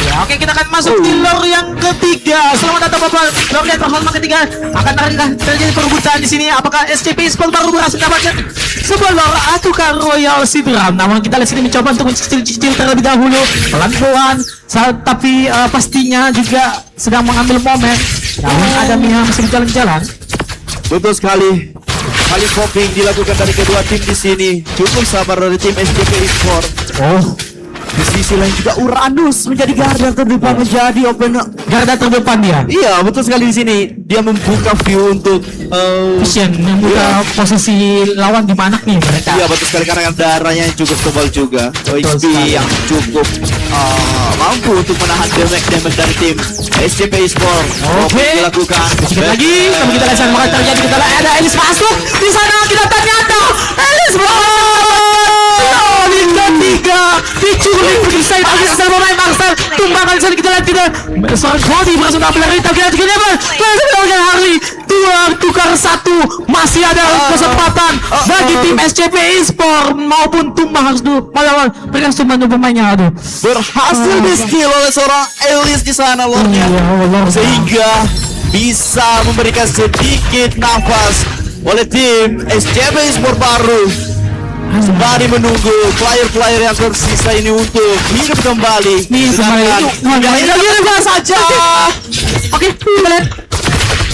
Ya, oke, kita akan masuk di lore yang ketiga. Selamat datang Bapak. Lore yang terhormat ketiga akan terjadi perebutan di sini. Apakah SCP Sport baru berhasil mendapatkan sebuah lore ataukah Royal Sidrap? Namun kita lihat sini mencoba untuk mencicil terlebih dahulu pelan-pelan. Tapi pastinya juga sedang mengambil momen. Namun ada Mia masih berjalan-jalan. Betul sekali. Kali popping dilakukan dari kedua tim di sini. Cukup sabar dari tim SCP Sport. Di sisi lain juga Uranus menjadi garda terdepan, menjadi garda terdepan dia. Iya, betul sekali di sini. Dia membuka view untuk Vision membuka posisi lawan di mana nih mereka. Iya, betul sekali karena darahnya yang cukup tebal juga. HP yang cukup mampu untuk menahan damage dari tim SCP Sport. Oke. Dilakukan. Sedikit lagi, tapi kita lihat apa terjadi. Kita lihat ada Elis masuk di sana. Kita ternyata Elis ketiga diculik bersama Marcel pemain Marcel tumbangkan sana. Kita lihat seorang Cody berhasil mengambil dari tapi kita lihat Harley tukar satu. Masih ada kesempatan bagi tim SCP Sport maupun tumbang harus dulu melawan mereka tumbang pemainnya. Berhasil di skill oleh seorang Elis di sana lornya, sehingga bisa memberikan sedikit nafas oleh tim SCP Sport baru. Sembari menunggu player-player yang tersisa ini untuk hidup kembali. Ini saja. Oke, kita lihat.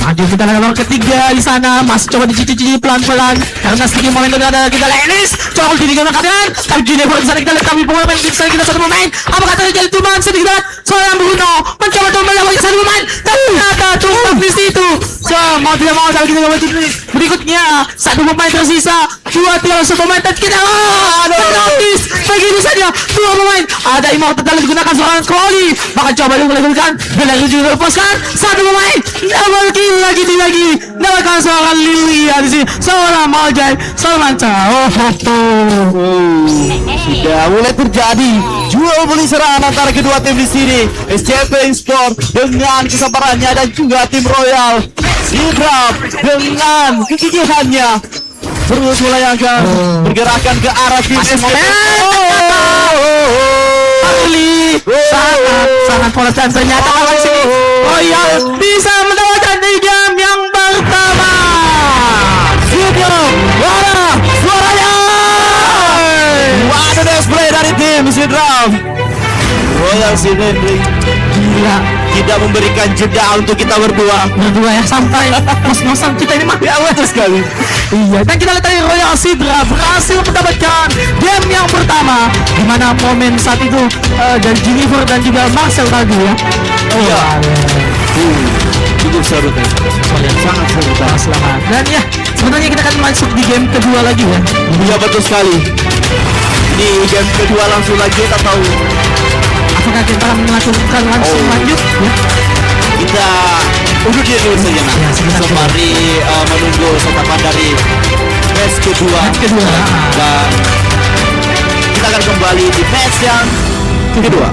Maju kita lewat ketiga di sana, masih coba dicuci pelan-pelan karena sedikit momentum ada. Kita lihat Elis coba digunakan keadaan, tapi Jennifer di sana kita lihat kami pemain di sana kita satu pemain. Apakah terjadi tumbang sedikit seorang Bruno mencoba melawan satu pemain, ternyata tumbang di situ. So mau tidak mau kita coba berikutnya satu pemain tersisa, dua pemain dan kita notice begitu saja dua pemain. Ada Immortal telah digunakan seorang Crowley, maka coba dilakukan Bellerik juga lepaskan satu pemain. Double kill lagi dapatkan seorang Lilia di sini, seorang Maljai, seorang sudah mulai terjadi jual beli serangan antara kedua tim di sini. SCP Sport dengan kesabarannya dan juga tim Royal Sidrap dengan kegigihannya terus melayangkan pergerakan ke arah tim sangat polos dan ternyata lawan sini Royal bisa mendapatkan di game yang pertama. Sidrap, suaranya. What a display dari tim Sidrap. Royal Sinendri Gila, tidak memberikan jeda untuk kita berdua ya sampai ngos-ngosan kita ini mah. Ya betul sekali. Iya, dan kita lihat tadi Royal Sidra berhasil mendapatkan game yang pertama, di mana momen saat itu dari Jennifer dan juga Marcel tadi ya. Iya. Cukup seru kan. Sangat seru. Selamat. Dan ya, sebenarnya kita akan masuk di game kedua lagi ya. Iya betul sekali. Di game kedua langsung lanjut atau apakah kita akan melakukan langsung lanjut ya? Kita undur diri dulu saja nak. Sembari menunggu setapan dari match kedua. Dan kita akan kembali di match yang kedua.